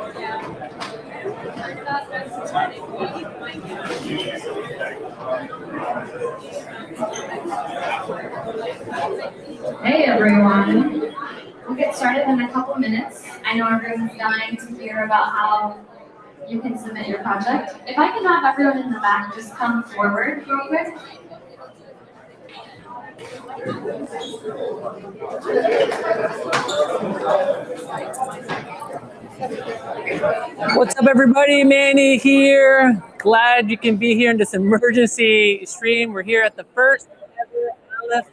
Hey everyone. We'll get started in a couple minutes. I know everyone's dying to hear about how you can submit your project. If I can have everyone in the back just come forward real quick. What's up, everybody? Manny here. Glad you can be here in this emergency stream. We're here at the first ever Alif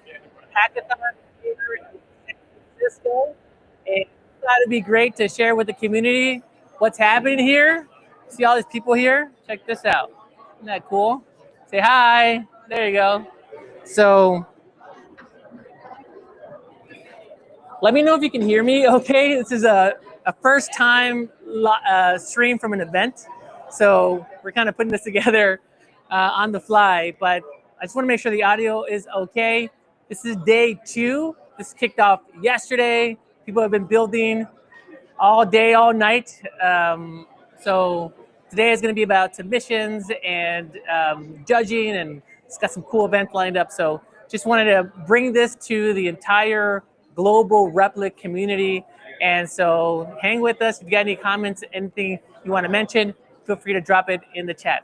Hackathon here in San Francisco. And I thought it'd be great to share with the community what's happening here. See all these people here? Check this out. Isn't that cool? Say hi. There you go. So let me know if you can hear me okay. This is a first time stream from an event. So we're kind of putting this together on the fly, but I just want to make sure the audio is okay. This is day 2. This kicked off yesterday. People have been building all day, all night. So today is going to be about submissions and judging, and it's got some cool events lined up. So just wanted to bring this to the entire global Replit community. And so hang with us. If you got any comments, anything you want to mention, feel free to drop it in the chat.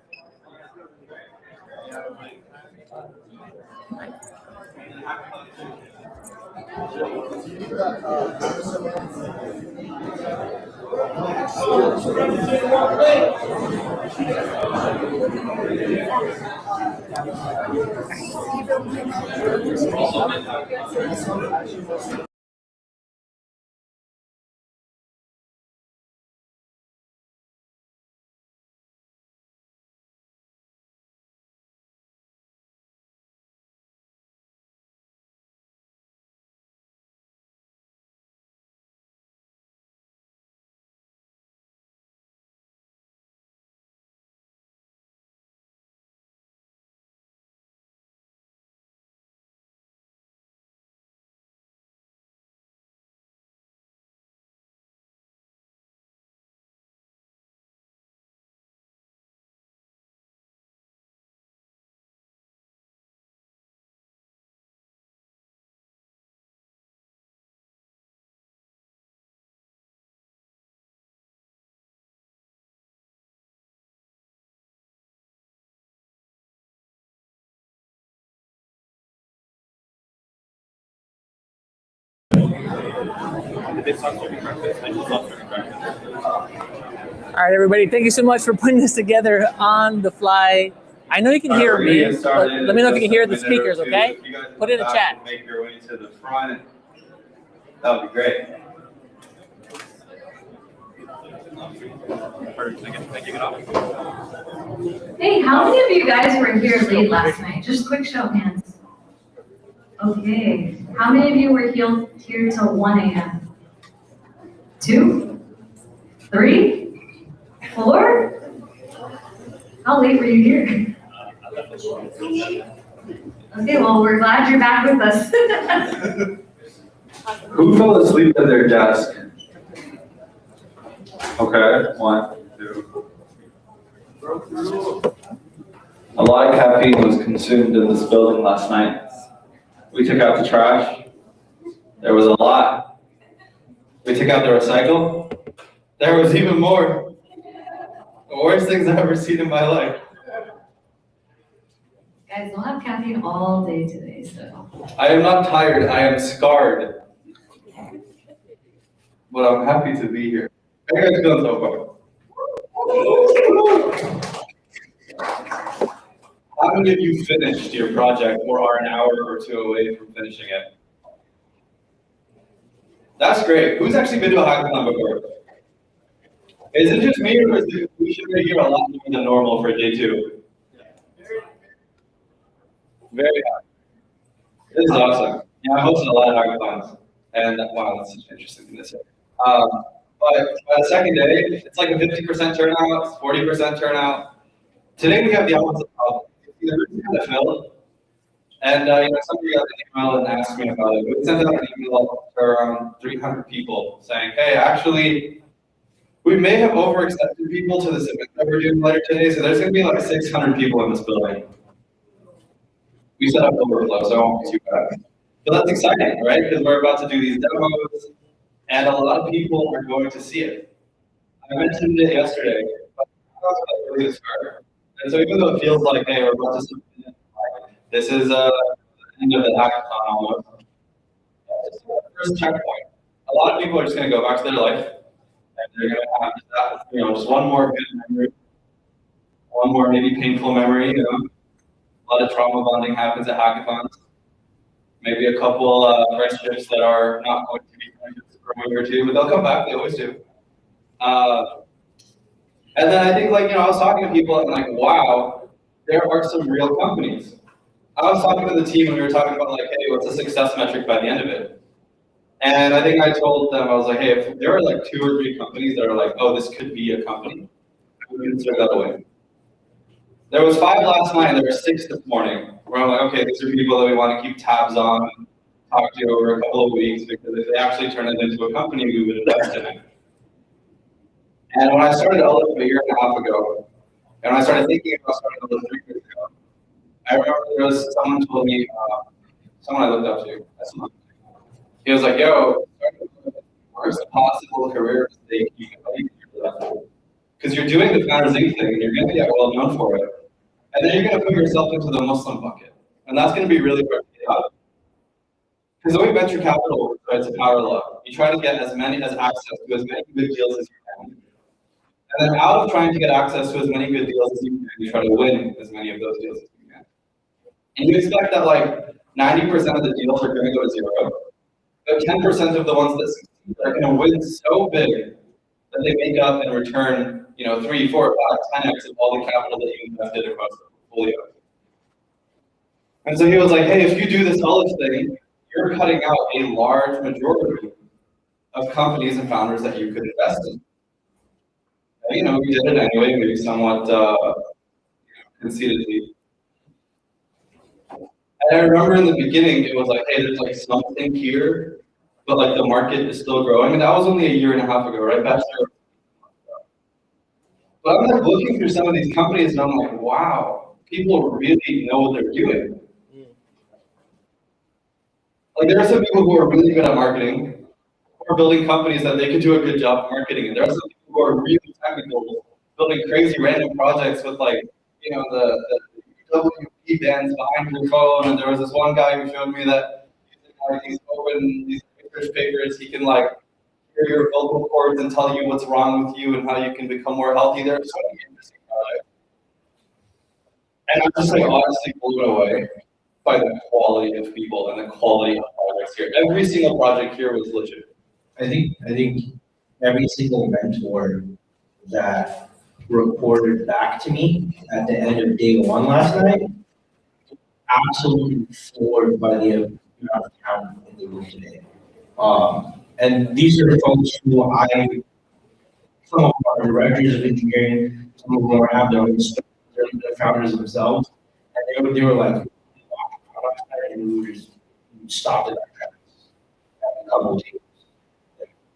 All right, everybody, thank you so much for putting this together on the fly. I know you can hear me, but let me know if you can hear the speakers, okay? Put it in the chat. Make your way to the front. That would be great. Hey, how many of you guys were here late last night? Just quick show of hands. Okay. How many of you were here till 1 a.m.? 2? 3? 4? How late were you here? Okay, well, we're glad you're back with us. Who fell asleep at their desk? Okay, 1, 2. A lot of caffeine was consumed in this building last night. We took out the trash. There was a lot. We took out the recycle. There was even more. The worst things I've ever seen in my life. Guys, we'll have caffeine all day today, so. I am not tired, I am scarred. But I'm happy to be here. How you guys feeling so far? How many of you finished your project or are an hour or 2 away from finishing it? That's great. Who's actually been to a hackathon before? Is it just me, or is it, we should be here a lot more than normal for day 2? Very hard. This is awesome. Yeah, I hosted a lot of hackathons, and wow, that's such an interesting thing to say. But the second day, it's like a 50% turnout, 40% turnout. Today we have the opposite problem. The room's kind of filled, and somebody got an email and asked me about it. We sent out an email to around 300 people saying, "Hey, actually, We may have overaccepted people to this event that we're doing later today, so there's going to be like 600 people in this building. We set up overflow, so I won't be too bad. But that's exciting, right? Because we're about to do these demos, and a lot of people are going to see it. I mentioned it yesterday, but that's really the start. And so even though it feels like, hey, we're about to submit, like, this is the end of the hackathon almost. It's the first checkpoint. A lot of people are just going to go back to their life, and they're going to have that, just one more good memory, one more maybe painful memory. A lot of trauma bonding happens at hackathons. Maybe a couple friendships that are not going to be friendships for a week or two, but they'll come back. They always do. And then I think, I was talking to people and wow, there are some real companies. I was talking to the team and we were talking about hey, what's a success metric by the end of it? And I think I told them, I was like, hey, if there are 2 or 3 companies that are oh, this could be a company, I would consider that a win. There was 5 last night and there were 6 this morning. Where I'm like, okay, these are people that we want to keep tabs on, and talk to over a couple of weeks, because if they actually turn it into a company, we would invest in it. And when I started Alif a year and a half ago, and when I started thinking about starting Alif 3 years ago, I remember there was someone told me, someone I looked up to, he was like, yo, worst possible career mistake you can make, because you're doing the Founders Inc. thing, and you're going to get well known for it. And then you're going to put yourself into the Muslim bucket. And that's going to be really hard to get out. Because the way venture capital works, it's a power law. You try to get access to as many good deals as you can. And then out of trying to get access to as many good deals as you can, you try to win as many of those deals as you can. And you expect that 90% of the deals are going to go to zero. But 10% of the ones that succeed are going to win so big that they make up in return 3, 4, 5, 10x of all the capital that you invested across the portfolio. And so he was like, hey, if you do this Alif thing, you're cutting out a large majority of companies and founders that you could invest in. And, we did it anyway, maybe somewhat conceitedly. And I remember in the beginning, it was like, hey, there's something here, but the market is still growing. And that was only a year and a half ago, right? But I'm looking through some of these companies and I'm like, wow, people really know what they're doing. There are some people who are really good at marketing, who are building companies that they could do a good job of marketing. And there are some people who are really technical, building crazy random projects with the WP bands behind your phone. And there was this one guy who showed me that he's open these research papers, he can hear your vocal cords and tell you what's wrong with you and how you can become more healthy. There are so many interesting projects. And I'm just honestly blown away by the quality of people and the quality of projects here. Every single project here was legit. I think every single mentor that reported back to me at the end of day 1 last night, absolutely floored by the amount of talent in the room today. And these are the folks who some of them are directors of engineering, some of them have their own stuff, they're the founders themselves, and they were like, and we just stopped at our tracks at a couple of tables.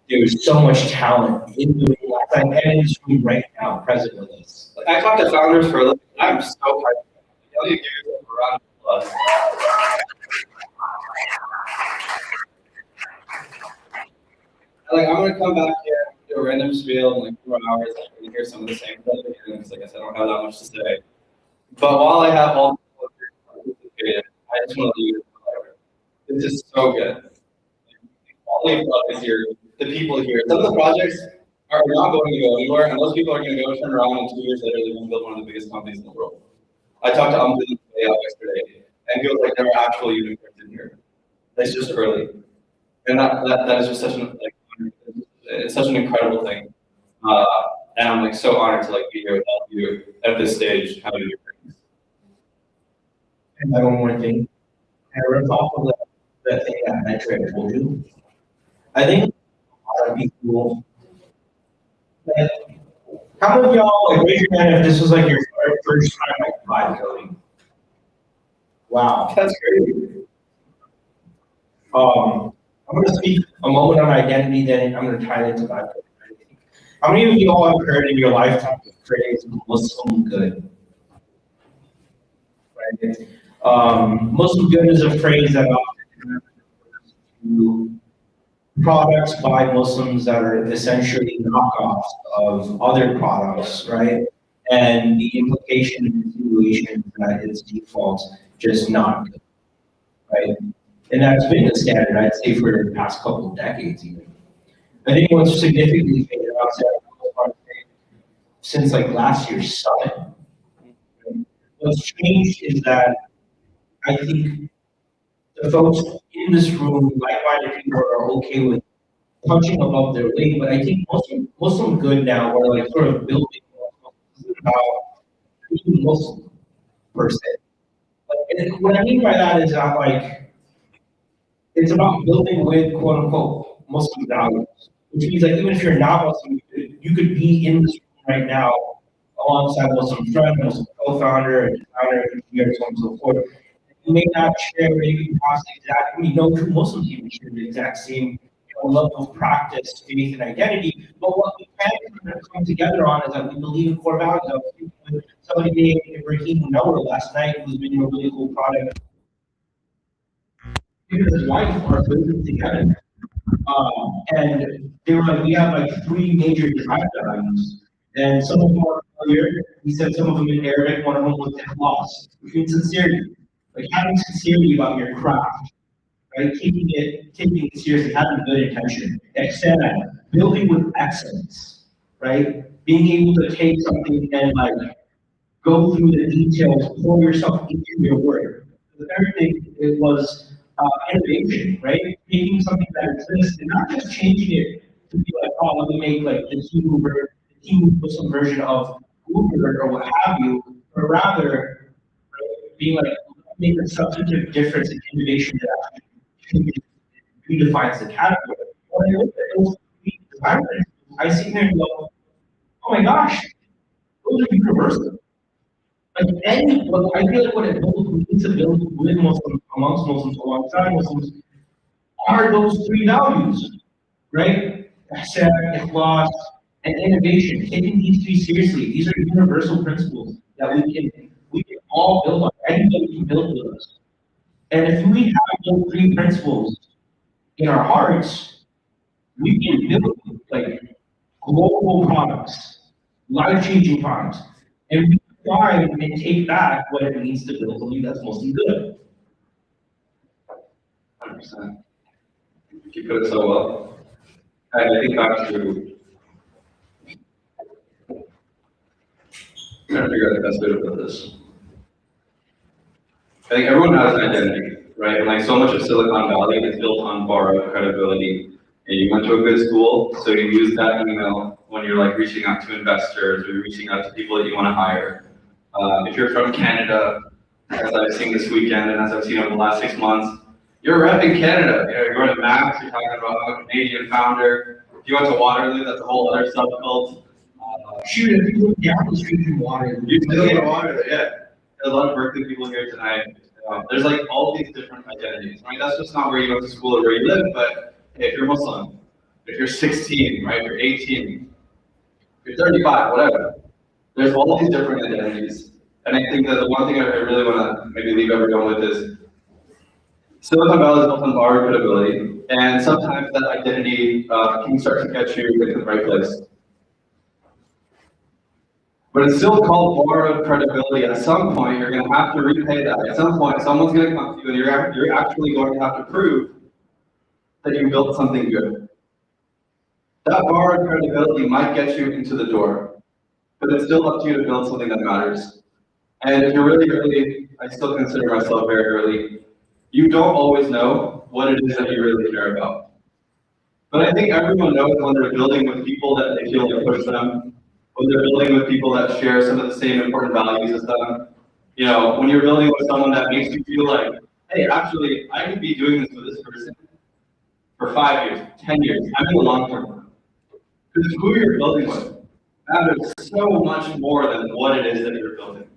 There's so much talent in the room last night and in this room right now, present with us. I talk to founders for a living. I'm so hyped. I'll give you a round of applause. I'm gonna come back here and do a random spiel in 4 hours. I'm gonna hear some of the same stuff again because, I said, I don't have that much to say. But while I have all the participated, I just want to leave it. This is so good. The quality of projects here, the people here. Some of the projects are not going to go anywhere, and those people are going to go turn around and 2 years later they're going to build one of the biggest companies in the world. I talked to Amjad yesterday, and he was like, there are actual unicorns in here. That's just early. And that is just such it's such an incredible thing. And I'm so honored to be here with all of you at this stage, having your things. And one more thing. I ripped off of that thing that metric I told you. I think a lot of people, how many of y'all raise your hand if this was your first time vibe coding? Wow. That's great. I'm going to speak a moment on identity, then I'm going to tie it into vibe coding. How many of you all have heard in your lifetime the phrase Muslim good? Right? Muslim good is a phrase that often refers to products by Muslims that are essentially knockoffs of other products, right? And the implication and insinuation that it's default just not good, right? And that's been the standard, I'd say, for the past couple of decades even. I think what's significantly faded out since like last year's summit, what's changed is that I think the folks in this room, like-minded people, are okay with punching above their weight, but I think Muslim good now, we're like sort of building about being Muslim per se. And what I mean by that is that like, it's about building with quote unquote Muslim values, which means like even if you're not Muslim, you could be in this room right now alongside a Muslim friend, Muslim co-founder, and founder, engineer, so on and so forth. You may not share maybe two Muslims even share the exact same level of practice, faith, and identity, but what we can come together on is that we believe in core values. I was speaking with somebody named Ibrahim Noor last night who's been a really cool product. Him and his wife are building together. And they were like, we have like 3 major design values. And some of them are familiar. He said some of them in Arabic, one of them was ikhlas, which means sincerity. Like having sincerity about your craft. Right, taking it seriously, having good intention. Ihsan, building with excellence, right? Being able to take something and like go through the details, pour yourself into your work. The third thing it was innovation, right? Taking something that exists and not just changing it to be like, oh, let me make like the team Muslim version of Uber or what have you, but rather right, being like make a substantive difference in innovation that actually redefines the category. When I look at those 3 designers, I sit here and go, oh my gosh, those are universal. Like I feel like what it builds, we need to build with Muslims, amongst Muslims, alongside Muslims, are those 3 values, right? Ihsan, ikhlas, and innovation. Taking these 3 seriously. These are universal principles that we can all build on. Anybody can build with us. And if we have those 3 principles in our hearts, we can build like global products, life-changing products, and we try and take back what it means to build something that's mostly good. 100%. You put it so well. And I think back to trying to figure out the best way to put this. I think everyone has an identity, right? And like so much of Silicon Valley is built on borrowed credibility. And you went to a good school, so you use that email when you're like reaching out to investors or reaching out to people that you want to hire. If you're from Canada, as I've seen this weekend and as I've seen over the last 6 months, you're repping Canada. You know, you're going to Max, you're talking about a Canadian founder. If you went to Waterloo, that's a whole other subcult. Shoot, if you look down the street from Waterloo, You still go to Waterloo, yeah. There's a lot of Berkeley people here tonight. There's like all these different identities. Right? That's just not where you go to school or where you live, but hey, if you're Muslim, if you're 16, right, if you're 18, if you're 35, whatever. There's all these different identities. And I think that the one thing I really want to maybe leave everyone with is Silicon Valley is built on borrowed credibility, and sometimes that identity can start to get you into the right place. But it's still called borrowed credibility. At some point, you're going to have to repay that. At some point, someone's going to come to you, and you're actually going to have to prove that you built something good. That borrowed credibility might get you into the door, but it's still up to you to build something that matters. And if you're really early, I still consider myself very early, you don't always know what it is that you really care about. But I think everyone knows when they're building with people that they feel like push them, when they're building with people that share some of the same important values as them. You know, when you're building with someone that makes you feel like, hey, actually, I could be doing this with this person for 5 years, 10 years, I mean the long term. Because who you're building with matters so much more than what it is that you're building.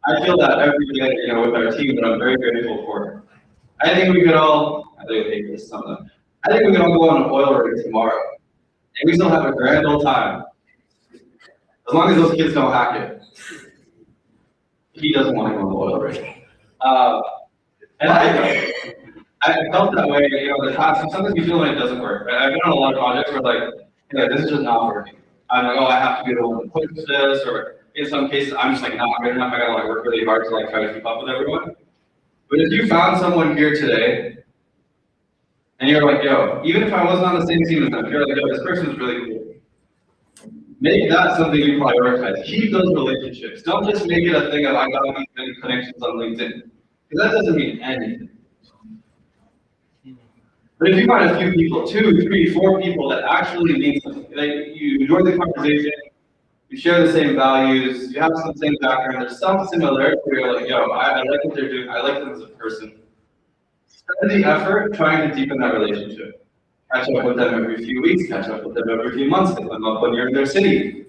I feel that every day, you know, with our team that I'm very grateful for. I think we could all, I think I hate this something. I think we could all go on an oil rig tomorrow and we still have a grand old time. As long as those kids don't hack it. He doesn't want to go on the oil rig. And I felt that way, you know, the past, sometimes you feel like it doesn't work. Right? I've been on a lot of projects where like, yeah, this is just not working. I'm like, oh, I have to be the one to push this, or in some cases, I'm just like not good enough. I gotta like work really hard to like try to keep up with everyone. But if you found someone here today, and you're like, yo, even if I wasn't on the same team as them, you're like, yo, this person is really cool. Make that something you prioritize. Keep those relationships. Don't just make it a thing of I got these many connections on LinkedIn. Because that doesn't mean anything. But if you find a few people, 2, 3, 4 people that actually mean something, like you enjoy the conversation, you share the same values, you have some same background, there's some similarity where you're like, yo, I like what they're doing, I like them as a person. Spend the effort trying to deepen that relationship. Catch up with them every few weeks, catch up with them every few months, hit them up when you're in their city.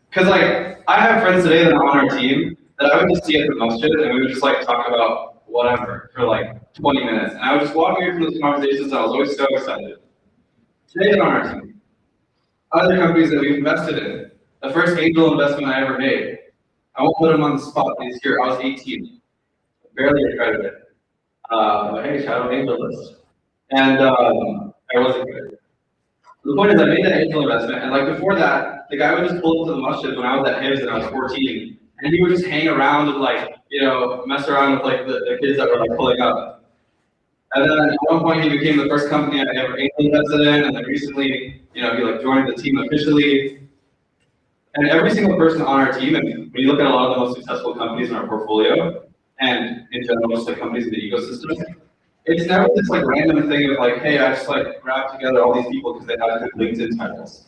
Because like, I have friends today that are on our team that I would just see at the masjid and we would just like talk about whatever for like 20 minutes. And I would just walk away from those conversations and I was always so excited. Today they're on our team. Other companies that we've invested in. The first angel investment I ever made. I won't put them on the spot this year. I was 18. Barely accredited. But hey, shout out angel list. And I wasn't good. The point is I made that angel investment, and like before that, the guy would just pull into the masjid when I was at his and I was 14, and he would just hang around and like, you know, mess around with like the kids that were like pulling up. And then at one point he became the first company I ever angel invested in, and then recently, you know, he like joined the team officially. And every single person on our team, and when you look at a lot of the most successful companies in our portfolio, and in general, just like companies in the ecosystem, it's never this like random thing of like, hey, I just like grabbed together all these people because they had good LinkedIn titles.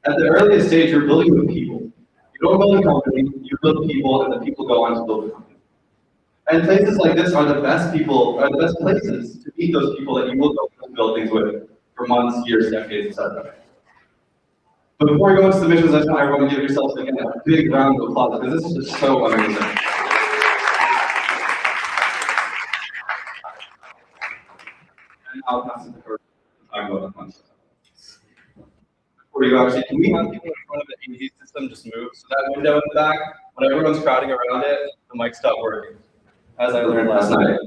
At the earliest stage, you're building with people. You don't build a company, you build people, and the people go on to build a company. And places like this are the best people, are the best places to meet those people that you will go and build things with for months, years, decades, etc. But before we go into submissions, I just want everyone to give yourselves again a big round of applause because this is just so amazing. And I'll pass it to her to talk about the fun stuff. Before you go, actually, can we have people in front of the AV system just move? So that window in the back, when everyone's crowding around it, the mic stopped working, as I learned last night.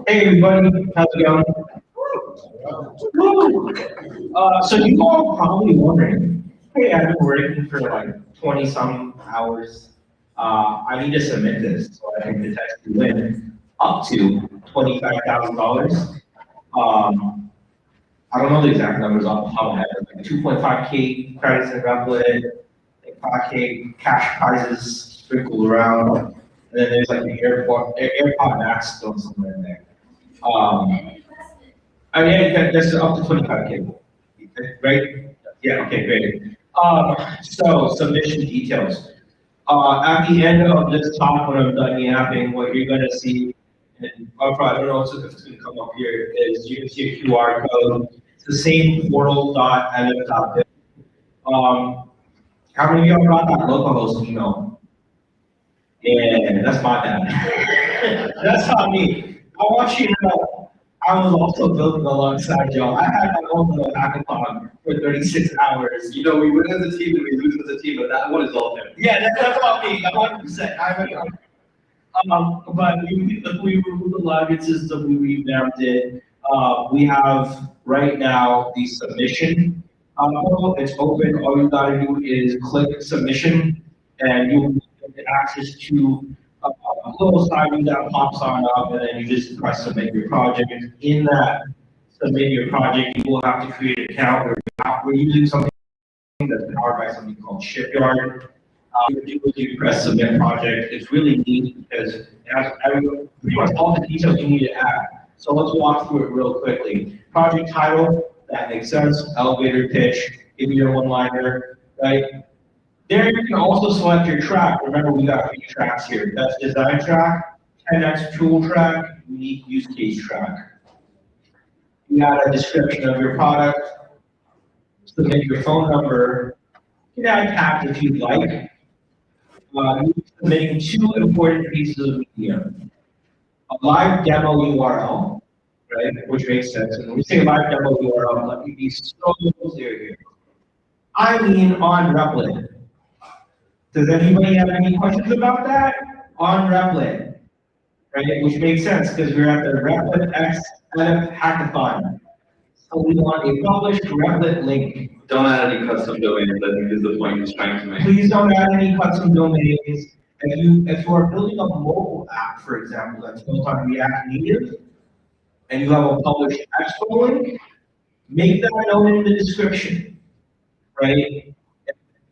Hey everybody, how's it going? So you all are probably wondering, hey, I've been working for like 20-some hours. I need to submit this so I can potentially win up to $25,000. I don't know the exact numbers off the top of my head, like 2.5K credits in Replit, like 5K cash prizes sprinkled around, and then there's like the AirPod Max still somewhere in there. I mean, that's up to 25K, right? Yeah, okay, great. So submission details. At the end of this talk, when I'm done yapping, what you're gonna see, and I don't know if it's gonna come up here, is you can see a QR code. It's the same portal.alif.bit. How many of y'all got that localhost email? Yeah, that's my bad. That's not me. I want you to know, I was also building alongside y'all. I had my own little hackathon for 36 hours. You know, we win as a team and we lose as a team, but that one is all him. Yeah, that's all me, 100%. But we removed the login system, we revamped it. We have right now the submission portal. It's open. All you gotta do is click submission, and you'll get access to a little side view that pops on up, and then you just press submit your project. In that submit your project, you will have to create an account. We're using something that's powered by something called Shipyard. You press submit project. It's really neat because it has pretty much all the details you need to add. So let's walk through it real quickly. Project title, that makes sense. Elevator pitch, give me your one-liner, right? There you can also select your track. Remember, we got 3 tracks here. That's design track, 10x tool track, unique use case track. You got a description of your product, submit your phone number. You can add tabs if you'd like. You're submitting 2 important pieces of media. A live demo URL right? Which makes sense. And when we say live demo URL, let me be so clear here. I mean on Replit. Does anybody have any questions about that? On Replit, right? Which makes sense because we're at the Replit X Alif Hackathon. So we want a published Replit link. Don't add any custom domains, I think is the point he's trying to make. Please don't add any custom domains. If you are building a mobile app, for example, that's built on React Native, and you have a published expo link, make that known in the description, right?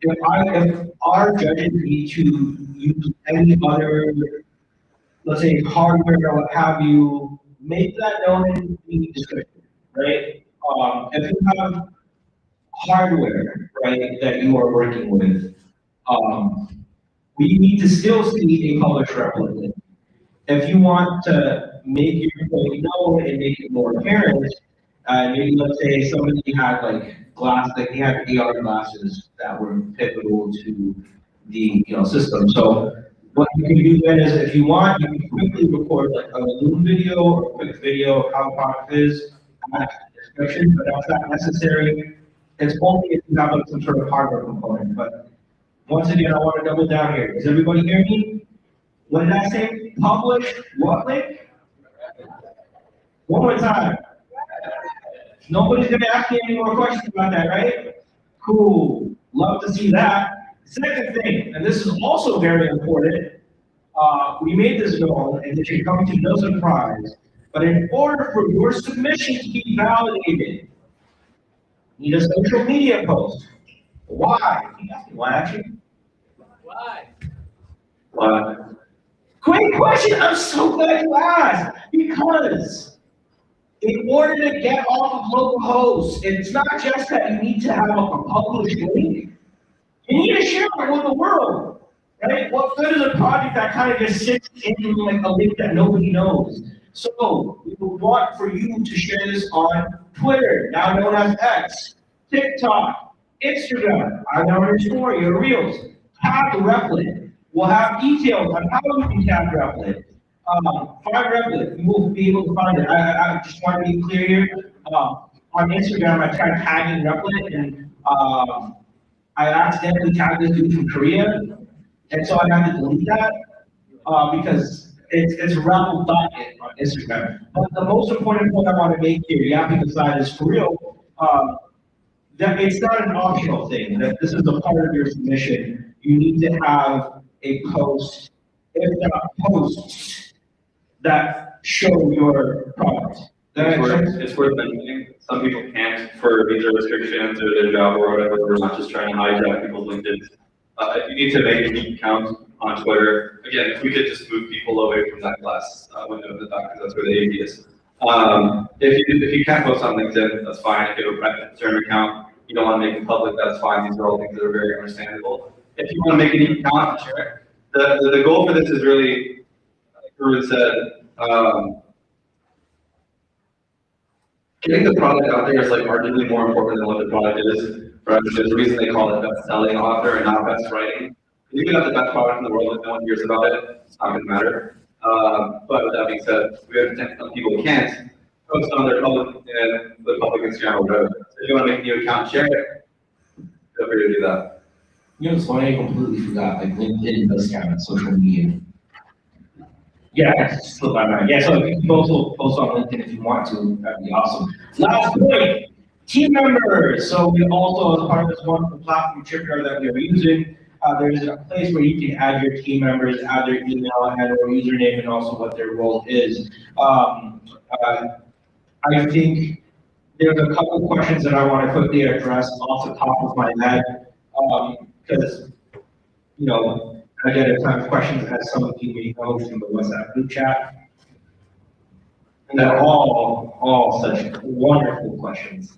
If our judges need to use any other, let's say, hardware or what have you, make that known in the description, right? If you have hardware, right, that you are working with, we need to still see a published Replit link. If you want to make your point known and make it more apparent, maybe let's say somebody had like they had AR glasses that were pivotal to the system. So what you can do then is, if you want, you can quickly record like a Loom video or a quick video of how the product is, add the description, but that's not necessary. It's only if you have like some sort of hardware component. But once again, I want to double down here. Does everybody hear me? What did I say? Publish what link? One more time. Nobody's going to ask me any more questions about that, right? Cool. Love to see that. Second thing, and this is also very important, we made this known, and it should come to no surprise, but in order for your submission to be validated, you need a social media post. Why? Can you ask me why, actually? Why? Why? Great question. I'm so glad you asked. Because in order to get off of localhost, it's not just that you need to have a published link. You need to share it with the world, right? What good is a project that kind of just sits in like a link that nobody knows? So we would want for you to share this on Twitter, now known as X, TikTok, Instagram, either on your story or Reels. Tag Replit. We'll have details on how you can tag Replit. Find Replit. You will be able to find it. I just want to be clear here. On Instagram, I tried tagging Replit, and I accidentally tagged this dude from Korea, and so I had to delete that because it's Replit.it on Instagram. But the most important point I want to make here, yeah, because that is for real. That it's not an optional thing. That this is a part of your submission. You need to have a post, if not posts, that show your product. It's worth mentioning. Some people can't for visa restrictions or their job or whatever. We're not just trying to hijack people's LinkedIn. If you need to make a new account on Twitter, again, if we could just move people away from that glass window in the back, because that's where the AD is. If you can't post on LinkedIn, that's fine. If you have a private concern account, you don't want to make it public, that's fine. These are all things that are very understandable. If you want to make a new account, share it. The goal for this is really, like Ruben said, getting the product out there is like arguably more important than what the product is. Right? There's a reason they call it best-selling author and not best writing. You can have the best product in the world if no one hears about it. It's not going to matter. But with that being said, we understand some people can't post on their public Instagram or whatever. So if you want to make a new account, share it. Feel free to do that. You know, it's funny, I completely forgot. Like LinkedIn does count as social media. Yeah, it's slipped my mind. Yeah, so you can also post on LinkedIn if you want to. That'd be awesome. Last point, team members. So we also, as part of this wonderful platform Chipper that we are using, there's a place where you can add your team members, add their email and or username, and also what their role is. I think there's a couple questions that I want to quickly address off the top of my head, because, you know, I get a ton of questions, as some of you may know from the WhatsApp group chat, and they're all such wonderful questions.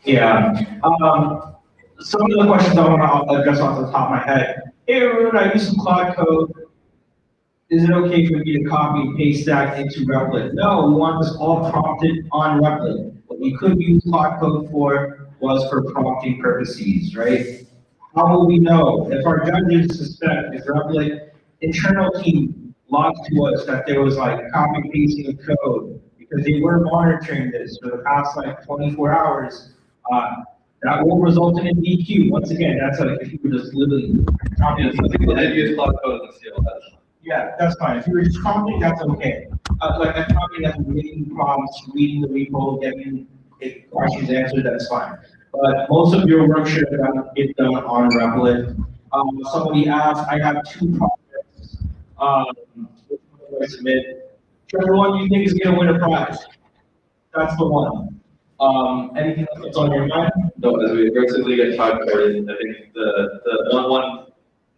Yeah. Some of the questions I want to address off the top of my head. Hey, Arun, I use some Cloud Code. Is it okay for me to copy and paste that into Replit? No, we want this all prompted on Replit. What we could use Cloud Code for was for prompting purposes, right? How will we know? If our judges suspect, if Replit internal team logs to us that there was like copy pasting of code, because because they were monitoring this for the past like 24 hours. That will result in a DQ. Once again, that's like if you were just literally Yeah, so I think the heaviest cloud code in the CLS. yeah, that's fine. If you were just commenting, that's okay. Like I'm commenting as reading prompts, reading the repo, getting questions answered, that's fine. But most of your work should get done on Replit. Somebody asked, I have 2 projects. Which one do I submit? Whichever one you think is going to win a prize. That's the one. Anything else that's on your mind? No, as we aggressively get cloud coded, I think the one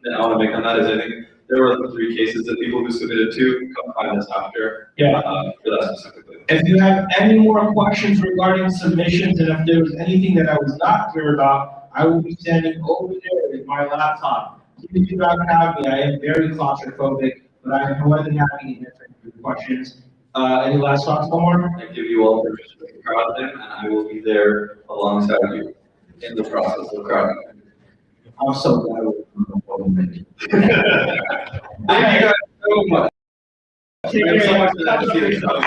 that I want to make on that is I think there were 3 cases that people who submitted to come find us after. Yeah. For that specifically. If you have any more questions regarding submissions, and if there was anything that I was not clear about, I will be standing over there with my laptop. Please do not have me. I am very claustrophobic, but I am more than happy to answer your questions. Any last thoughts, Omar? I give you all permission to crowd them, and I will be there alongside you in the process of crowding. I'm so glad we're Thank you guys so much. Take Thanks so care. much for that. To see yourself.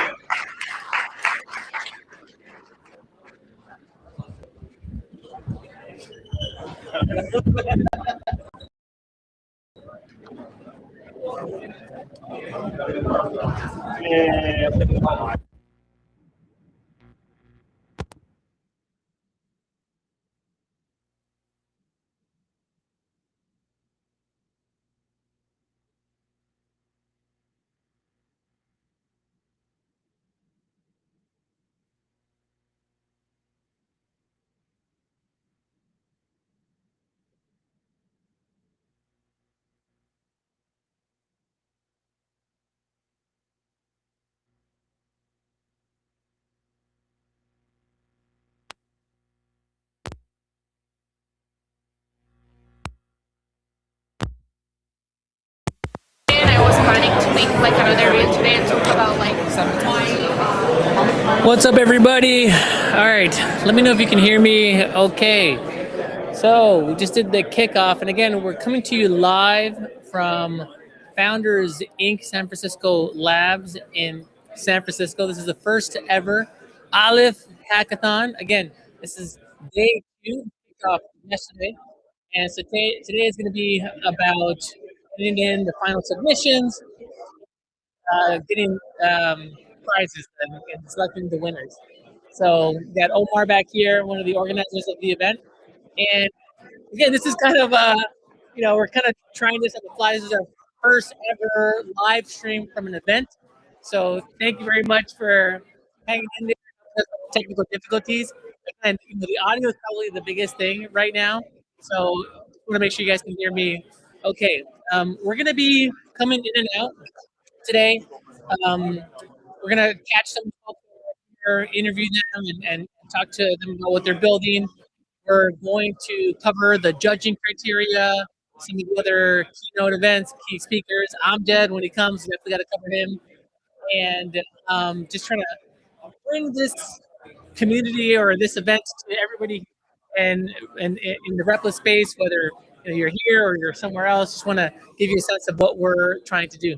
And I was planning to make like another reel today and talk about like What's up, everybody? All right, let me know if you can hear me okay. So we just did the kickoff, and again, we're coming to you live from Founders Inc. San Francisco Labs in San Francisco. This is the first ever Alif Hackathon. Again, this is day 2, kickoff yesterday, and so today is going to be about getting in the final submissions, getting prizes, and selecting the winners. So we got Omar back here, one of the organizers of the event, and again, this is kind of we're kind of trying this on the fly. This is our first ever live stream from an event. So thank you very much for hanging in there with technical difficulties. And the audio is probably the biggest thing right now. So I want to make sure you guys can hear me. Okay, we're gonna be coming in and out today. We're gonna catch some folks here, interview them, and talk to them about what they're building. We're going to cover the judging criteria, some of the other keynote events, key speakers. I'm dead when he comes. We definitely got to cover him, and just trying to bring this community or this event to everybody, and in the Replit space, whether you're here or you're somewhere else. Just want to give you a sense of what we're trying to do.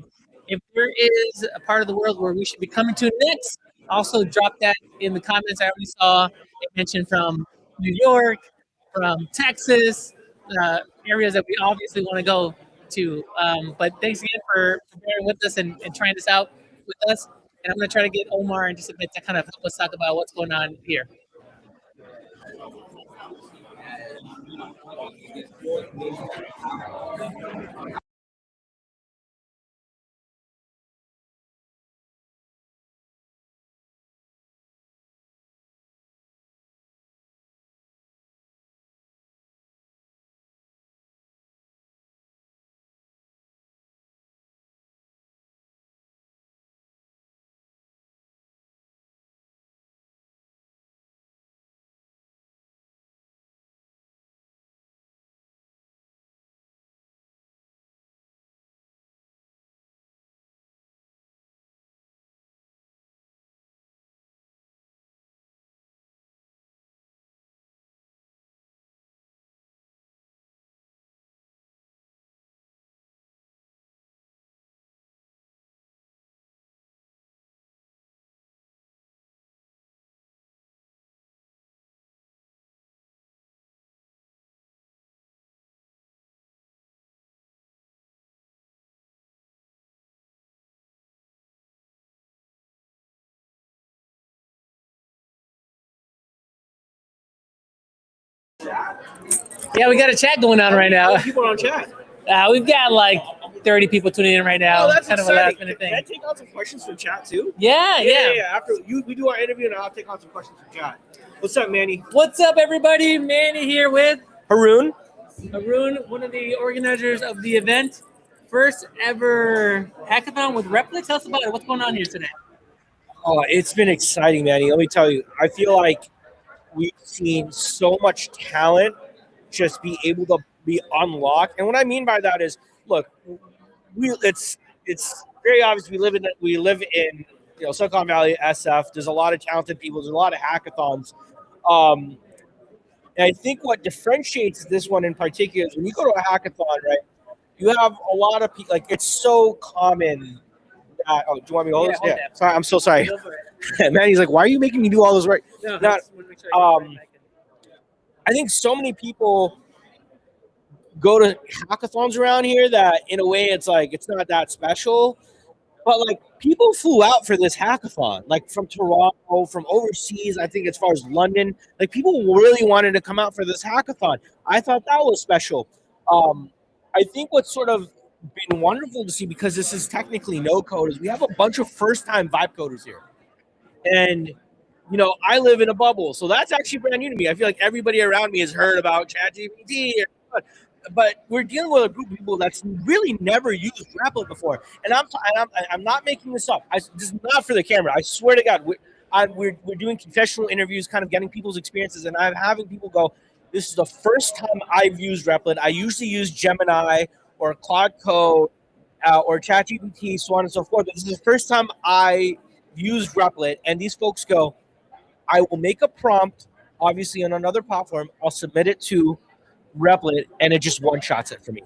If there is a part of the world where we should be coming to next, also drop that in the comments. I already saw it mentioned from New York, from Texas, areas that we obviously want to go to. But thanks again for bearing with us and trying this out with us. And I'm going to try to get Omar in just a bit to kind of help us talk about what's going on here. chat? Yeah, we got a chat going on right How now. many people are on chat? We've got like 30 people tuning in right now. Oh, that's kind exciting. of a last minute Can thing. I take on some questions from chat too? Yeah. After we do our interview, and I'll take on some questions from chat. What's up, Manny? What's up, everybody? Manny here with Haroon. Arun, one of the organizers of the event. First ever hackathon with Replit. Tell us about it. What's going on here today? Oh, it's been exciting, Manny. Let me tell you, I feel like we've seen so much talent just be able to be unlocked. And what I mean by that is, look, it's very obvious we live in Silicon Valley, SF. There's a lot of talented people. There's a lot of hackathons. And I think what differentiates this one in particular is when you go to a hackathon, right? You have a lot of people. Like, it's so common that. Oh, do you want me to hold this? hold Yeah. that. Sorry, I'm so sorry. Go for it. Man, he's like, why are you making me do all this work? No, Not- just wanna make sure I get it right. I think so many people go to hackathons around here that, in a way, it's like it's not that special. But like, people flew out for this hackathon, like from Toronto, from overseas. I think as far as London, like people really wanted to come out for this hackathon. I thought that was special. I think what's sort of been wonderful to see, because this is technically no code, is we have a bunch of first-time vibe coders here, and I live in a bubble, so that's actually brand new to me. I feel like everybody around me has heard about ChatGPT, but we're dealing with a group of people that's really never used Replit before. And I'm not making this up. This is not for the camera. I swear to God, we're doing confessional interviews, kind of getting people's experiences, and I'm having people go, "This is the first time I've used Replit. I usually use Gemini or Claude Code or ChatGPT, so on and so forth. But this is the first time I used Replit." And these folks go, "I will make a prompt, obviously on another platform. I'll submit it to Replit, and it just one-shots it for me."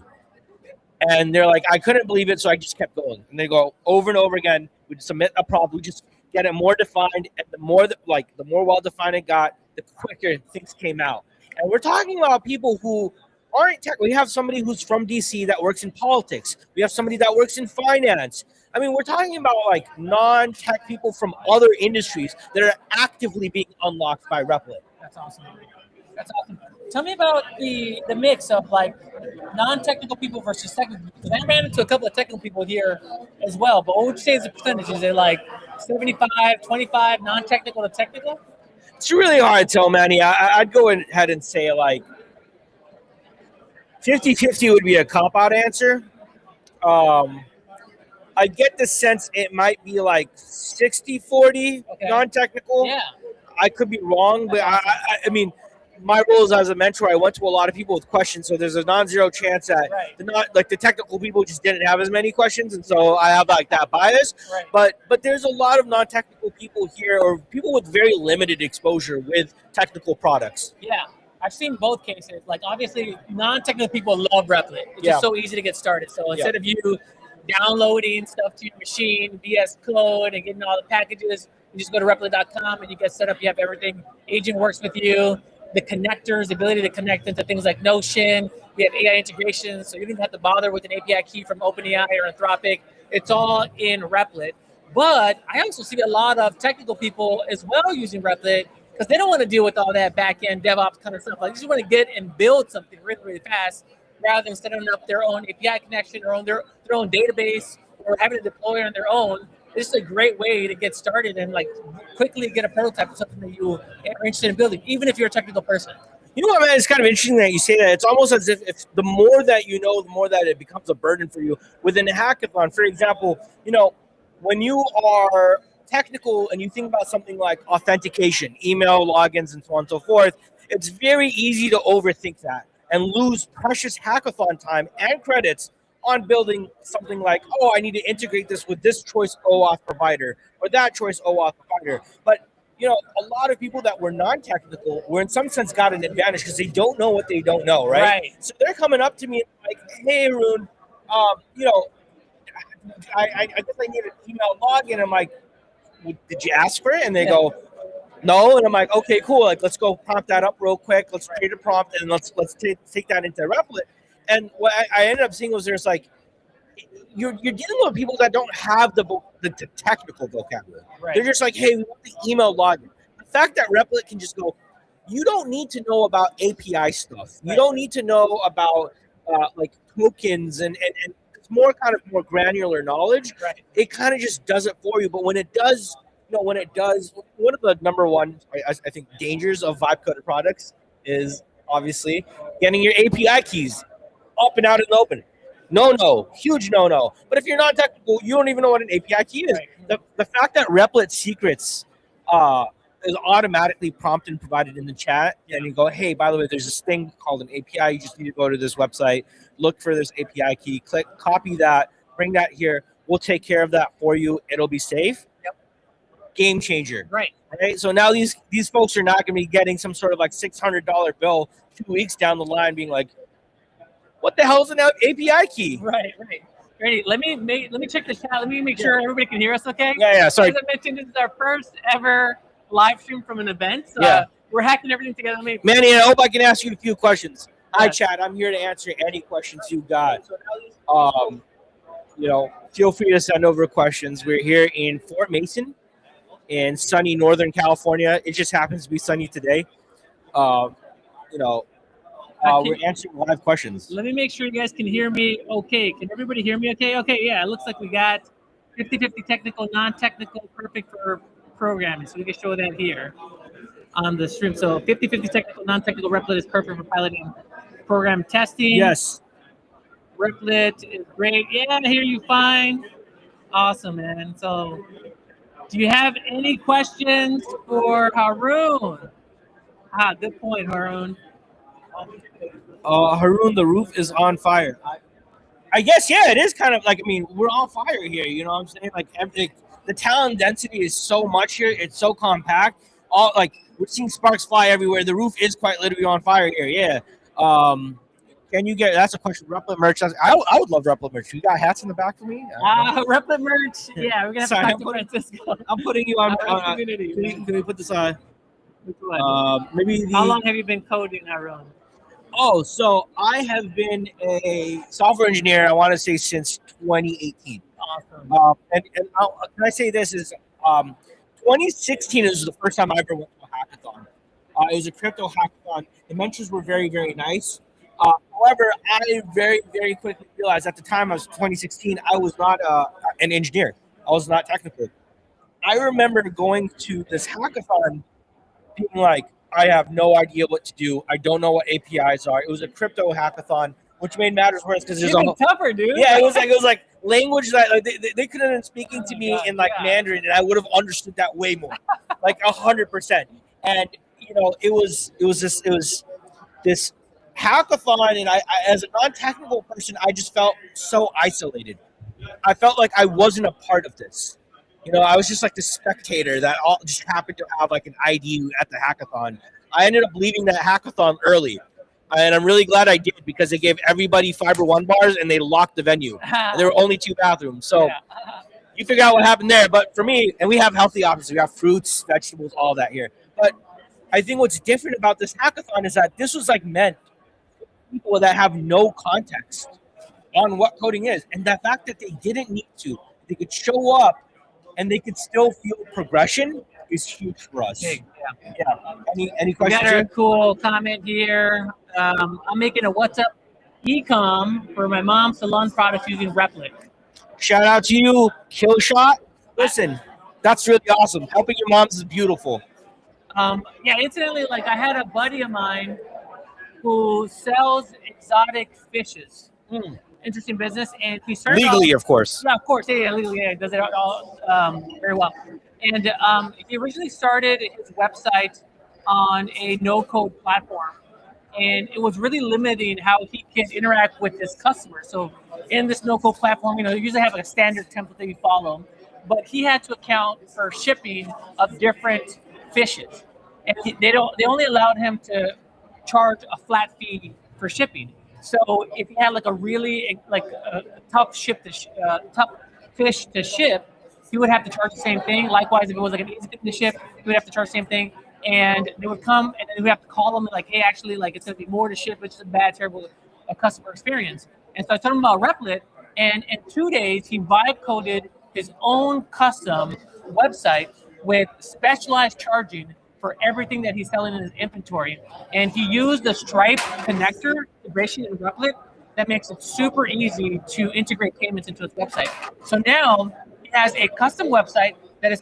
And they're like, "I couldn't believe it, so I just kept going." And they go over and over again. We submit a prompt, we just get it more defined, and the more well-defined it got, the quicker things came out. And we're talking about people who aren't tech. We have somebody who's from DC that works in politics. We have somebody that works in finance. I mean, we're talking about like non-tech people from other industries that are actively being unlocked by Replit. That's awesome. That's awesome. Tell me about the mix of like non-technical people versus technical. Because I ran into a couple of technical people here as well. But what would you say is the percentage? Is it like 75, 25 non-technical to technical? It's really hard to tell, Manny. I'd go ahead and say like 50-50 would be a cop-out answer. I get the sense it might be like 60-40 non-technical. Yeah. I could be wrong, but I mean, my role is as a mentor, I went to a lot of people with questions, so there's a non-zero chance that the technical people just didn't have as many questions, and so I have like that bias. Right. But there's a lot of non-technical people here, or people with very limited exposure with technical products. Yeah. I've seen both cases. Like, obviously, non-technical people love Replit. It's just so easy to get started. So instead of you downloading stuff to your machine, VS Code, and getting all the packages, you just go to Replit.com and you get set up. You have everything. Agent works with you. The connectors, the ability to connect into things like Notion. We have AI integrations, so you don't even have to bother with an API key from OpenAI or Anthropic. It's all in Replit. But I also see a lot of technical people as well using Replit because they don't want to deal with all that back-end DevOps kind of stuff. Like, they just want to get and build something really, really fast rather than setting up their own API connection or their own database or having to deploy on their own. It's a great way to get started and like quickly get a prototype of something that you are interested in building, even if you're a technical person. You know what, man? It's kind of interesting that you say that. It's almost as if the more that you know, the more that it becomes a burden for you. Within a hackathon, for example, when you are technical and you think about something like authentication, email logins, and so on and so forth, it's very easy to overthink that and lose precious hackathon time and credits on building something like, oh, I need to integrate this with this choice OAuth provider or that choice OAuth provider. But, a lot of people that were non-technical were in some sense got an advantage because they don't know what they don't know, right? So they're coming up to me like, hey, Arun, I guess I need an email login. I'm like, did you ask for it? And they go, no. And I'm like, okay, cool. Like, let's go prompt that up real quick. Let's create a prompt and let's take that into Replit. And what I ended up seeing was there's like, you're dealing with people that don't have the technical vocabulary. They're just like, hey, we want the email login. The fact that Replit can just go, you don't need to know about API stuff. You don't need to know about like tokens and it's more kind of more granular knowledge. Right. It kind of just does it for you. But when it does, one of the number one, I think, dangers of vibe coded products is obviously getting your API keys up and out in the open. No, huge no. But if you're not technical, you don't even know what an API key is. Right. The fact that Replit secrets is automatically prompted and provided in the chat, and you go, hey, by the way, there's this thing called an API. You just need to go to this website, look for this API key, click, copy that, bring that here. We'll take care of that for you. It'll be safe. Yep. Game changer. Right. So now these folks are not going to be getting some sort of like $600 bill 2 weeks down the line, being like, what the hell is an API key? Right. Ready? Let me check the chat. Let me make sure everybody can hear us. Okay. Yeah. Sorry. As I mentioned, this is our first ever live stream from an event. We're hacking everything together. Manny, I hope I can ask you a few questions. Yeah. Hi, chat. I'm here to answer any questions you got. Feel free to send over questions. We're here in Fort Mason in sunny Northern California. It just happens to be sunny today. We're answering live questions. Let me make sure you guys can hear me okay. Can everybody hear me okay? Okay, yeah. It looks like we got 50-50 technical, non-technical, perfect for programming. So we can show that here on the stream. So 50-50 technical, non-technical, Replit is perfect for piloting program testing. Yes. Replit is great. Yeah, I hear you fine. Awesome, man. So do you have any questions for Haroon? Good point, Haroon. Haroon, the roof is on fire. I guess, yeah, it is kind of like, we're on fire here. You know what I'm saying? Like, everything, the talent density is so much here. It's so compact. We're seeing sparks fly everywhere. The roof is quite literally on fire here. Yeah. Can you get, that's a question, Replit merch. I would love Replit merch. You got hats in the back for me? Replit merch. Yeah, we're going to have to talk to Francisco. I'm putting you on. Community. Can we put this on? Maybe. How long have you been coding, Haroon? Oh, so I have been a software engineer, I want to say, since 2018. Awesome. Can I say this is 2016 is the first time I ever went to a hackathon. It was a crypto hackathon. The mentors were very, very nice. However, I very, very quickly realized at the time I was 2016, I was not an engineer. I was not technical. I remember going to this hackathon being like, I have no idea what to do. I don't know what APIs are. It was a crypto hackathon, which made matters worse because there's tougher, dude. Yeah, it was like language that they could have been speaking to me in Mandarin, and I would have understood that way more, like 100%. And it was this hackathon, and I as a non-technical person, I just felt so isolated. I felt like I wasn't a part of this. I was just like the spectator that all just happened to have like an ID at the hackathon. I ended up leaving that hackathon early, and I'm really glad I did because they gave everybody Fiber One bars and they locked the venue. And there were only 2 bathrooms, so you figure out what happened there. But for me, and we have healthy options. We have fruits, vegetables, all that here. But I think what's different about this hackathon is that this was like meant for people that have no context on what coding is, and the fact that they didn't need to, they could show up and they could still feel progression is huge for us. Big, Any questions? We got a cool comment here. I'm making a WhatsApp e-com for my mom's salon products using Replit. Shout out to you, Killshot. Listen, that's really awesome. Helping your moms is beautiful. Incidentally, like I had a buddy of mine who sells exotic fishes. Interesting business, and he started legally, of course. Yeah, of course. Yeah, legally. Yeah, does it all very well. And he originally started his website on a no-code platform, and it was really limiting how he can interact with his customers. So in this no-code platform, you usually have a standard template that you follow, but he had to account for shipping of different fishes, and they only allowed him to charge a flat fee for shipping. So if you had like a really tough fish to ship, he would have to charge the same thing. Likewise, if it was like an easy thing to ship, he would have to charge the same thing. And they would come and then we have to call them like, hey, actually, like it's gonna be more to ship. It's just a bad, terrible customer experience. And so I told him about Replit, and in 2 days he vibe coded his own custom website with specialized charging for everything that he's selling in his inventory. And he used the Stripe connector integration in Replit that makes it super easy to integrate payments into his website. So now he has a custom website that is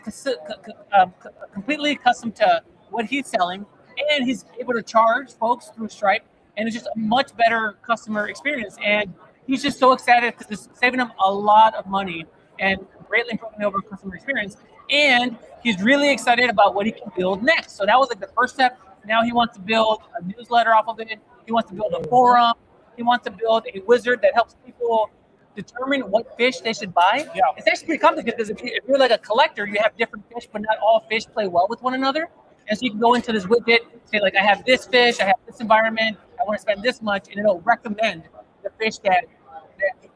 completely custom to what he's selling, and he's able to charge folks through Stripe, and it's just a much better customer experience. And he's just so excited because it's saving him a lot of money and greatly improving the overall customer experience. And he's really excited about what he can build next. So that was like the first step. Now he wants to build a newsletter off of it. He wants to build a forum. He wants to build a wizard that helps people determine what fish they should buy. Yeah. It's actually pretty complicated because if you're like a collector, you have different fish, but not all fish play well with one another. And so you can go into this widget, say like, I have this fish, I have this environment, I want to spend this much, and it'll recommend the fish that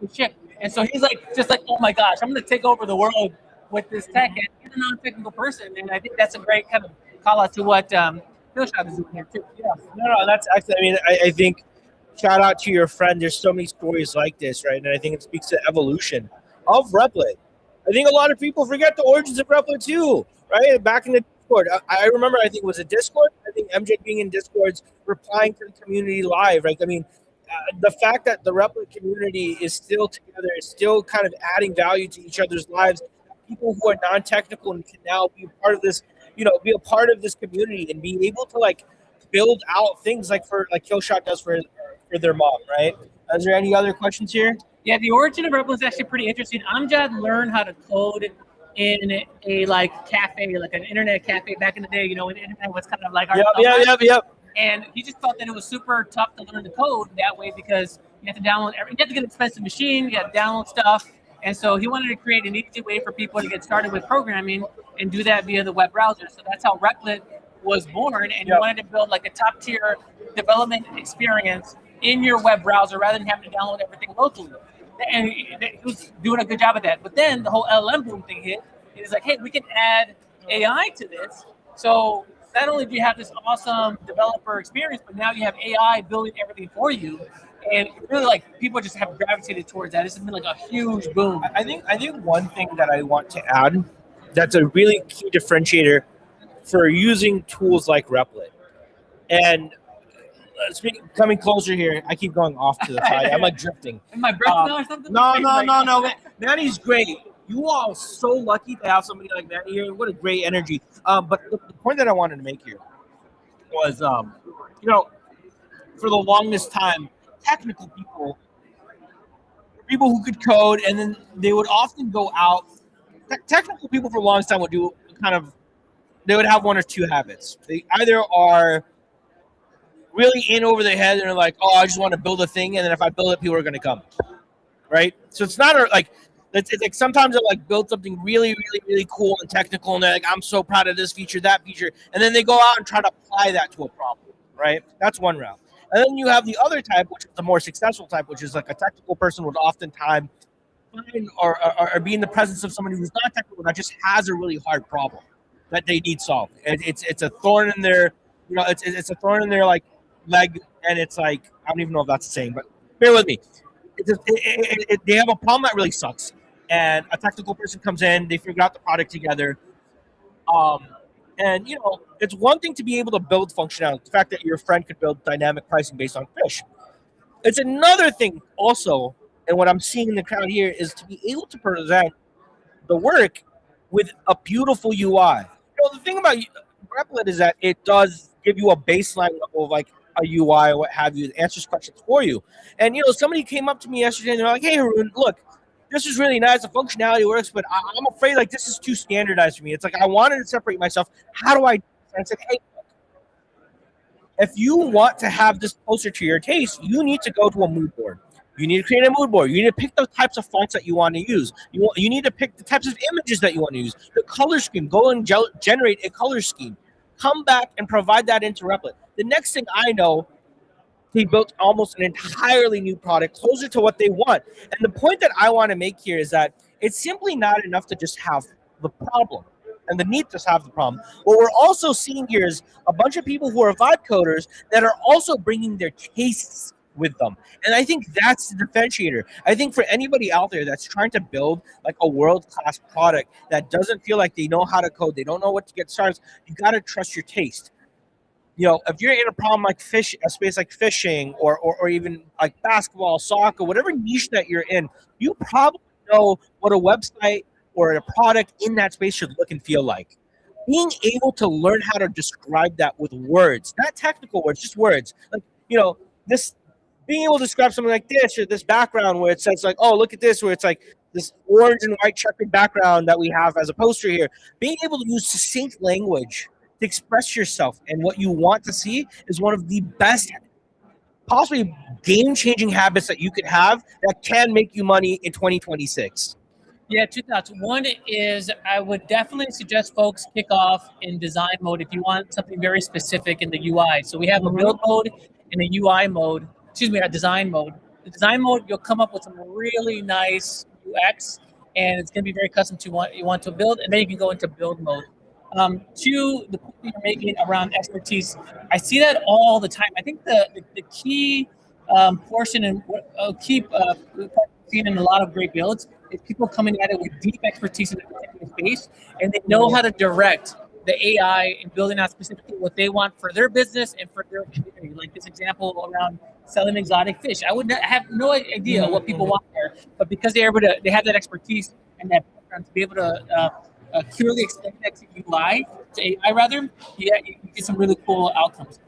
you ship. And so he's like, just like, oh my gosh, I'm going to take over the world with this tech. And he's a non-technical person, and I think that's a great kind of call out to what Skillshot is doing here too. Yeah, no, that's actually, I mean, I think shout out to your friend. There's so many stories like this, right? And I think it speaks to evolution of Replit. I think a lot of people forget the origins of Replit too, right? Back in the Discord, I remember, I think it was a Discord. I think MJ being in Discords, replying to the community live, right? I mean, the fact that the Replit community is still together, is still kind of adding value to each other's lives. People who are non-technical and can now be part of this, be a part of this community and be able to like build out things like Killshot does for their mom, right? Is there any other questions here? Yeah, the origin of Replit is actually pretty interesting. Amjad learned how to code in a like cafe, like an internet cafe back in the day, when the internet was kind of like our Yep. And he just thought that it was super tough to learn the code that way because you have to download you have to get an expensive machine, you have to download stuff. And so he wanted to create an easy way for people to get started with programming and do that via the web browser. So that's how Replit was born. And he wanted to build like a top tier development experience in your web browser rather than having to download everything locally. And he was doing a good job of that. But then the whole LLM boom thing hit. And he's like, hey, we can add AI to this. So not only do you have this awesome developer experience, but now you have AI building everything for you. And really, like, people just have gravitated towards that. This has been like a huge boom. I think one thing that I want to add that's a really key differentiator for using tools like Replit. And coming closer here, I keep going off to the side. I'm like drifting. Am I breath now or something? No. Manny's great. You all are so lucky to have somebody like Manny here. What a great energy. But the point that I wanted to make here was, for the longest time, technical people who could code, and then they would often go out. Technical people for the longest time would do they would have one or two habits. They either are really in over their head and they're like, oh, I just want to build a thing, and then if I build it, people are going to come, right? So it's not it's like sometimes they'll like build something really, really, really cool and technical, and they're like, I'm so proud of this feature, that feature, and then they go out and try to apply that to a problem, right? That's one route. And then you have the other type, which is the more successful type, which is like a technical person would oftentimes find or be in the presence of somebody who's not technical that just has a really hard problem that they need solved. It's a thorn in their, it's a thorn in their like leg, and it's like, I don't even know if that's the saying, but bear with me. They have a problem that really sucks, and a technical person comes in, they figure out the product together. And it's one thing to be able to build functionality. The fact that your friend could build dynamic pricing based on fish. It's another thing also, and what I'm seeing in the crowd here is to be able to present the work with a beautiful UI. The thing about Replit is that it does give you a baseline level of like a UI or what have you. It answers questions for you. And somebody came up to me yesterday and they're like, hey, Haroon, look, this is really nice. The functionality works, but I'm afraid like this is too standardized for me. It's like I wanted to separate myself. How do I? And I said, hey, look, if you want to have this closer to your taste, you need to go to a mood board. You need to create a mood board. You need to pick the types of fonts that you want to use. You need to pick the types of images that you want to use. The color scheme. Go and generate a color scheme. Come back and provide that into Replit. The next thing I know, he built almost an entirely new product closer to what they want. And the point that I want to make here is that it's simply not enough to just have the problem and the need to have the problem. What we're also seeing here is a bunch of people who are vibe coders that are also bringing their tastes with them. And I think that's the differentiator. I think for anybody out there that's trying to build like a world-class product that doesn't feel like they know how to code, they don't know what to get started, you got to trust your taste. If you're in a problem like a space like fishing or even like basketball, soccer, whatever niche that you're in, you probably know what a website or a product in that space should look and feel like. Being able to learn how to describe that with words, not technical words, just words. Like, this being able to describe something like this or this background where it says like, oh, look at this, where it's like this orange and white checkered background that we have as a poster here. Being able to use succinct language to express yourself and what you want to see is one of the best, possibly game-changing habits that you could have that can make you money in 2026. Yeah, two thoughts. One is I would definitely suggest folks kick off in design mode if you want something very specific in the UI. So we have a build mode and a UI mode, a design mode. The design mode, you'll come up with some really nice UX, and it's going to be very custom to what you want to build, and then you can go into build mode. Two, the point you're making around expertise, I see that all the time. I think the key portion and key seen in a lot of great builds is people coming at it with deep expertise in a particular space, and they know how to direct the AI and building out specifically what they want for their business and for their community. Like this example around selling exotic fish. I would have no idea what people want there, but because they have that expertise and that background to be able to clearly extend that to UI, to AI rather, you get some really cool outcomes.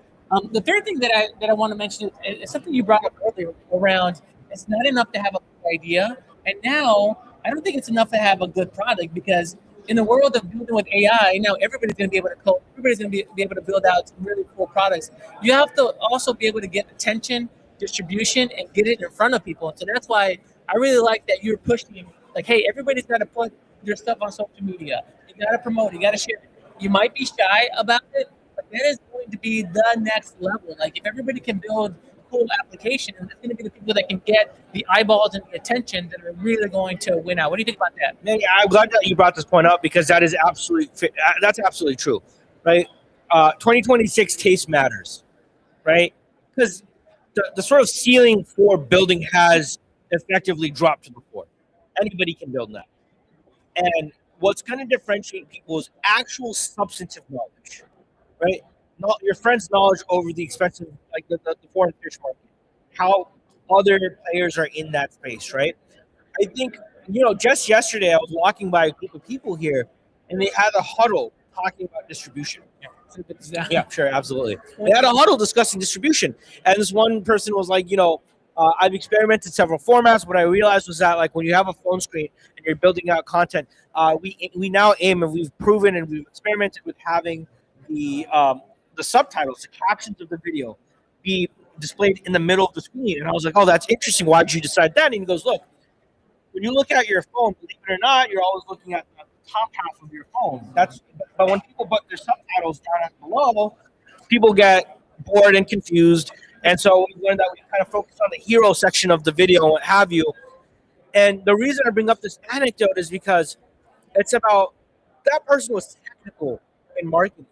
The third thing that I want to mention is something you brought up earlier around it's not enough to have a good idea. And now I don't think it's enough to have a good product, because in the world of building with AI, now everybody's going to be able to code. Everybody's going to be able to build out some really cool products. You have to also be able to get attention, distribution, and get it in front of people. And so that's why I really like that you're pushing, like, hey, everybody's got to put your stuff on social media. You got to promote, you got to share it. You might be shy about it, but that is going to be the next level. Like if everybody can build cool application, and that's going to be the people that can get the eyeballs and the attention that are really going to win out. What do you think about that? Man, I'm glad that you brought this point up, because that's absolutely true, right? 2026 taste matters, right? Because the sort of ceiling for building has effectively dropped to the floor. Anybody can build now. And what's going to differentiate people is actual substantive knowledge, right? Not your friend's knowledge over the expensive, like the foreign fish market, how other players are in that space, right? I think, just yesterday I was walking by a group of people here, and they had a huddle talking about distribution. Yeah, sure, absolutely. They had a huddle discussing distribution, and this one person was like, I've experimented several formats. What I realized was that, like, when you have a phone screen and you're building out content, we now aim, and we've proven and we've experimented with having the subtitles, the captions of the video, be displayed in the middle of the screen. And I was like, oh, that's interesting. Why did you decide that? And he goes, look, when you look at your phone, believe it or not, you're always looking at the top half of your phone. But when people put their subtitles down and below, people get bored and confused. And so we learned that we kind of focus on the hero section of the video and what have you. And the reason I bring up this anecdote is because it's about that person was technical in marketing.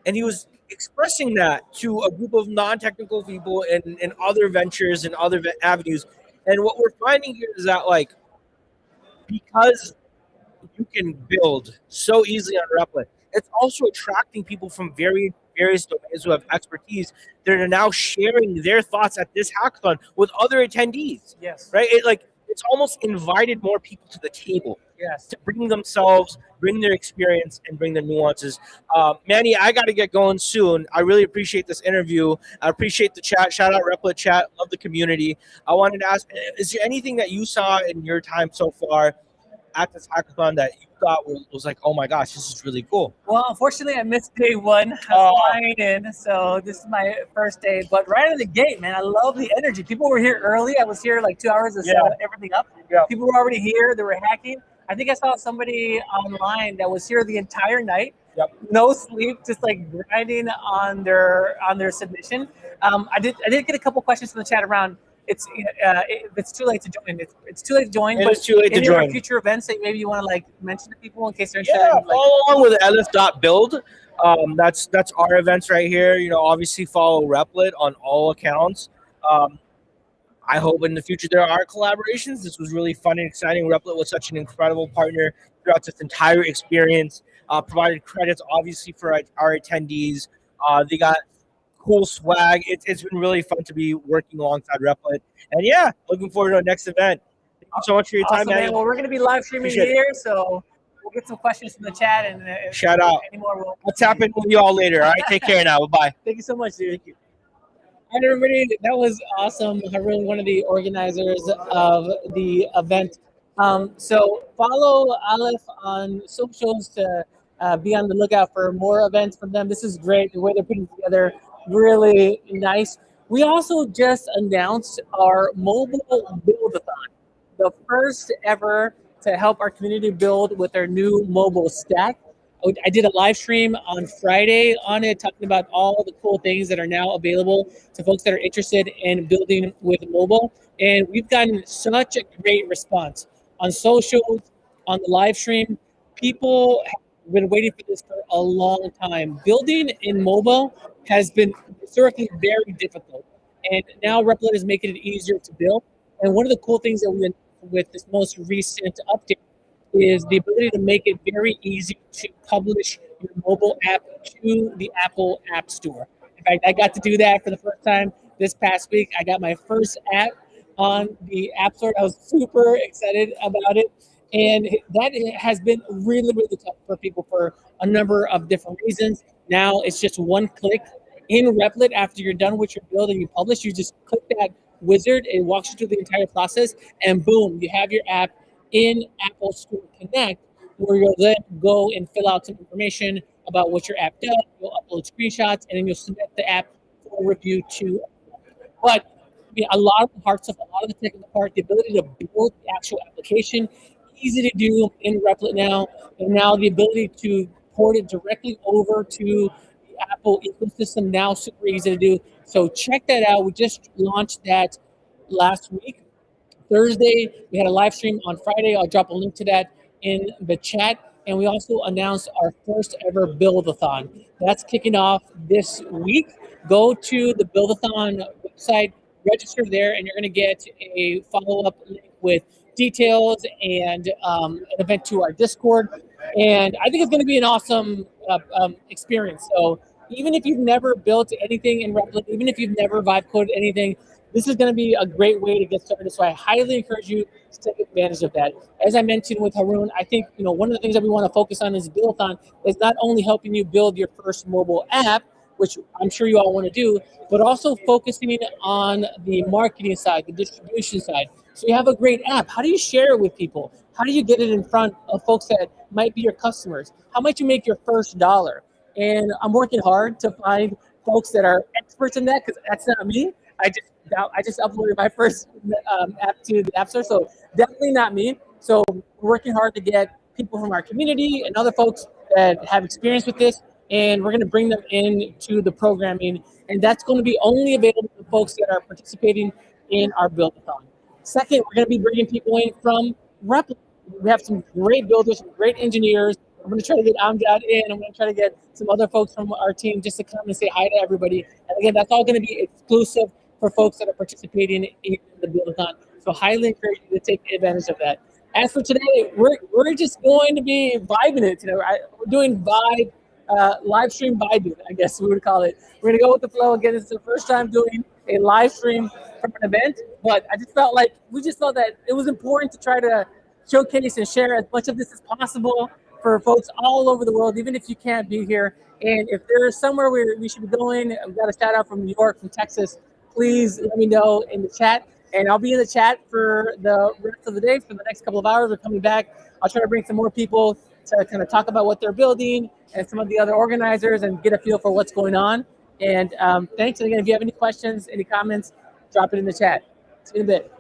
And he was expressing that to a group of non-technical people in other ventures and other avenues. And what we're finding here is that, like, because you can build so easily on Replit, it's also attracting people from various domains who have expertise that are now sharing their thoughts at this hackathon with other attendees. Yes. Right? It's almost invited more people to the table. Yes. To bring themselves, bring their experience, and bring their nuances. Manny, I got to get going soon. I really appreciate this interview. I appreciate the chat. Shout out Replit chat. Love the community. I wanted to ask, is there anything that you saw in your time so far at this hackathon that you thought was like, oh my gosh, this is really cool? Well, unfortunately, I missed day one. I was flying in, so this is my first day. But right out of the gate, man, I love the energy. People were here early. I was here like 2 hours to set everything up. Yeah. People were already here. They were hacking. I think I saw somebody online that was here the entire night. Yep. No sleep, just like grinding on their submission. I did get a couple questions from the chat around. It's too late to join. It's too late to join. But it's too late to join. Any future events that maybe you want to like mention to people in case they're interested? Yeah, in, like, follow along with Alif.build. That's our events right here. Obviously follow Replit on all accounts. I hope in the future there are collaborations. This was really fun and exciting. Replit was such an incredible partner throughout this entire experience. Provided credits, obviously, for our attendees. They got cool swag. It's been really fun to be working alongside Replit. And yeah, looking forward to our next event. Thank you so much for your time, Awesome, man. man. Well, we're going to be live streaming Appreciate it. here, so we'll get some questions from the chat. And if Shout out. any more, I'll tap in with you all later. All right, take care now. Bye-bye. Thank you so much, dude. Thank you. All right, everybody, that was awesome. Harun, one of the organizers of the event. So follow Alif on socials to be on the lookout for more events from them. This is great. The way they're putting together, really nice. We also just announced our mobile build-a-thon, the first ever to help our community build with our new mobile stack. I did a live stream on Friday on it, talking about all the cool things that are now available to folks that are interested in building with mobile. And we've gotten such a great response on socials, on the live stream. People have been waiting for this for a long time. Building in mobile has been historically very difficult. And now Replit is making it easier to build. And one of the cool things that we with this most recent update is the ability to make it very easy to publish your mobile app to the Apple App Store. In fact, I got to do that for the first time this past week. I got my first app on the App Store. I was super excited about it. And that has been really, really tough for people for a number of different reasons. Now it's just one click in Replit. After you're done with your build and you publish, you just click that wizard. It walks you through the entire process, and boom, you have your app in Apple Store Connect, where you'll then go and fill out some information about what your app does. You'll upload screenshots, and then you'll submit the app for review to. But a lot of the hard stuff, a lot of the technical part, the ability to build the actual application, easy to do in Replit now, and now the ability to port it directly over to the Apple ecosystem, now super easy to do. So check that out. We just launched that last week. Thursday, we had a live stream on Friday. I'll drop a link to that in the chat. And we also announced our first ever Build-a-thon. That's kicking off this week. Go to the Build-a-thon website, register there, and you're going to get a follow-up link with details and an event to our Discord. And I think it's going to be an awesome experience. So even if you've never built anything in Replit, even if you've never vibe coded anything, this is going to be a great way to get started. So I highly encourage you to take advantage of that. As I mentioned with Harun, I think one of the things that we want to focus on is Build-a-thon is not only helping you build your first mobile app, which I'm sure you all want to do, but also focusing on the marketing side, the distribution side. So you have a great app. How do you share it with people? How do you get it in front of folks that might be your customers? How might you make your first dollar? And I'm working hard to find folks that are experts in that, because that's not me. I just uploaded my first app to the App Store, so definitely not me. So we're working hard to get people from our community and other folks that have experience with this, and we're going to bring them into the programming, and that's going to be only available to folks that are participating in our Build-a-thon. Second, we're going to be bringing people in from Replit. We have some great builders, some great engineers. I'm going to try to get Amjad in. I'm going to try to get some other folks from our team just to come and say hi to everybody. And again, that's all going to be exclusive for folks that are participating in the Build-a-thon. So highly encourage you to take advantage of that. As for today, we're just going to be vibing it. We're doing vibe, live stream vibing, I guess we would call it. We're going to go with the flow. Again, it's the first time doing a live stream from an event, but we just felt that it was important to try to showcase and share as much of this as possible for folks all over the world, even if you can't be here. And if there's somewhere where we should be going, we've got a shout out from New York, from Texas, please let me know in the chat. And I'll be in the chat for the rest of the day, for the next couple of hours. We're coming back. I'll try to bring some more people to kind of talk about what they're building and some of the other organizers and get a feel for what's going on. And thanks. And again, if you have any questions, any comments, drop it in the chat. See you in a bit.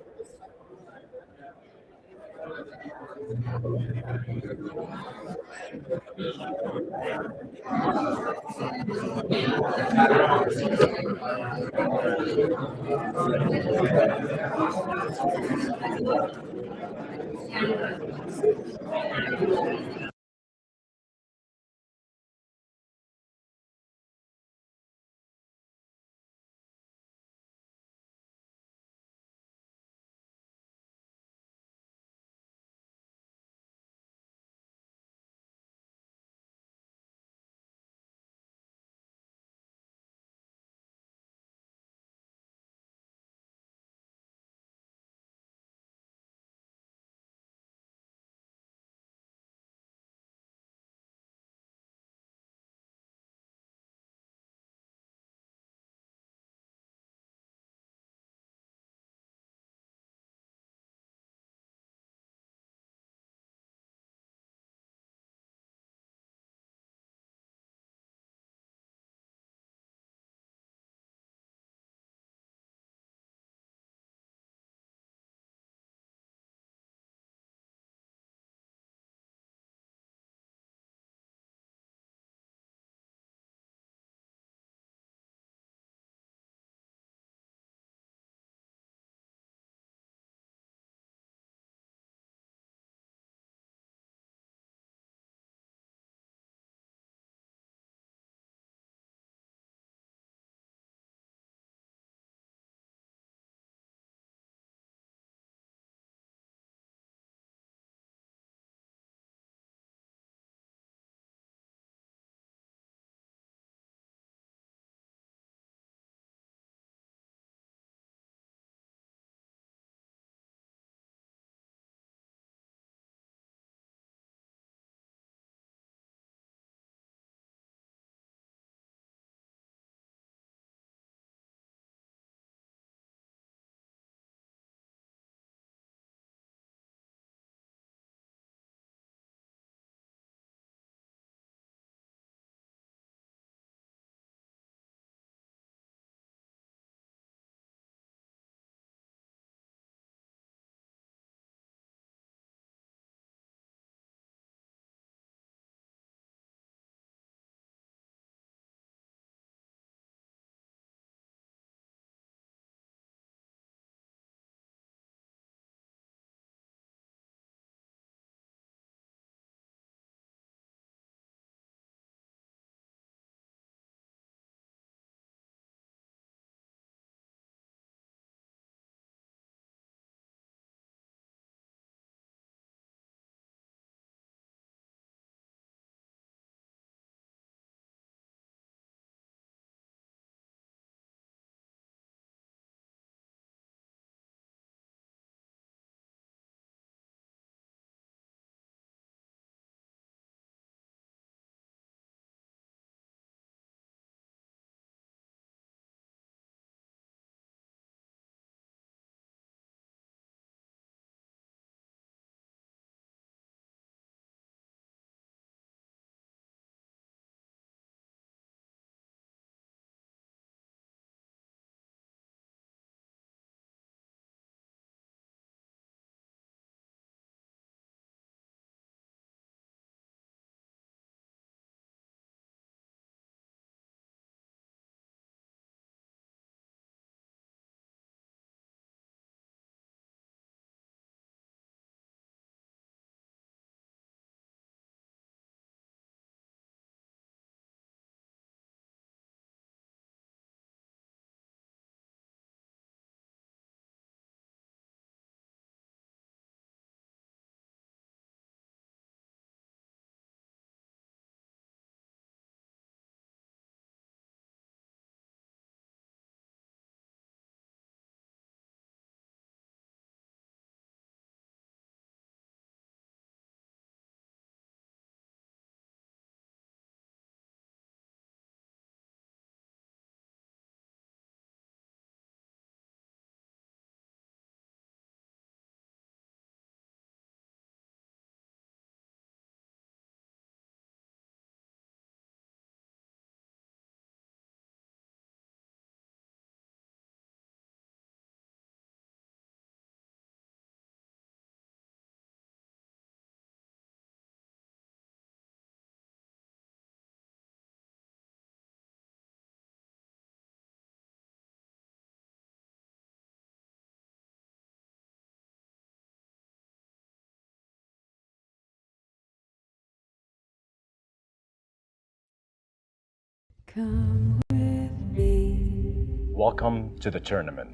Come with me, Welcome to the tournament.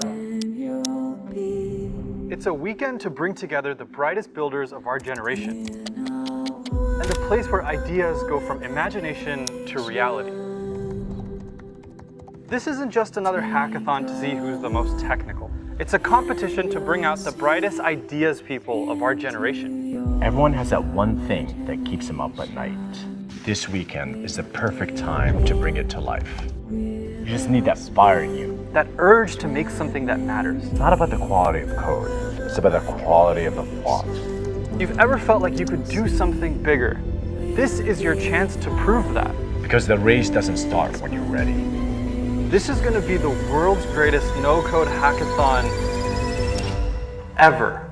and you'll be It's a weekend to bring together the brightest builders of our generation, in a and a place where ideas go from imagination to reality. This isn't just another hackathon to see who's the most technical. It's a competition to bring out the brightest ideas people of our generation. Everyone has that one thing that keeps them up at night. This weekend is the perfect time to bring it to life. You just need that fire in you. That urge to make something that matters. It's not about the quality of code, it's about the quality of the plot. If you've ever felt like you could do something bigger, this is your chance to prove that. Because the race doesn't start when you're ready. This is going to be the world's greatest no-code hackathon ever.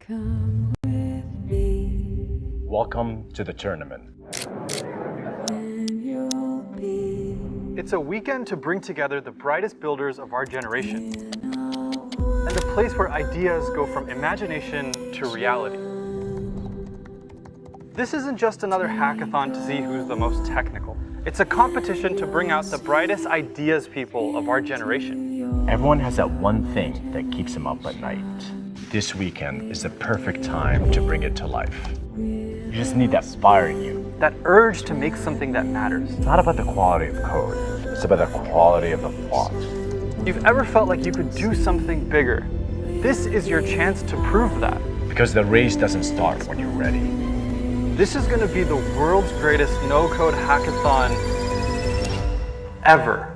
come with me, Welcome to the tournament. and you'll be It's a weekend to bring together the brightest builders of our generation, in a and a place where ideas go from imagination to reality. This isn't just another hackathon to see who's the most technical. It's a competition to bring out the brightest ideas people of our generation. Everyone has that one thing that keeps them up at night. This weekend is the perfect time to bring it to life. You just need that fire in you. That urge to make something that matters. It's not about the quality of code, it's about the quality of the plot. If you've ever felt like you could do something bigger, this is your chance to prove that. Because the race doesn't start when you're ready. This is going to be the world's greatest no-code hackathon ever.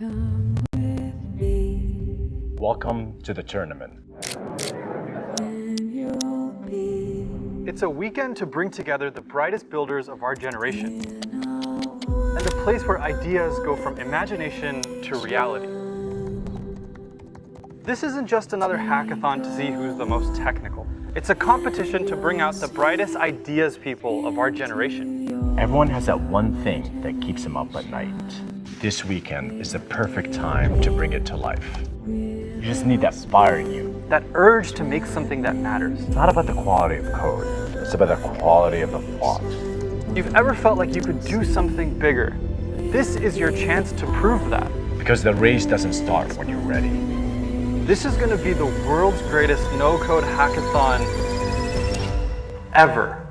come with me, Welcome to the tournament. and you'll be It's a weekend to bring together the brightest builders of our generation, and a place where ideas go from imagination to reality. This isn't just another hackathon to see who's the most technical. It's a competition to bring out the brightest ideas people of our generation. Everyone has that one thing that keeps them up at night. This weekend is the perfect time to bring it to life. You just need that fire in you. That urge to make something that matters. It's not about the quality of code, it's about the quality of the thought. You've ever felt like you could do something bigger? This is your chance to prove that. Because the race doesn't start when you're ready. This is going to be the world's greatest no-code hackathon ever.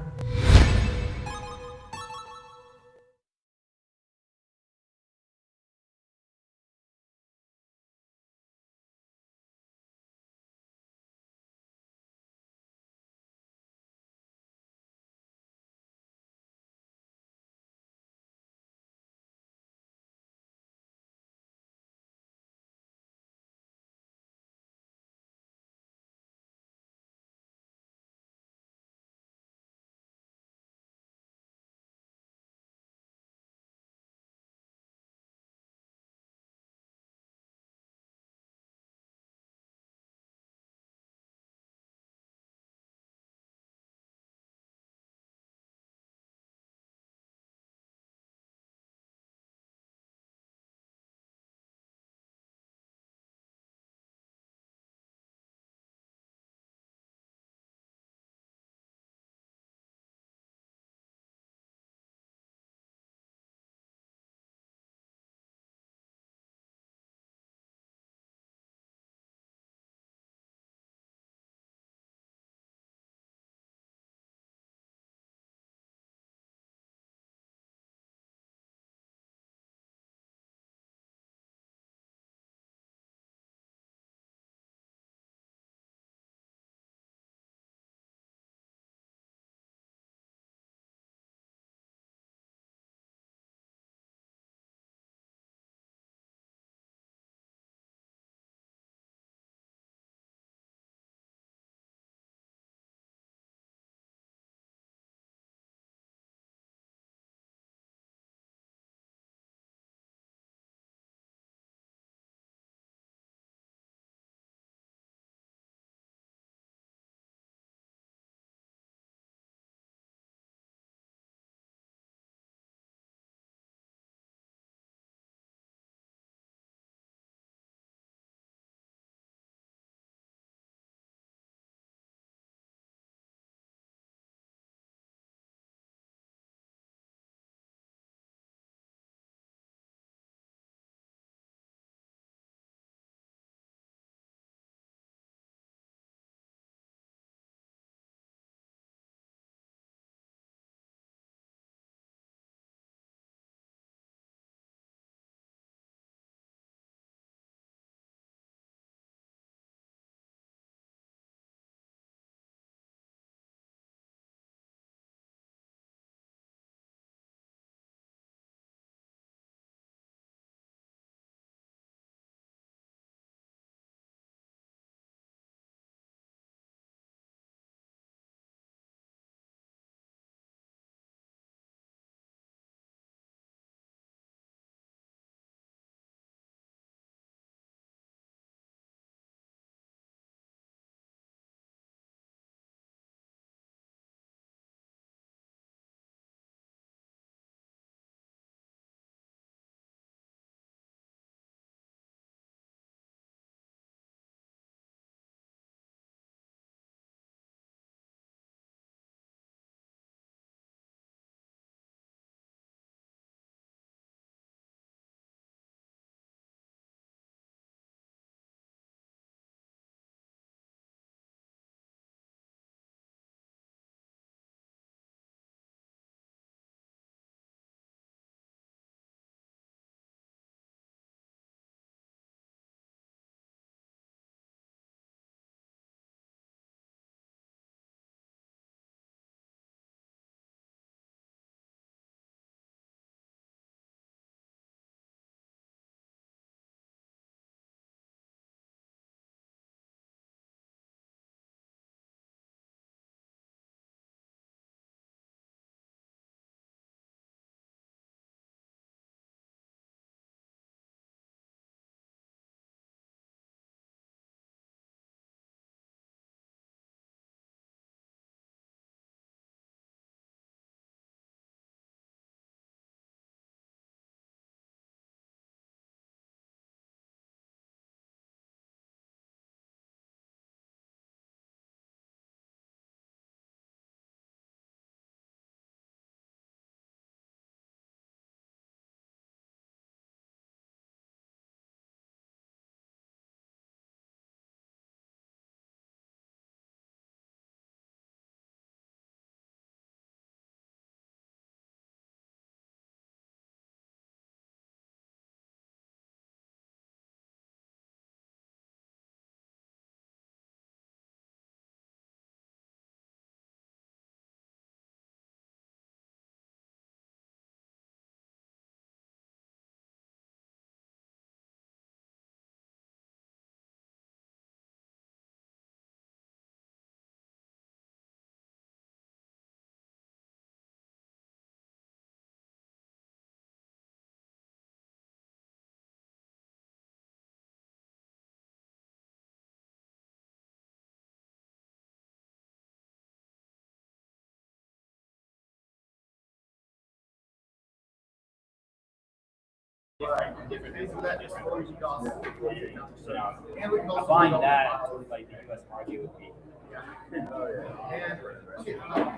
Find that like the US market would be.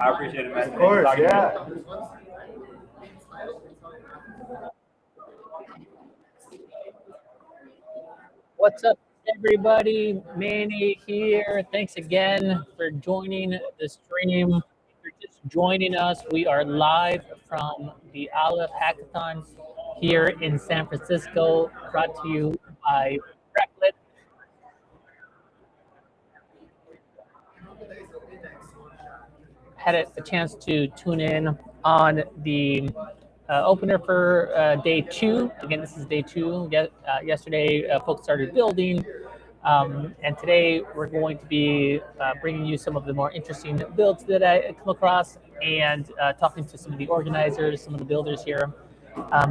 I appreciate it, man. Of course, yeah. What's up, everybody? Manny here. Thanks again for joining the stream. If you're just joining us, we are live from the Alif Hackathon here in San Francisco, brought to you by Replit. Had a chance to tune in on the opener for day two. Again, this is day two. Yesterday, folks started building. And today, we're going to be bringing you some of the more interesting builds that I come across and talking to some of the organizers, some of the builders here.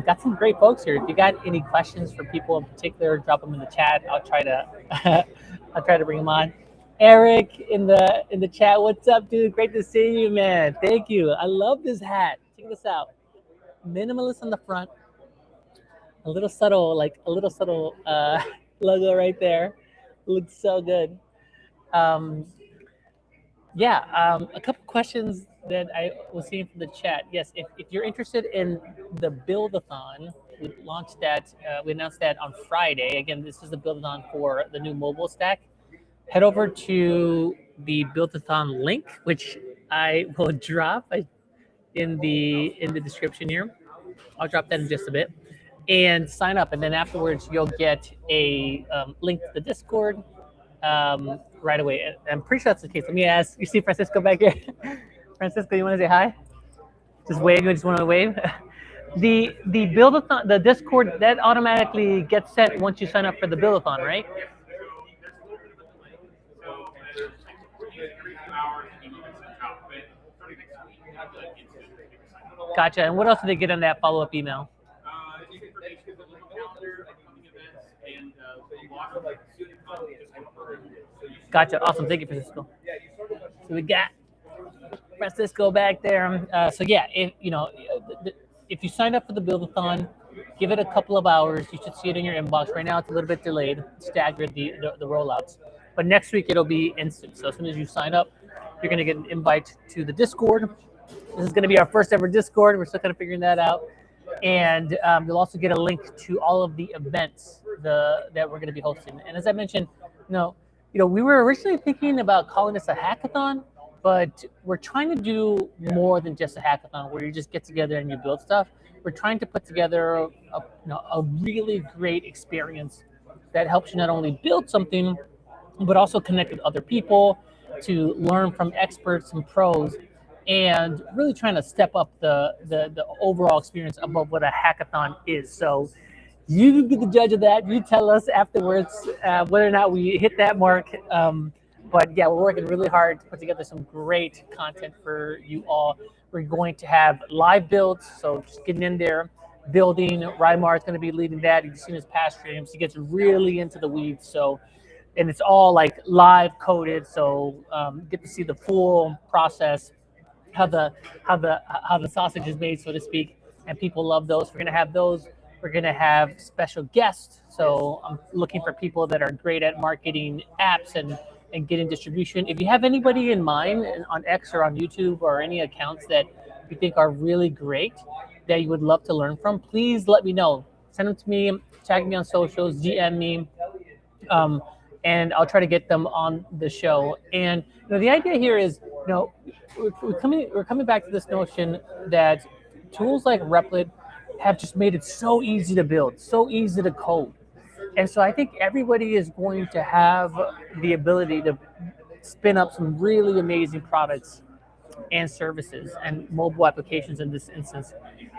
Got some great folks here. If you got any questions for people in particular, drop them in the chat. I'll try to bring them on. Eric in the chat, what's up, dude? Great to see you, man. Thank you. I love this hat. Check this out. Minimalist on the front, a little subtle logo right there. Looks so good. A couple questions that I was seeing from the chat. Yes, if you're interested in the Build-a-thon, we launched that. We announced that on Friday. Again, this is the Build-a-thon for the new mobile stack. Head over to the Build-a-thon link, which I will drop in the description here. I'll drop that in just a bit, and sign up. And then afterwards, you'll get a link to the Discord right away. I'm pretty sure that's the case. Let me ask. You see Francisco back here? Francisco, you want to say hi? Just wave. You just want to wave. The Build-a-thon, the Discord, that automatically gets sent once you sign up for the Build-a-thon, right? Gotcha. And what else did they get on that follow-up email? Gotcha. Awesome. Thank you, Francisco. So we got Francisco back there. If you signed up for the Build-a-thon, give it a couple of hours. You should see it in your inbox. Right now, it's a little bit delayed. Staggered the rollouts. But next week, it'll be instant. So as soon as you sign up, you're going to get an invite to the Discord. This is going to be our first ever Discord. We're still kind of figuring that out. And you'll also get a link to all of the events that we're going to be hosting. And as I mentioned, we were originally thinking about calling this a hackathon, but we're trying to do more than just a hackathon where you just get together and you build stuff. We're trying to put together a really great experience that helps you not only build something, but also connect with other people, to learn from experts and pros, and really trying to step up the overall experience above what a hackathon is. So you be the judge of that. You tell us afterwards whether or not we hit that mark. But yeah, we're working really hard to put together some great content for you all. We're going to have live builds, so just getting in there, building. Rymar is going to be leading that. You've seen his past streams. He gets really into the weeds. And it's all like live coded, so get to see the full process, how the sausage is made, so to speak, and people love those. We're gonna have those. We're gonna have special guests. So I'm looking for people that are great at marketing apps and getting distribution. If you have anybody in mind on X or on YouTube or any accounts that you think are really great that you would love to learn from, please let me know. Send them to me, tag me on socials, DM me. And I'll try to get them on the show. And the idea here is, we're coming back to this notion that tools like Replit have just made it so easy to build, so easy to code. And so I think everybody is going to have the ability to spin up some really amazing products and services and mobile applications in this instance.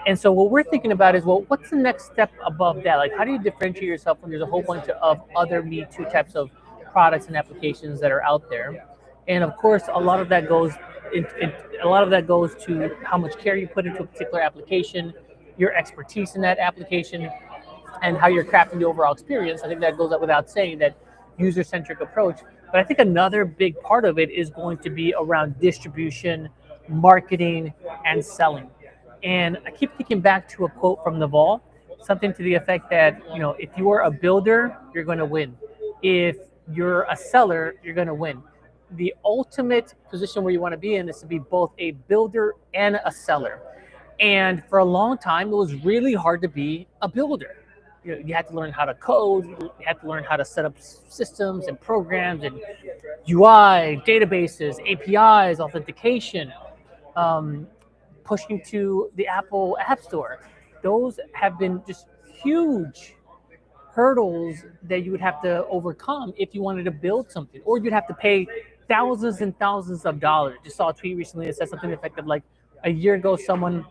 And so what we're thinking about is, well, what's the next step above that? Like, how do you differentiate yourself when there's a whole bunch of other Me Too types of products and applications that are out there? And of course, a lot of that goes to how much care you put into a particular application, your expertise in that application, and how you're crafting the overall experience. I think that goes up without saying, that user-centric approach. But I think another big part of it is going to be around distribution, marketing, and selling. And I keep thinking back to a quote from Naval. something to the effect that, you know, if you are a builder, you're going to win. If you're a seller, you're going to win. The ultimate position where you want to be in is to be both a builder and a seller. And for a long time, it was really hard to be a builder. You know, you had to learn how to code, you had to learn how to set up systems and programs and UI, databases, APIs, authentication, pushing to the Apple App Store. Those have been just huge hurdles that you would have to overcome if you wanted to build something, or you'd have to pay thousands and thousands of dollars. Just saw a tweet recently that said something effective like a year ago, someone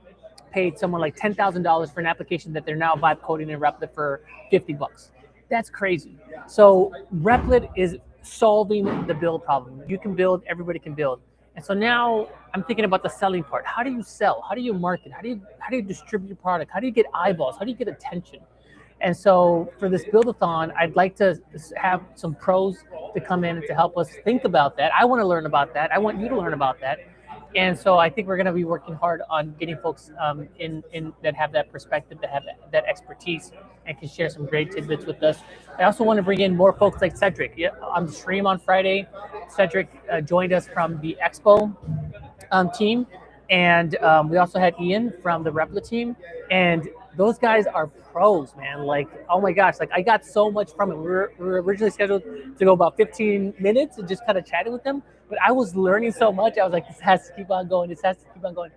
paid someone like $10,000 for an application that they're now vibe coding in Replit for $50. That's crazy. So Replit is solving the build problem. You can build, everybody can build. And so now I'm thinking about the selling part. How do you sell? How do you market? How do you distribute your product? How do you get eyeballs? How do you get attention? And so for this build-a-thon, I'd like to have some pros to come in and to help us think about that. I want to learn about that. I want you to learn about that. And so I think we're going to be working hard on getting folks in that have that perspective, that have that expertise, and can share some great tidbits with us. I also want to bring in more folks like Cedric. Yeah, on the stream on Friday, Cedric joined us from the Expo team, and we also had Ian from the Replit team, and those guys are pros, man. Like, oh my gosh, like I got so much from it. We were originally scheduled to go about 15 minutes and just kind of chatting with them, but I was learning so much. I was like, this has to keep on going. This has to keep on going.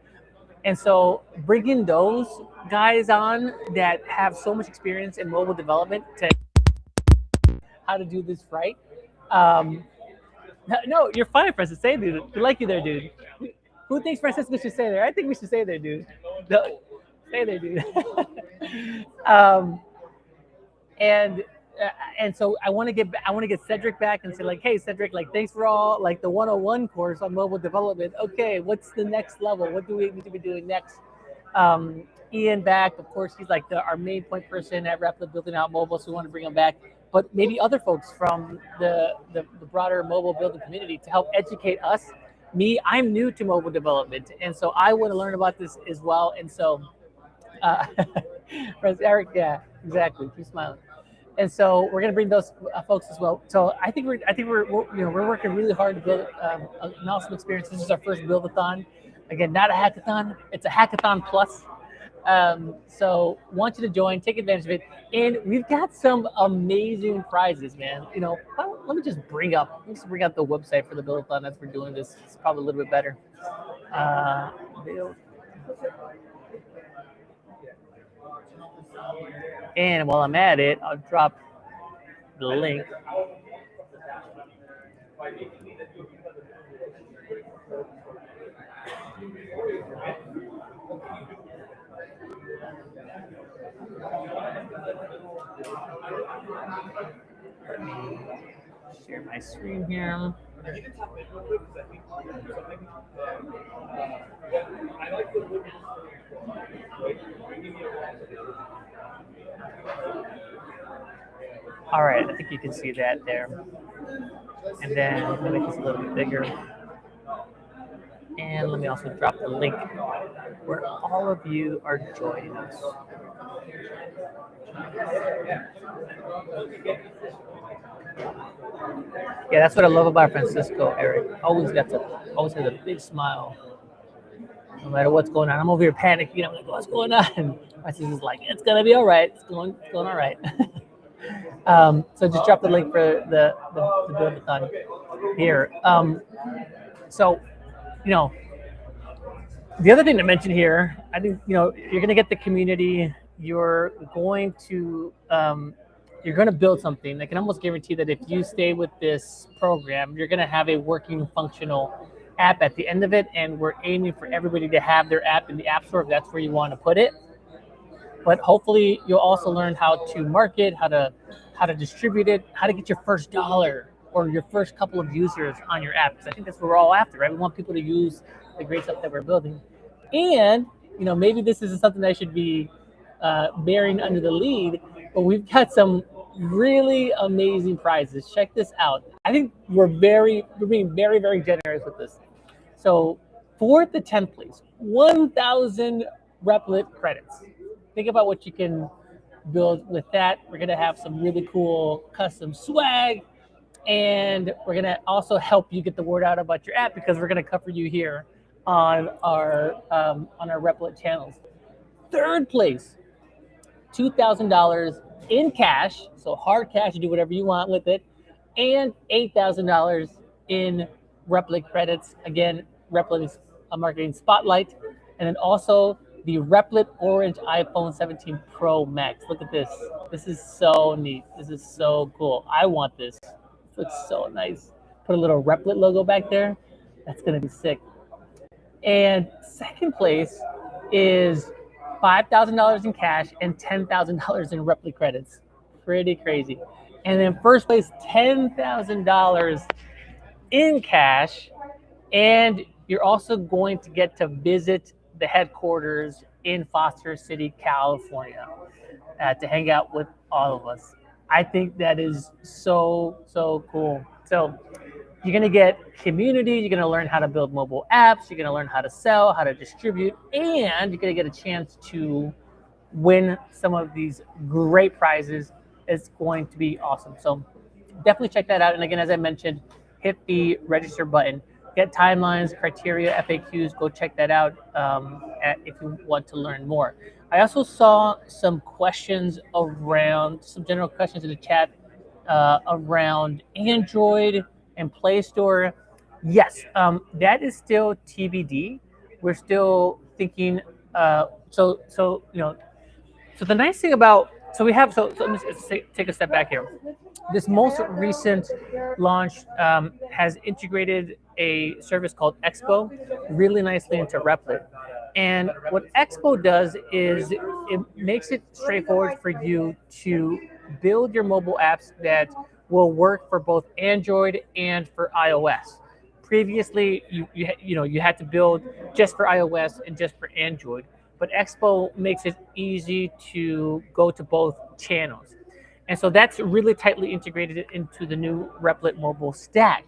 And so bringing those guys on that have so much experience in mobile development to how to do this right. No, you're fine, Francis. Say, dude. We like you there, dude. Who thinks Francisco should stay there? I think we should stay there, dude. No, stay there, dude. And so I want to get Cedric back and say like, hey, Cedric, like thanks for all like the 101 course on mobile development. Okay, what's the next level? What do we need to be doing next? Ian back, of course, he's like our main point person at Replit building out mobile, so we want to bring him back. But maybe other folks from the broader mobile building community to help educate us. Me, I'm new to mobile development, and so I want to learn about this as well. And so, Eric, yeah, exactly. Keep smiling. And so we're going to bring those folks as well. So I think we're working really hard to build an awesome experience. This is our first build-a-thon. Again, not a hackathon. It's a hackathon plus. So want you to join, take advantage of it. And we've got some amazing prizes, man. You know, let me just bring up the website for the build-a-thon as we're doing this. It's probably a little bit better. And while I'm at it, I'll drop the link. Let me share my screen here. All right, I think you can see that there. And then I'm gonna make this a little bit bigger. And let me also drop the link where all of you are joining us. Yeah, that's what I love about Francisco, Eric. Always has a big smile. No matter what's going on. I'm over here panicking. I'm like, what's going on? Francisco's like, it's gonna be all right. It's going all right. So just drop the link for the build-a-thon here. So, you know, the other thing to mention here, I think, you know, you're going to get the community. You're going to build something. I can almost guarantee that if you stay with this program, you're going to have a working, functional app at the end of it. And we're aiming for everybody to have their app in the App Store if that's where you want to put it. But hopefully you'll also learn how to market, how to distribute it, how to get your first dollar or your first couple of users on your app. Because I think that's what we're all after, right? We want people to use the great stuff that we're building. And, you know, maybe this isn't something that I should be bearing under the lead, but we've got some really amazing prizes. Check this out. I think we're being very, very generous with this. So for the 10th place, 1,000 Replit credits. Think about what you can build with that. We're gonna have some really cool custom swag, and we're gonna also help you get the word out about your app because we're gonna cover you here on our Replit channels. Third place, $2,000 in cash, so hard cash, you do whatever you want with it, and $8,000 in Replit credits. Again, Replit is a marketing spotlight, and then also the Replit Orange iPhone 17 Pro Max. Look at this. This is so neat. This is so cool. I want this. This looks so nice. Put a little Replit logo back there. That's gonna be sick. And second place is $5,000 in cash and $10,000 in Replit credits. Pretty crazy. And then first place, $10,000 in cash, and you're also going to get to visit the headquarters in Foster City, California, to hang out with all of us. I think that is so cool. So you're gonna get community, you're gonna learn how to build mobile apps, you're gonna learn how to sell, how to distribute, and you're gonna get a chance to win some of these great prizes. It's going to be awesome. So definitely check that out. And again, as I mentioned, hit the register button. Get timelines, criteria, FAQs. Go check that out if you want to learn more. I also saw some questions around, some general questions in the chat around Android and Play Store. Yes, that is still TBD. We're still thinking. So the nice thing about so let me take a step back here. This most recent launch has integrated a service called Expo really nicely into Replit. And what Expo does is it makes it straightforward for you to build your mobile apps that will work for both Android and for iOS. Previously, you had to build just for iOS and just for Android, but Expo makes it easy to go to both channels. And so that's really tightly integrated into the new Replit mobile stack.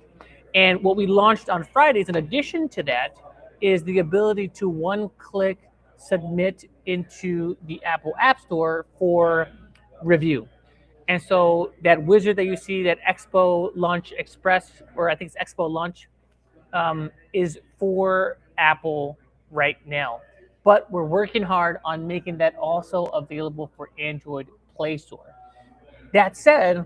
And what we launched on Fridays, in addition to that, is the ability to one-click submit into the Apple App Store for review. And so that wizard that you see, that Expo Launch Express, or I think it's Expo Launch, is for Apple right now. But we're working hard on making that also available for Android Play Store. That said,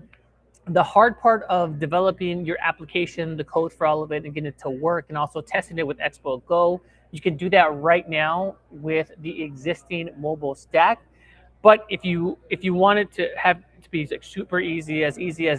the hard part of developing your application, the code for all of it, and getting it to work, and also testing it with Expo Go, you can do that right now with the existing mobile stack. But if you wanted to have it to be like super easy as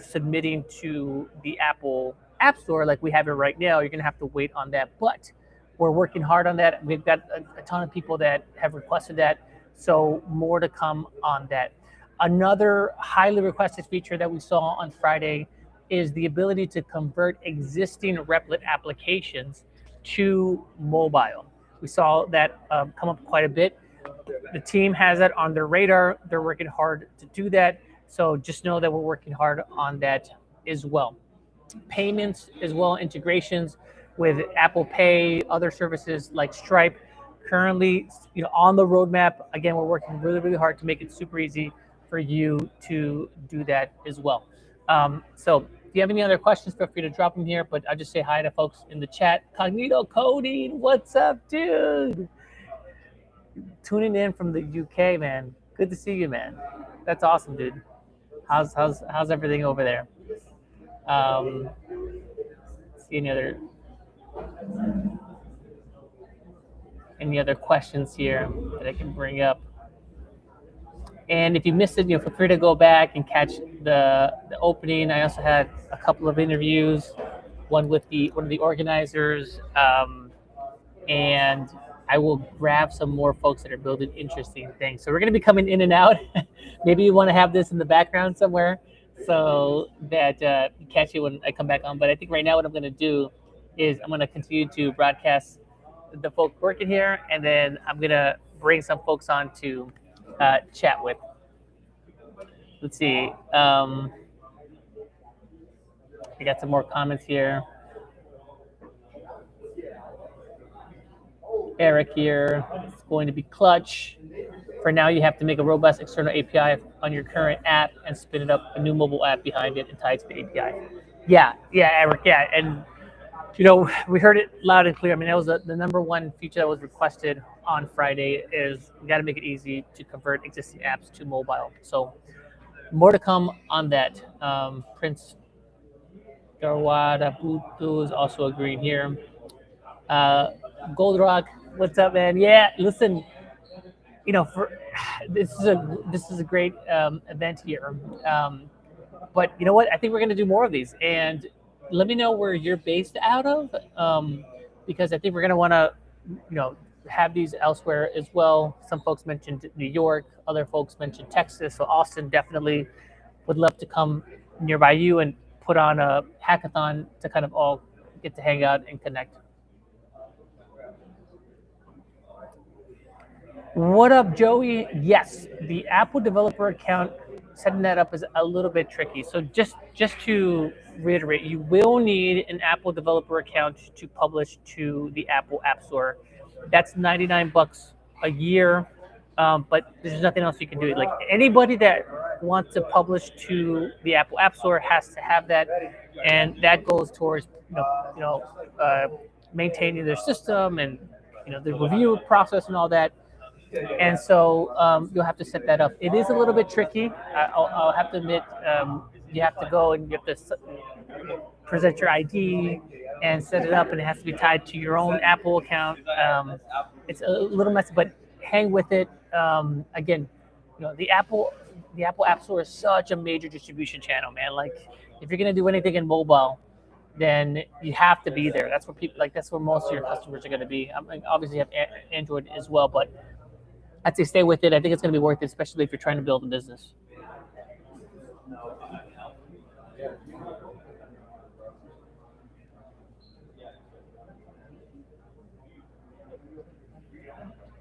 submitting to the Apple App Store, like we have it right now, you're gonna have to wait on that. But we're working hard on that. We've got a ton of people that have requested that, so more to come on that. Another highly requested feature that we saw on Friday is the ability to convert existing Replit applications to mobile. We saw that come up quite a bit. The team has that on their radar. They're working hard to do that. So just know that we're working hard on that as well. Payments as well, integrations with Apple Pay, other services like Stripe, currently on the roadmap. Again, we're working really hard to make it super easy for you to do that as well. So if you have any other questions, feel free to drop them here, but I'll just say hi to folks in the chat. Cognito Coding, what's up, dude? Tuning in from the UK, man. Good to see you, man. That's awesome, dude. How's everything over there? See any other questions here that I can bring up? And if you missed it, feel free to go back and catch the opening. I also had a couple of interviews, one with one of the organizers, and I will grab some more folks that are building interesting things. So we're going to be coming in and out. Maybe you want to have this in the background somewhere so that you catch it when I come back on. But I think right now what I'm going to do is I'm going to continue to broadcast the folks working here, and then I'm going to bring some folks on to chat with. Let's see. I got some more comments here. Eric here. It's going to be clutch. For now, you have to make a robust external API on your current app and spin it up a new mobile app behind it and tie it to the API. Yeah, Eric, yeah. And, we heard it loud and clear. I mean, that was the number one feature that was requested on Friday is we got to make it easy to convert existing apps to mobile. So more to come on that. Prince Darwada Butu is also agreeing here. Gold Rock, what's up, man? Yeah, listen, this is a great event here. But you know what? I think we're going to do more of these. And let me know where you're based out of, because I think we're going to want to, have these elsewhere as well. Some folks mentioned New York, other folks mentioned Texas. So Austin definitely would love to come nearby you and put on a hackathon to kind of all get to hang out and connect. What up, Joey? Yes, the Apple developer account, setting that up is a little bit tricky. So just to reiterate, you will need an Apple developer account to publish to the Apple App Store. That's $99 a year, but there's nothing else you can do. Like anybody that wants to publish to the Apple App Store has to have that, and that goes towards maintaining their system and the review process and all that. And so you'll have to set that up. It is a little bit tricky. I'll have to admit, you have to go and you have to present your ID and set it up, and it has to be tied to your own Apple account. It's a little messy, but hang with it. Again, the Apple App Store is such a major distribution channel, man. Like if you're gonna do anything in mobile, then you have to be there. That's where that's where most of your customers are gonna be. Obviously, you have Android as well, but I'd say stay with it. I think it's going to be worth it, especially if you're trying to build a business.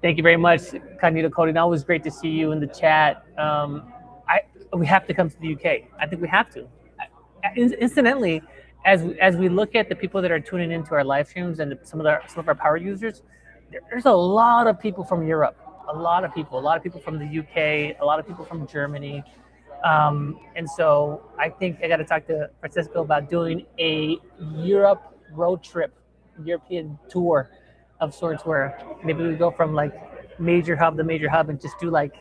Thank you very much, Kanita Cody. Always great to see you in the chat. We have to come to the UK. I think we have to. Incidentally, as we look at the people that are tuning into our live streams and some of our power users, there's a lot of people from Europe. A lot of people from the UK, a lot of people from Germany. And so I think I got to talk to Francisco about doing a Europe road trip, European tour of sorts, where maybe we go from like major hub to major hub and just do like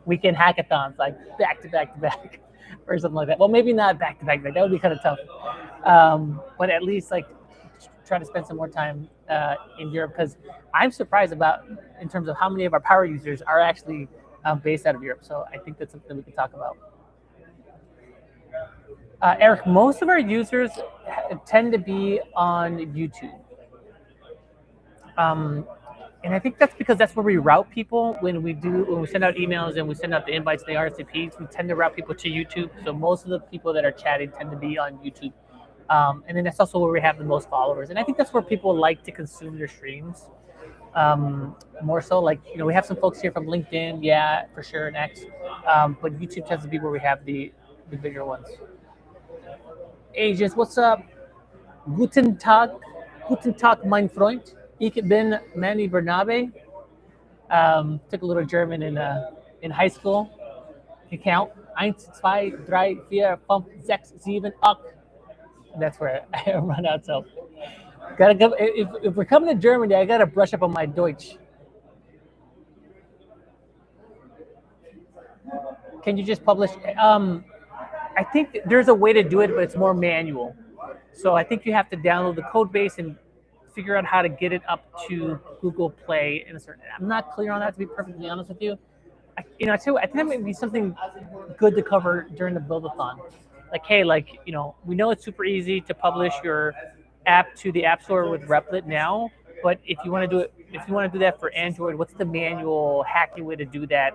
weekend hackathons, like back to back to back or something like that. Well, maybe not back to back, that would be kind of tough. But at least like try to spend some more time in Europe, because I'm surprised in terms of how many of our power users are actually based out of Europe. So I think that's something we can talk about. Eric, most of our users tend to be on YouTube. And I think that's because that's where we route people when we send out emails and we send out the invites and the RSVPs. We tend to route people to YouTube. So most of the people that are chatting tend to be on YouTube. And then that's also where we have the most followers. And I think that's where people like to consume their streams. More so, like, we have some folks here from LinkedIn, yeah, for sure, and X. But YouTube tends to be where we have the bigger ones. Agents, what's up? Guten Tag, mein Freund. Ich bin Manny Bernabe. Took a little German in high school. You count. 1, 2, 3, 4, 5, 6, 7, 8. That's where I run out. So, gotta go. If we're coming to Germany, I gotta brush up on my Deutsch. Can you just publish? I think there's a way to do it, but it's more manual. So I think you have to download the code base and figure out how to get it up to Google Play. I'm not clear on that, to be perfectly honest with you. I think that might be something good to cover during the build-a-thon. Like, hey, we know it's super easy to publish your app to the App Store with Replit now, but if you want to do that for Android, what's the manual hacky way to do that?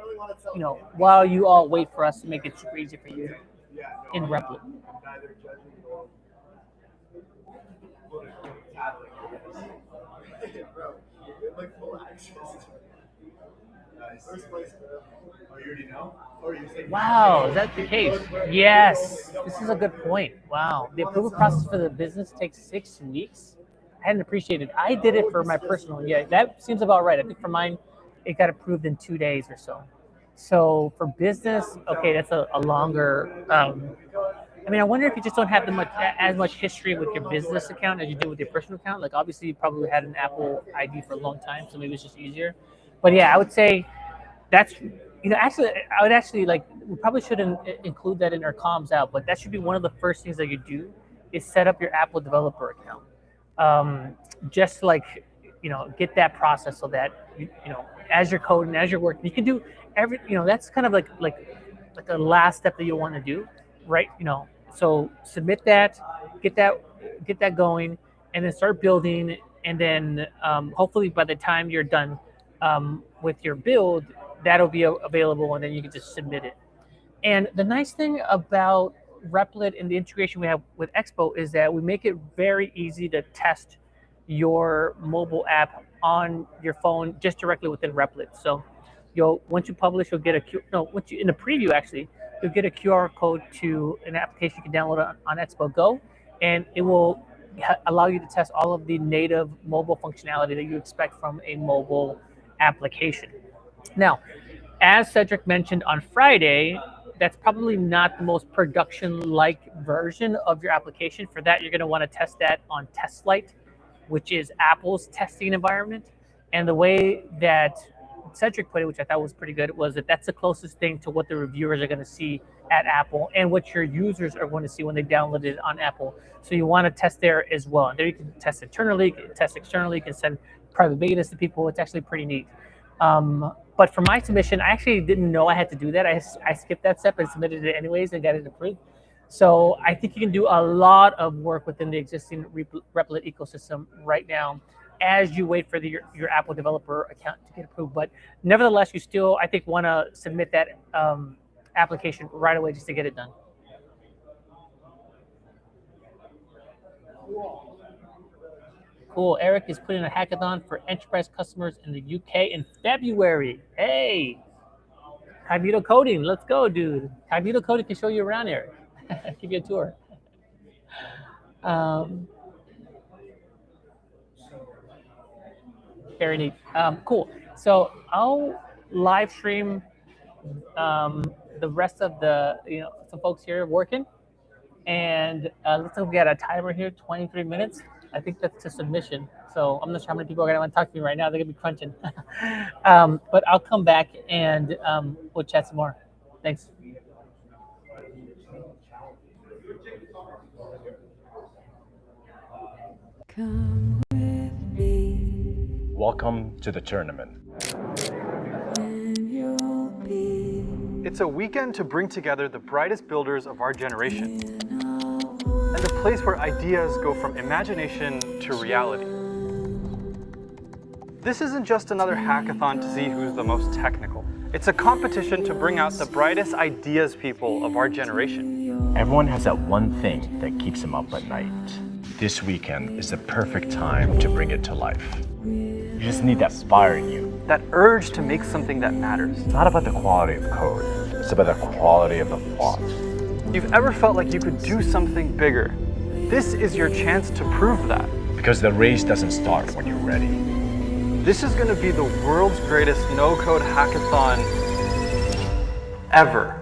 While you all wait for us to make it super easy for you in Replit. Wow, is that the case? Yes, this is a good point. Wow, the approval process for the business takes 6 weeks. I hadn't appreciated. I did it for my personal. Yeah, that seems about right. I think for mine, it got approved in 2 days or so. So for business, okay, that's a longer. I mean, I wonder if you just don't have as much history with your business account as you do with your personal account. Like obviously, you probably had an Apple ID for a long time, so maybe it's just easier. But yeah, I would say that's actually I would actually like we probably shouldn't include that in our comms out, but that should be one of the first things that you do is set up your Apple developer account. Just like get that process so that as you're coding, as you're working, you can do that's kind of like the last step that you want to do, right? So submit that, get that going, and then start building, and then hopefully by the time you're done with your build, that'll be available, and then you can just submit it. And the nice thing about Replit and the integration we have with Expo is that we make it very easy to test your mobile app on your phone just directly within Replit. So once you publish, you'll get in the preview actually, you'll get a QR code to an application you can download on Expo Go, and it will allow you to test all of the native mobile functionality that you expect from a mobile application. Now, as Cedric mentioned on Friday, that's probably not the most production-like version of your application. For that, you're going to want to test that on TestFlight, which is Apple's testing environment. And the way that Cedric put it, which I thought was pretty good, was that that's the closest thing to what the reviewers are going to see at Apple and what your users are going to see when they download it on Apple. So you want to test there as well. And there you can test internally, you can test externally, you can send private betas to people. It's actually pretty neat. But for my submission, I actually didn't know I had to do that. I skipped that step and submitted it anyways and got it approved. So I think you can do a lot of work within the existing Replit ecosystem right now as you wait for your Apple developer account to get approved. But nevertheless, you still, I think, want to submit that application right away just to get it done. Cool. Eric is putting a hackathon for enterprise customers in the UK in February. Hey, Cognito Coding. Let's go, dude. Cognito Coding can show you around, Eric. Give you a tour. Very neat. Cool. So I'll live stream the rest of some folks here working. And looks like we got a timer here, 23 minutes. I think that's a submission. So I'm not sure how many people are going to want to talk to me right now. They're going to be crunching. But I'll come back and we'll chat some more. Thanks. Come with me, Welcome to the tournament. and you'll be It's a weekend to bring together the brightest builders of our generation, and a place where ideas go from imagination to reality. This isn't just another hackathon to see who's the most technical. It's a competition to bring out the brightest ideas people of our generation. Everyone has that one thing that keeps them up at night. This weekend is the perfect time to bring it to life. You just need that fire in you. That urge to make something that matters. It's not about the quality of code, it's about the quality of the plot. If you've ever felt like you could do something bigger, this is your chance to prove that. Because the race doesn't start when you're ready. This is going to be the world's greatest no-code hackathon ever.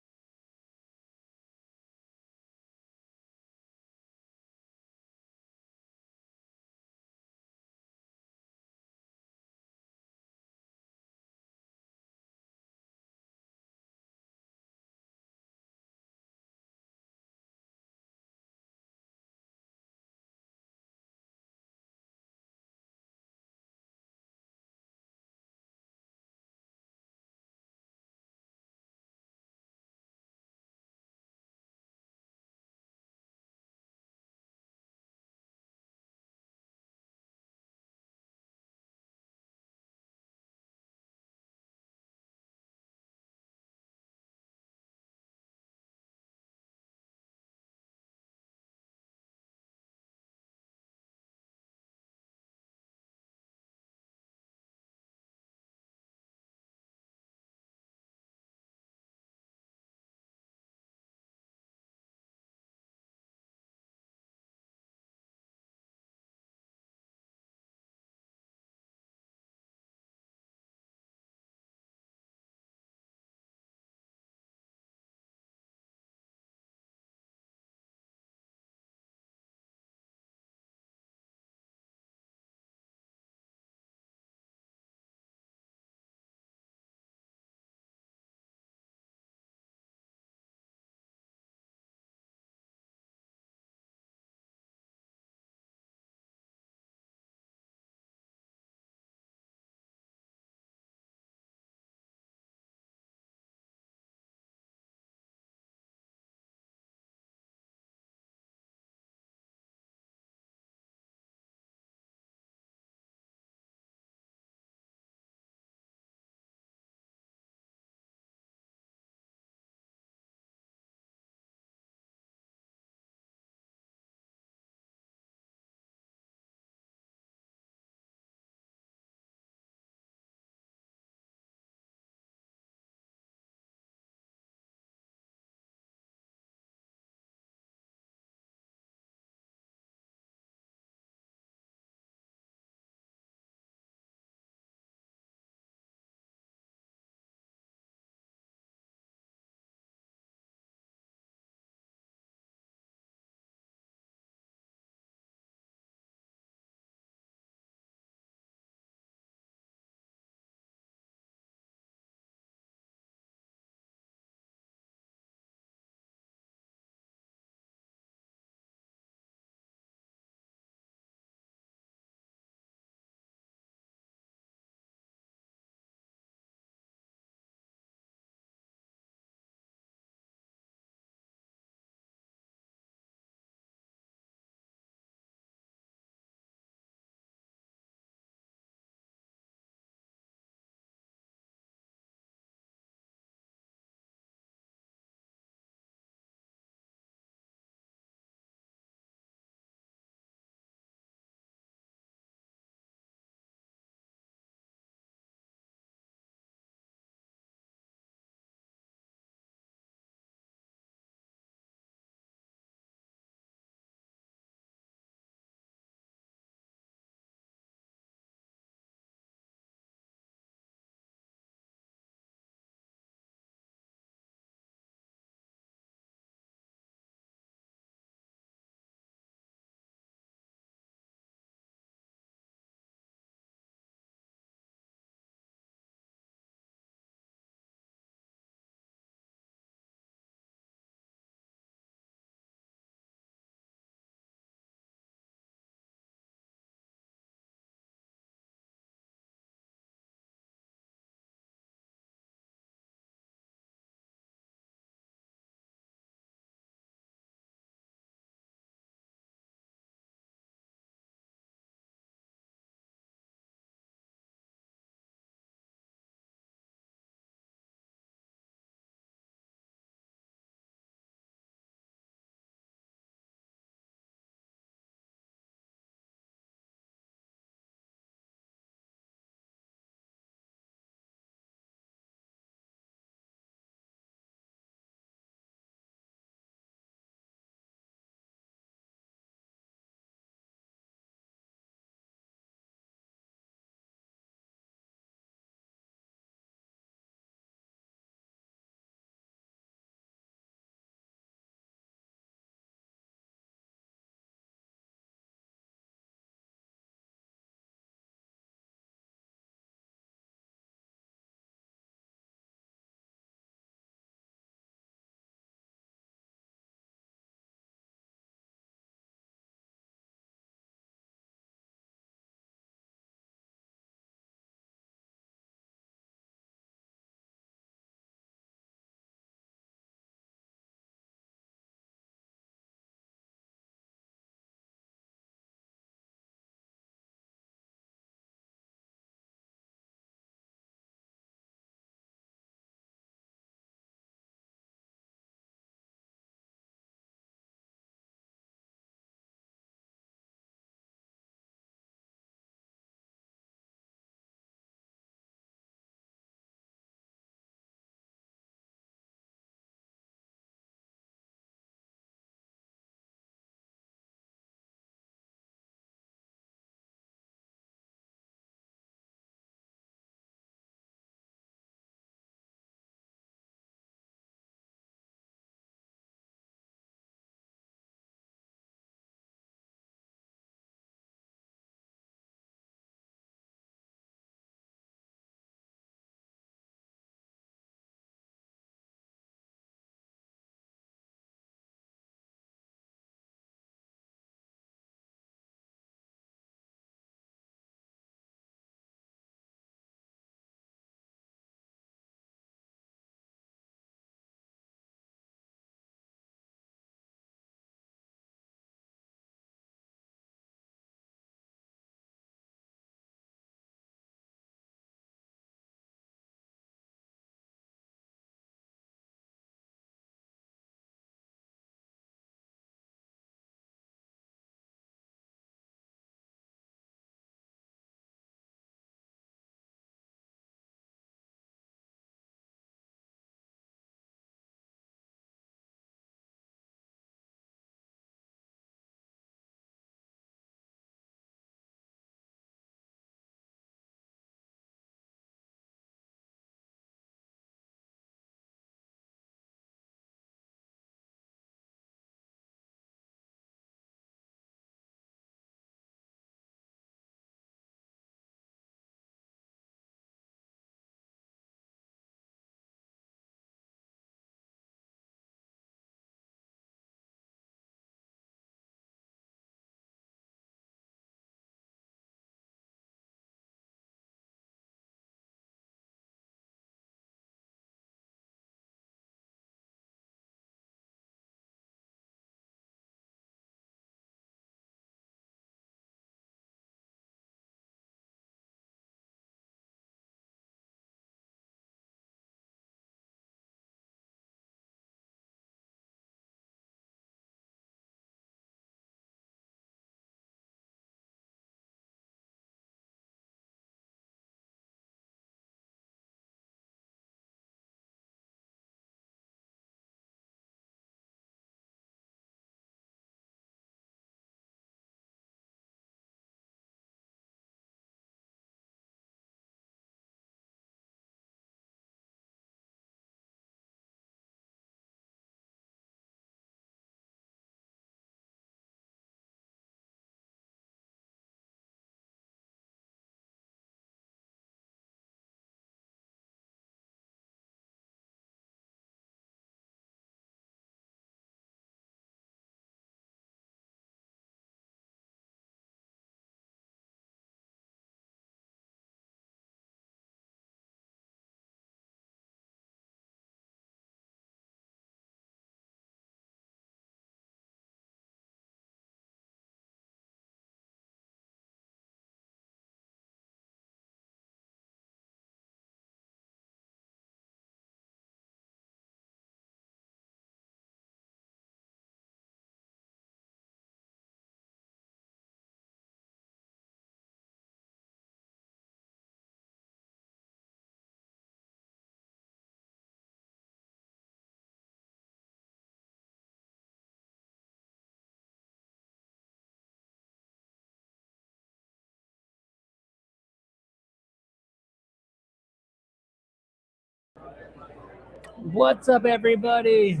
What's up, everybody?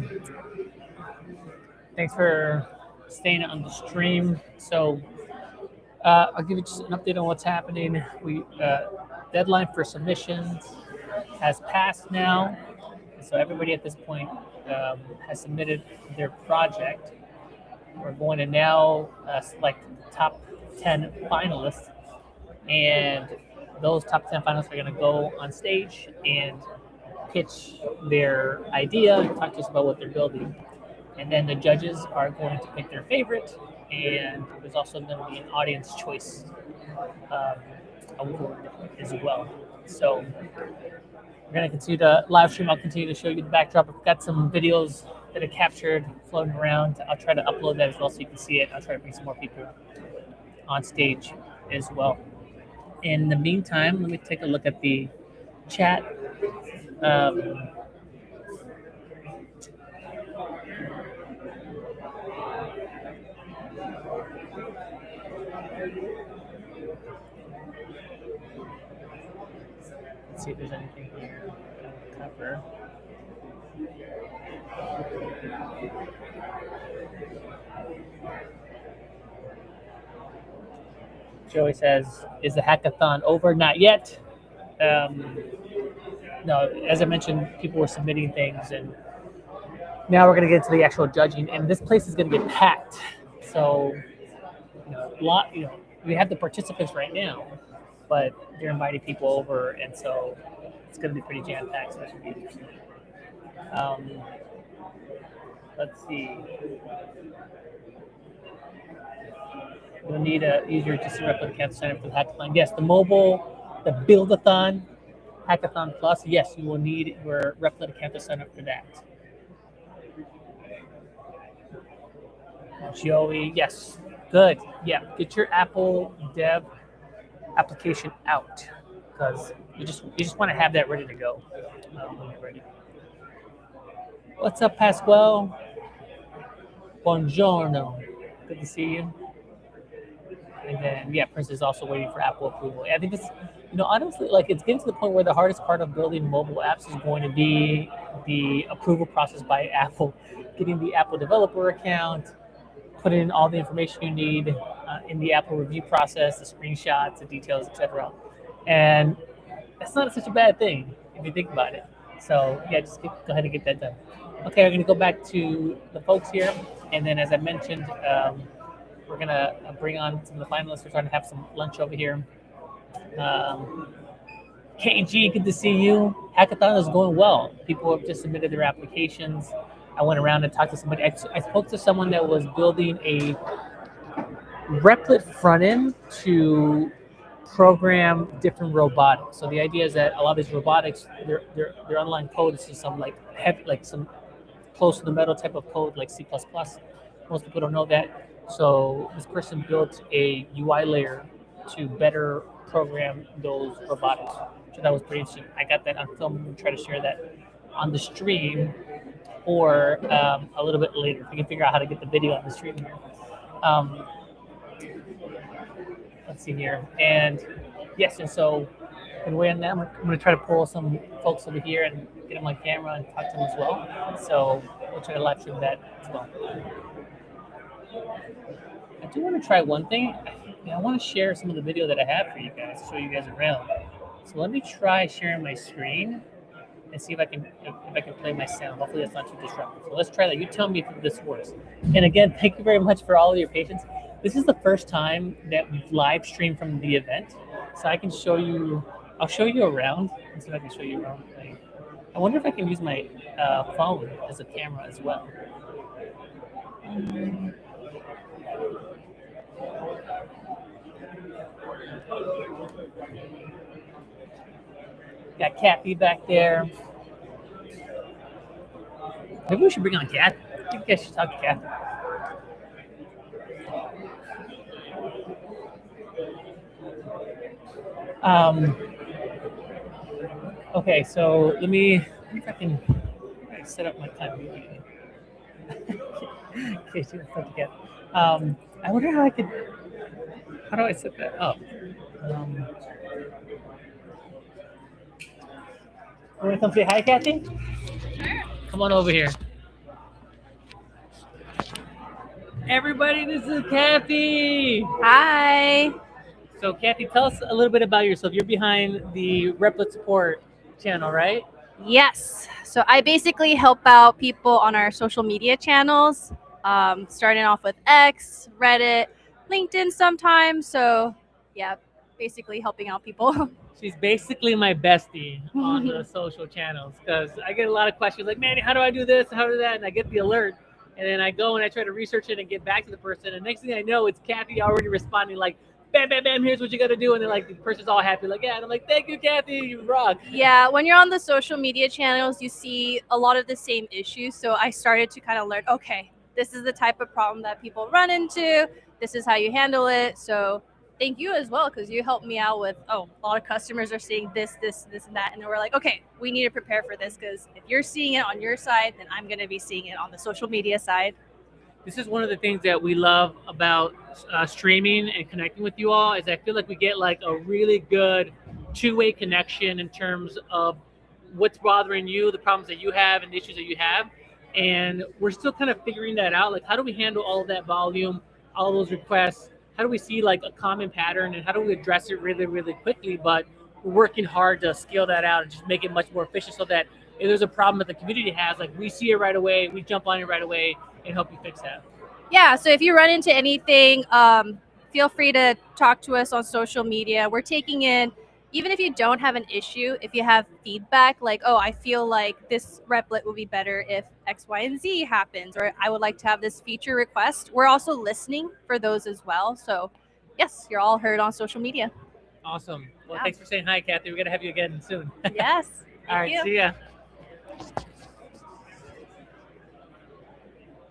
Thanks for staying on the stream. So I'll give you just an update on what's happening. We deadline for submissions has passed now. So everybody at this point has submitted their project. We're going to now select the top 10 finalists. And those top 10 finalists are going to go on stage and pitch their idea and talk to us about what they're building. And then the judges are going to pick their favorite, and there's also going to be an audience choice award as well. So we're going to continue to live stream. I'll continue to show you the backdrop. I've got some videos that are captured floating around. I'll try to upload that as well so you can see it. I'll try to bring some more people on stage as well. In the meantime, let me take a look at the chat. Let's see if there's anything here to cover. Joey says, is the hackathon over? Not yet. No, as I mentioned, people were submitting things, and now we're going to get into the actual judging, and this place is going to get packed. So, we have the participants right now, but they're inviting people over, and so it's going to be pretty jam-packed, so that should be interesting. Let's see. You'll need a user to replicate to sign up for the hackathon. Yes, the mobile, the Build-a-thon, Hackathon Plus. Yes, you will need your replica account to sign up for that. Joey, yes, good. Yeah, get your Apple Dev application out because you just want to have that ready to go when you're ready. What's up, Pasquale? Buongiorno. Good to see you. And then, yeah, Prince is also waiting for Apple approval. I think it's, honestly, like it's getting to the point where the hardest part of building mobile apps is going to be the approval process by Apple, getting the Apple developer account, putting in all the information you need in the Apple review process, the screenshots, the details, etc. And that's not such a bad thing if you think about it. So, yeah, just go ahead and get that done. Okay, we're going to go back to the folks here. And then, as I mentioned, we're going to bring on some of the finalists. We're trying to have some lunch over here. KG, good to see you. Hackathon is going well. People have just submitted their applications. I went around and talked to somebody. I spoke to someone that was building a Replit front end to program different robotics. So the idea is that a lot of these robotics, their underlying code is just some some close to the metal type of code like C++. Most people don't know that. So this person built a UI layer to better program those robotics. So that was pretty interesting. I got that on film. I'm going to try to share that on the stream or a little bit later. If we can figure out how to get the video on the stream here. Let's see here. And yes, and so in way on that, I'm going to try to pull some folks over here and get them on camera and talk to them as well. So we'll try to live stream that as well. I do want to try one thing. I want to share some of the video that I have for you guys, show you guys around. So let me try sharing my screen and see if I can play my sound. Hopefully that's not too disruptive. So let's try that. You tell me if this works. And again, thank you very much for all of your patience. This is the first time that we've live streamed from the event, so I can show you. I'll show you around and see if I can show you around. I wonder if I can use my phone as a camera as well. Got Kathy back there. Maybe we should bring on Kathy. I think I should talk to Kathy. Okay, so let me see if I can set up my time. Okay, so let's talk to Kathy. I wonder how I could. How do I set that up? Want to come say hi, Kathy? Sure. Come on over here. Everybody, this is Kathy. Hi. So Kathy, tell us a little bit about yourself. You're behind the Replit support channel, right? Yes. So I basically help out people on our social media channels, starting off with X, Reddit, LinkedIn sometimes. So yeah, basically helping out people. She's basically my bestie on the social channels because I get a lot of questions like, man, how do I do this? How do I do that? And I get the alert. And then I go and I try to research it and get back to the person. And next thing I know, it's Kathy already responding like, bam, bam, bam, here's what you got to do. And then like the person's all happy, like, yeah. And I'm like, thank you, Kathy, you rock. Yeah, when you're on the social media channels, you see a lot of the same issues. So I started to kind of learn, okay, this is the type of problem that people run into. This is how you handle it. So thank you as well, because you helped me out with, a lot of customers are seeing this, and that. And we're like, okay, we need to prepare for this, because if you're seeing it on your side, then I'm going to be seeing it on the social media side. This is one of the things that we love about streaming and connecting with you all is I feel like we get like a really good two-way connection in terms of what's bothering you, the problems that you have and the issues that you have. And we're still kind of figuring that out. Like, how do we handle all of that volume, all those requests? How do we see like a common pattern and how do we address it really, really quickly? But we're working hard to scale that out and just make it much more efficient so that if there's a problem that the community has, like we see it right away, we jump on it right away and help you fix that. Yeah, so if you run into anything, feel free to talk to us on social media. We're taking in, even if you don't have an issue, if you have feedback like, I feel like this Replit will be better if X, Y, and Z happens, or I would like to have this feature request. We're also listening for those as well. So yes, you're all heard on social media. Awesome. Well, Yeah. Thanks for saying hi, Kathy. We're going to have you again soon. Yes. All right, you. see ya.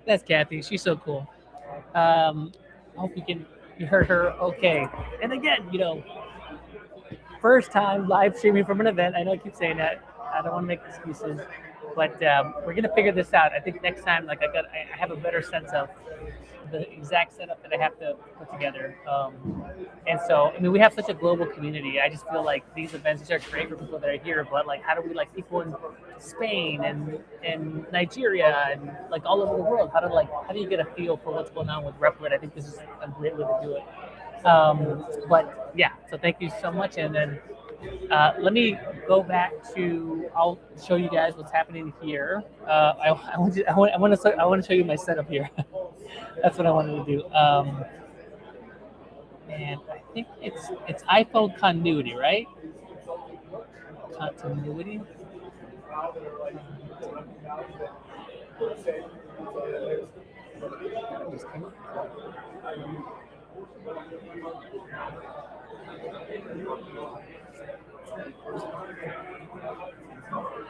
That's Kathy. She's so cool. I hope you heard her okay. And again, first time live streaming from an event. I know I keep saying that. I don't want to make excuses, but we're gonna figure this out. I think next time, like I have a better sense of the exact setup that I have to put together. And so, I mean, we have such a global community. I just feel like these events are great for people that are here, but like, how do we like people in Spain and Nigeria and like all over the world? How do you get a feel for what's going on with Replit? I think this is a great way to do it. But yeah, so thank you so much. And then let me go back to, I'll show you guys what's happening here. I want to show you my setup here. That's what I wanted to do. And I think it's iPhone continuity, right? Continuity.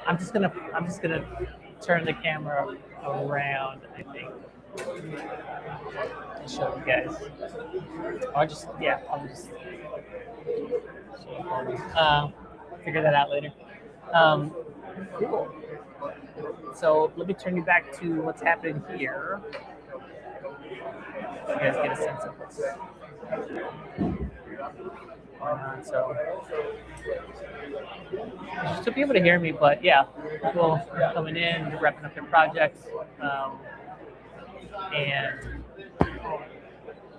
I'm just gonna turn the camera around, I think, to show you guys. I'll just figure that out later. Cool. So let me turn you back to what's happening here. So you guys get a sense of what's going on. So you should be able to hear me, but yeah, people coming in, wrapping up their projects, and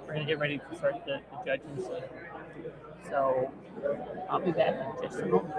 we're gonna get ready to start the judging soon. So I'll be back in just a moment.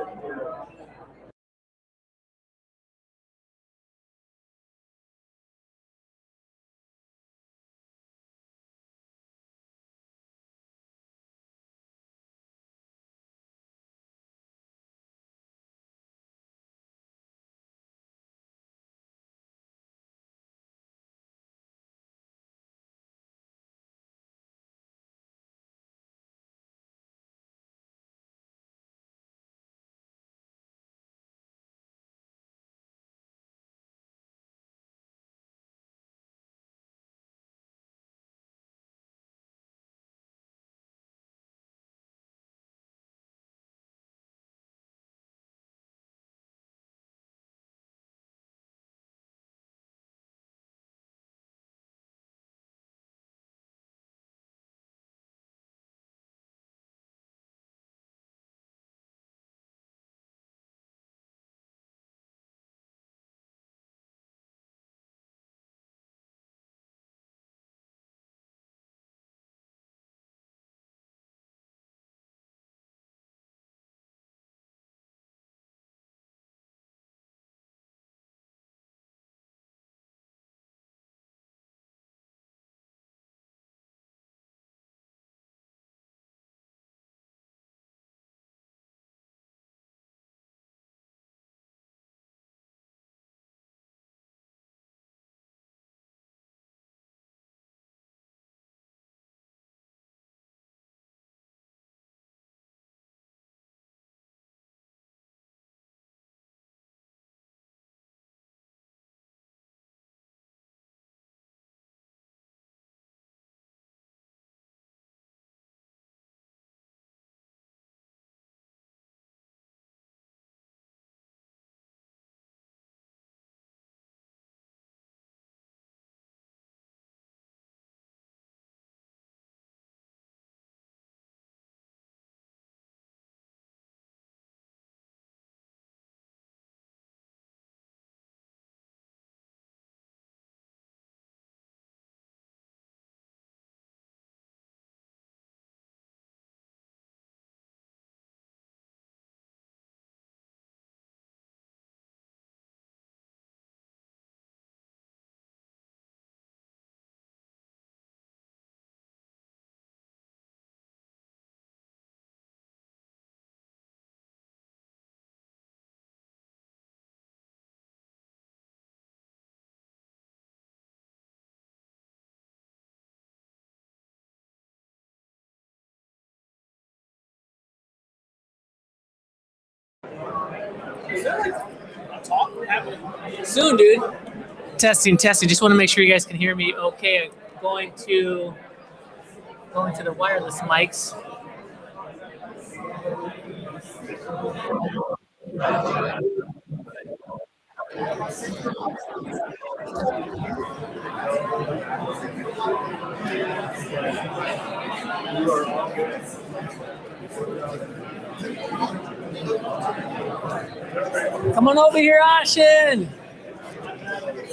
Soon, dude. Testing. Just want to make sure you guys can hear me. Okay, going to the wireless mics. Come on over here, Ashin.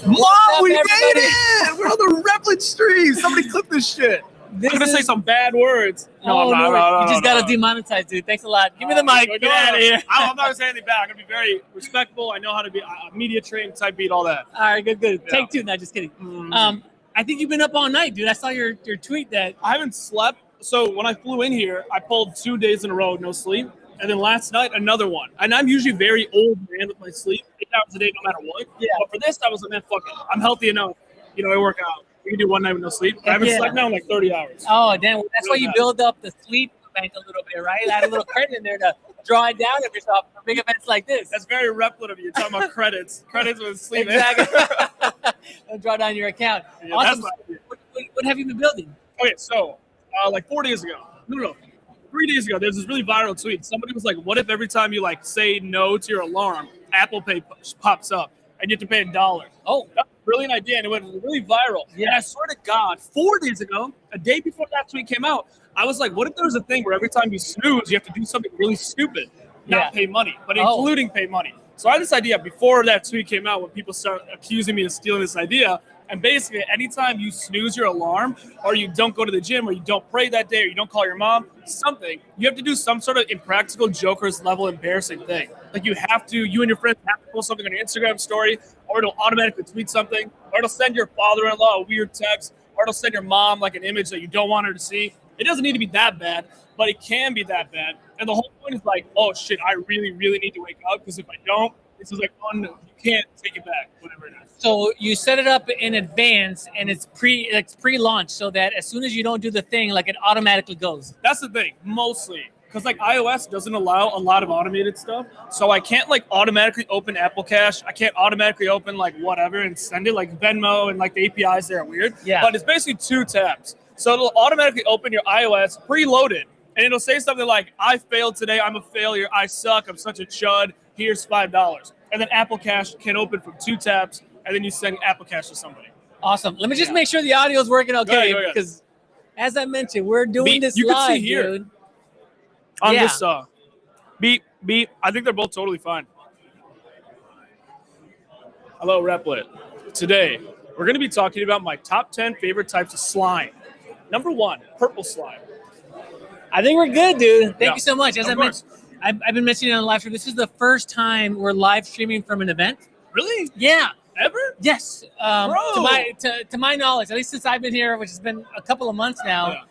Mom, we everybody? made it! We're on the Replit stream. Somebody clip this shit. I'm gonna say some bad words. No, you just gotta demonetize, dude. Thanks a lot. Give me the mic. Get out of here. I'm not gonna say anything bad. I'm gonna be very respectful. I know how to be a media trained type beat, all that. All right, good. Yeah. Take two. No, just kidding. I think you've been up all night, dude. I saw your tweet that I haven't slept. So when I flew in here, I pulled 2 days in a row, no sleep. And then last night, another one. And I'm usually very old man with my sleep, 8 hours a day, no matter what. Yeah. But for this, I was like, man, fuck it. I'm healthy enough. You know, I work out. We can do one night with no sleep. I haven't slept now in like 30 hours. Oh, damn. Well, that's why you build up the sleep bank a little bit, right? Add a little credit in there to draw it down of yourself for big events like this. That's very Replit of you. You're talking about credits. Credits with sleep. Exactly. Don't draw down your account. Yeah, Awesome. that's What have you been building? Okay, so like 4 days ago. No. 3 days ago, there's this really viral tweet. Somebody was like, what if every time you like say no to your alarm, Apple Pay pops up and you have to pay $1? Oh, that's a brilliant idea. And it went really viral. Yeah. And I swear to God, 4 days ago, a day before that tweet came out, I was like, what if there was a thing where every time you snooze, you have to do something really stupid, not pay money, but including pay money. So I had this idea before that tweet came out when people started accusing me of stealing this idea. And basically, anytime you snooze your alarm or you don't go to the gym or you don't pray that day or you don't call your mom, something, you have to do some sort of impractical Joker's level embarrassing thing. Like you and your friends have to post something on your Instagram story, or it'll automatically tweet something, or it'll send your father-in-law a weird text, or it'll send your mom like an image that you don't want her to see. It doesn't need to be that bad, but it can be that bad. And the whole point is like, oh shit, I really, really need to wake up because if I don't, this is like, you can't take it back, whatever it is. So you set it up in advance and it's pre-launch so that as soon as you don't do the thing, like it automatically goes. That's the thing, mostly. Because like iOS doesn't allow a lot of automated stuff. So I can't like automatically open Apple Cash. I can't automatically open like whatever and send it like Venmo and like the APIs there are weird. Yeah. But it's basically 2 tabs. So it'll automatically open your iOS preloaded. And it'll say something like, I failed today. I'm a failure. I suck. I'm such a chud. Here's $5. And then Apple Cash can open from 2 tabs. And then you send Apple Cash to somebody. Awesome. Let me just make sure the audio is working okay. Because as I mentioned, we're doing this you live, can see here, dude. On this beep. I think they're both totally fine. Hello, Replit. Today, we're going to be talking about my top 10 favorite types of slime. Number 1, purple slime. I think we're good, dude. Thank you so much. As I mentioned, I've been mentioning on the live stream, this is the first time we're live streaming from an event. Really? Yeah. Ever? Yes. To my knowledge, at least since I've been here, which has been a couple of months now,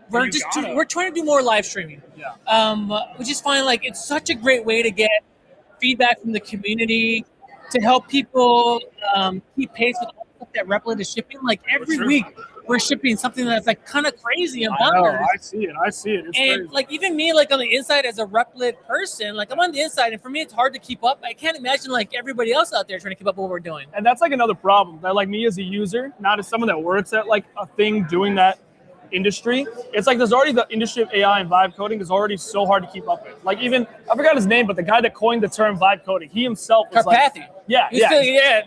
we're trying to do more live streaming. Yeah. Which is fine. Like it's such a great way to get feedback from the community, to help people keep pace with all the stuff that Replit is shipping. Like every week, we're shipping something that's like kind of crazy and bonkers. I see it. It's and crazy. like even me, like on the inside as a Replit person, like I'm on the inside, and for me, it's hard to keep up. I can't imagine like everybody else out there trying to keep up with what we're doing. And that's like another problem that like me as a user, not as someone that works at like a thing doing that industry. It's like there's already the industry of AI and vibe coding is already so hard to keep up with. Like even I forgot his name, but the guy that coined the term vibe coding, he himself was Karpathy.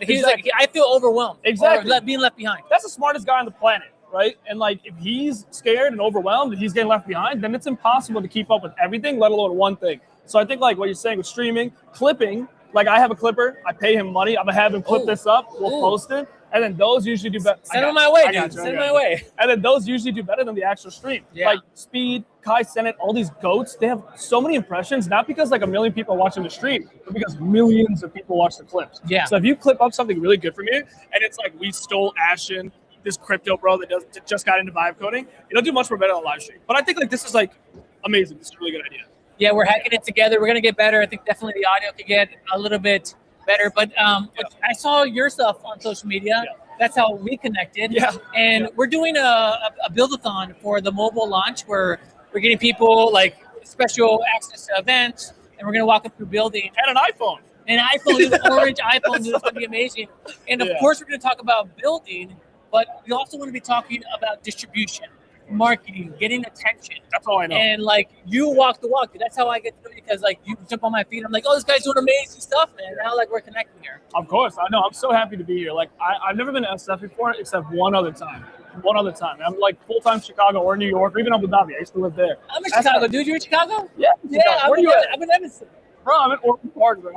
He's like I feel overwhelmed. Exactly. Or being left behind. That's the smartest guy on the planet, right? And like if he's scared and overwhelmed and he's getting left behind, then it's impossible to keep up with everything, let alone one thing. So I think like what you're saying with streaming, clipping, like I have a clipper, I pay him money, I'm gonna have him clip this up, we'll post it. And then those usually do better. Send it my way, dude. Send it my way. And then those usually do better than the actual stream. Yeah. Like Speed, Kai Sennett, all these goats, they have so many impressions, not because like a million people are watching the stream, but because millions of people watch the clips. Yeah. So if you clip up something really good for me, and it's like we stole Ashen, this crypto bro that just got into vibe coding, it'll do much more better on live stream. But I think like this is like amazing. This is a really good idea. Yeah, we're hacking it together. We're gonna get better. I think definitely the audio could get a little bit better. But I saw your stuff on social media. Yeah. That's how we connected. Yeah. And we're doing a build-a-thon for the mobile launch where we're getting people like special access to events, and and we're gonna walk up through building. And an iPhone. An iPhone, an orange iPhone, is gonna be amazing. And of course, we're gonna talk about building, but we also want to be talking about distribution, marketing, getting attention. That's all I know. And like you walk the walk. That's how I get to know you, because like you jump on my feet. I'm like, oh, this guy's doing amazing stuff, man. Now like we're connecting here. Of course, I know. I'm so happy to be here. Like I've never been to SF before, except one other time. I'm like full-time Chicago or New York or even Abu Dhabi. I used to live there. I'm in Chicago, dude. You in Chicago? Yeah. Yeah. Where are you at? I'm in Evanston. Bro, I'm in Orchard Park. Bro.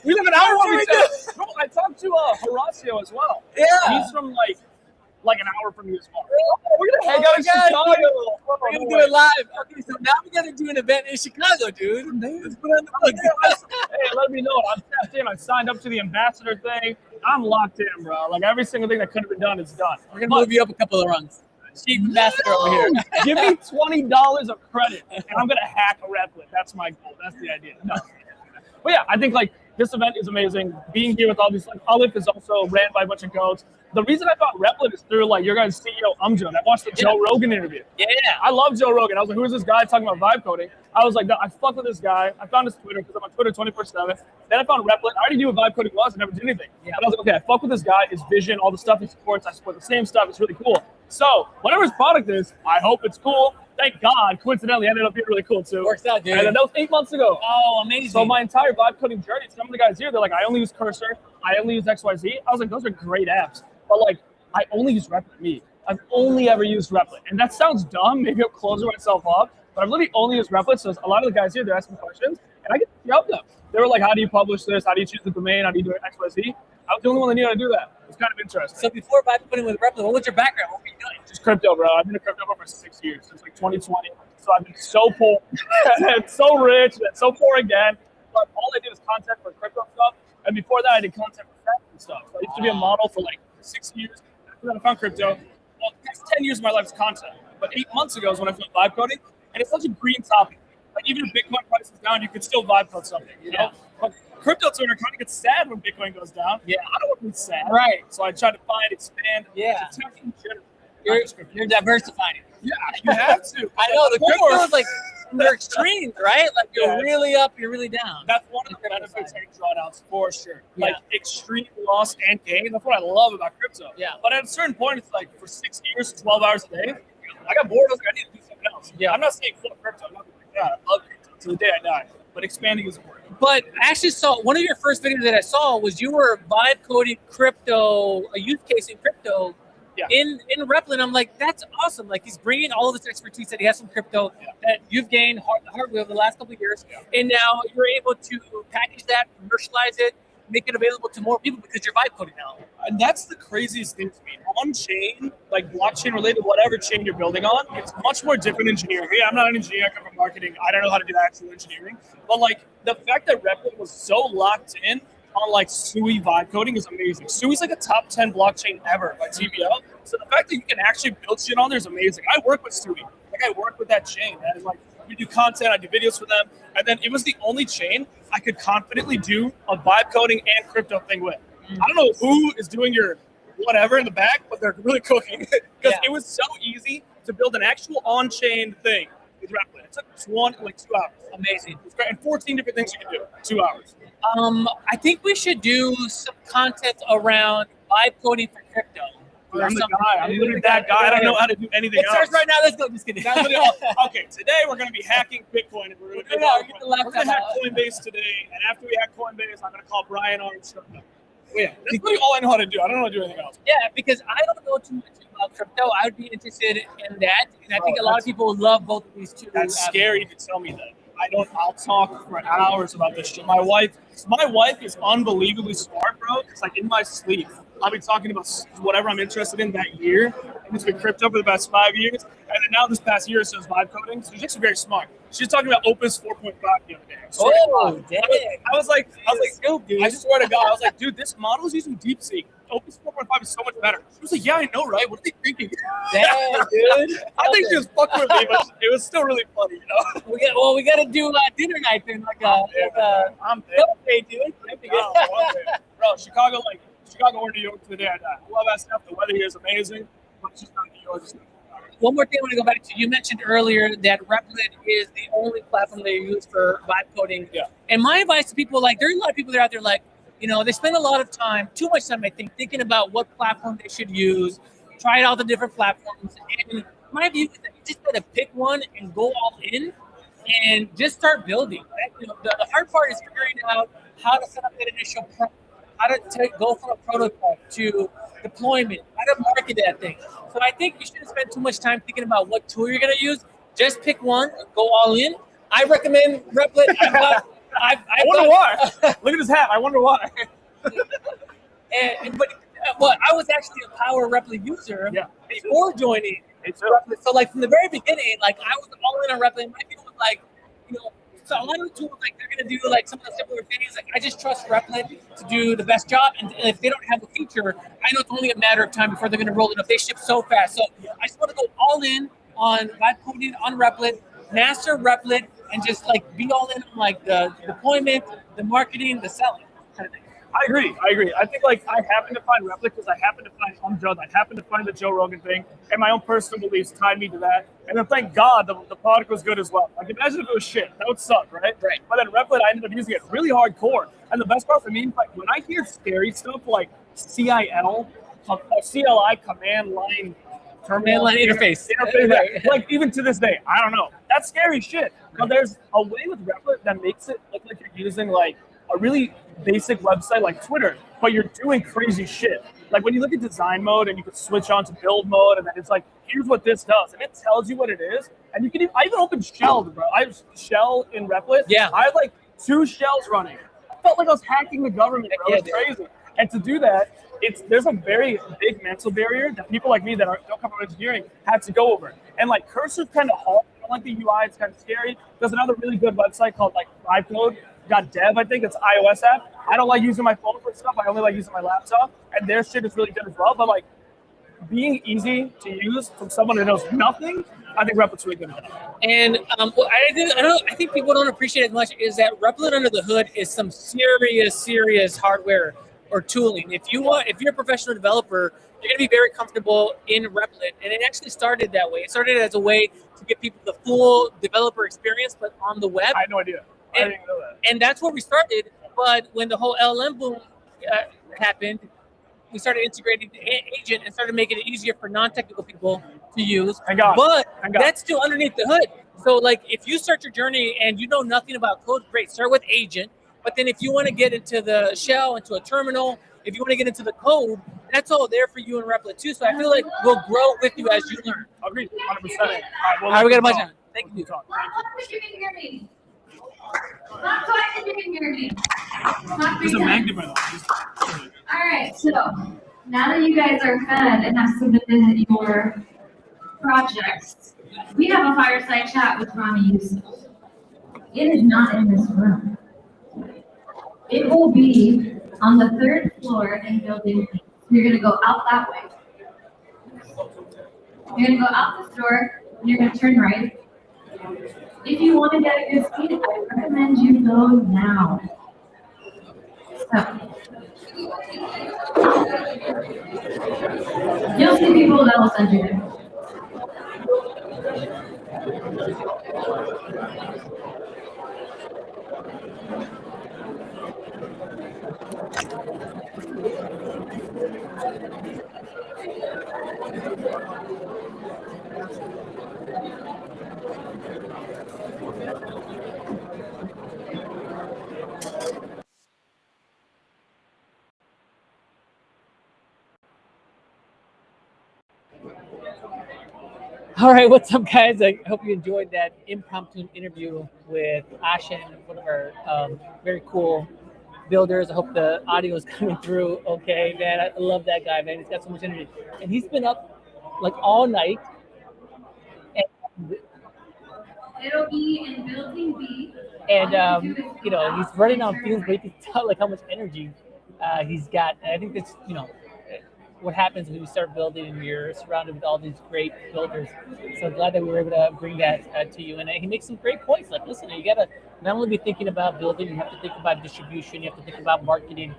We live an hour from each other. Bro, I talked to Horacio as well. Yeah. He's from like an hour from you as well. We're gonna hang out in God, Chicago. We're gonna do it live. Okay, so now we gotta do an event in Chicago, dude. Let's put on the book. Hey, let me know. I'm tapped in. I signed up to the ambassador thing. I'm locked in, bro. Like every single thing that could have been done is done. We're gonna move you up a couple of rungs. Chief ambassador over here. Give me $20 of credit, and I'm gonna hack a Replit. That's my goal. That's the idea. No. But yeah, I think like this event is amazing. Being here with all these, like Alif is also ran by a bunch of goats. The reason I found Replit is through like your guys' CEO Amjad. I watched the Joe Rogan interview. Yeah. I love Joe Rogan. I was like, who is this guy talking about vibe coding? I was like, no, I fuck with this guy. I found his Twitter because I'm on Twitter 24/7. Then I found Replit. I already knew what vibe coding was. I never did anything. Yeah. But I was like, okay, I fuck with this guy, his vision, all the stuff he supports. I support the same stuff. It's really cool. So whatever his product is, I hope it's cool. Thank God, coincidentally, ended up being really cool too. Works out, dude. And that was 8 months ago. Oh, amazing. So my entire vibe coding journey, some of the guys here, they're like, I only use Cursor. I only use XYZ. I was like, those are great apps. But like, I only use Replit. I've only ever used Replit. And that sounds dumb. Maybe I'm closing myself up. But I've literally only used Replit. So a lot of the guys here, they're asking questions. And I get to help them. They were like, how do you publish this? How do you choose the domain? How do you do XYZ? I was the only one that knew how to do that. It's kind of interesting. So before vibe coding with Replit, what was your background? What were you doing? Just crypto, bro. I've been a crypto for 6 years, since like 2020. So I've been so poor and so rich and so poor again. But all I did was content for crypto stuff. And before that, I did content for fashion stuff. So I used to be a model for like 6 years. After that, I found crypto. Well, the next 10 years of my life is content. But 8 months ago is when I found vibe coding. And it's such a green topic. Like even if Bitcoin price is down, you can still vibe code something, you know? But crypto owner kind of gets sad when Bitcoin goes down. Yeah, I don't want to be sad. Right. So I try to find, expand. Yeah. You're diversifying. Yeah, you have to. I know, the crypto is like, they're extremes, right? Like you're really up, you're really down. That's one of the benefits of drawdowns for sure. Like extreme loss and gain. That's what I love about crypto. Yeah. But at a certain point, it's like for 6 years, 12 hours a day, I got bored. I was like, I need to do something else. Yeah. I'm not saying full crypto, nothing like that. I love crypto to the day I die. But expanding is important. But I actually saw one of your first videos that I saw was you were vibe coding crypto, a use case in crypto. In Replit. I'm like, that's awesome. Like he's bringing all of this expertise that he has from crypto that you've gained hard way over the last couple of years, and now you're able to package that, commercialize it, make it available to more people because you're vibe coding now. And that's the craziest thing to me. On chain, like blockchain related, whatever chain you're building on, it's much more different engineering. Yeah, I'm not an engineer. I come from marketing. I don't know how to do the actual engineering. But like the fact that Replit was so locked in on like Sui vibe coding is amazing. Sui's like a top 10 blockchain ever by TVL. So the fact that you can actually build shit on there is amazing. I work with Sui. Like I work with that chain. And like we do content, I do videos for them. And then it was the only chain I could confidently do a vibe coding and crypto thing with. I don't know who is doing your whatever in the back, but they're really cooking. Because it was so easy to build an actual on-chain thing with Replit. It took 2 hours. Amazing. It's great. And 14 different things you can do. 2 hours. I think we should do some content around vibe coding for crypto. I'm the guy. I'm literally that guy. I don't know how to do anything else. It starts right now. Let's go. Just kidding. Okay, today we're going to be hacking Bitcoin. And we're going to hack Coinbase today. And after we hack Coinbase, I'm going to call Brian Armstrong. Yeah, that's really all I know how to do. I don't know how to do anything else. Yeah, because I don't know too much about crypto. I would be interested in that. And I think a lot of people would love both of these two. That's scary to tell me that. I'll talk for hours about this shit. My wife is unbelievably smart, bro. It's like in my sleep, I'll be talking about whatever I'm interested in that year. And it's been crypto for the past 5 years. And then now this past year or so is vibe coding. So she's actually very smart. She's talking about Opus 4.5 the other day. Oh, dang. I was like, dude, I swear to God, I was like, dude, this model is using DeepSeek. Opus 4.5 is so much better. She was like, yeah, I know, right? What are they thinking? Damn, dude. I think she was fucking with me, but it was still really funny, you know? We got to do dinner night then. I'm there. Okay, dude. Bro, Chicago or New York to the day I die. I love that stuff. The weather here is amazing. But it's just not New York. one more thing I want to go back to. You mentioned earlier that Replit is the only platform they use for vibe coding. Yeah. And my advice to people, like, there are a lot of people that are out there, like, they spend a lot of time, too much time, I think, thinking about what platform they should use, try out the different platforms. And my view is that you just gotta pick one and go all in and just start building. Right? The hard part is figuring out how to set up that initial product, how to go from a prototype to deployment, how to market that thing. So I think you shouldn't spend too much time thinking about what tool you're going to use. Just pick one and go all in. I recommend Replit. I wonder why. Look at his hat. I wonder why. But I was actually a Power Replit user before joining Replit. So like from the very beginning, like I was all in on Replit. My people was like, so a lot of the tools, like they're gonna do like some of the simpler things. Like I just trust Replit to do the best job, and if they don't have a feature, I know it's only a matter of time before they're gonna roll it up. They ship so fast, so I just want to go all in on vibe coding on Replit, master Replit, and just like be all in on like the deployment, the marketing, the selling kind of thing. I agree. I think like I happen to find Replit because I happen to find Umjud, I happen to find the Joe Rogan thing, and my own personal beliefs tied me to that. And then thank God the product was good as well. Like imagine if it was shit, that would suck, right? Right. But then Replit, I ended up using it really hardcore. And the best part for me is like when I hear scary stuff like CIL, CLI command line terminal interface. Right. Like even to this day, I don't know. That's scary shit. But there's a way with Replit that makes it look like you're using like a really basic website like Twitter, but you're doing crazy shit. Like when you look at design mode and you can switch on to build mode, and then it's like, here's what this does, and it tells you what it is. And you can even, I even opened Shell, bro. I have Shell in Replit. Yeah. I had like 2 shells running. I felt like I was hacking the government, bro. It's crazy. And to do that, there's a very big mental barrier that people like me that don't come from engineering have to go over. And like cursor's kind of hard. I don't like the UI. It's kind of scary. There's another really good website called like VibeCode.dev, I think. It's an iOS app. I don't like using my phone for stuff. I only like using my laptop. And their shit is really good as well. But like being easy to use from someone who knows nothing, I think Replit's really good. And what I think people don't appreciate as much is that Replit under the hood is some serious hardware or tooling. If you're a professional developer, you're gonna be very comfortable in Replit. And it actually started that way. It started as a way to give people the full developer experience, but on the web. I had no idea. I didn't even know that. And that's where we started. But when the whole LLM boom happened, we started integrating the agent and started making it easier for non-technical people to use. That's still underneath the hood. So like if you start your journey and you know nothing about code, great, start with agent. But then if you want to get into the shell, into a terminal, if you want to get into the code, that's all there for you in Replit too. So I feel like we'll grow with you as you learn. Agreed, 100%. All right, we got a bunch of time. Thank you. Not quite if you can hear me. Not quite if you can hear me. Not There's a quite. magnet by the way. All right, so now that you guys are fed and have submitted your projects, we have a fireside chat with Rami Yusuf. It is not in this room. It will be on the 3rd floor in building B. You're gonna go out that way. You're gonna go out this door, and you're gonna turn right. If you want to get a good seat, I recommend you go now. So, you'll see people that will send you there. All right, what's up, guys? I hope you enjoyed that impromptu interview with Ashen, one of our very cool builders. I hope the audio is coming through okay, man. I love that guy, man. He's got so much energy. And he's been up like all night. And, It'll be in building B. and he's running on fumes, but you can tell like how much energy he's got. And I think that's, what happens when you start building and you're surrounded with all these great builders. So I'm glad that we were able to bring that to you. And he makes some great points. Like, listen, you got to not only be thinking about building, you have to think about distribution, you have to think about marketing.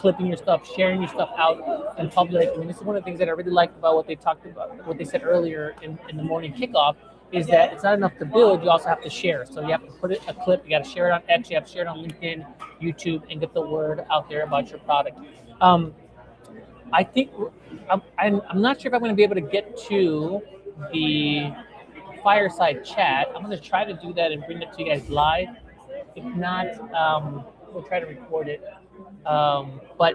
clipping your stuff, sharing your stuff out in public. I mean, this is one of the things that I really liked about what they talked about, what they said earlier in the morning kickoff, is that it's not enough to build, you also have to share. So you have to put a clip, you got to share it on X, you have to share it on LinkedIn, YouTube, and get the word out there about your product. I think I'm not sure if I'm going to be able to get to the Fireside chat. I'm going to try to do that and bring it to you guys live. If not, we'll try to record it. But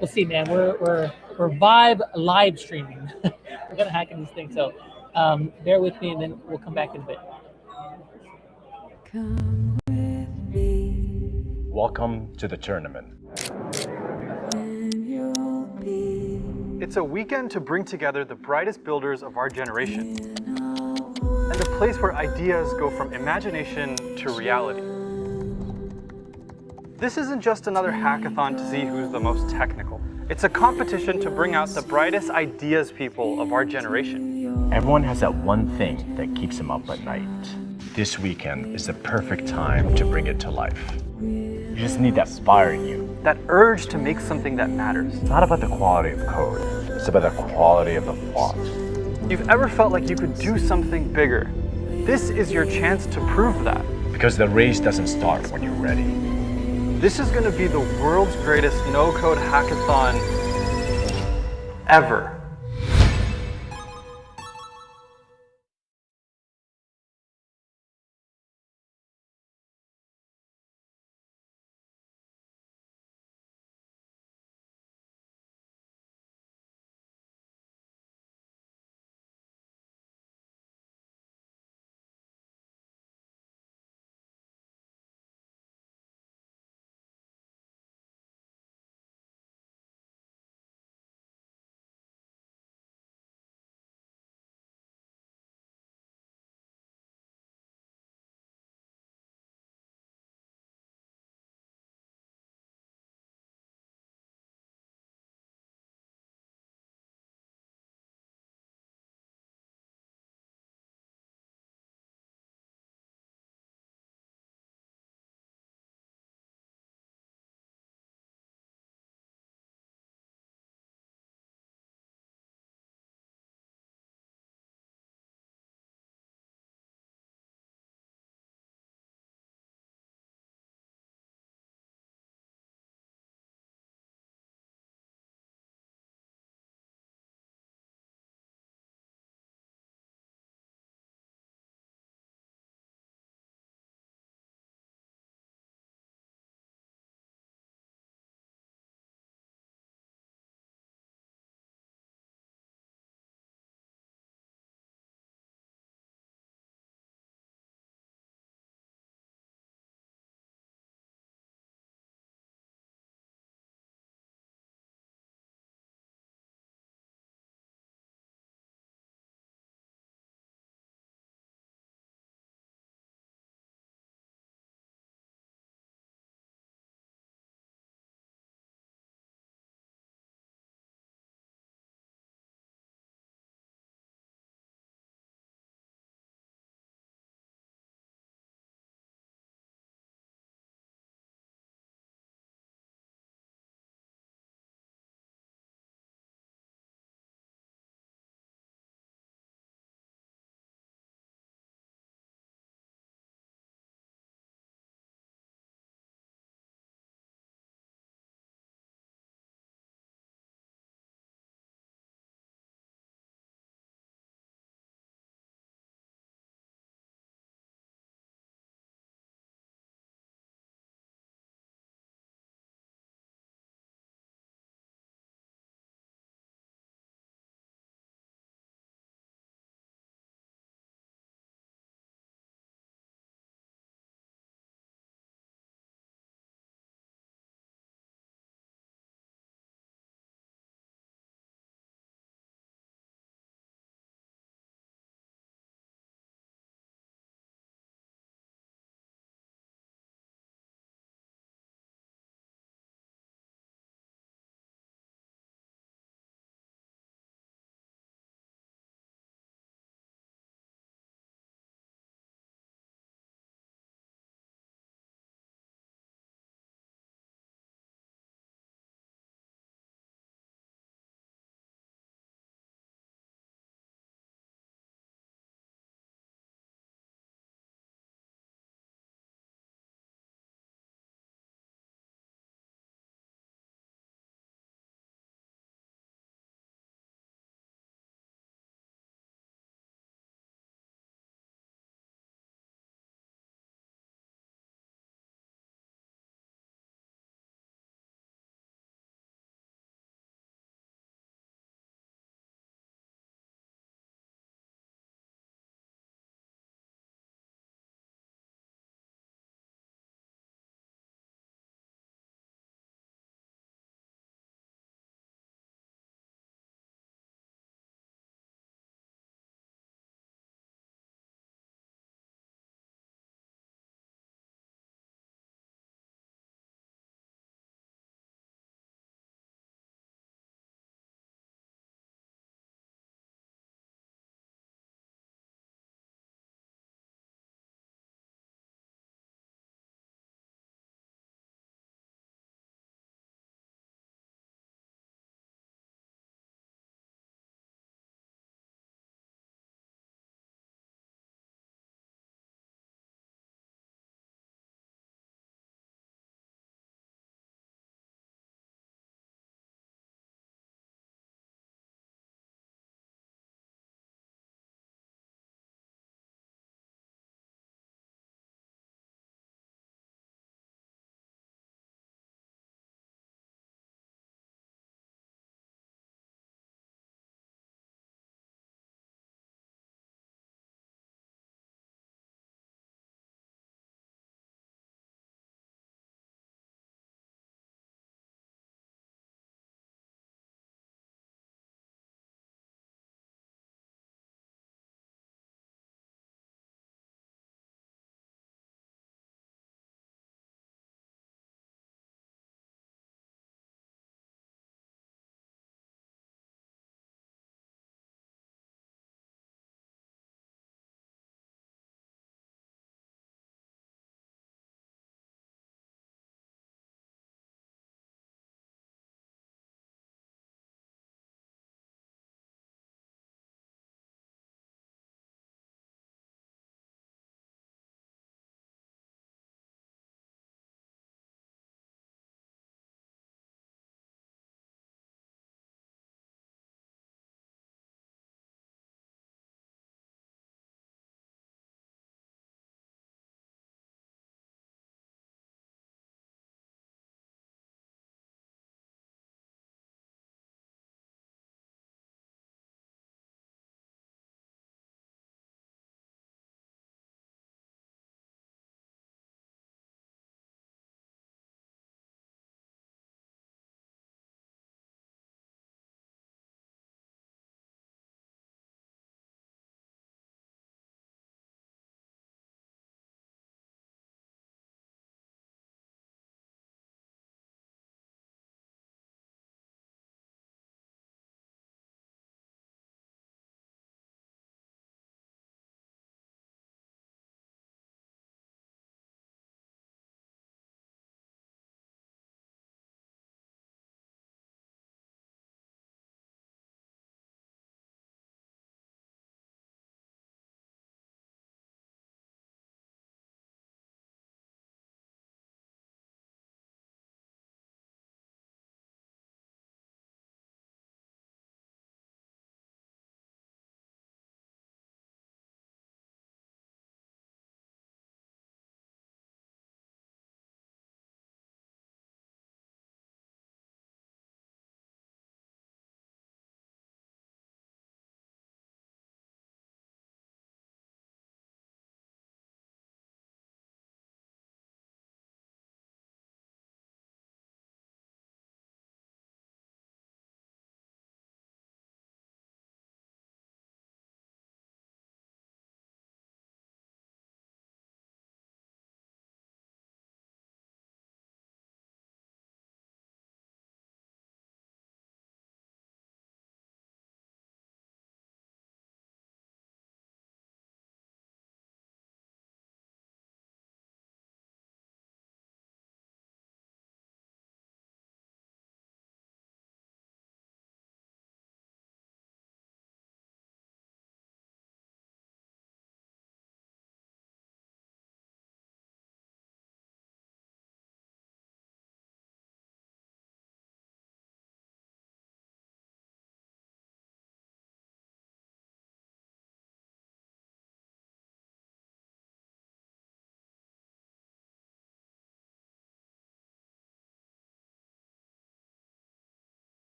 we'll see, man. We're vibe live streaming. We're gonna hack in this thing, so bear with me, and then we'll come back in a bit. Come with me, Welcome to the tournament. and you'll be It's a weekend to bring together the brightest builders of our generation, and a place where ideas go from imagination to reality. This isn't just another hackathon to see who's the most technical. It's a competition to bring out the brightest ideas people of our generation. Everyone has that one thing that keeps them up at night. This weekend is the perfect time to bring it to life. You just need that fire in you. That urge to make something that matters. It's not about the quality of code, it's about the quality of the thought. You've ever felt like you could do something bigger? This is your chance to prove that. Because the race doesn't start when you're ready. This is going to be the world's greatest no-code hackathon ever.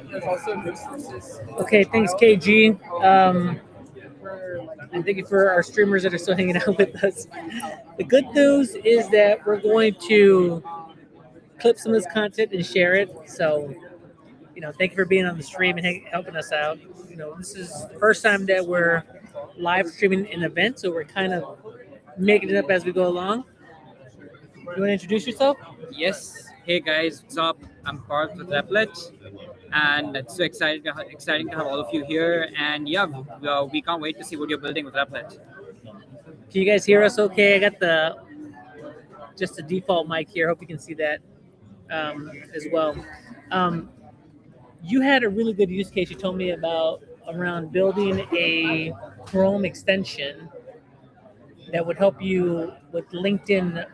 There's also resources. Okay, thanks, KG. And thank you for our streamers that are still hanging out with us. The good news is that we're going to clip some of this content and share it. So, thank you for being on the stream and helping us out. This is the first time that we're live streaming an event, so we're kind of making it up as we go along. You want to introduce yourself? Yes. Hey guys, what's up? I'm Parth with Replit, and it's so exciting to have all of you here. And yeah, we can't wait to see what you're building with Replit. Can you guys hear us okay? I got just the default mic here. Hope you can see that as well. You had a really good use case you told me about around building a Chrome extension that would help you with LinkedIn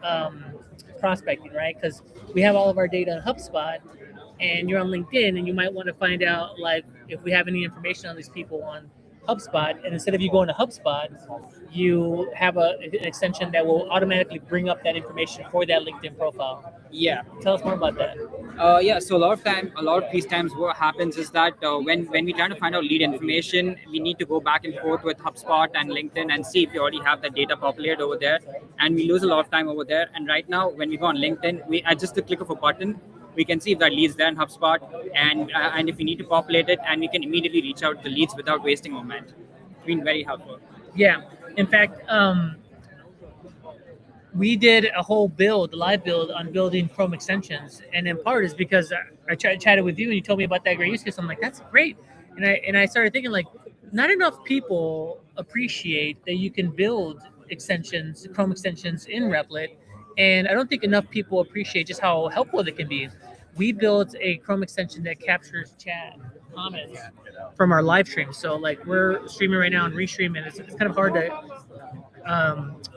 prospecting, right? Because we have all of our data on HubSpot, and you're on LinkedIn, and you might want to find out if we have any information on these people on HubSpot, and instead of you going to HubSpot, you have an extension that will automatically bring up that information for that LinkedIn profile. Yeah. Tell us more about that. Yeah. So a lot of these times, what happens is that when we try to find out lead information, we need to go back and forth with HubSpot and LinkedIn and see if you already have the data populated over there, and we lose a lot of time over there. And right now, when we go on LinkedIn, we at just the click of a button, we can see if that lead's there in HubSpot, and if we need to populate it, and we can immediately reach out to the leads without wasting a moment. It's been very helpful. Yeah. In fact, we did a whole live build on building Chrome extensions, and in part is because I chatted with you and you told me about that great use case. I'm like, that's great, and I started thinking not enough people appreciate that you can build Chrome extensions in Replit, and I don't think enough people appreciate just how helpful they can be. We built a Chrome extension that captures chat comments from our live stream. So we're streaming right now and restreaming. It's kind of hard to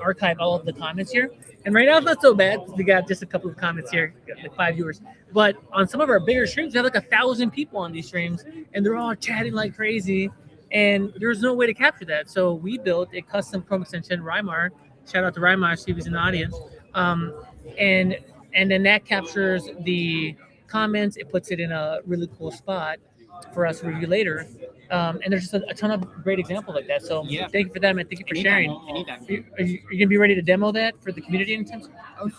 archive all of the comments here. And right now it's not so bad. We got just a couple of comments here, 5 viewers. But on some of our bigger streams, we have 1,000 people on these streams, and they're all chatting like crazy. And there's no way to capture that. So we built a custom Chrome extension, Rymar. Shout out to Rymar, see if he's in the audience. And then that captures the comments. It puts it in a really cool spot for us to review later. And there's just a ton of great examples like that. So thank you for that, man. Thank you for sharing. Anytime. Are you going to be ready to demo that for the community anytime soon? All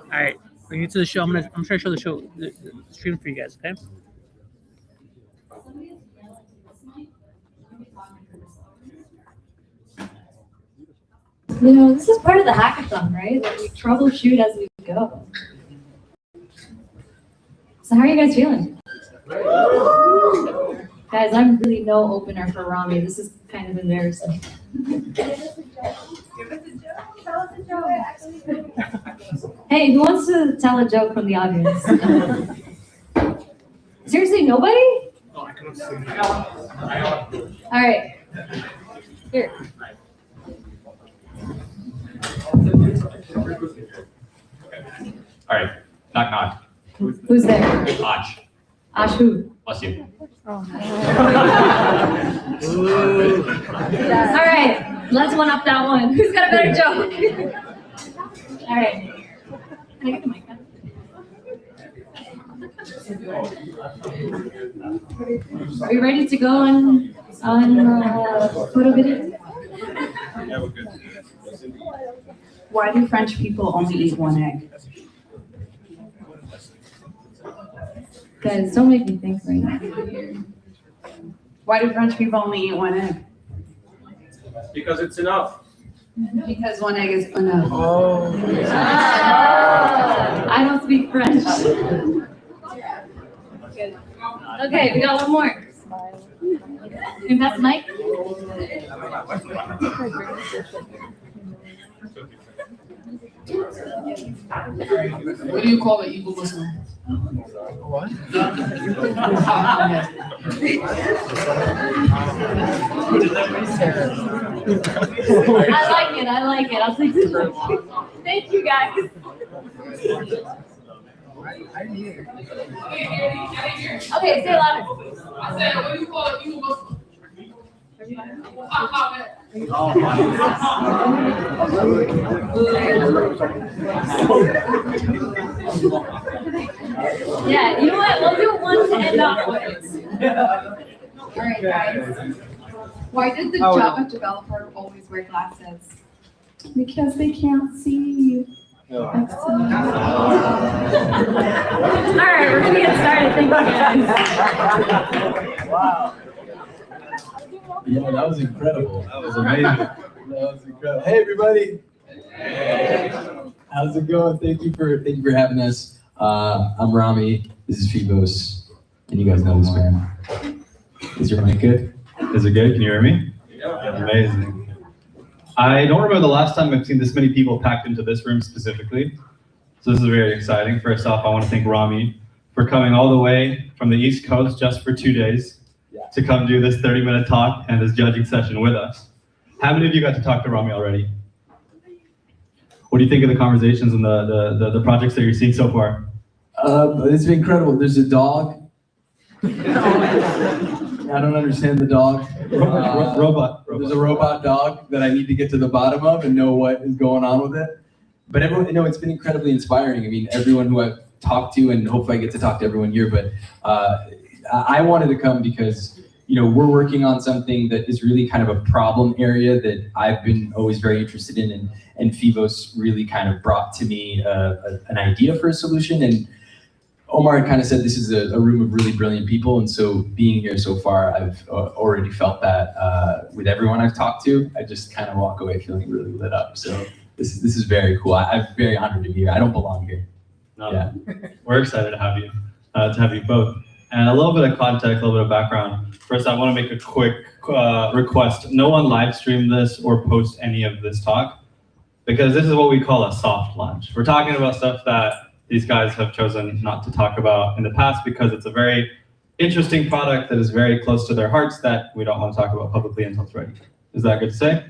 right. Bring it to the show. I'm trying to show the stream for you guys, okay? This is part of the hackathon, right? We troubleshoot as we go. So how are you guys feeling? Guys, I'm really no opener for Rami. This is kind of embarrassing. Hey, who wants to tell a joke from the audience? Seriously, nobody? All right. Here. All right, knock knock. Who's there? Ash. Ash who? Bless you. All right, let's one up that one. Who's got a better joke? All right. Can I get the mic back? Are you ready to go on photo video? Yeah, we're good. Why do French people only eat one egg? Guys, don't make me think right now. Why do French people only eat one egg? Because it's enough. Because one egg is enough. Oh. I don't speak French. Okay, we got one more. Can you pass the mic? What do you call an evil listener? What? I like it. I'll take it. Thank you, guys. Okay, say it louder. I said, what do you call an evil listener? Yeah, you know what? We'll do one to end off with. All right, guys. Why did the Java developer always wear glasses? Because they can't see. All right, we're gonna get started. Thank you, guys. Wow. Yeah, that was incredible. That was amazing. That was incredible. Hey, everybody. Hey. How's it going? Thank you for having us. I'm Rami. This is Phibos, and you guys know this man. Is your mic good? Is it good? Can you hear me? Yeah. Amazing. I don't remember the last time I've seen this many people packed into this room specifically. So this is very exciting. First off, I want to thank Rami for coming all the way from the East Coast just for 2 days to come do this 30-minute talk and this judging session with us. How many of you got to talk to Rami already? What do you think of the conversations and the projects that you're seeing so far? It's been incredible. There's a dog. I don't understand the dog. Robot. There's a robot dog that I need to get to the bottom of and know what is going on with it. But everyone, it's been incredibly inspiring. I mean, everyone who I've talked to, and hopefully I get to talk to everyone here, but I wanted to come because, we're working on something that is really kind of a problem area that I've been always very interested in, and Phibos really kind of brought to me an idea for a solution. And Omar had kind of said this is a room of really brilliant people, and so being here so far, I've already felt that with everyone I've talked to. I just kind of walk away feeling really lit up. So this is very cool. I'm very honored to be here. I don't belong here. No, yeah. We're excited to have you both. And a little bit of context, a little bit of background. First, I want to make a quick request. No one live stream this or post any of this talk, because this is what we call a soft launch. We're talking about stuff that these guys have chosen not to talk about in the past because it's a very interesting product that is very close to their hearts that we don't want to talk about publicly until it's ready. Is that good to say?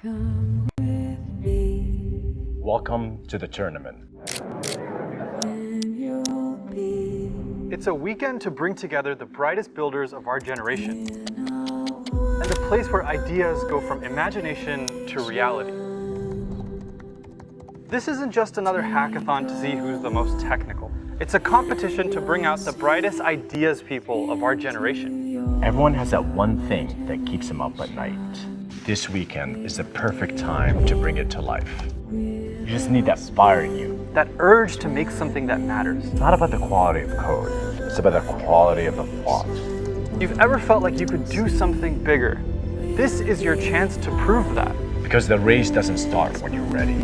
Come with me, Welcome to the tournament. and you'll be It's a weekend to bring together the brightest builders of our generation, and a place where ideas go from imagination to reality. This isn't just another hackathon to see who's the most technical. It's a competition to bring out the brightest ideas people of our generation. Everyone has that one thing that keeps them up at night. This weekend is the perfect time to bring it to life. You just need that fire in you. That urge to make something that matters. It's not about the quality of code, it's about the quality of the thought. You've ever felt like you could do something bigger? This is your chance to prove that. Because the race doesn't start when you're ready.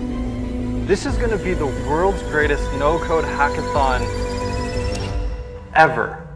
This is going to be the world's greatest no-code hackathon ever.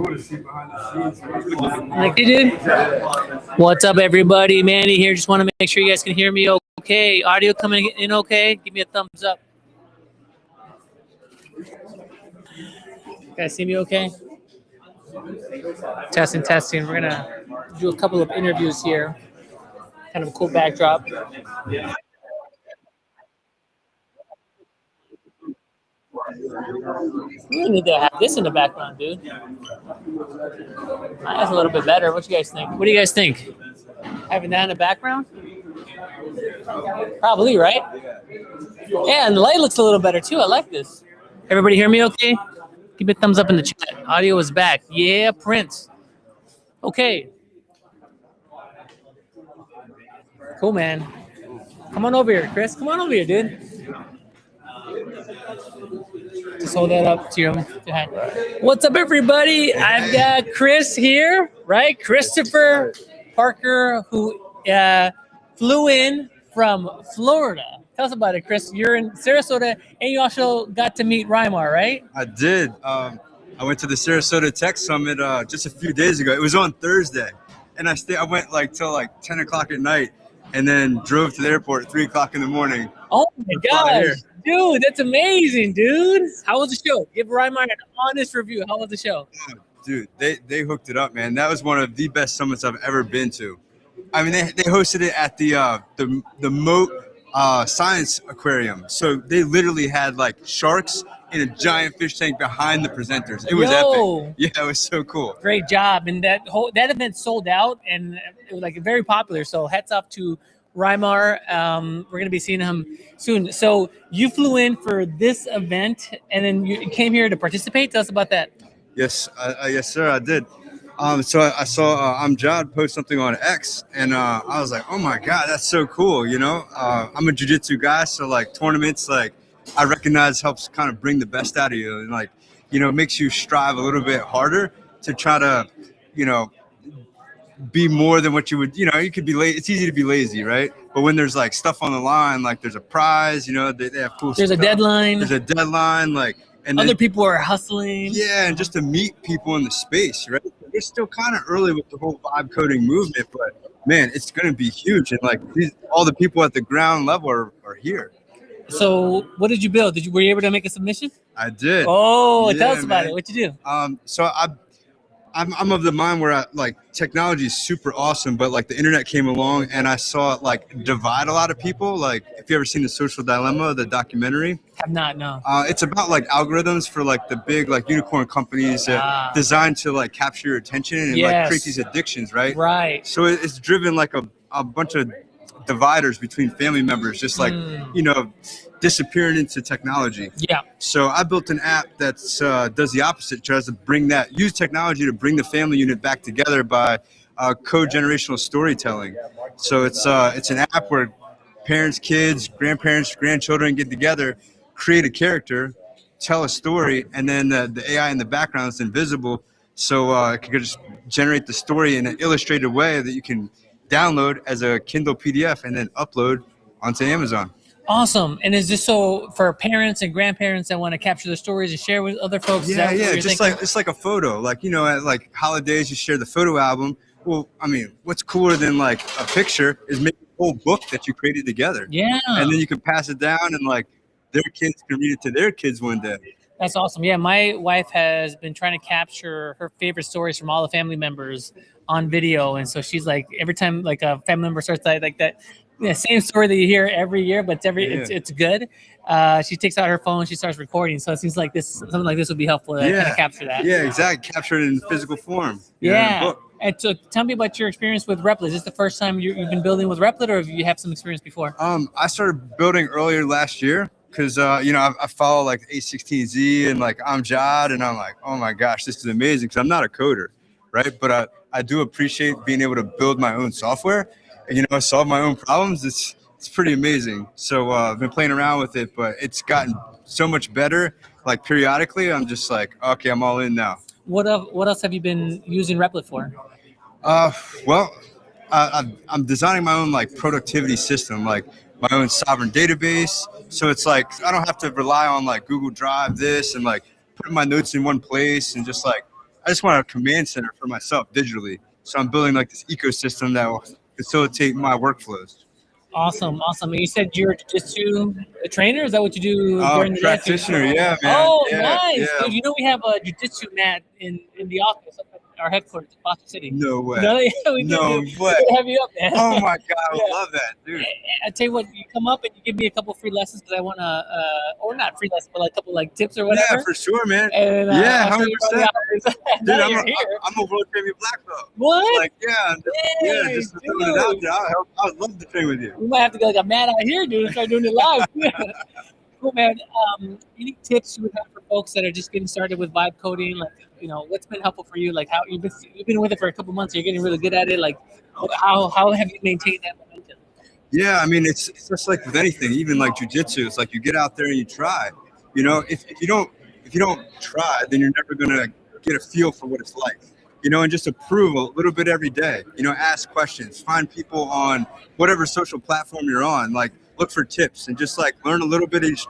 Like you did. What's up, everybody? Manny here. Just want to make sure you guys can hear me okay. Audio coming in okay? Give me a thumbs up. You guys see me okay? Testing, testing. We're gonna do a couple of interviews here. Kind of a cool backdrop. We need to have this in the background, dude. That's a little bit better. What you guys think? What do you guys think? Having that in the background? Probably, right? Yeah, and the light looks a little better too. I like this. Everybody hear me okay? Give me a thumbs up in the chat. Audio is back. Yeah, Prince. Okay. Cool, man. Come on over here, Chris. Come on over here, dude. Just hold that up to your hand. What's up, everybody? I've got Chris here, right? Christopher Parker, who flew in from Florida. Tell us about it, Chris. You're in Sarasota, and you also got to meet Rymar, right? I did. I went to the Sarasota Tech Summit just a few days ago. It was on Thursday, and I went like till like 10 o'clock at night, and then drove to the airport at 3 o'clock in the morning. Oh my gosh, dude, that's amazing, dude. How was the show? Give Rymar an honest review. How was the show? Oh, dude, they hooked it up, man. That was one of the best summits I've ever been to. I mean, they hosted it at the Moat Science Aquarium. So they literally had like sharks in a giant fish tank behind the presenters. It was epic. Yeah, it was so cool. Great job. And that event sold out, and it was like very popular. So hats off to Rymar. We're going to be seeing him soon. So you flew in for this event, and then you came here to participate. Tell us about that. Yes, yes, sir, I did. So I saw Amjad post something on X, and I was like, oh my God, that's so cool. You know, I'm a jiu-jitsu guy, so like tournaments, like I recognize helps kind of bring the best out of you, and like, you know, makes you strive a little bit harder to try to, you know, be more than what you would, you know, you could be late. It's easy to be lazy, right? But when there's like stuff on the line, like there's a prize, you know, they have cool There's stuff. a deadline. There's a deadline, like, and Other then, people are hustling. yeah, and just to meet people in the space, right? We're still kind of early with the whole vibe coding movement, but man, it's going to be huge. And like all the people at the ground level are here. So what did you build? Were you able to make a submission? I did. Oh, tell Yeah, us about man. it. What'd you do? So I'm of the mind where like technology is super awesome, but like the internet came along and I saw it like divide a lot of people. Like if you ever seen The Social Dilemma, the documentary. Have not, no. It's about like algorithms for like the big like unicorn companies designed to like capture your attention and like create these addictions, right? Right. So it's driven like a bunch of dividers between family members, just like, you know, disappearing into technology. Yeah. So I built an app that does the opposite, tries to use technology to bring the family unit back together by co-generational storytelling. So it's an app where parents, kids, grandparents, grandchildren get together, create a character, tell a story, and then the AI in the background is invisible. So it can just generate the story in an illustrated way that you can download as a Kindle PDF and then upload onto Amazon. Awesome. And is this so for parents and grandparents that want to capture the stories and share with other folks? Is that what you're just thinking? like it's like a photo. Like, you know, at like holidays you share the photo album. Well, I mean, what's cooler than like a picture is make a whole book that you created together. Yeah. And then you can pass it down and like their kids can read it to their kids one day. That's awesome. Yeah, my wife has been trying to capture her favorite stories from all the family members on video, and so she's like, every time like a family member starts like that, same story that you hear every year, but it's good. She takes out her phone, she starts recording. So it seems like something like this would be helpful to kind of capture that. Yeah, exactly. Capture it in physical form. Yeah. And so tell me about your experience with Replit. Is this the first time you've been building with Replit, or have you had some experience before? I started building earlier last year because you know, I follow like A16Z and like Amjad, and I'm like, oh my gosh, this is amazing because I'm not a coder, right? But I do appreciate being able to build my own software and, you know, solve my own problems. It's pretty amazing. So I've been playing around with it, but it's gotten so much better. Like periodically, I'm just like, okay, I'm all in now. What else have you been using Replit for? Well, I'm designing my own like productivity system, like my own sovereign database. So it's like I don't have to rely on like Google Drive this and like putting my notes in one place and just like I just want a command center for myself digitally. So I'm building like this ecosystem that will facilitate my workflows. Awesome, awesome. And you said you're a jiu-jitsu trainer. Is that what you do during the day? Practitioner, yeah, man. Oh, Yeah, nice. yeah. Dude, you know we have a jiu-jitsu mat in the office up at our headquarters in Boston City. No way. No, yeah, we do. No Dude. way. We're gonna have you up, man. Oh my God, I would Yeah. love that, dude. I tell you what, you come up and you give me a couple free lessons because I want to, or not free lessons, but like a couple like tips or whatever. Yeah, for sure, man. And, Yeah, I'll show you all the 100%. hours. Dude, Now I'm you're a, here. I'm a world champion black belt. What? Like, yeah, just throwing it out there. I would love to train with you. We might have to go like a mat out here, dude, and start doing it live. Cool, man. Any tips you would have for folks that are just getting started with vibe coding? Like, you know, what's been helpful for you? Like, how you've been with it for a couple months. You're getting really good at it. Like, how have you maintained that momentum? Yeah, I mean, it's just like with anything, even like jujitsu. It's like you get out there and you try. You know, if you don't try, then you're never gonna get a feel for what it's like. You know, and just improve a little bit every day. You know, ask questions, find people on whatever social platform you're on. Like, look for tips and just like learn a little bit each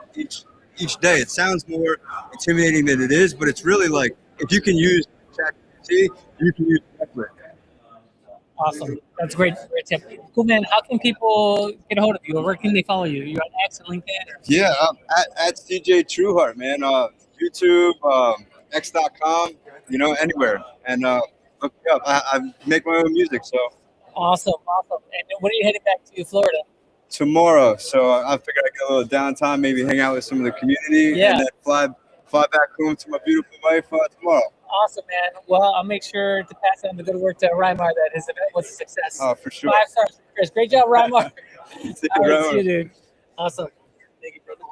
day. It sounds more intimidating than it is, but it's really like if you can use ChatGPT, you can use Netflix. Awesome. That's great tip. Cool, man. How can people get a hold of you, or where can they follow you? You're on X and LinkedIn? Or? Yeah, at CJ Trueheart, man. YouTube, X.com, you know, anywhere. And look me up. I make my own music, so. Awesome. And when are you heading back to Florida? Tomorrow. So I figured I'd get a little downtime, maybe hang out with some of the community, Yeah. and then fly back home to my beautiful wife tomorrow. Awesome, man. Well, I'll make sure to pass on the good work to Rymar that his event was a success. Oh, for sure. 5 stars from Chris. Great job, Rymar. See you, All right, Rymar. see you, dude. Awesome. Thank you, brother.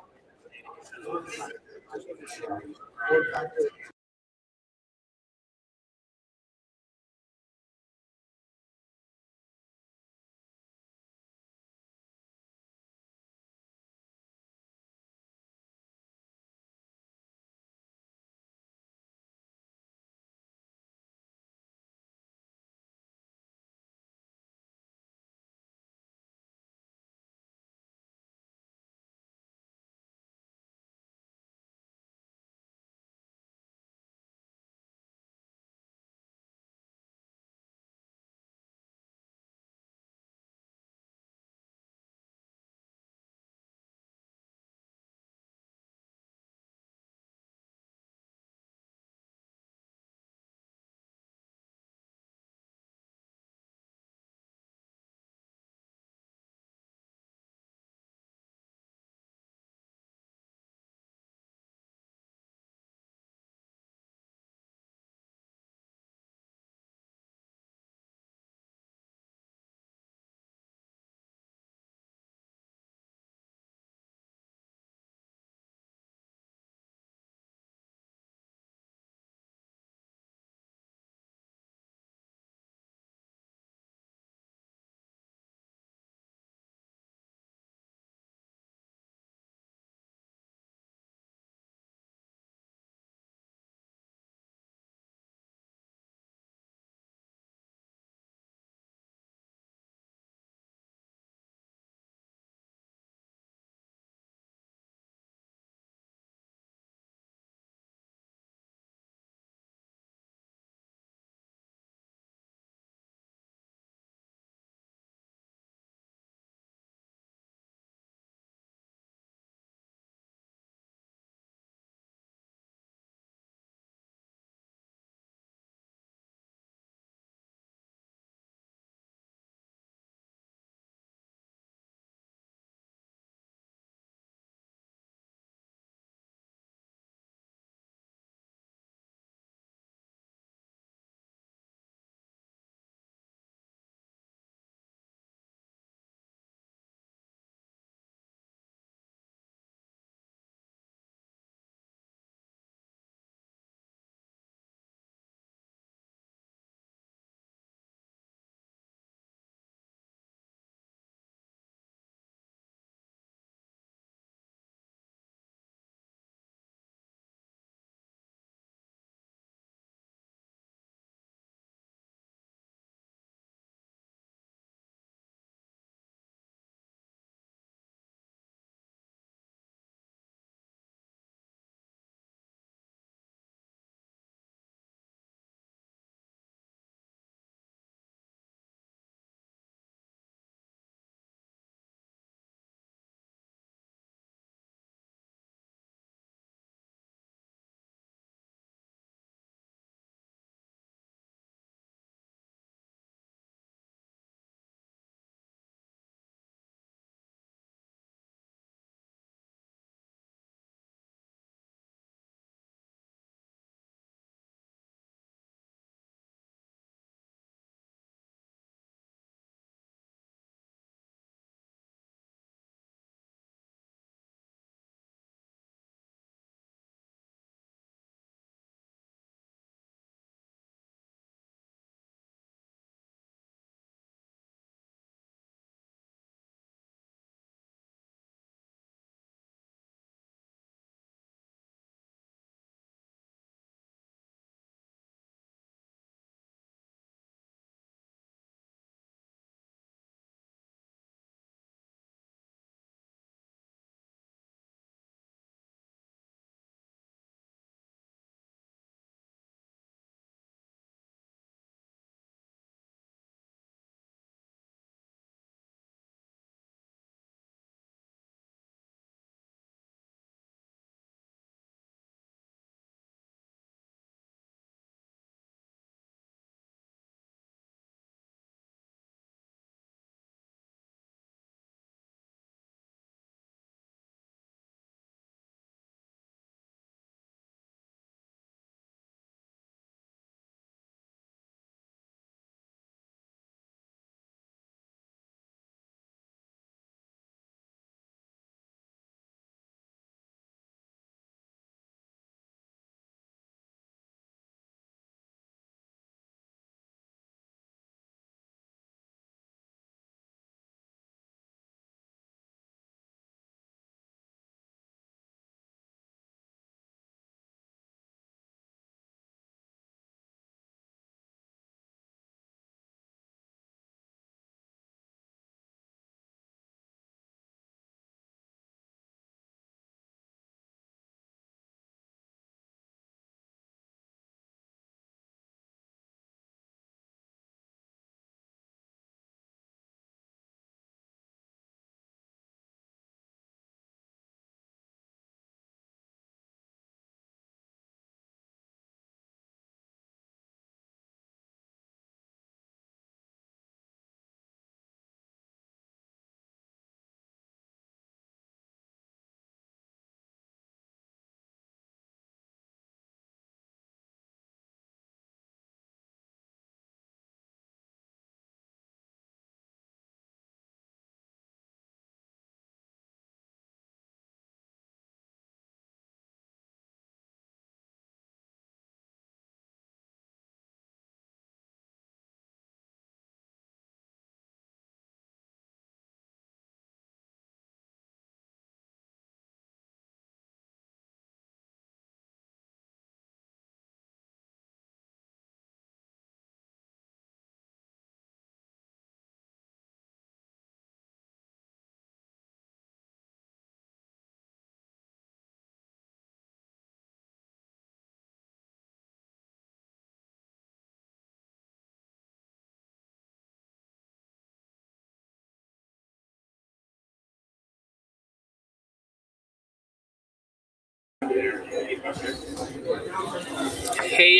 Hey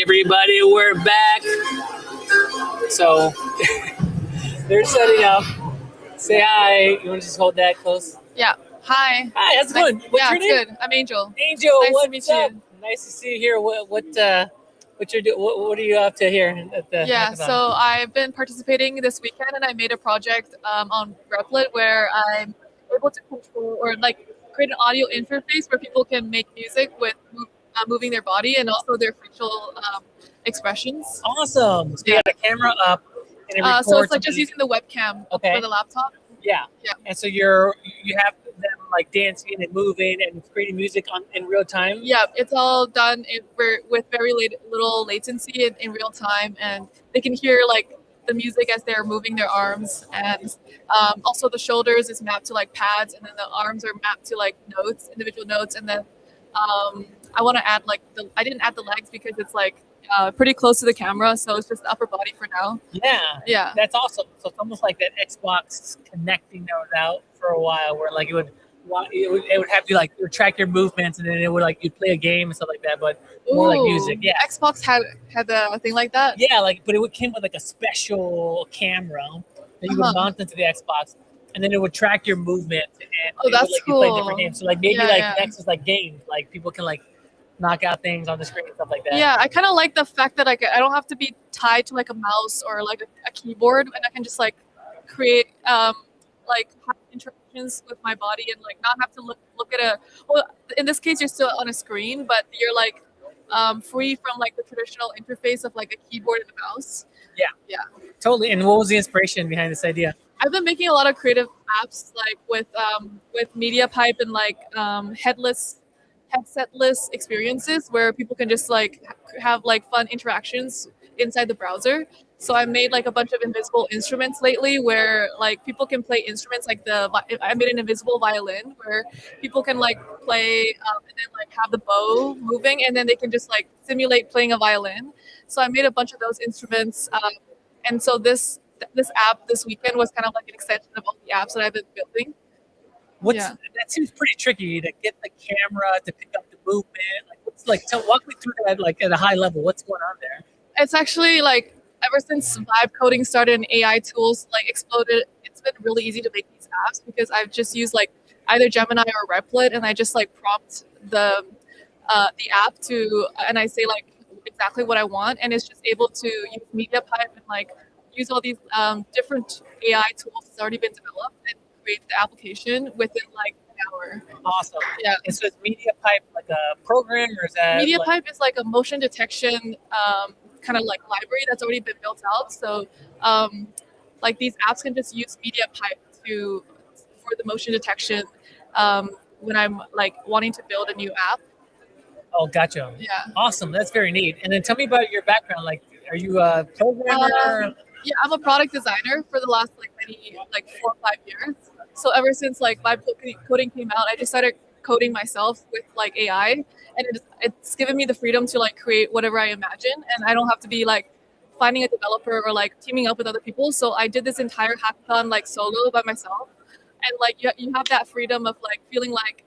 everybody, we're back. So they're setting up. Say hi. You want to just hold that close? Yeah. Hi. Hi, how's it going? What's yeah, your it's name? good. I'm Angel. Angel, Nice what's to meet up? you. Nice to see you here. What you're doing? What are you up to here at the Yeah, hackathon? so I've been participating this weekend, and I made a project on Replit where I'm able to control or like create an audio interface where people can make music with moving their body and also their facial expressions. Awesome. So you got a camera up and it records. So it's like just using the webcam for the laptop. Yeah. Yeah. And so you have them like dancing and moving and creating music in real time. Yeah, it's all done with very little latency in real time, and they can hear like the music as they're moving their arms, and also the shoulders is mapped to like pads, and then the arms are mapped to like notes, individual notes, and then I want to add like I didn't add the legs because it's like pretty close to the camera, so it's just the upper body for now. Yeah. Yeah. That's awesome. So it's almost like that Xbox connecting those out for a while, where like it would have you like track your movements, and then it would like you'd play a game and stuff like that, but more like music. Yeah. Xbox had a thing like that. Yeah, but it came with like a special camera that you would mount into the Xbox, and then it would track your movement, and it that's would let you play cool. different games. So like maybe next is like games, like people can like knock out things on the screen and stuff like that. Yeah, I kind of like the fact that I don't have to be tied to like a mouse or like a keyboard, and I can just like create like interactions with my body and like not have to look at in this case you're still on a screen, but you're like free from like the traditional interface of like a keyboard and a mouse. Yeah. Totally. And what was the inspiration behind this idea? I've been making a lot of creative apps like with MediaPipe and like headsetless experiences where people can just like have like fun interactions inside the browser. So I made like a bunch of invisible instruments lately where like people can play instruments like I made an invisible violin where people can like play and then like have the bow moving, and then they can just like simulate playing a violin. So I made a bunch of those instruments, and so this app this weekend was kind of like an extension of all the apps that I've been building. That seems pretty tricky to get the camera to pick up the movement. Walk me through that like at a high level. What's going on there? It's actually like ever since vibe coding started and AI tools like exploded, it's been really easy to make these apps because I've just used like either Gemini or Replit, and I just like prompt the app and I say like exactly what I want, and it's just able to use MediaPipe and like use all these different AI tools that's already been developed and create the application within like an hour. Awesome. Yeah. And so is MediaPipe like a program, or is that MediaPipe is like a motion detection kind of like library that's already been built out. So like these apps can just use MediaPipe for the motion detection when I'm like wanting to build a new app. Oh, gotcha. Yeah. Awesome. That's very neat. And then tell me about your background. Like, are you a programmer? Yeah, I'm a product designer for the last like 4 or 5 years. So ever since like vibe coding came out, I just started coding myself with like AI, and it's given me the freedom to like create whatever I imagine, and I don't have to be like finding a developer or like teaming up with other people. So I did this entire hackathon like solo by myself, and like you have that freedom of like feeling like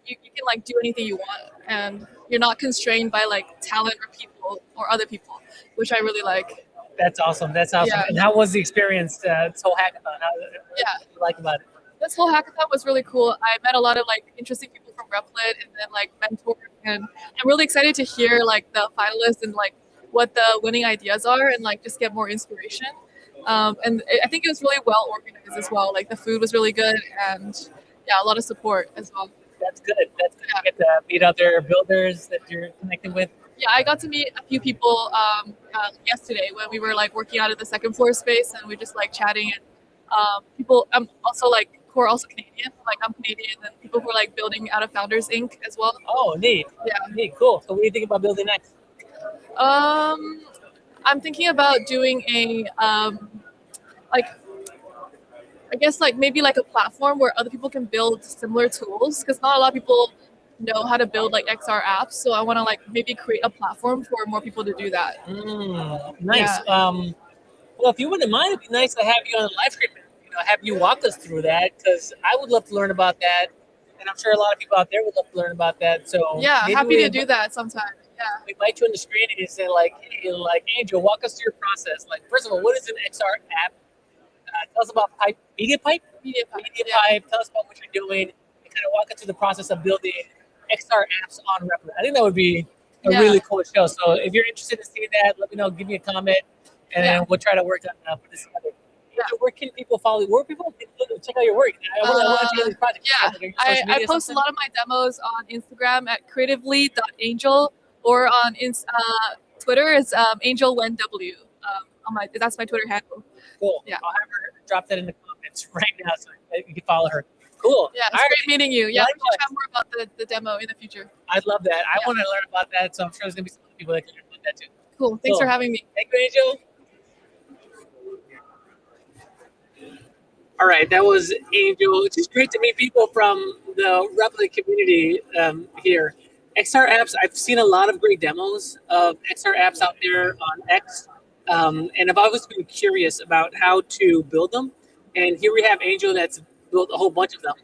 you can like do anything you want, and you're not constrained by like talent or people or other people, which I really like. That's awesome. That's awesome. Yeah. And how was the experience, this whole hackathon? What did you like about it? This whole hackathon was really cool. I met a lot of like interesting people from Replit, and then like mentors, and I'm really excited to hear like the finalists and like what the winning ideas are, and like just get more inspiration. And I think it was really well organized as well. Like the food was really good, and yeah, a lot of support as well. That's good. That's good. You get to meet other builders that you're connecting with. Yeah, I got to meet a few people yesterday when we were like working out at the second floor space, and we just like chatting, and people also like who are also Canadian. Like I'm Canadian, and people who are like building out of Founders Inc. as well. Oh, neat. Yeah. Neat. Cool. So what do you think about building next? I'm thinking about doing a like I guess like maybe like a platform where other people can build similar tools, because not a lot of people know how to build like XR apps. So I want to like maybe create a platform for more people to do that. Nice. Yeah. Well, if you wouldn't mind, it'd be nice to have you on the live stream. Have you walk us through that, because I would love to learn about that and I'm sure a lot of people out there would love to learn about that. So Yeah, maybe happy we to do that sometime. Yeah. We invite you on the screen and you say like, hey, like Angel, walk us through your process. Like, first of all, what is an XR app? Tell us about Media Pipe. Tell us about what you're doing, and kind of walk us through the process of building XR apps on Replit. I think that would be a really cool show. So if you're interested in seeing that, let me know. Give me a comment, and then we'll try to work on put this together. Angel, where can people follow you? Where people can check out your work? I want to check out these projects. I post a lot of my demos on Instagram at creatively.angel, or on Twitter is angelwenw. That's my Twitter handle. Cool. Yeah. I'll have her drop that in the comments right now so you can follow her. Cool. Yeah, it's great meeting you. Yeah, we should chat more about the demo in the future. I'd love that. I want to learn about that, so I'm sure there's going to be some other people that can learn about that too. Cool. Thanks for having me. Thank you, Angel. All right, that was Angel. It's just great to meet people from the Replit community here. XR apps, I've seen a lot of great demos of XR apps out there on X, and I've always been curious about how to build them. And here we have Angel that's built a whole bunch of them.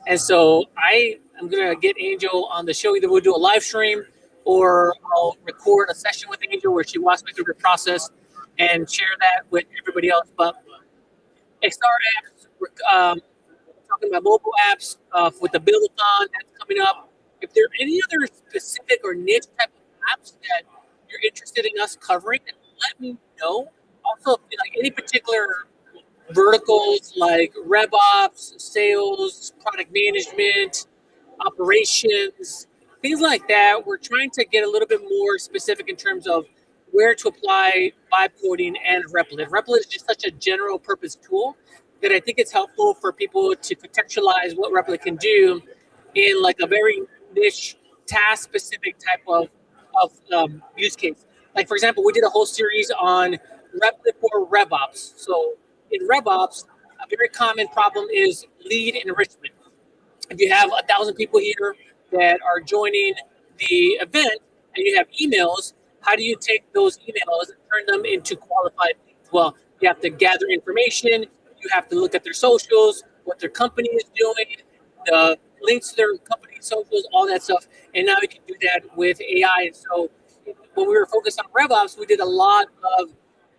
And so I am going to get Angel on the show. Either we'll do a live stream or I'll record a session with Angel where she walks me through the process and share that with everybody else. But XR apps, we're talking about mobile apps with the build-a-thon that's coming up. If there are any other specific or niche type of apps that you're interested in us covering, let me know. Also, like any particular verticals like RevOps, sales, product management, operations, things like that. We're trying to get a little bit more specific in terms of where to apply vibe coding and Replit. Replit is just such a general purpose tool that I think it's helpful for people to contextualize what Replit can do in like a very niche, task-specific type of use case. Like, for example, we did a whole series on Replit for RevOps. So in RevOps, a very common problem is lead enrichment. If you have 1,000 people here that are joining the event and you have emails, how do you take those emails and turn them into qualified leads? Well, you have to gather information. You have to look at their socials, what their company is doing, the links to their company socials, all that stuff. And now you can do that with AI. And so when we were focused on RevOps, we did a lot of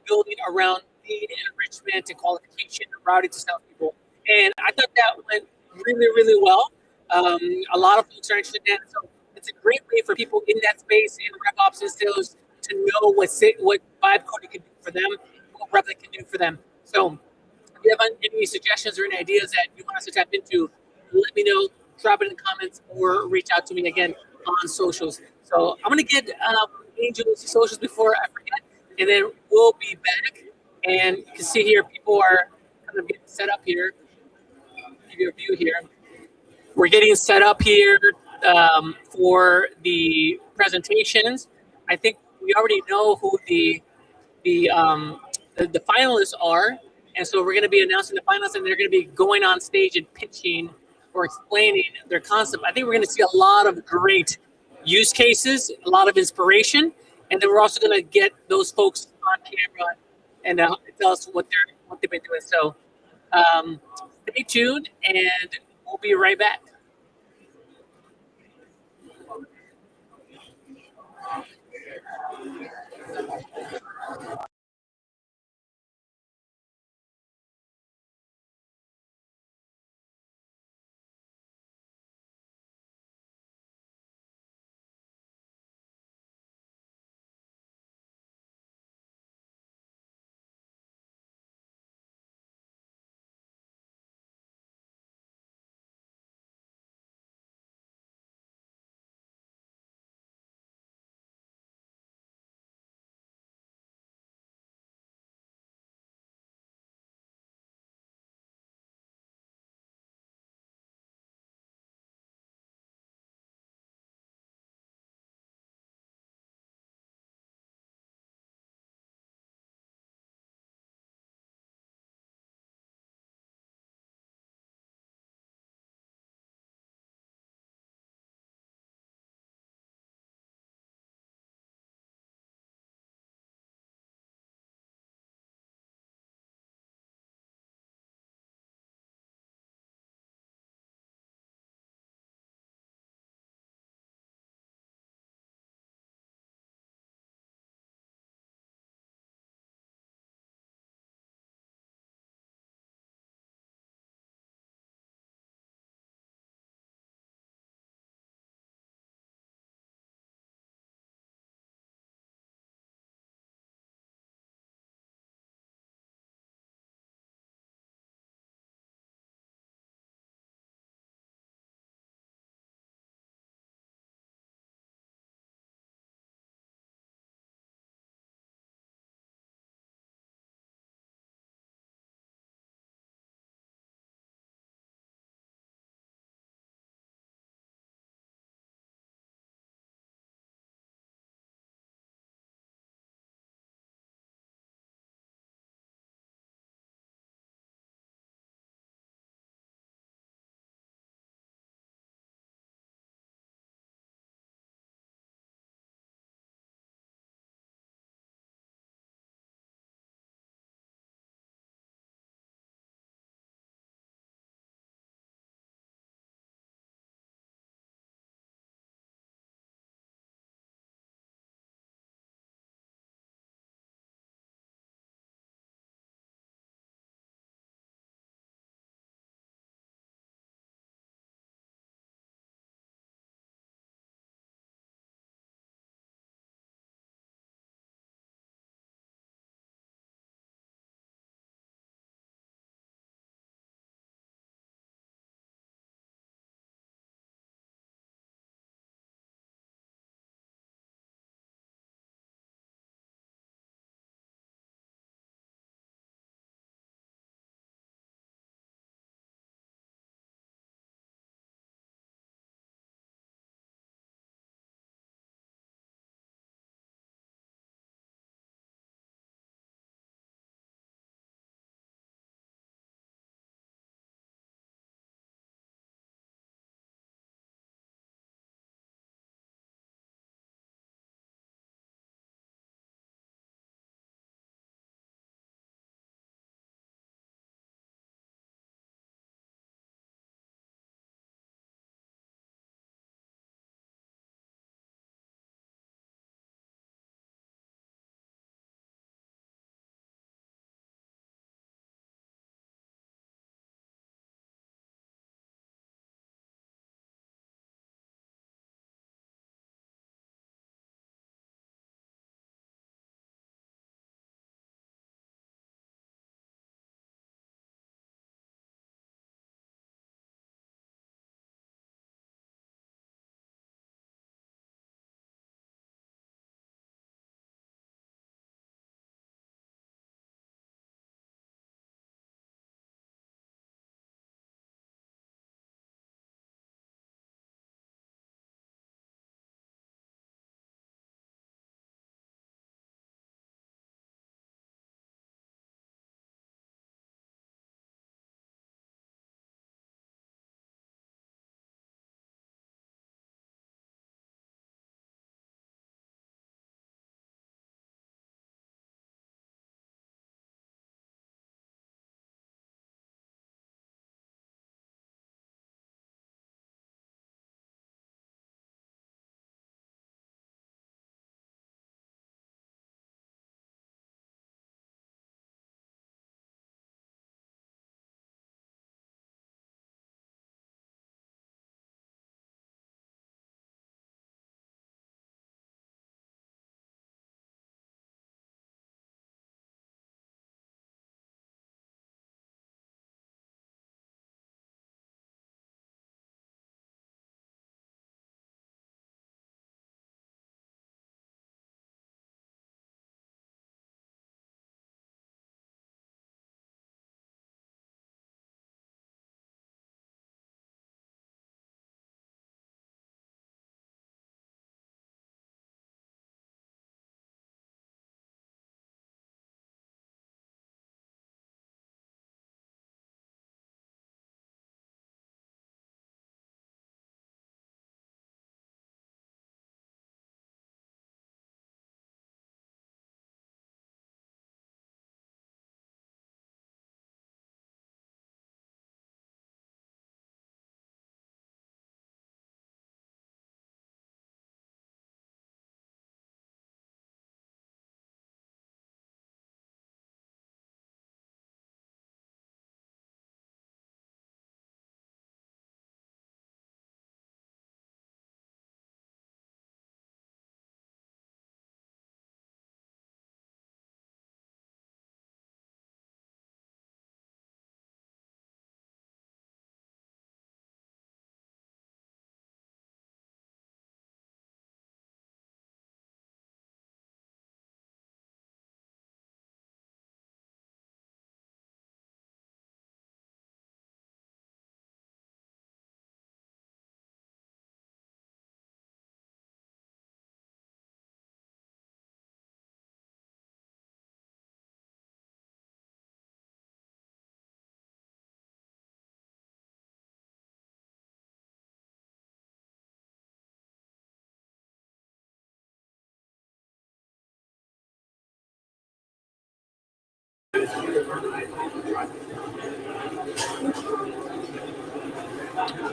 building around lead enrichment and qualification and routing to salespeople. And I thought that went really, really well. A lot of folks are interested in that. So it's a great way for people in that space in RevOps and sales to know what vibe coding can do for them, what Replit can do for them. So if you have any suggestions or any ideas that you want us to tap into, let me know, drop it in the comments, or reach out to me again on socials. So I'm going to get Angel's socials before I forget, and then we'll be back. And you can see here, people are kind of getting set up here. Give you a view here. We're getting set up here for the presentations. I think we already know who the finalists are, and so we're going to be announcing the finalists, and they're going to be going on stage and pitching or explaining their concept. I think we're going to see a lot of great use cases, a lot of inspiration, and then we're also going to get those folks on camera and tell us what they've been doing. So stay tuned, and we'll be right back.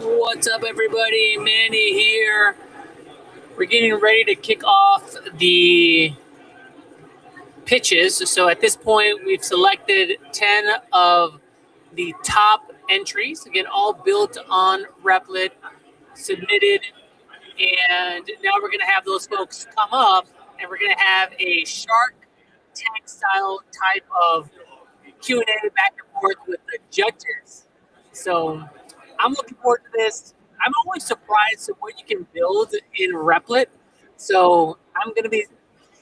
What's up, everybody? Manny here. We're getting ready to kick off the pitches. So at this point, we've selected 10 of the top entries, again, all built on Replit, submitted, and now we're going to have those folks come up, and we're going to have a Shark Tank style type of Q&A back and forth with the judges. So I'm looking forward to this. I'm always surprised at what you can build in Replit. So I'm going to be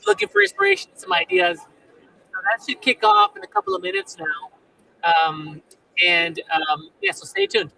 looking for inspiration, some ideas. So that should kick off in a couple of minutes now. Yeah, so stay tuned.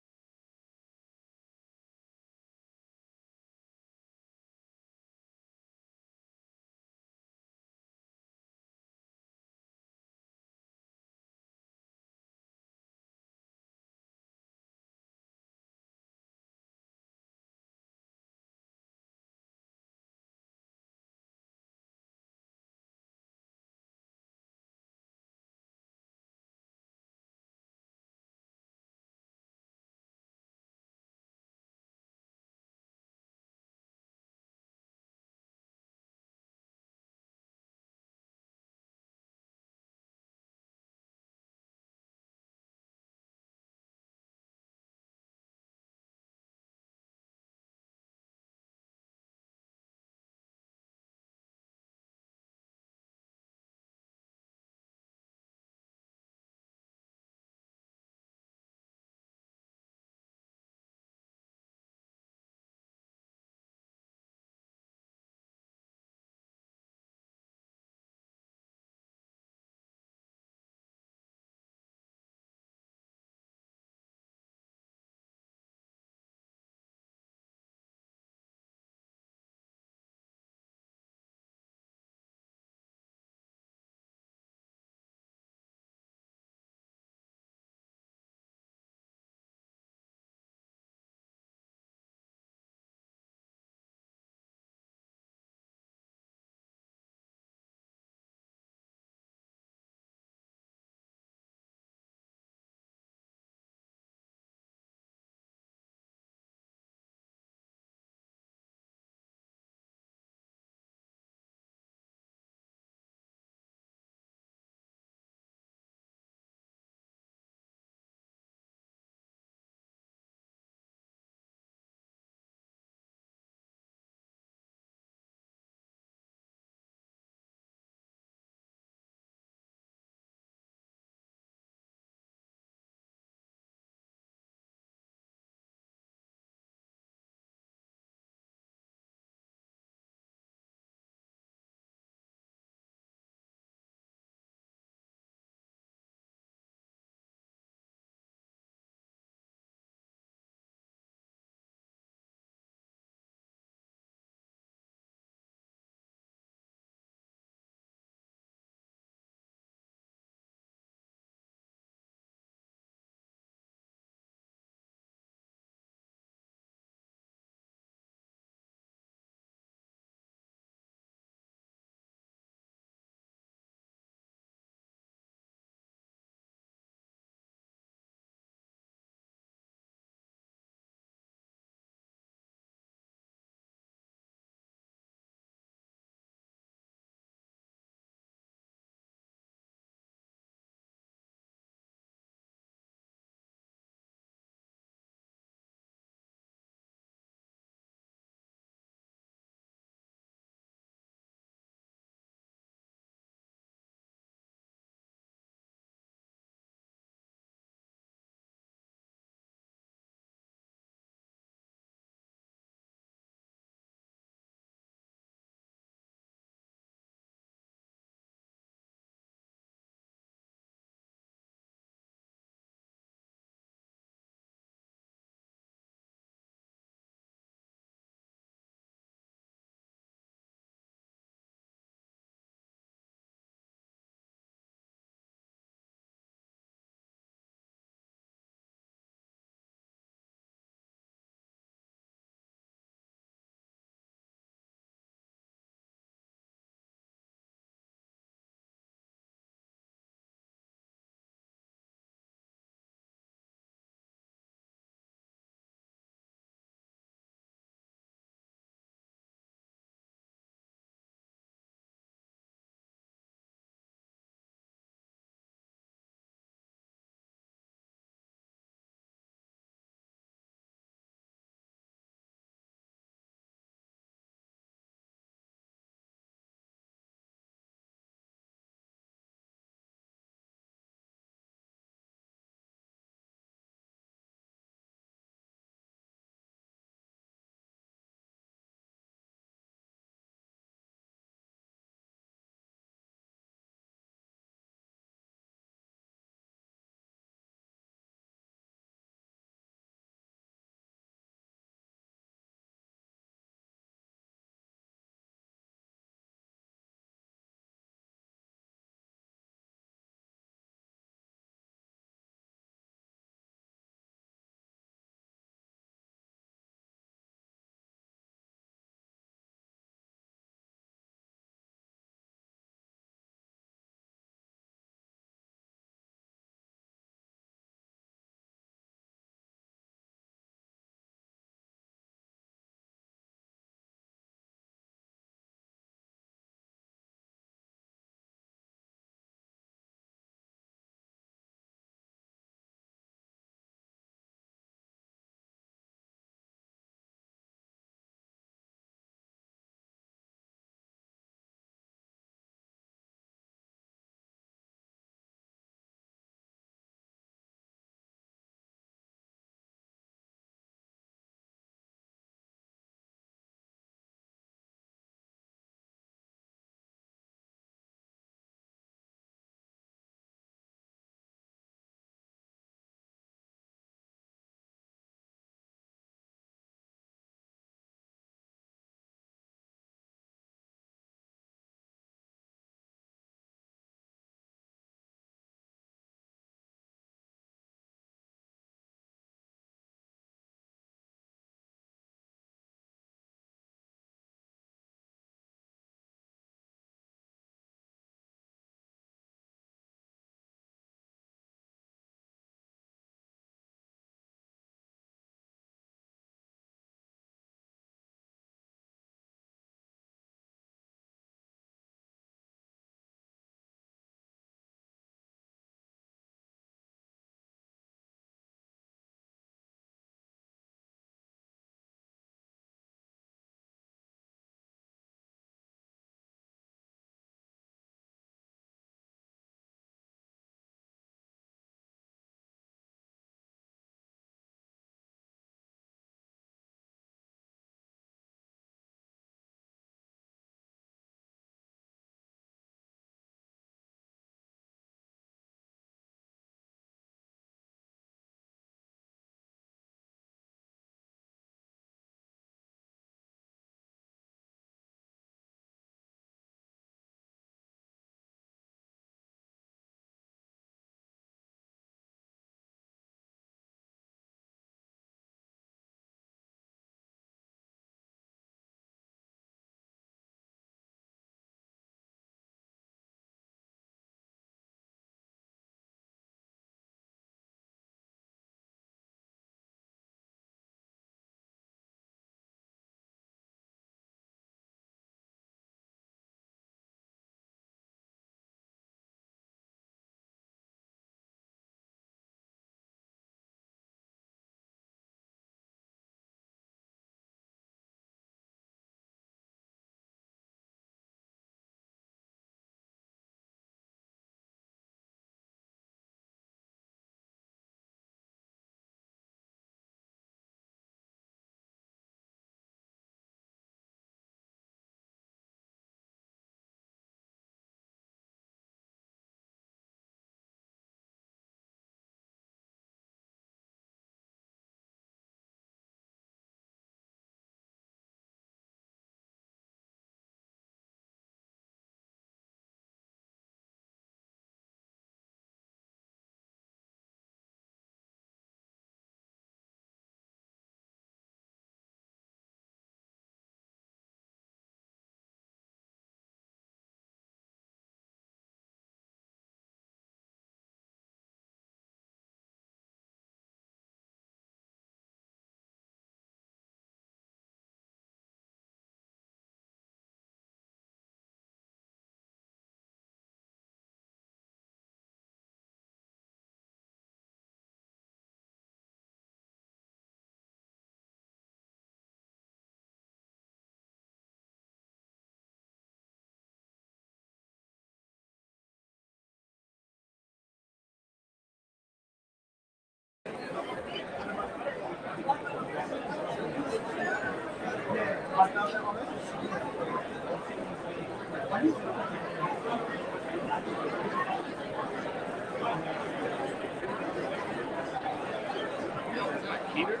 Heater?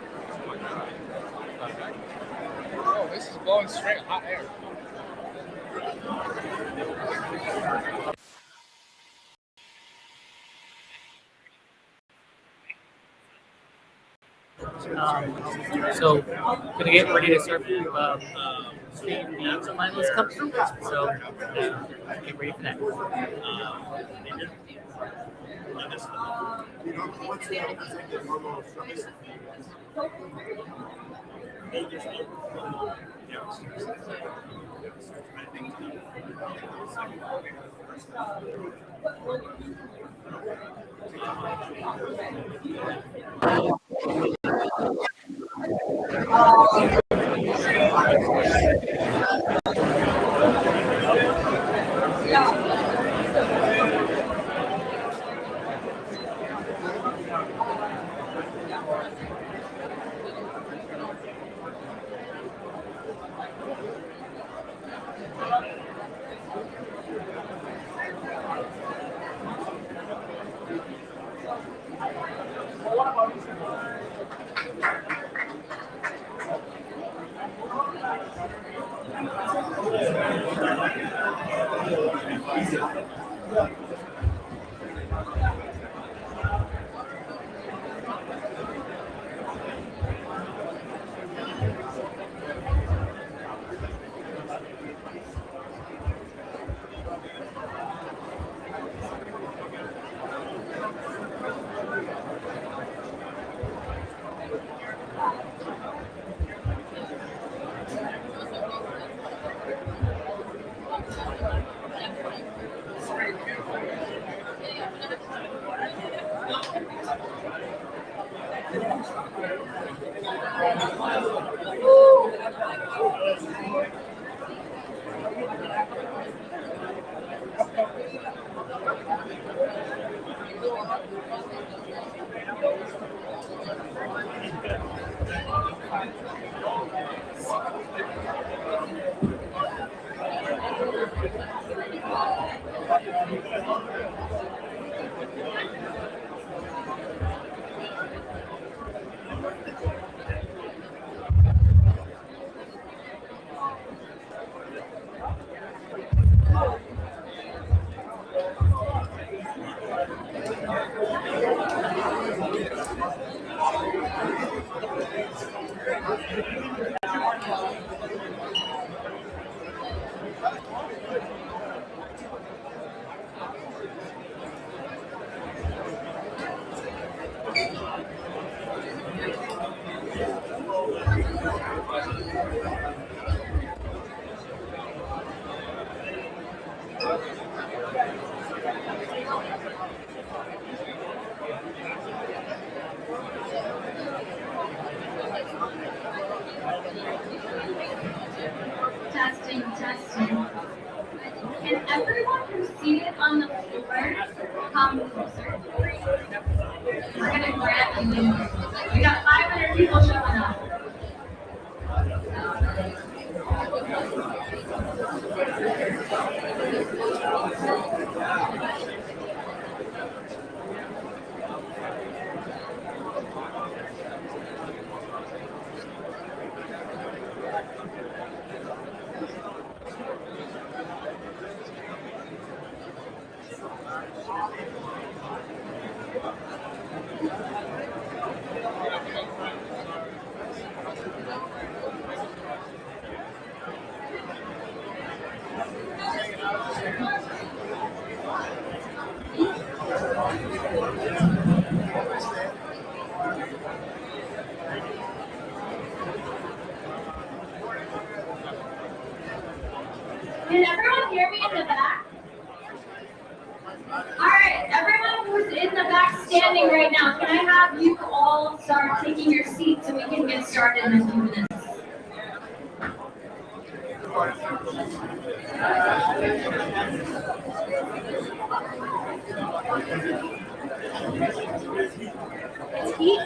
Oh, this is blowing straight hot air. So gonna get ready to start seeing the answer finalists come through. So get ready for that. Testing, testing. Can everyone who's seated on the floor come closer? We're gonna grant you. We got 500 people showing up. Can everyone hear me in the back? All right, everyone who's in the back standing right now, can I have you all start taking your seats so we can get started in a few minutes? It's heat.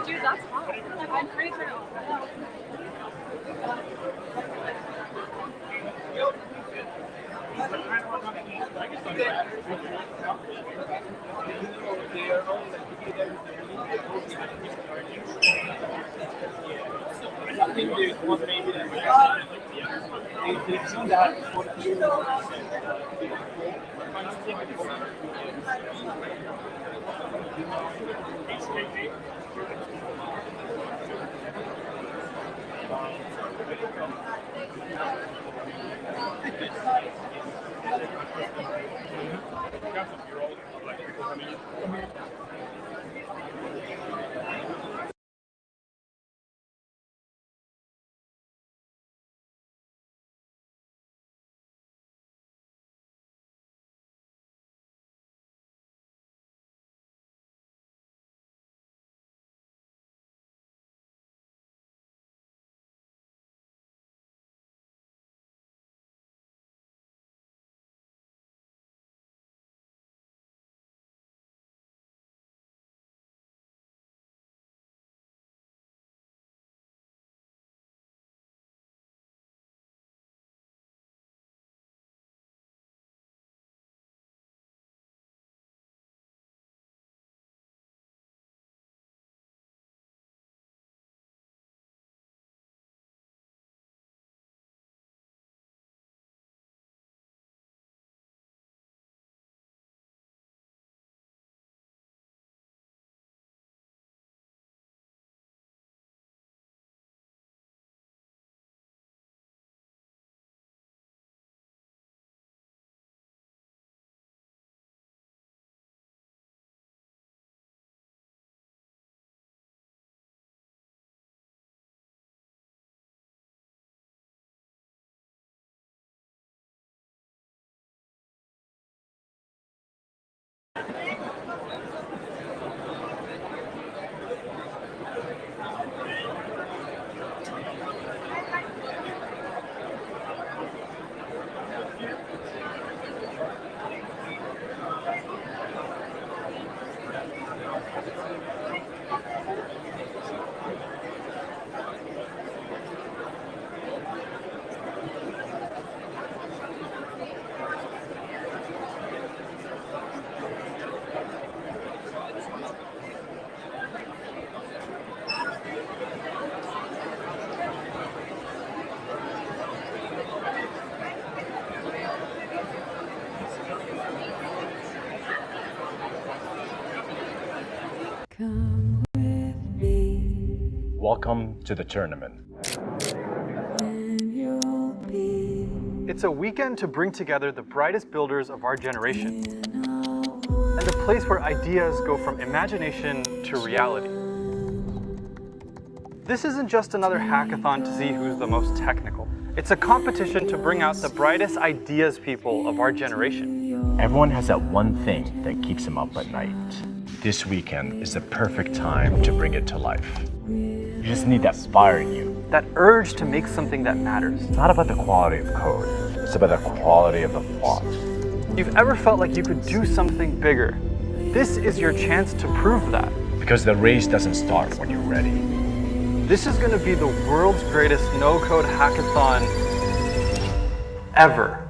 Dude, that's fine. I'm pretty sure. Come with me, Welcome to the tournament. and you'll be It's a weekend to bring together the brightest builders of our generation, and a place where ideas go from imagination to reality. This isn't just another hackathon to see who's the most technical. It's a competition to bring out the brightest ideas people of our generation. Everyone has that one thing that keeps them up at night. This weekend is the perfect time to bring it to life. You just need that fire in you. That urge to make something that matters. It's not about the quality of code, it's about the quality of the thought. You've ever felt like you could do something bigger? This is your chance to prove that. Because the race doesn't start when you're ready. This is going to be the world's greatest no-code hackathon ever.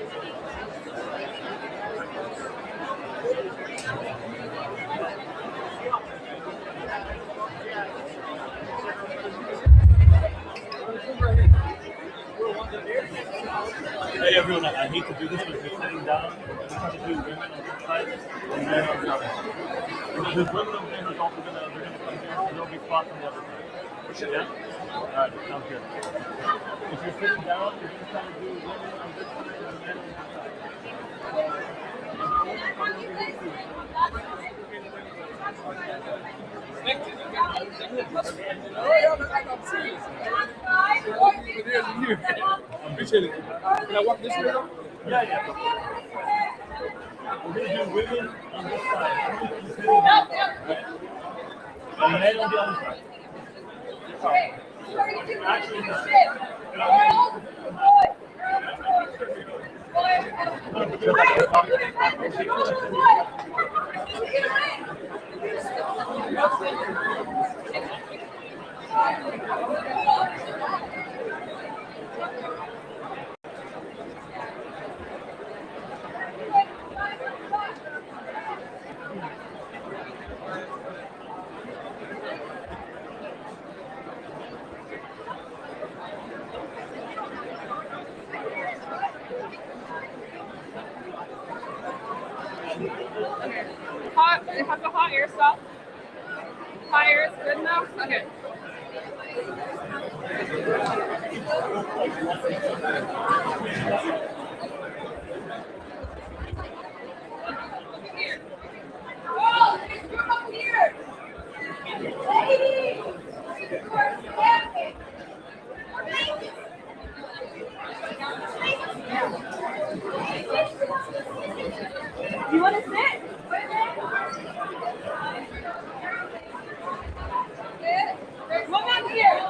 Hey everyone, I hate to do this, but if you're sitting down, I'm trying to do women on one side and men on the other side. Because there's women over there who's also they're gonna come here, so there'll be spots on the other side. Yeah? Alright, sounds good. If you're sitting down, you're gonna try to do women on this side and men on I appreciate it. Can I walk this way though? Yeah. We're gonna do women on this side. And men on the other side. Actually, Hot, it has a hot air stop. Hot air is good enough? Okay. You want to sit? Come on here.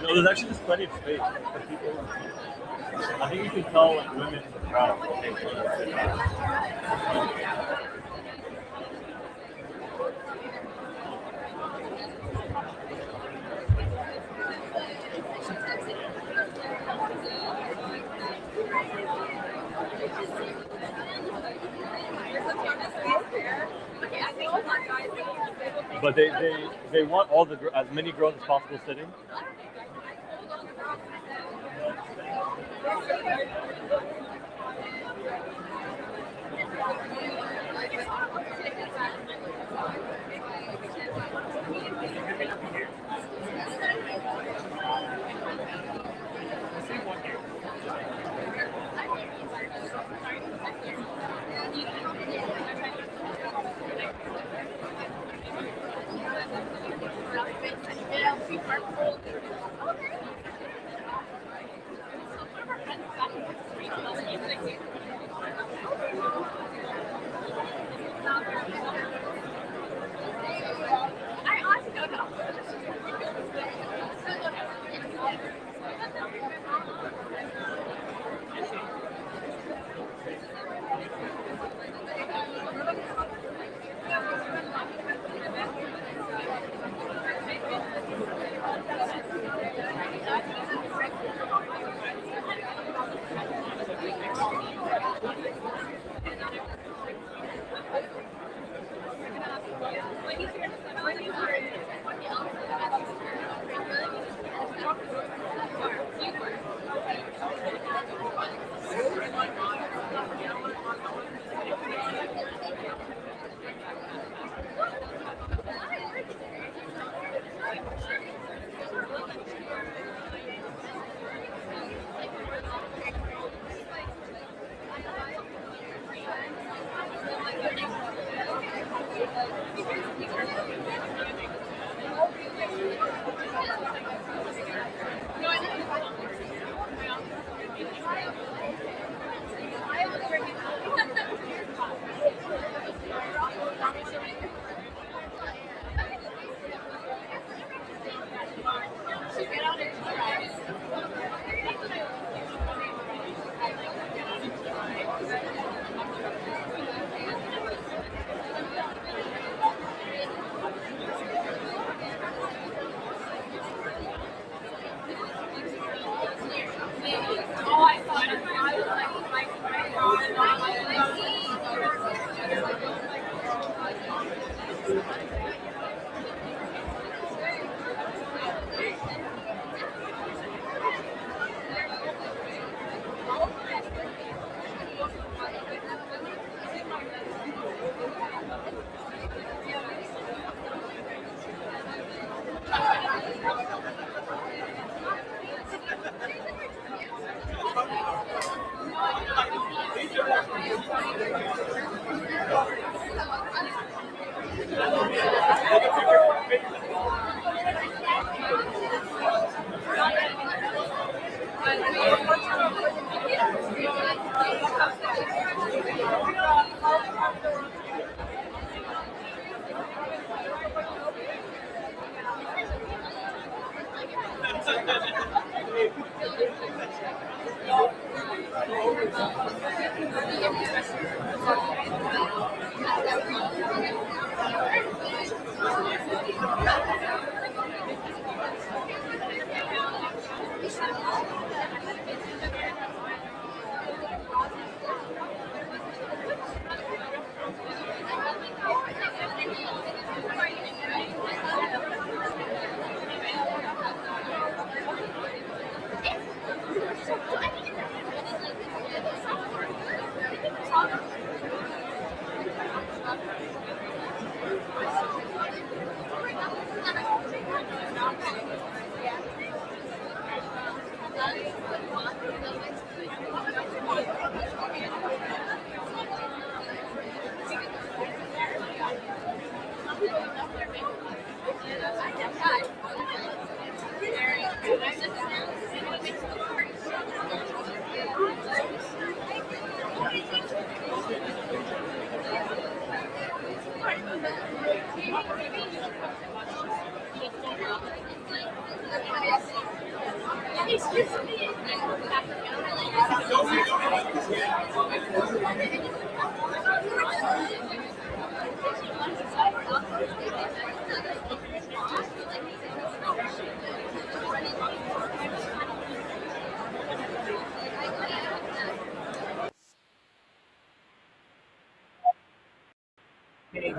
No, there's actually just plenty of space for people. I think you can tell like women in the crowd. But they want all the as many girls as possible sitting.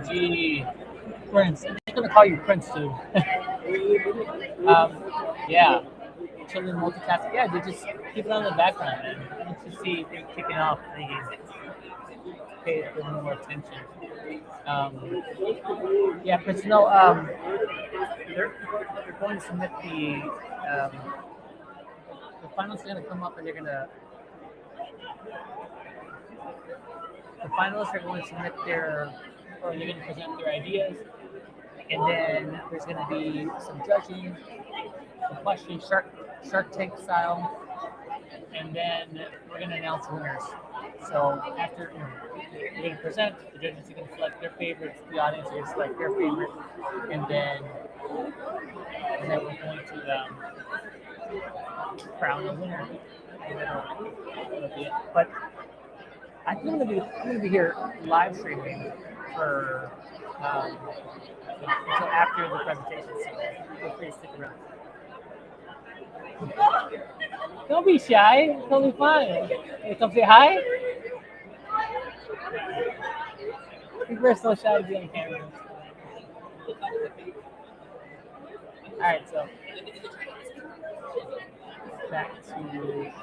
G. Prince. I'm just gonna call you Prince too. Yeah. Children multitasking. Yeah, they just keep it on the background, man. Once you see things kicking off, they pay a little more attention. Yeah, Prince. No. They're going to submit the finalists are gonna come up and they're gonna. The finalists are going to submit or they're going to present their ideas, And then there's going to be some judging, some questions, Shark Tank style, and then we're going to announce winners. So after we're going to present, the judges are going to select their favorites, the audience is going to select their favorite, and then we're going to crown a winner. And that'll be it. But I think I'm going to be here live streaming for until after the presentation. So feel free to stick around. Don't be shy. It's totally fine. Hey, come say hi. People are so shy to be on camera. All right, so back to this.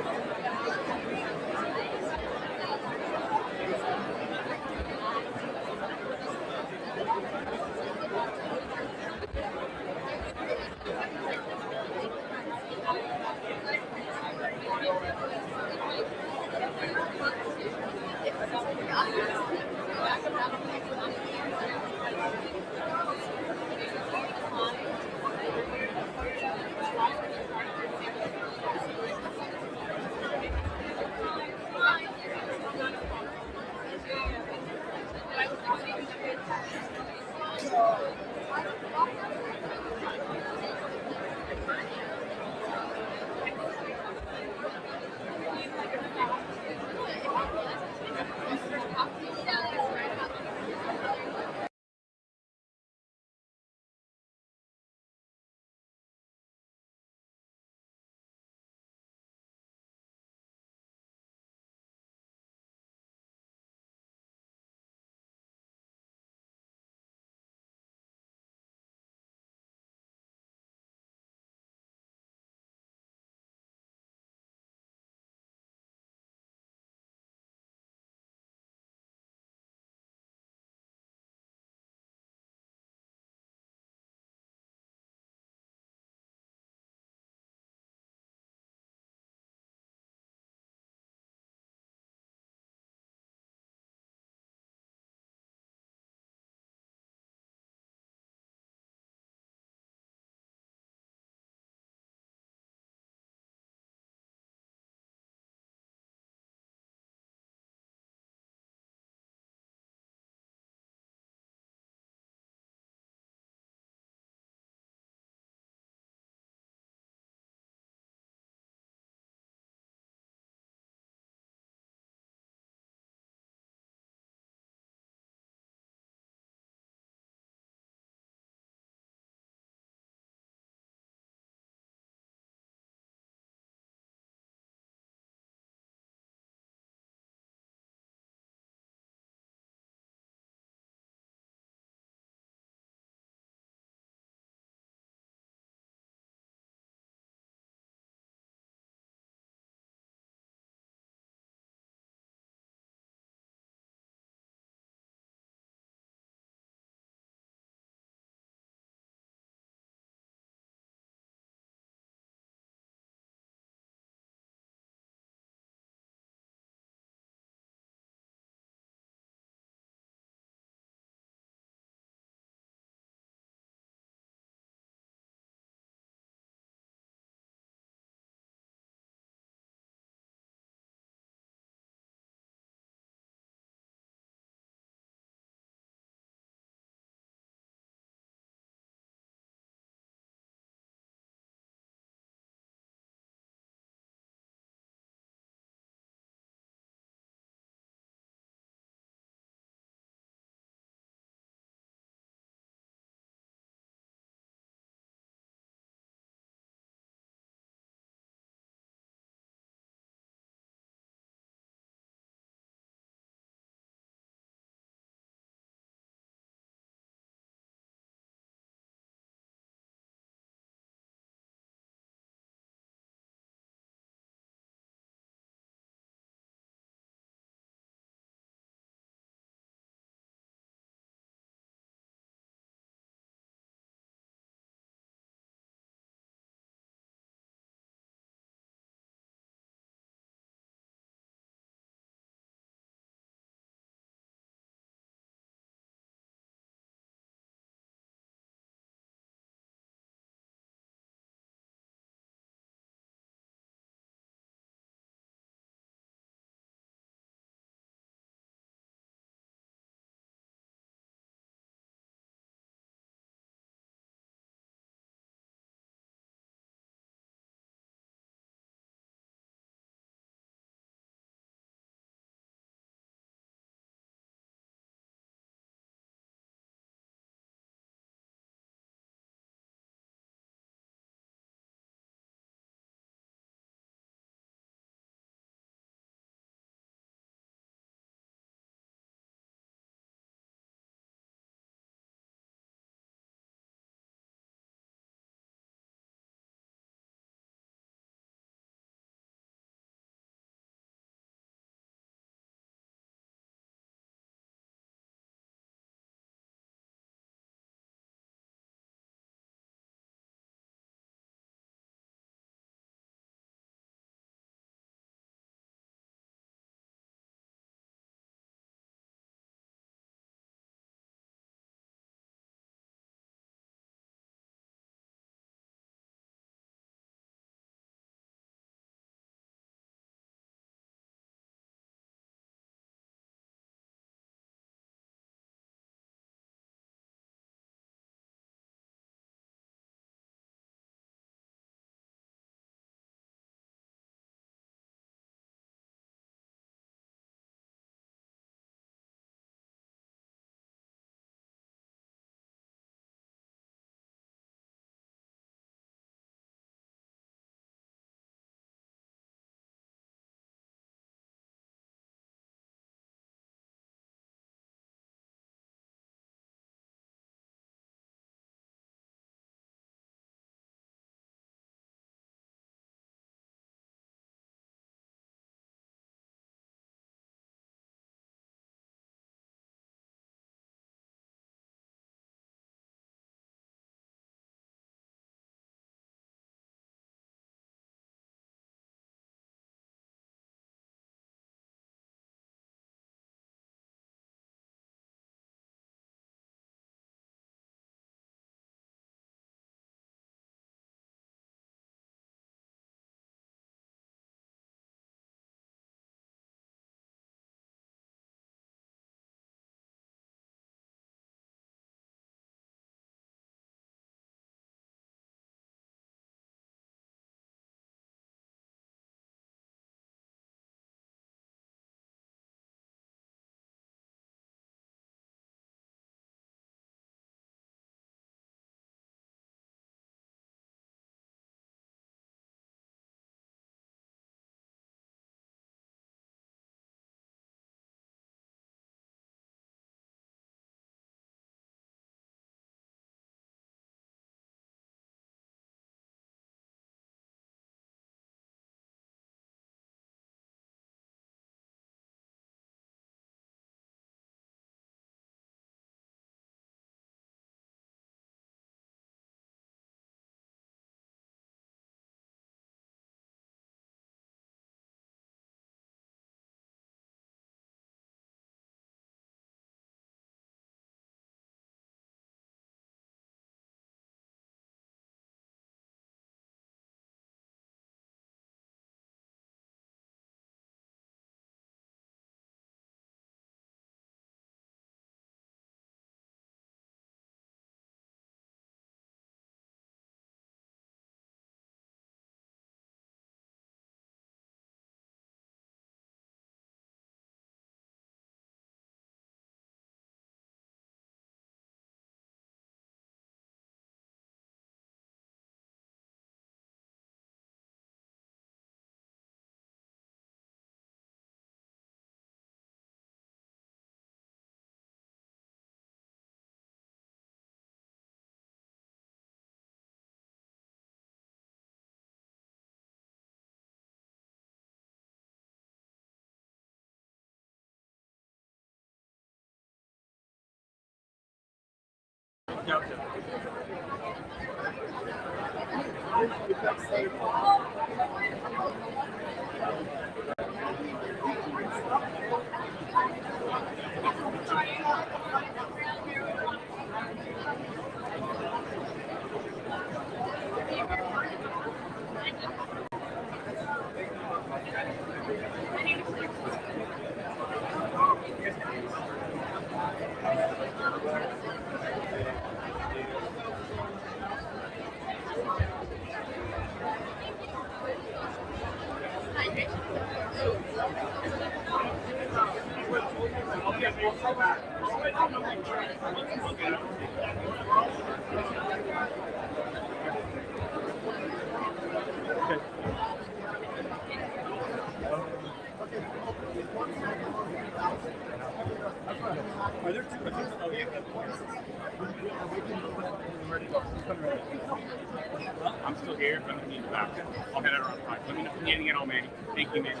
I'm still here. I'm going to be back. I'll head around 5. Let me know if you need anything at all, Manny. Thank you, Manny.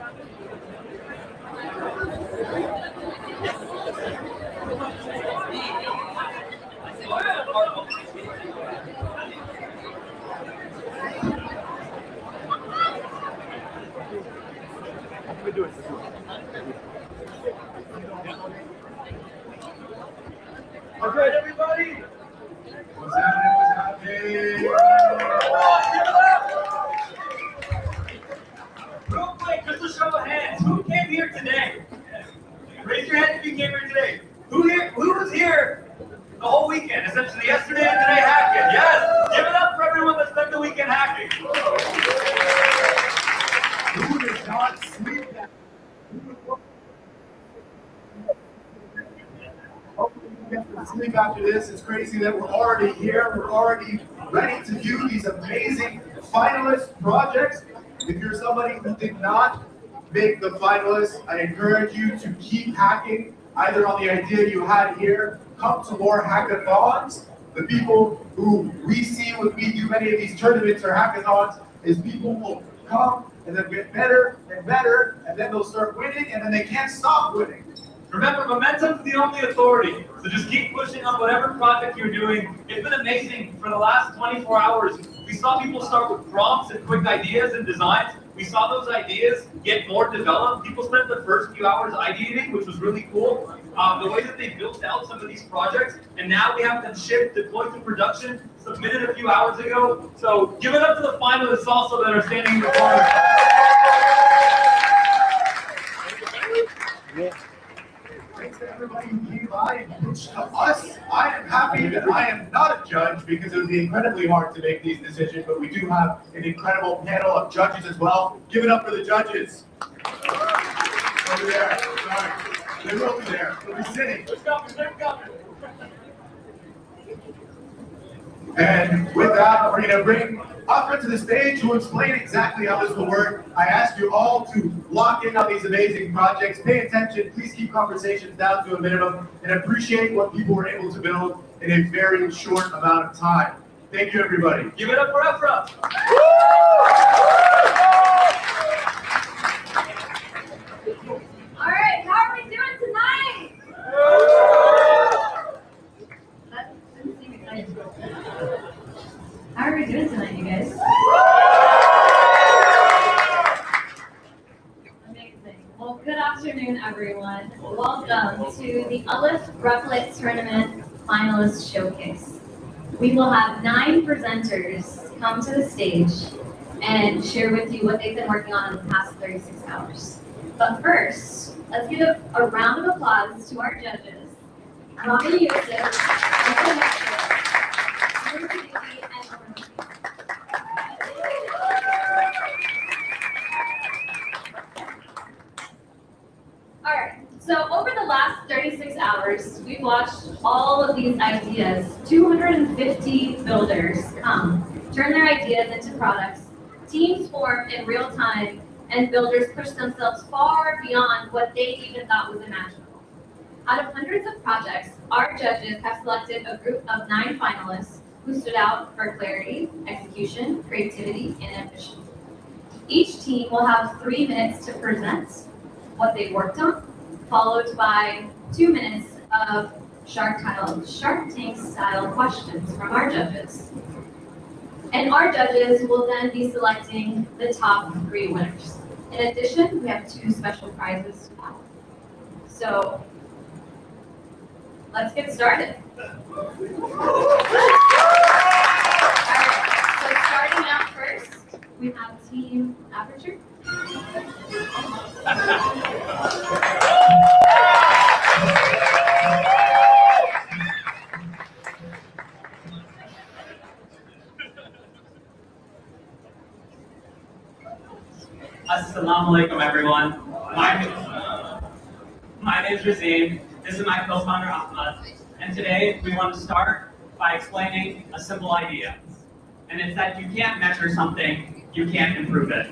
All right, everybody. What's happening? Real quick, just a show of hands. Who came here today? Raise your hand if you came here today. Who was here the whole weekend? Essentially yesterday and today hacking. Yes. Give it up for everyone that spent the weekend hacking. Who did not sleep that? Sleep after this. It's crazy that we're already here. We're already ready to do these amazing finalist projects. If you're somebody who did not make the finalists, I encourage you to keep hacking, either on the idea you had here. Come to more hackathons. The people who we see when we do many of these tournaments or hackathons is people will come and they'll get better and better, and then they'll start winning, and then they can't stop winning. Remember, momentum's the only authority, so just keep pushing on whatever project you're doing. It's been amazing for the last 24 hours. We saw people start with prompts and quick ideas and designs. We saw those ideas get more developed. People spent the first few hours ideating, which was really cool. The way that they built out some of these projects, and now we have them shipped, deployed to production, submitted a few hours ago. So give it up to the finalists also that are standing in the corner. Thanks to everybody who came by and pitched to us. I am happy that I am not a judge because it would be incredibly hard to make these decisions, but we do have an incredible panel of judges as well. Give it up for the judges. Over there. Sorry. They will be there. They'll be sitting. And with that, we're going to bring Afra to the stage to explain exactly how this will work. I ask you all to lock in on these amazing projects. Pay attention. Please keep conversations down to a minimum and appreciate what people were able to build in a very short amount of time. Thank you, everybody. Give it up for Afra. All right, how are we doing tonight? That didn't seem exciting. How are we doing tonight, you guys? Amazing. Well, good afternoon, everyone. Welcome to the Alif Replit Tournament Finalist Showcase. We will have 9 presenters come to the stage and share with you what they've been working on in the past 36 hours. But first, let's give a round of applause to our judges, Rami Yusuf, and all right, so over the last 36 hours, we've watched all of these ideas. 250 builders come, turn their ideas into products. Teams form in real time, and builders push themselves far beyond what they even thought was imaginable. Out of hundreds of projects, our judges have selected a group of 9 finalists who stood out for clarity, execution, creativity, and ambition. Each team will have 3 minutes to present what they worked on, followed by 2 minutes of Shark Tank style questions from our judges. And our judges will then be selecting the top 3 winners. In addition, we have 2 special prizes to offer. So let's get started. All right, so starting out first, we have Team Aperture. Assalamu alaikum, everyone. My name is Razim. This is my co-founder Ahmad, and today we want to start by explaining a simple idea, and it's that you can't measure something, you can't improve it.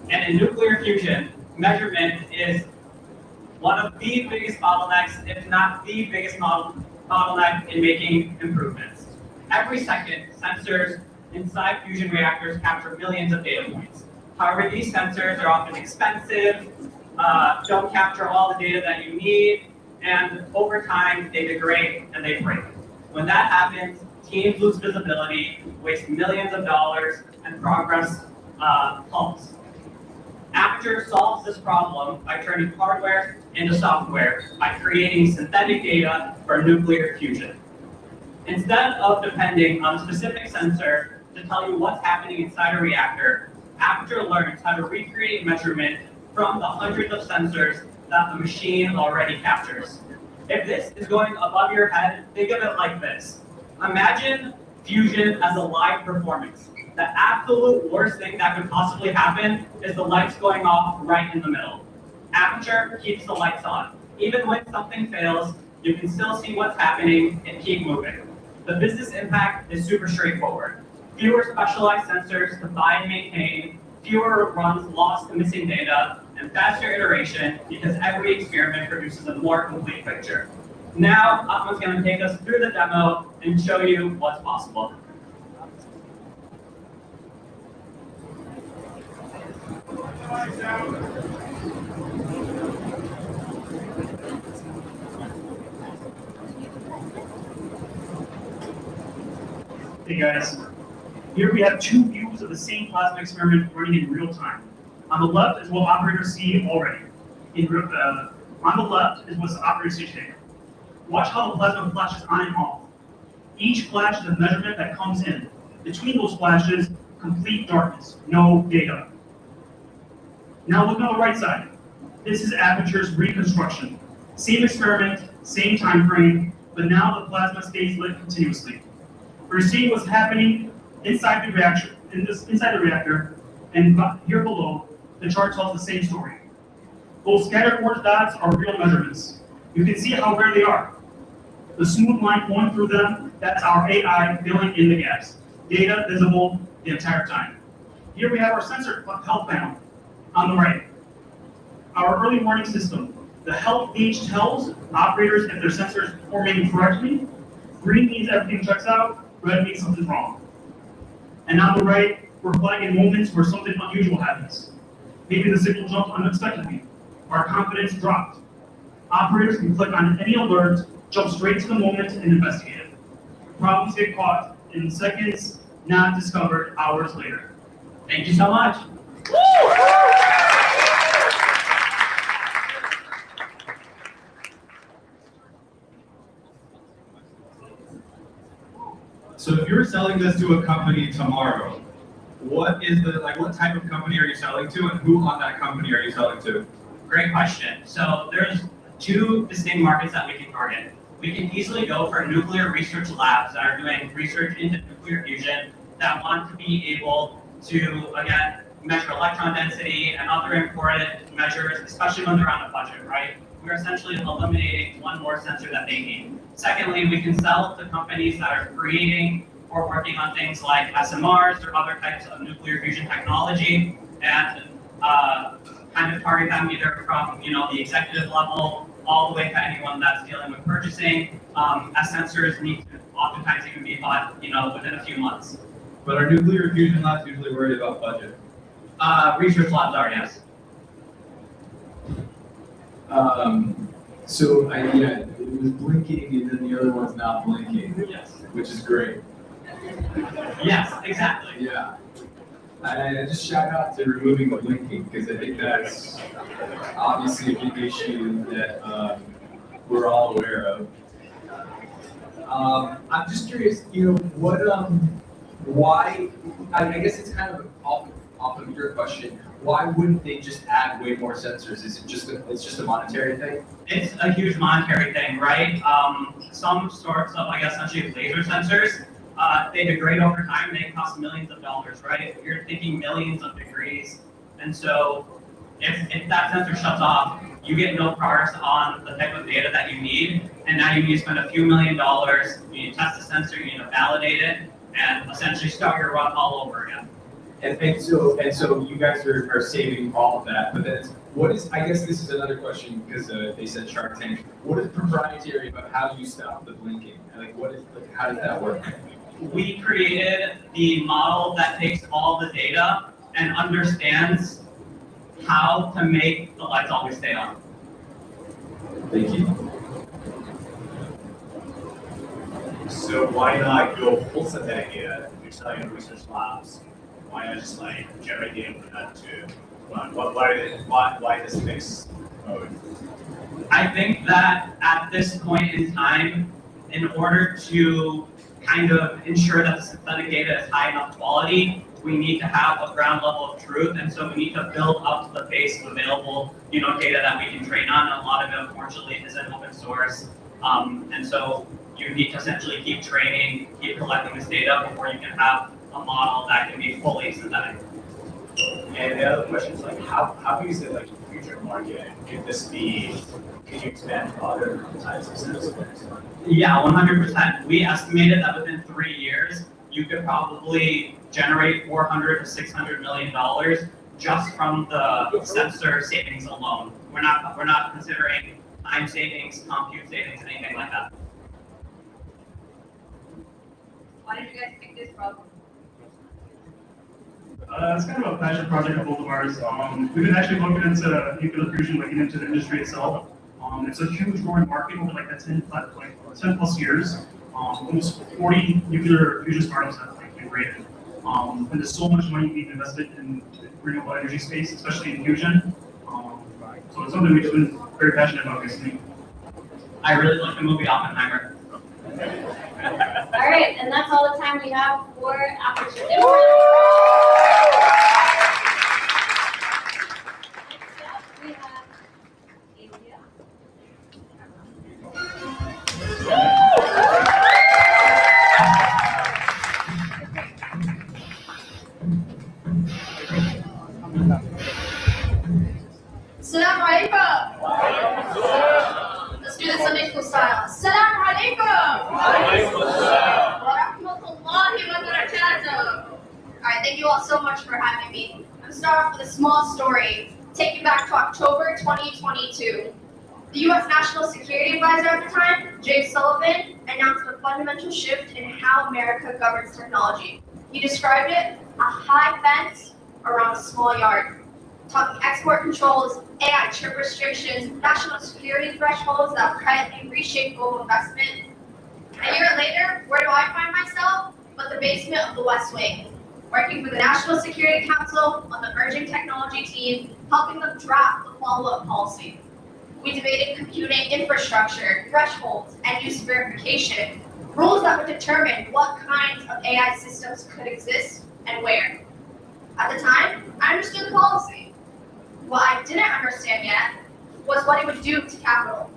And in nuclear fusion, measurement is one of the biggest bottlenecks, if not the biggest bottleneck in making improvements. Every second, sensors inside fusion reactors capture millions of data points. However, these sensors are often expensive, don't capture all the data that you need, and over time, they degrade and they break. When that happens, teams lose visibility, waste millions of dollars, and progress halts. Aperture solves this problem by turning hardware into software by creating synthetic data for nuclear fusion. Instead of depending on a specific sensor to tell you what's happening inside a reactor, Aperture learns how to recreate measurement from the hundreds of sensors that the machine already captures. If this is going above your head, think of it like this. Imagine fusion as a live performance. The absolute worst thing that could possibly happen is the lights going off right in the middle. Aperture keeps the lights on. Even when something fails, you can still see what's happening and keep moving. The business impact is super straightforward. Fewer specialized sensors to buy and maintain, fewer runs lost to missing data, and faster iteration because every experiment produces a more complete picture. Now, Ahmad's going to take us through the demo and show you what's possible. Hey guys, here we have 2 views of the same plasma experiment running in real time. On the left is what operators see already. On the left is what the operators see today. Watch how the plasma flashes on and off. Each flash is a measurement that comes in. Between those flashes, complete darkness, no data. Now look on the right side. This is Aperture's reconstruction. Same experiment, same time frame, but now the plasma stays lit continuously. We're seeing what's happening inside the reactor, and here below, the chart tells the same story. Those scattered orange dots are real measurements. You can see how rare they are. The smooth line going through them, that's our AI filling in the gaps. Data visible the entire time. Here we have our sensor health panel on the right. Our early warning system. The health gauge tells operators if their sensor is performing correctly. Green means everything checks out, red means something's wrong. And on the right, we're flagging moments where something unusual happens. Maybe the signal jumped unexpectedly, or our confidence dropped. Operators can click on any alert, jump straight to the moment, and investigate it. Problems get caught in seconds, not discovered hours later. Thank you so much. So if you're selling this to a company tomorrow, what type of company are you selling to, and who on that company are you selling to? Great question. So there's 2 distinct markets that we can target. We can easily go for nuclear research labs that are doing research into nuclear fusion that want to be able to, again, measure electron density and other important measures, especially when they're on a budget, right? We're essentially eliminating one more sensor that they need. Secondly, we can sell to companies that are creating or working on things like SMRs or other types of nuclear fusion technology, and kind of target them either from the executive level all the way to anyone that's dealing with purchasing, as sensors need to oftentimes even be bought within a few months. But are nuclear fusion labs usually worried about budget? Research labs are, yes. So yeah, it was blinking and then the other one's not blinking. Yes. Which is great. Yes, exactly. Yeah. I just shout out to removing the blinking because I think that's obviously a big issue that we're all aware of. I'm just curious, what, why, I guess it's kind of off of your question, why wouldn't they just add way more sensors? Is it just a monetary thing? It's a huge monetary thing, right? Some sorts of, I guess, essentially laser sensors, they degrade over time, they cost millions of dollars, right? You're thinking millions of degrees. And so if that sensor shuts off, you get no progress on the type of data that you need. And now you need to spend a few $1 million, you need to test the sensor, you need to validate it, and essentially start your run all over again. And so you guys are saving all of that, but then what is, I guess this is another question because they said Shark Tank. What is proprietary about how you stop the blinking? Like how does that work? We created the model that takes all the data and understands how to make the lights always stay on. Thank you. So why not go full synthetic data? You're selling in research labs. Why not just generate data for that too? Why this mixed mode? I think that at this point in time, in order to kind of ensure that the synthetic data is high enough quality, we need to have a ground level of truth, and so we need to build up to the base of available, data that we can train on. And a lot of it, unfortunately, isn't open source, and so you need to essentially keep training, keep collecting this data before you can have a model that can be fully synthetic. And the other question is how big is it the future market? Can you expand to other types of sensors? Yeah, 100%. We estimated that within 3 years, you could probably generate $400 to $600 million just from the sensor savings alone. We're not considering time savings, compute savings, anything like that. Why did you guys pick this problem? It's kind of a passion project of both of ours. We've been actually looking into nuclear fusion, looking into the industry itself. It's a huge growing market over like 10 plus years. Almost 40 nuclear fusion startups have been created. And there's so much money being invested in the renewable energy space, especially in fusion. So it's something we've been very passionate about recently. I really like the movie Oppenheimer. All right, and that's all the time we have for Aperture. We have India. Assalamu alaikum. Let's do this Sunday school style. Assalamu alaikum. Wa rahmatullahi wa barakatuh. All right, thank you all so much for having me. I'm going to start off with a small story. Take you back to October 2022. The U.S. National Security Advisor at the time, Jake Sullivan, announced a fundamental shift in how America governs technology. He described it a high fence around a small yard, talking export controls, AI chip restrictions, national security thresholds that quietly reshape global investment. A year later, where do I find myself? But the basement of the West Wing, working for the National Security Council on the emerging technology team, helping them draft the follow-up policy. We debated computing infrastructure, thresholds, and use verification, rules that would determine what kinds of AI systems could exist and where. At the time, I understood the policy. What I didn't understand yet was what it would do to capital.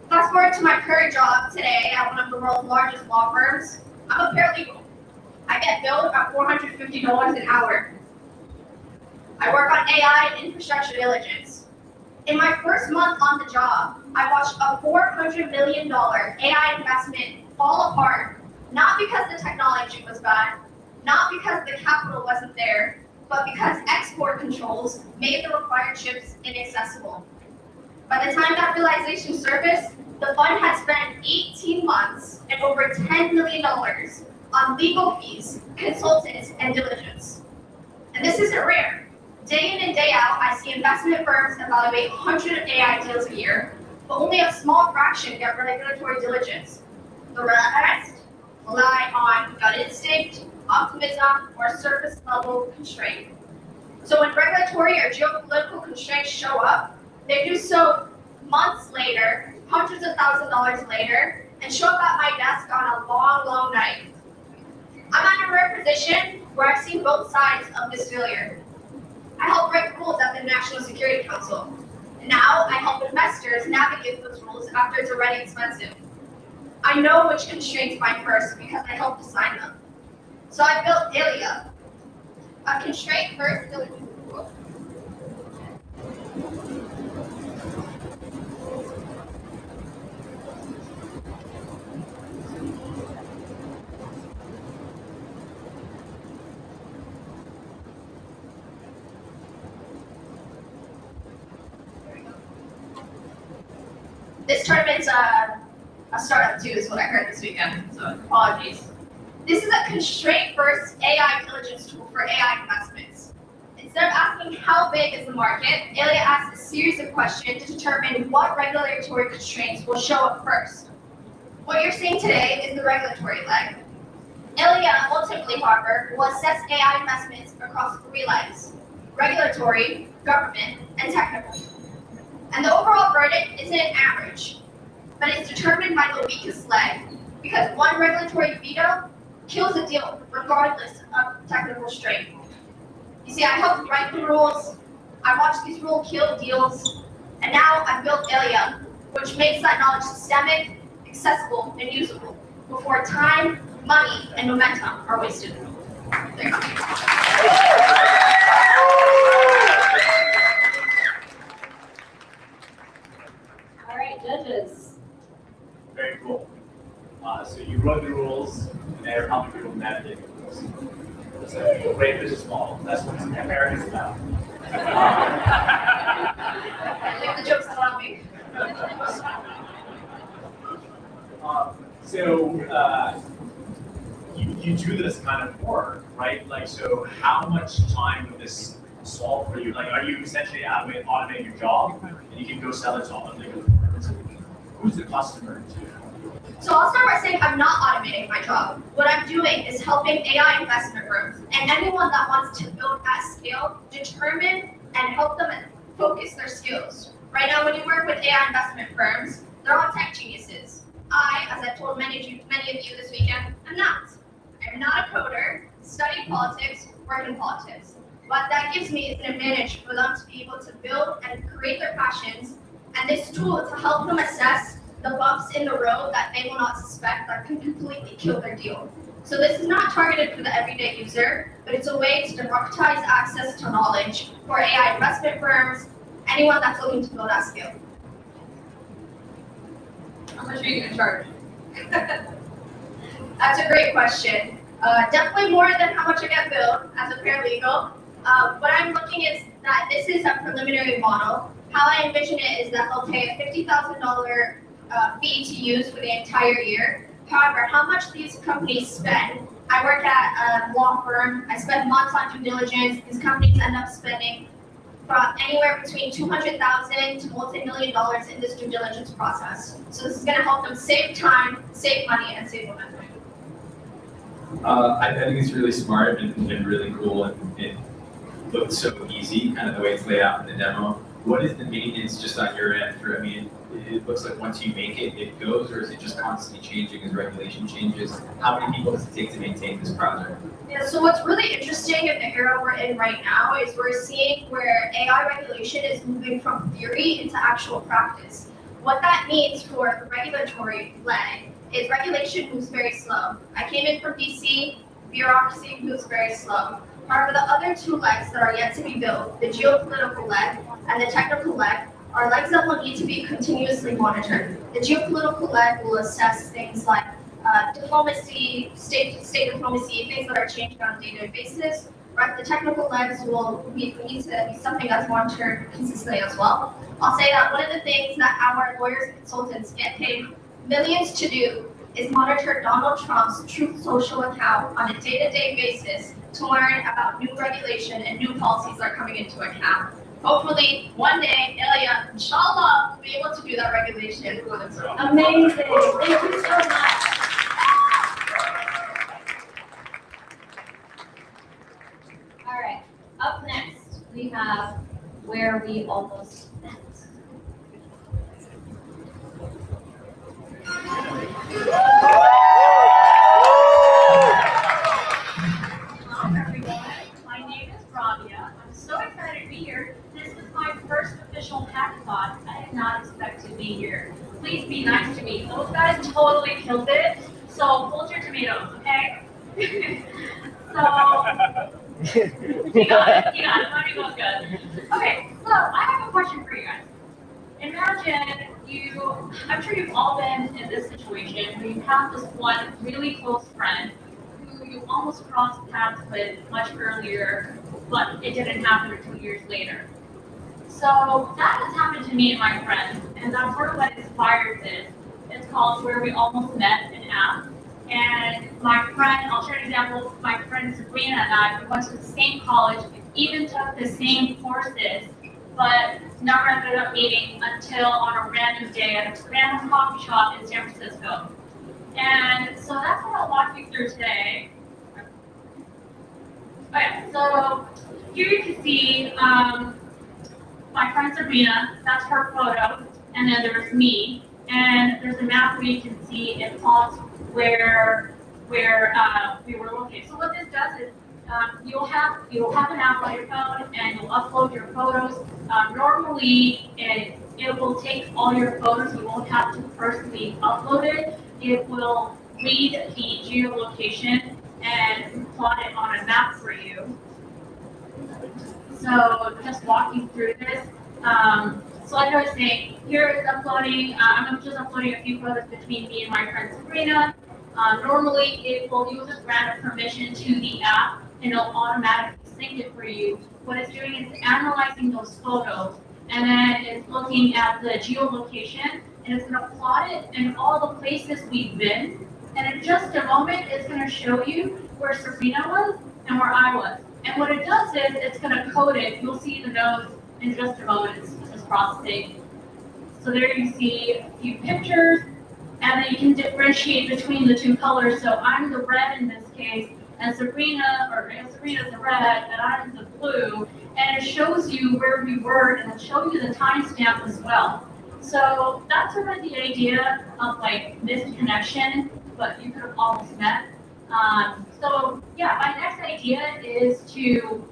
Fast forward to my current job today at one of the world's largest law firms. I'm a paralegal. I get billed at $450 an hour. I work on AI and infrastructure diligence. In my first month on the job, I watched a $400 million AI investment fall apart, not because the technology was bad, not because the capital wasn't there, but because export controls made the required chips inaccessible. By the time that realization surfaced, the fund had spent 18 months and over $10 million on legal fees, consultants, and diligence. And this isn't rare. Day in and day out, I see investment firms evaluate hundreds of AI deals a year, but only a small fraction get regulatory diligence. The rest rely on gut instinct, optimism, or surface level constraint. So when regulatory or geopolitical constraints show up, they do so months later, hundreds of thousands of dollars later, and show up at my desk on a long, long night. I'm in a rare position where I've seen both sides of this failure. I help write rules at the National Security Council. And now I help investors navigate those rules after it's already expensive. I know which constraints bind first because I helped design them. So I built Ilia, a constraint first diligence rule. This tournament's a startup too, is what I heard this weekend, so apologies. This is a constraint-first AI diligence tool for AI investments. Instead of asking how big is the market, Ilia asks a series of questions to determine what regulatory constraints will show up first. What you're seeing today is the regulatory leg. Ilia, ultimately, however, will assess AI investments across 3 legs: regulatory, government, and technical. And the overall verdict isn't an average, but it's determined by the weakest leg, because one regulatory veto kills a deal regardless of technical strength. You see, I helped write the rules, I watched these rules kill deals, and now I've built Ilia, which makes that knowledge systemic, accessible, and usable before time, money, and momentum are wasted. There you go. All right, judges. Very cool. So you wrote the rules, and they're helping people navigate the rules. It's a great business model. That's what America's about. Leave the jokes on me. You do this kind of work, right? Like, so how much time would this solve for you? Like, are you essentially automating your job, and you can go sell it to all the who's the customer to? So I'll start by saying I'm not automating my job. What I'm doing is helping AI investment firms and anyone that wants to build at scale determine and help them focus their skills. Right now, when you work with AI investment firms, they're all tech geniuses. I, as I've told many of you this weekend, I'm not. I'm not a coder, studied politics, work in politics. What that gives me is an advantage for them to be able to build and create their passions, and this tool to help them assess the bumps in the road that they will not suspect that can completely kill their deal. So this is not targeted for the everyday user, but it's a way to democratize access to knowledge for AI investment firms, anyone that's looking to build at scale. How much are you going to charge? That's a great question. Definitely more than how much I get billed as a paralegal. What I'm looking is that this is a preliminary model. How I envision it is that they'll pay a $50,000 fee to use for the entire year. However, how much these companies spend, I work at a law firm, I spend months on due diligence. These companies end up spending from anywhere between $200,000 to multi-million dollars in this due diligence process. So this is going to help them save time, save money, and save momentum. I think it's really smart and really cool, and it looks so easy, kind of the way it's laid out in the demo. What is the maintenance just on your end for, I mean, it looks like once you make it, it goes, or is it just constantly changing as regulation changes? How many people does it take to maintain this project? Yeah, so what's really interesting in the era we're in right now is we're seeing where AI regulation is moving from theory into actual practice. What that means for the regulatory leg is regulation moves very slow. I came in from DC, bureaucracy moves very slow. However, the other 2 legs that are yet to be built, the geopolitical leg and the technical leg, are legs that will need to be continuously monitored. The geopolitical leg will assess things like diplomacy, state diplomacy, things that are changing on a day-to-day basis. Right? The technical legs will need to be something that's monitored consistently as well. I'll say that one of the things that our lawyers and consultants get paid millions to do is monitor Donald Trump's Truth Social account on a day-to-day basis to learn about new regulation and new policies that are coming into account. Hopefully, one day, Ilya, inshallah, will be able to do that regulation for themselves. Amazing. Thank you so much. All right. Up next, we have Where We Almost Met. Hello, everyone. My name is Rabia. I'm so excited to be here. This is my first official hackathon. I did not expect to be here. Please be nice to me. Those guys totally killed it. So hold your tomatoes, okay? So, you got it. Money goes good. Okay, so I have a question for you guys. Imagine I'm sure you've all been in this situation where you have this one really close friend who you almost crossed paths with much earlier, but it didn't happen until years later. So that has happened to me and my friend, and that's sort of what inspired this. It's called Where We Almost Met, an app. And my friend, I'll share an example, my friend Sabrina and I, we went to the same college, even took the same courses, but never ended up meeting until on a random day at a random coffee shop in San Francisco. And so that's what I'll walk you through today. Okay, so here you can see my friend Sabrina, that's her photo, and then there's me. And there's a map where you can see it plots where we were located. So what this does is you'll have an app on your phone and you'll upload your photos. Normally it will take all your photos. You won't have to personally upload it. It will read the geolocation and plot it on a map for you. So just walking through this. So like I was saying, here is uploading, I'm just uploading a few photos between me and my friend Sabrina. Normally it will use a grant of permission to the app and it'll automatically sync it for you. What it's doing is analyzing those photos and then it's looking at the geolocation and it's going to plot it in all the places we've been. And in just a moment, it's going to show you where Sabrina was and where I was. And what it does is it's going to code it. You'll see the nodes in just a moment. It's just processing. So there you see a few pictures, and then you can differentiate between the two colors. So I'm the red in this case, and Sabrina's the red, and I'm the blue. And it shows you where we were, and it'll show you the timestamp as well. So that's sort of the idea of like missed connection, but you could have almost met. So yeah, my next idea is to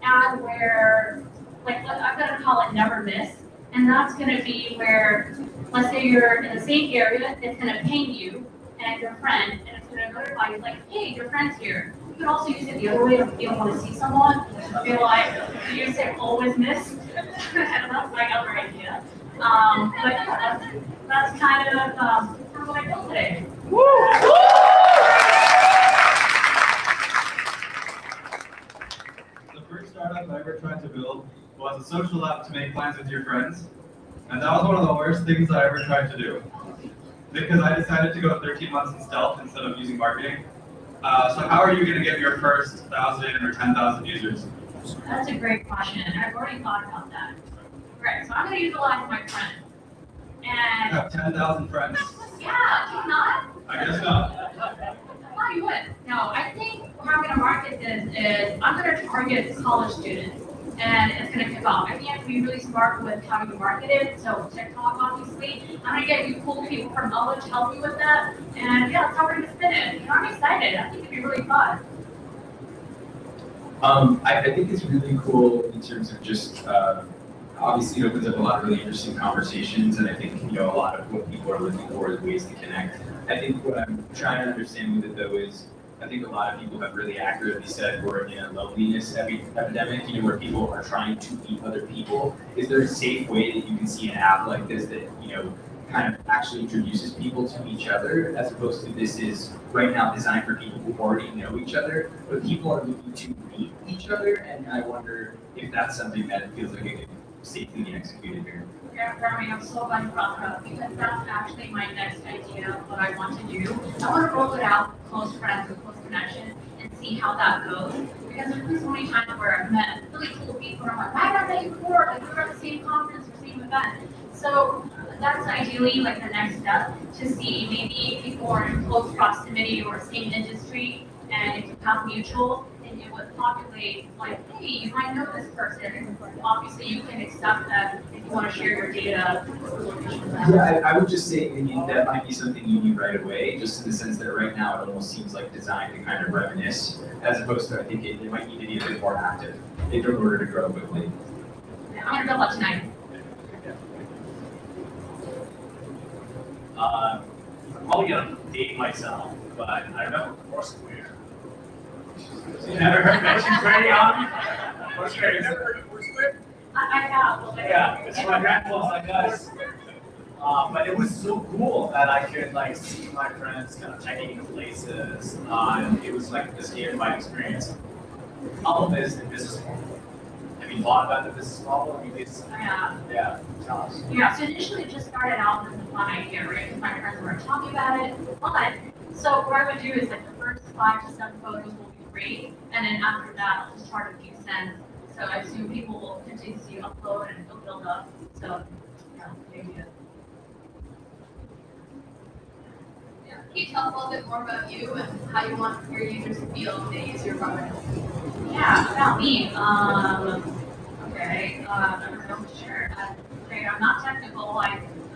add where, like I'm gonna call it never miss, and that's gonna be where, let's say you're in the same area, it's gonna ping you and your friend, and it's gonna notify you like, hey, your friend's here. You can also use it the other way if you don't want to see someone. Feel like you say always miss, and that's my other idea. But yeah, that's kind of what I built today. The first startup I ever tried to build was a social app to make plans with your friends. And that was one of the worst things I ever tried to do. Because I decided to go 13 months in stealth instead of using marketing. So how are you going to get your first 1,000 or 10,000 users? That's a great question. I've already thought about that. Right, so I'm going to utilize my friend. You And have 10,000 friends. yeah, do you not? I guess not. Oh, you would. No, I think how I'm going to market this is I'm going to target college students, and it's going to kick off. I think you have to be really smart with how you market it. So TikTok, obviously. I'm going to get you cool people from college to help you with that. And yeah, that's how we're going to spin it. And I'm excited. I think it'd be really fun. I think it's really cool in terms of just obviously it opens up a lot of really interesting conversations, and I think a lot of what people are looking for is ways to connect. I think what I'm trying to understand with it though is I think a lot of people have really accurately said we're in a loneliness epidemic, where people are trying to meet other people. Is there a safe way that you can see an app like this that kind of actually introduces people to each other, as opposed to this is right now designed for people who already know each other, but people are looking to meet each other, and I wonder if that's something that feels like it could safely be executed here. Yeah, Rami, I'm so glad you brought that up because that's actually my next idea of what I want to do. I want to roll it out with close friends with close connections and see how that goes. because there's been so many times where I've met really cool people and I'm like, why have I met you before? Like, we were at the same conference or same event. So that's ideally like the next step, to see maybe people are in close proximity or same industry, and if you have mutual, and it would populate like, hey, you might know this person. Obviously, you can accept that if you want to share your data. Yeah, I would just say maybe that might be something you need right away, just in the sense that right now it almost seems like designed to kind of reminisce, as opposed to I think it might need to be a bit more active in order to grow quickly. Yeah, I'm gonna build that tonight. I'm probably gonna date myself, but I remember Foursquare. You never heard mentioned very young? Foursquare, you never heard of Foursquare? I have. Yeah, it's my grandpa's like us. But it was so cool that I could like see my friends kind of checking into places. It was like this gamified experience. All of this, the business model. Have you thought about the business model? Yeah. Tell us. Yeah, so initially it just started out as a fun idea, right? Because my friends were talking about it. But so what I would do is like the first 5 to 7 photos will be great, and then after that I'll just charge a few cents. So I assume people will continue to upload and it'll build up. So yeah, maybe it. Can you tell us a little bit more about you and how you want your users to feel when they use your product? Yeah, about me. Okay, sure. I'm not technical.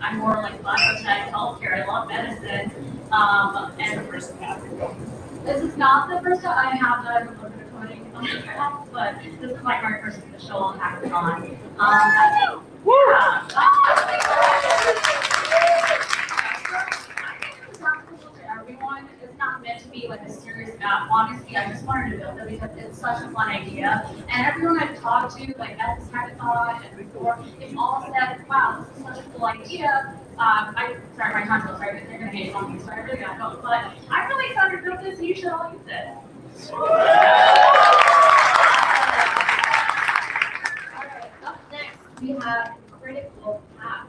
I'm more like biotech, healthcare. I love medicine. And this is not the first time I have done a little bit of coding on the app, but this is like my first official hackathon. Everyone, it's not meant to be like a serious app. Honestly, I just wanted to build it because it's such a fun idea. And everyone I've talked to, like at this hackathon and before, they've all said, wow, this is such a cool idea. Sorry, my time's up, sorry, but they're gonna hate on me, so I really gotta go. But I'm really excited to build this, and you should all use it. Alright, up next we have critical path.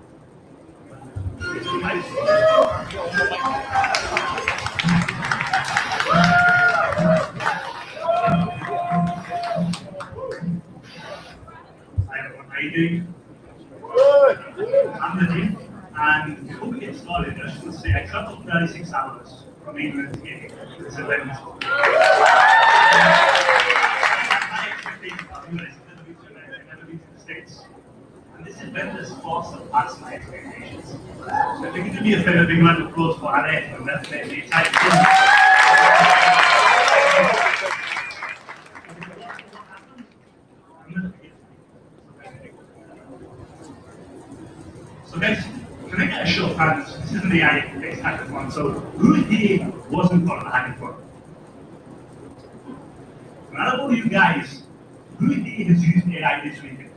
How are you doing? Good. I'm Nadeem, and before we get started, I just want to say I traveled 36 hours from England to get to this event. My expectations are I've never been to America, I've never been to the States. And this event has far surpassed my expectations. So if you could do me a favor, big round of applause for Alif and the entire team. So guys, can I get a show of hands? This isn't the AI-based hackathon, so who here wasn't part of the hackathon? And out of all you guys, who here has used AI this weekend?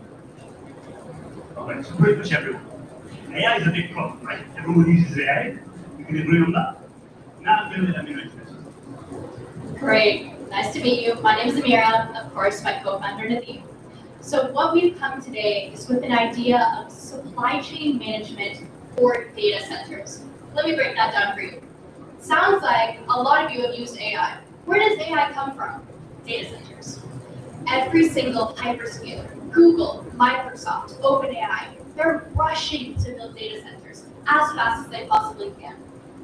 Okay, so pretty much everyone. AI is a big problem, right? Everyone uses AI. You can agree on that? Now I'm going to let me introduce you. Great, nice to meet you. My name is Amira, of course, my co-founder Nadeem. So what we've come today is with an idea of supply chain management for data centers. Let me break that down for you. Sounds like a lot of you have used AI. Where does AI come from? Data centers. Every single hyperscaler, Google, Microsoft, OpenAI, they're rushing to build data centers as fast as they possibly can.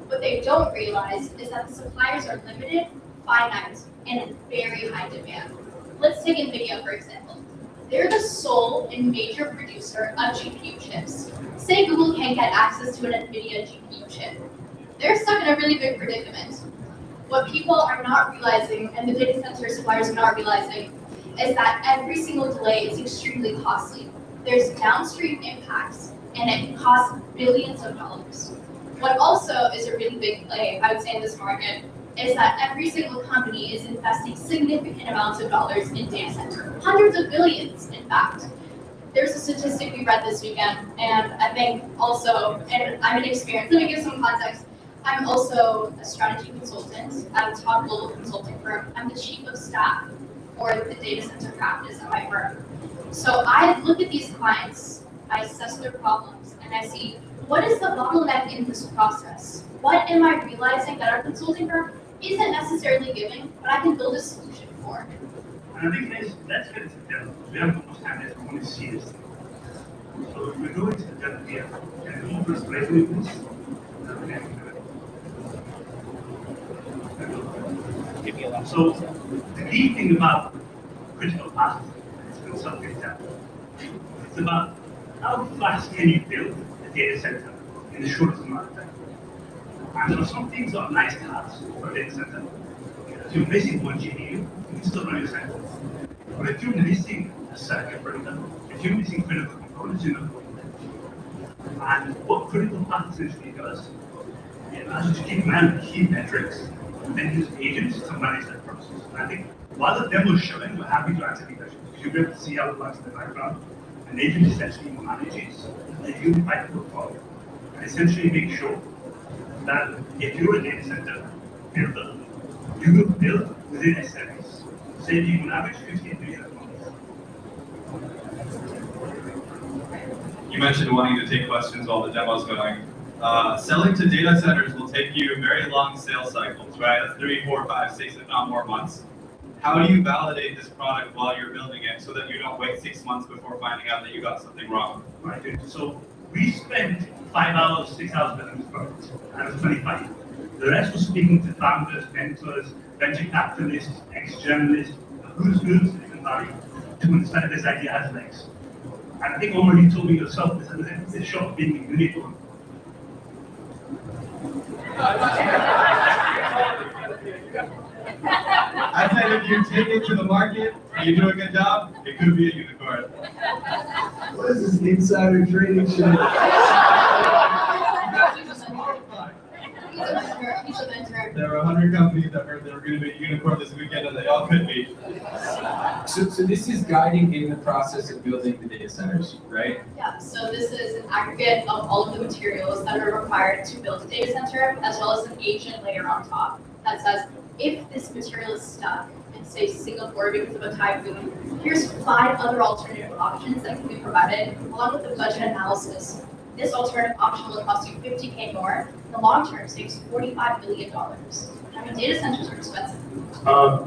What they don't realize is that the suppliers are limited, finite, and in very high demand. Let's take NVIDIA, for example. They're the sole and major producer of GPU chips. Say Google can't get access to an NVIDIA GPU chip. They're stuck in a really big predicament. What people are not realizing, and the data center suppliers are not realizing, is that every single delay is extremely costly. There's downstream impacts, and it costs billions of dollars. What also is a really big play, I would say, in this market, is that every single company is investing significant amounts of dollars in data center, hundreds of billions, in fact. There's a statistic we read this weekend, and I think also, and I'm an experienced, let me give some context. I'm also a strategy consultant at a top global consulting firm. I'm the chief of staff for the data center practice at my firm. So I look at these clients, I assess their problems, and I see, what is the bottleneck in this process? What am I realizing that our consulting firm isn't necessarily giving, but I can build a solution for? market. And I think let's get into the demo. We have almost time left. We want to see this. So if we go into the demo here, and we first play with this. So the key thing about critical path is going to solve example. It's about how fast can you build a data center in the shortest amount of time. And there are some things that are nice to have for a data center. If you're missing one GPU, you can still run your center. But if you're missing a circuit breaker, if you're missing critical components, you're not going to. And what critical path essentially does, it allows you to keep an eye on key metrics and then use agents to manage that process. And I think while the demo is showing, we're happy to answer any questions because you'll be able to see how it works in the background. An agent essentially manages a unified portfolio and essentially makes sure that if you're a data center builder, you will build within a service, saving on average 15 million a month. You mentioned wanting to take questions while the demo's going. Selling to data centers will take you very long sales cycles, right? That's 3, 4, 5, 6, if not more months. How do you validate this product while you're building it so that you don't wait 6 months before finding out that you got something wrong? Right. So we spent 5 hours, 6 hours building this product, and it was 25. The rest was speaking to founders, mentors, venture capitalists, ex-journalists, who's Silicon Valley, to understand if this idea has legs. And I think already you told me yourself this shop being a unicorn. I said if you take it to the market and you do a good job, it could be a unicorn. What is this insider trading shit? There were 100 companies that heard they were going to be a unicorn this weekend, and they all could be. So this is guiding in the process of building the data centers, right? Yeah, so this is an aggregate of all of the materials that are required to build a data center, as well as an agent layer on top that says, if this material is stuck in, say, Singapore because of a typhoon, here's 5 other alternative options that can be provided, along with the budget analysis. This alternative option will cost you $50K more. In the long term, saves $45 billion. I mean, data centers are expensive.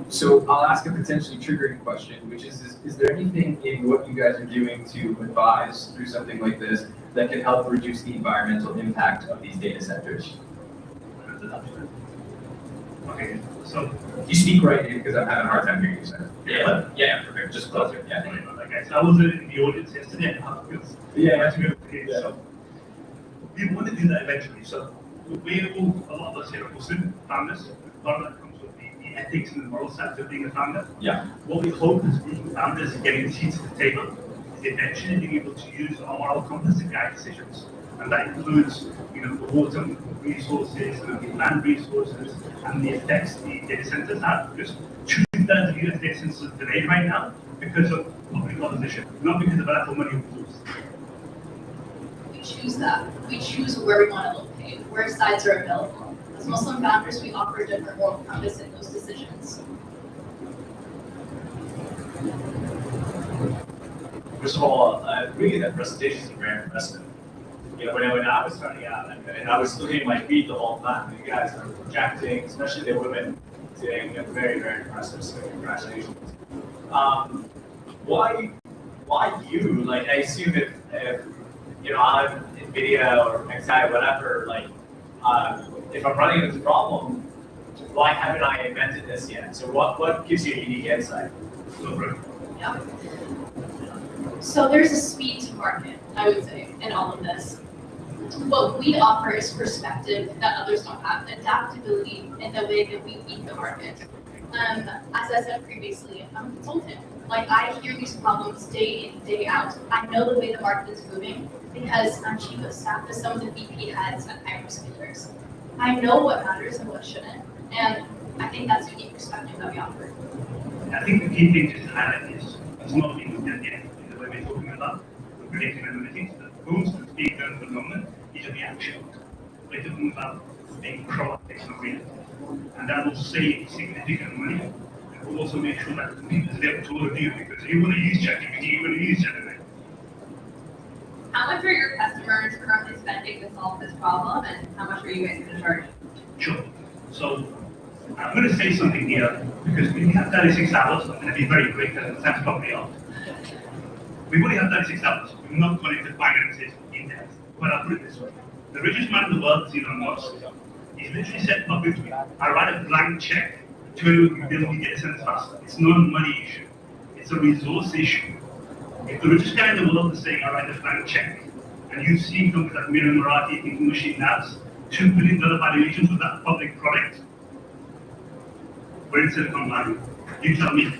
So I'll ask a potentially triggering question, which is there anything in what you guys are doing to advise through something like this that can help reduce the environmental impact of these data centers? Okay, so you speak right in because I'm having a hard time hearing you, sir. Yeah, perfect. Just closer. Yeah. Okay, so I was in the audience yesterday. So we want to do that eventually. So we all, a lot of us here are also founders. A lot of that comes with the ethics and the moral side of being a founder. Yeah. What we hope is being founders and getting the seats at the table is eventually being able to use our moral compass to guide decisions. And that includes, the water resources, the land resources, and the effects the data centers have. Because 2/3 of the US data centers are delayed right now because of public opposition, not because of lack of money or tools. We choose that. We choose where we want to locate, where sites are available. As Muslim founders, we offer a different moral compass in those decisions. First of all, really that presentation is very impressive. When I was starting out, and I was looking at my feed the whole time, you guys are projecting, especially the women, doing very, very impressive. So congratulations. Why you? Like, I assume if I'm NVIDIA or XI, whatever, if I'm running into a problem, why haven't I invented this yet? So what gives you a unique insight? Yeah. So there's a speed to market, I would say, in all of this. What we offer is perspective that others don't have, adaptability in the way that we meet the market. As I said previously, I'm a consultant. I hear these problems day in, day out. I know the way the market is moving because I'm chief of staff to some of the VP heads at hyperscalers. I know what matters and what shouldn't, and I think that's a unique perspective that we offer. I think the key thing to highlight is it's not being done yet. The way we're talking about predictive analytics, the constant being done at the moment is a reaction. We're talking about being proactive and real. And that will save significant money. And will also make sure that the people is able to all of you because you want to use ChatGPT, you want to use ChatGPT. How much are your customers currently spending to solve this problem, and how much are you guys going to charge? Sure. So I'm going to say something here because we have 36 hours. I'm going to be very quick because the time's probably off. We only have 36 hours. We're not going to finances in depth. But I'll put it this way. The richest man in the world is Elon Musk. He's literally said publicly, I write a blank check to anyone who build me data centers faster. It's not a money issue. It's a resource issue. If the richest guy in the world is saying, I write a blank check, and you see companies like Mira Marathi, Thinking Machine Labs, $2 billion valuations for that public product, we're in Silicon Valley. You tell me.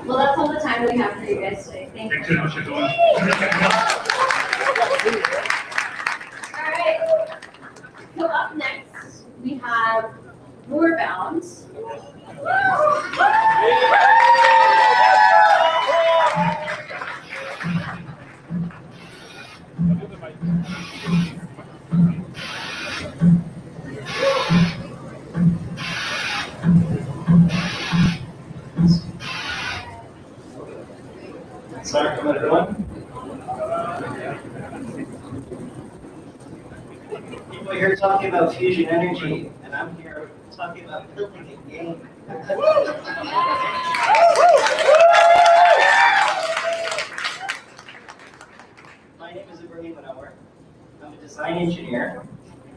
Well, that's all the time we have for you guys today. Thank you. Thanks very much, everyone. All right. So up next, we have Roarbound. Sorry, come on, everyone. People here talking about fusion energy, and I'm here talking about building a game. My name is Ibrahim Manawar. I'm a design engineer.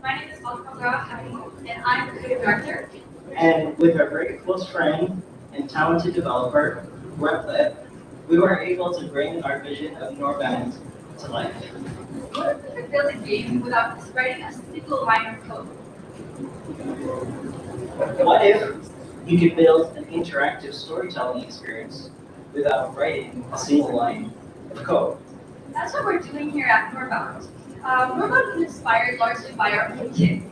My name is Alif, and I'm the creative director. And with our very close friend and talented developer, Replit, we were able to bring our vision of Noorband to life. What if we could build a game without writing a single line of code? What if you could build an interactive storytelling experience without writing a single line of code? That's what we're doing here at Noorband. Noorband was inspired largely by our own kids.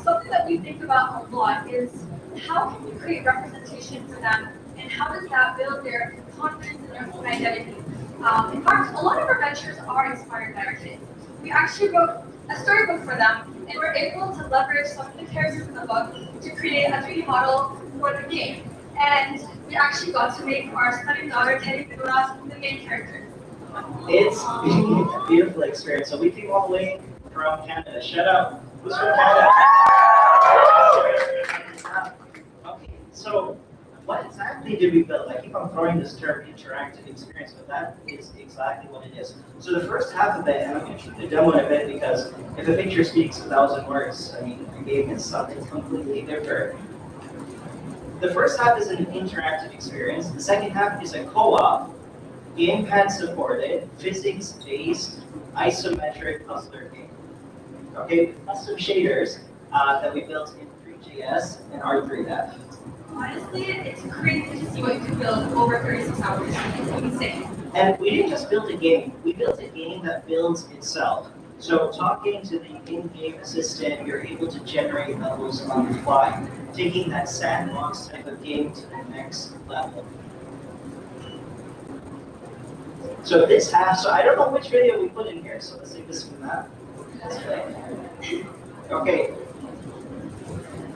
Something that we think about a lot is how can we create representation for them, and how does that build their confidence in their own identity? In fact, a lot of our ventures are inspired by our kids. We actually wrote a storybook for them, and we're able to leverage some of the characters in the book to create a 3D model for the game. And we actually got to make our stunning daughter, Teddy Bidras, the main character. It's a beautiful experience. So we came all the way from Canada. Shout out, who's from Canada? Okay, so what exactly did we build? I keep on throwing this term interactive experience, but that is exactly what it is. So the first half of it, and I'm going to show the demo in a bit because if a picture speaks 1,000 words, I mean, the game is something completely different. The first half is an interactive experience. The second half is a co-op, gamepad supported, physics-based, isometric puzzler game. Okay, custom shaders that we built in 3JS and R3F. Honestly, it's crazy to see what you can build in over 36 hours. It's insane. And we didn't just build a game, we built a game that builds itself. So talking to the in-game assistant, you're able to generate levels on the fly, taking that sandbox type of game to the next level. So this half, so I don't know which video we put in here, so let's take this from that. Okay.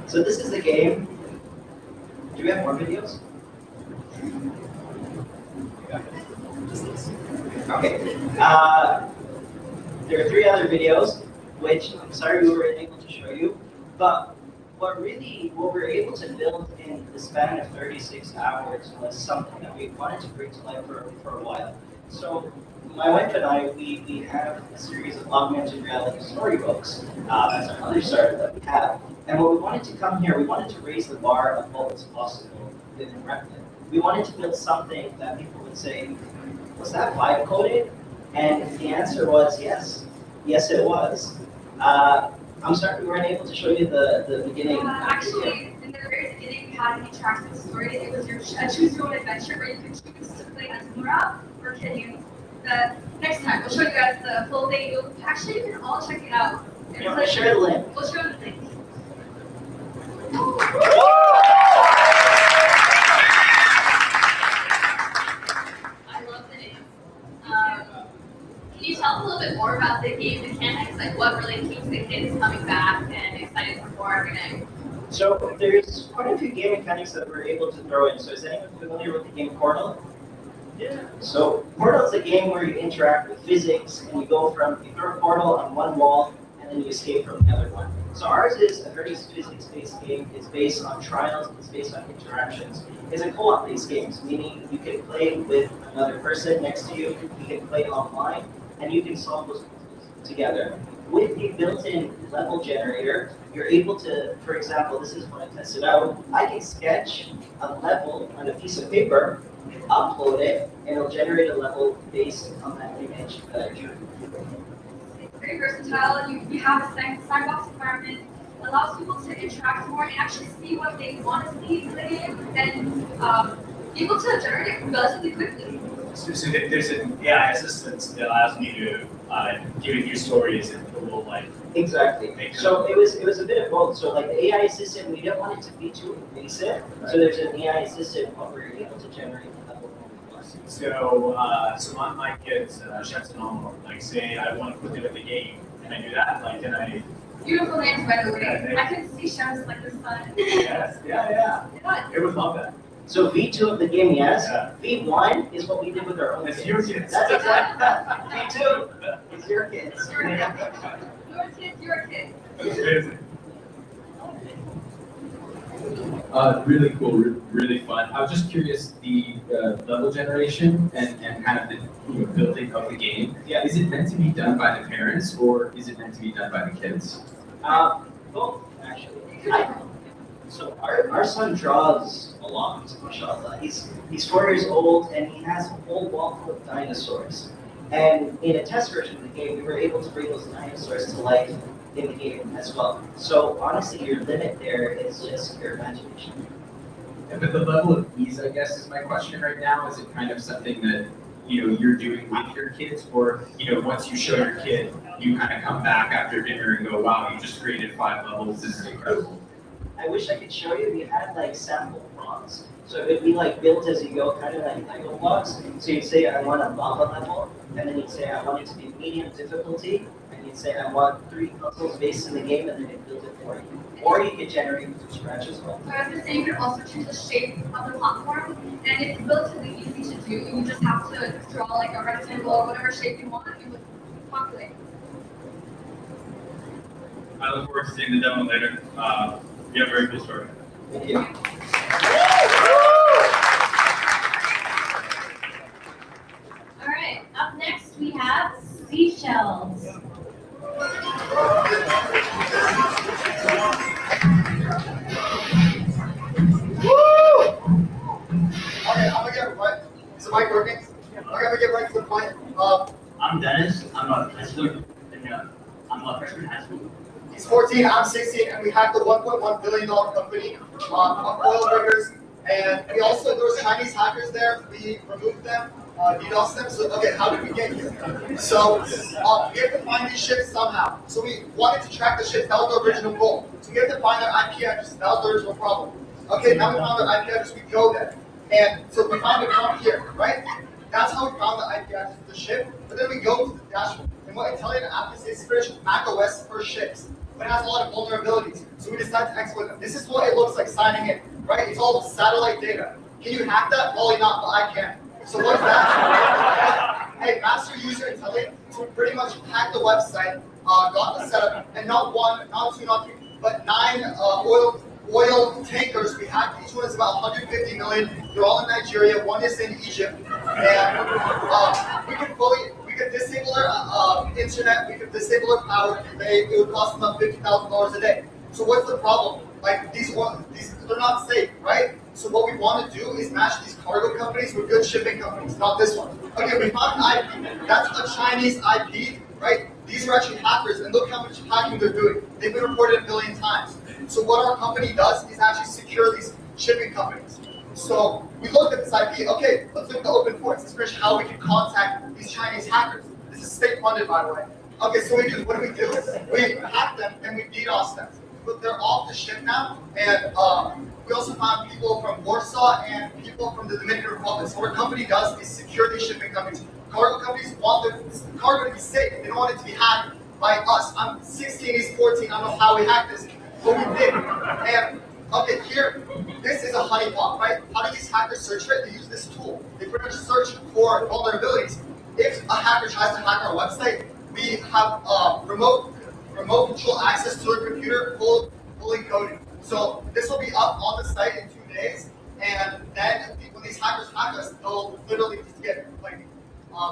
So this is the game. Do we have more videos? Okay. There are 3 other videos, which I'm sorry we weren't able to show you, but what we were able to build in the span of 36 hours was something that we wanted to bring to life for a while. So my wife and I, we have a series of augmented reality storybooks. That's another startup that we have. And what we wanted to come here, we wanted to raise the bar of what was possible within Replit. We wanted to build something that people would say, was that vibe coded? And the answer was yes. Yes, it was. I'm sorry we weren't able to show you the beginning. Actually, in the very beginning, we had an interactive story. It was a choose your own adventure where you could choose to play as Nora or Kenyu. The next time, we'll show you guys the full thing. Actually, you can all check it out. Yeah, we'll share the link. We'll show the link. I love the name. Can you tell us a little bit more about the game mechanics? Like what really keeps the kids coming back and excited for more every day? So there's quite a few game mechanics that we're able to throw in. So is anyone familiar with the game Portal? So Portal is a game where you interact with physics and you go from, you throw a portal on one wall and then you escape from the other one. So ours is a very physics-based game. It's based on trials, it's based on interactions. It's a co-op based game, meaning you can play with another person next to you, you can play offline, and you can solve those puzzles together. With the built-in level generator, you're able to, for example, this is when I tested out, I can sketch a level on a piece of paper, upload it, and it'll generate a level based on that image that I drew. Very versatile. You have a sandbox environment, allows people to interact more and actually see what they want to see in the game, and able to generate it relatively quickly. So there's an AI assistant that allows me to give it new stories and it will like. Exactly. So it was a bit of both. So like the AI assistant, we didn't want it to be too invasive. So there's an AI assistant where we're able to generate a level more. So my kids, chefs and all, like say I want to put them in the game, and I do that, like then I. Beautiful names, by the way. I can see chefs like the sun. Yes, yeah. It would love that. So V2 of the game, yes. Yeah. V1 is what we did with our own kids. Your kids. That's exactly that. V2 is your kids. Your kids, your kids. Amazing. Really cool, really fun. I was just curious, the level generation and kind of the building of the game. Yeah, is it meant to be done by the parents or is it meant to be done by the kids? Both, actually. So our son draws a lot, mashallah. He's 4 years old and he has a whole wall full of dinosaurs. And in a test version of the game, we were able to bring those dinosaurs to life in the game as well. So honestly, your limit there is just your imagination. Yeah, but the level of ease, I guess, is my question right now. Is it kind of something that you're doing with your kids, or once you show your kid, you kind of come back after dinner and go, "Wow, you just created 5 levels. This is incredible." I wish I could show you. We had like sample blocks, so it would be like built as you go, kind of like Lego blocks. So you'd say, "I want a lava level," and then you'd say, "I want it to be medium difficulty." You'd say, I want 3 puzzles based in the game, and then it builds it for you. Or you could generate it from scratch as well. So as you're saying, you can also choose the shape of the platform, and it's relatively easy to do. You just have to draw like a rectangle or whatever shape you want, and it would populate. I look forward to seeing the demo later. You have a very cool story. Thank you. All right, up next we have seashells. Okay, I'm gonna get right. Is the mic working? I'm gonna get right to the point. I'm Dennis. I'm a high schooler. I'm a freshman in high school. He's 14, I'm 16, and we hacked a $1.1 billion company of oil riggers. And we also, there was Chinese hackers there. We removed them, DDoS them. So, okay, how did we get here? So, we have to find these ships somehow. So we wanted to track the ships. That was the original goal. So we have to find their IP address. That was the original problem. Okay, now we found their IP address. We go there. And so we found it from here, right? That's how we found the IP address of the ship. But then we go to the dashboard. And what Italian app is, it's pretty much Mac OS for ships. But it has a lot of vulnerabilities. So we decided to exploit them. This is what it looks like signing in, right? It's all satellite data. Can you hack that? Probably not, but I can. So what's that? Hey, master user intelligence. So we pretty much hacked the website, got the setup, and not 1, not 2, not 3, but 9 oil tankers. We hacked. Each one is about 150 million. They're all in Nigeria. One is in Egypt. And we could disable their internet. We could disable their power. It would cost them about $50,000 a day. So what's the problem? Like these, they're not safe, right? So what we want to do is match these cargo companies with good shipping companies, not this one. Okay, we found an IP. That's a Chinese IP, right? These are actually hackers, and look how much hacking they're doing. They've been reported 1 billion times. So what our company does is actually secure these shipping companies. So we looked at this IP. Okay, let's look at the open ports. Let's finish how we can contact these Chinese hackers. This is state funded, by the way. Okay, so what do? We hack them and we DDoS them. But they're off the ship now, and we also found people from Warsaw and people from the Dominican Republic. So what our company does is secure these shipping companies. Cargo companies want their cargo to be safe. They don't want it to be hacked by us. I'm 16, he's 14. I don't know how we hacked this, but we did. And Okay, here, this is a honeypot, right? How do these hackers search for it? They use this tool. They pretty much search for vulnerabilities. If a hacker tries to hack our website, we have remote control access to a computer fully coded. So this will be up on the site in 2 days, and then when these hackers hack us, they'll literally just get like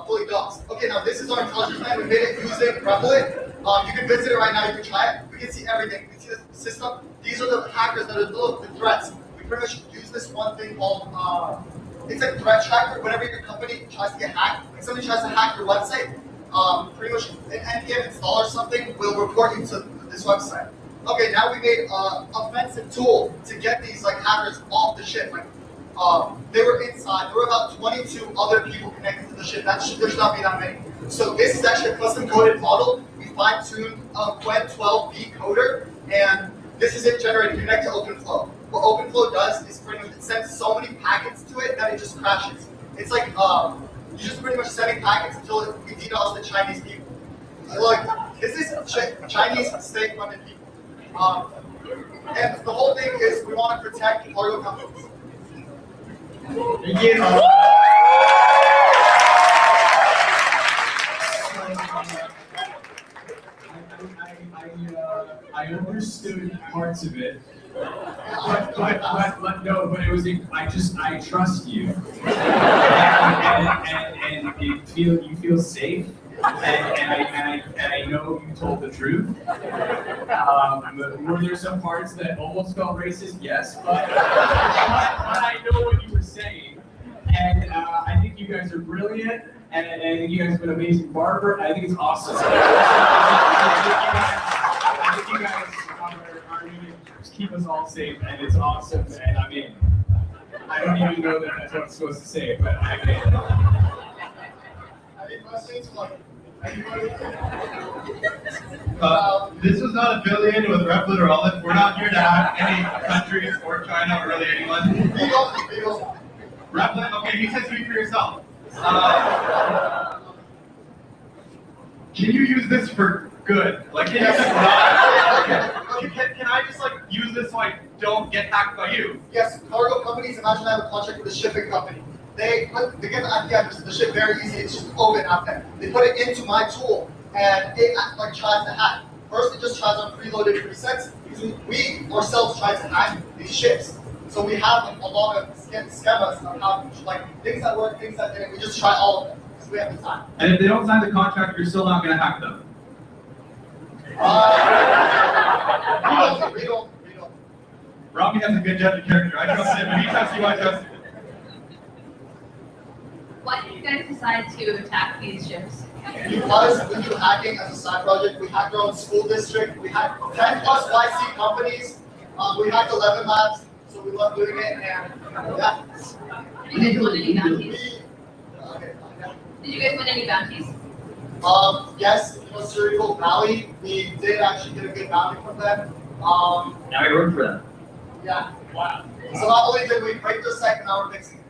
fully doxed. Okay, now this is our intelligence plan. We made it using Replit. You can visit it right now. You can try it. We can see everything. We can see the system. These are the hackers that are the threats. We pretty much use this one thing called it's like threat tracker. Whenever your company tries to get hacked, like somebody tries to hack your website, pretty much an npm install or something will report you to this website. Okay, now we made an offensive tool to get these like hackers off the ship. Like they were inside. There were about 22 other people connected to the ship. There should not be that many. So this is actually a custom coded model. We fine-tuned Quen 12b coder, and this is it generated. Connect to OpenFlow. What OpenFlow does is pretty much it sends so many packets to it that it just crashes. It's like you just pretty much sending packets until it DDoS the Chinese people. Like this is Chinese state-funded people. And the whole thing is we want to protect cargo companies. Thank you. I understood parts of it, but no, but it was, I trust you, and you feel safe, and I know you told the truth. Were there some parts that almost felt racist? Yes, but I know what you were saying, and I think you guys are brilliant, and I think you guys have an amazing barber. I think it's awesome. I think you guys are going to keep us all safe, and it's awesome. And I mean, I don't even know that that's what I'm supposed to say, but I mean. Any questions from anybody? This was not affiliated with Replit or Alif. We're not here to hack any countries or China or really anyone. Replit, okay, you said speak for yourself. Can you use this for good? Like, can I just like use this so I don't get hacked by you? Yes, cargo companies, imagine I have a contract with a shipping company. They get the IP address of the ship very easy, it's just open out there. They put it into my tool and it like tries to hack. First it just tries on preloaded presets because we ourselves try to hack these ships. So we have a lot of schemas of how like things that work, things that didn't, we just try all of them because we have the time. And if they don't sign the contract, you're still not gonna hack them. We don't. Robbie has a good judge of character. I trust him. When he trusts you, I trust him. Why did you guys decide to attack these ships? Because we do hacking as a side project. We hacked our own school district. We hacked 10 plus YC companies. We hacked 11 labs, so we love doing it. And yeah. Did you guys win any bounties? Did you guys win any bounties? Yes, Cerebral Valley, we did actually get a good bounty from them. Now I work for them. Yeah. Wow. So not only did we break their site, now we're fixing it.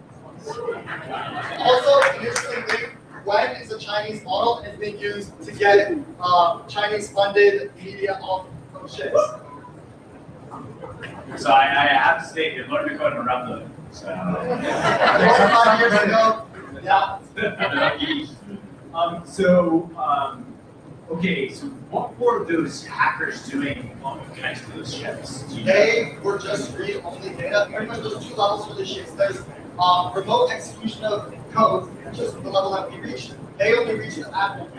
Also, an interesting thing, Quen is a Chinese model and it's being used to get Chinese-funded media off of ships. So I have to state that learning code in Replit. So 5 years ago, yeah. Okay, so what were those hackers doing connected to those ships? They were just read-only data. Pretty much there's 2 levels for the ships. There's remote execution of code, which is the level that we reached. They only reach the admin,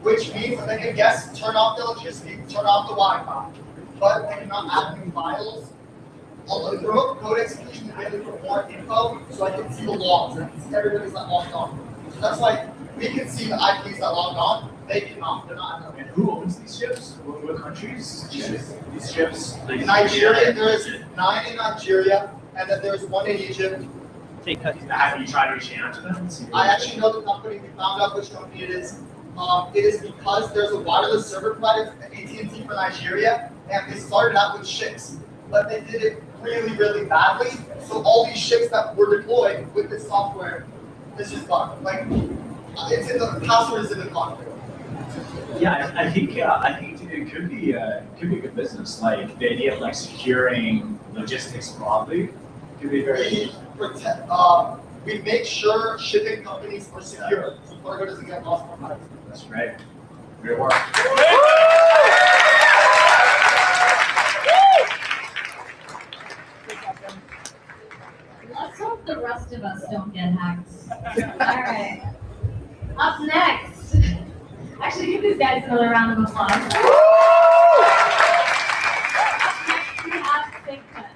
which means that they can guess, turn off the electricity, turn off the Wi-Fi, but they cannot add new files. Although the remote code execution is really for more info, so I can see the logs. I can see everybody's that logged on. So that's why we can see the IPs that logged on. They cannot. They're not. And who owns these ships? What countries? These ships? In Nigeria, there is 9 in Nigeria, and then there's 1 in Egypt. Have you tried reaching out to them? I actually know the company. We found out which company it is. It is because there's a wireless server provider, AT&T for Nigeria, and they started out with ships, but they did it really, really badly. So all these ships that were deployed with this software, this is gone. Like, it's in the password is in the contract. Yeah, I think it could be a good business. Like the idea of like securing logistics broadly could be very. We make sure shipping companies are secure, so cargo doesn't get lost on time. That's right. Great work. Let's hope the rest of us don't get hacked. All right. Up next, actually give these guys another round of applause. Up next, we have Bigfoot.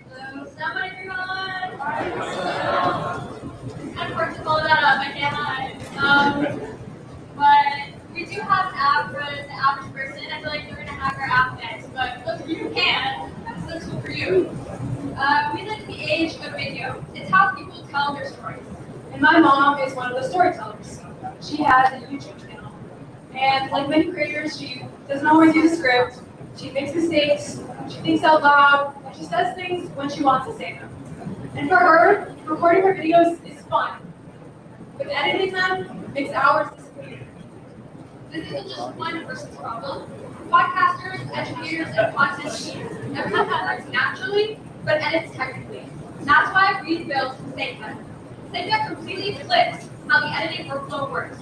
So, somebody everyone. I'm forced to follow that up. I can't hide. But we do have an app for the average person. I feel like they're gonna hack our app next, but look, you can. That's good for you. We live in the age of video. It's how people tell their stories. And my mom is one of the storytellers. She has a YouTube channel. And like many creators, she doesn't always use a script. She makes mistakes, she thinks out loud, and she says things when she wants to say them. And for her, recording her videos is fun. But editing them makes hours disappear. This isn't just one person's problem. Podcasters, educators, and content creators. Everyone learns naturally, but edits technically. That's why we built SafeCut. SafeCut completely flips how the editing workflow works.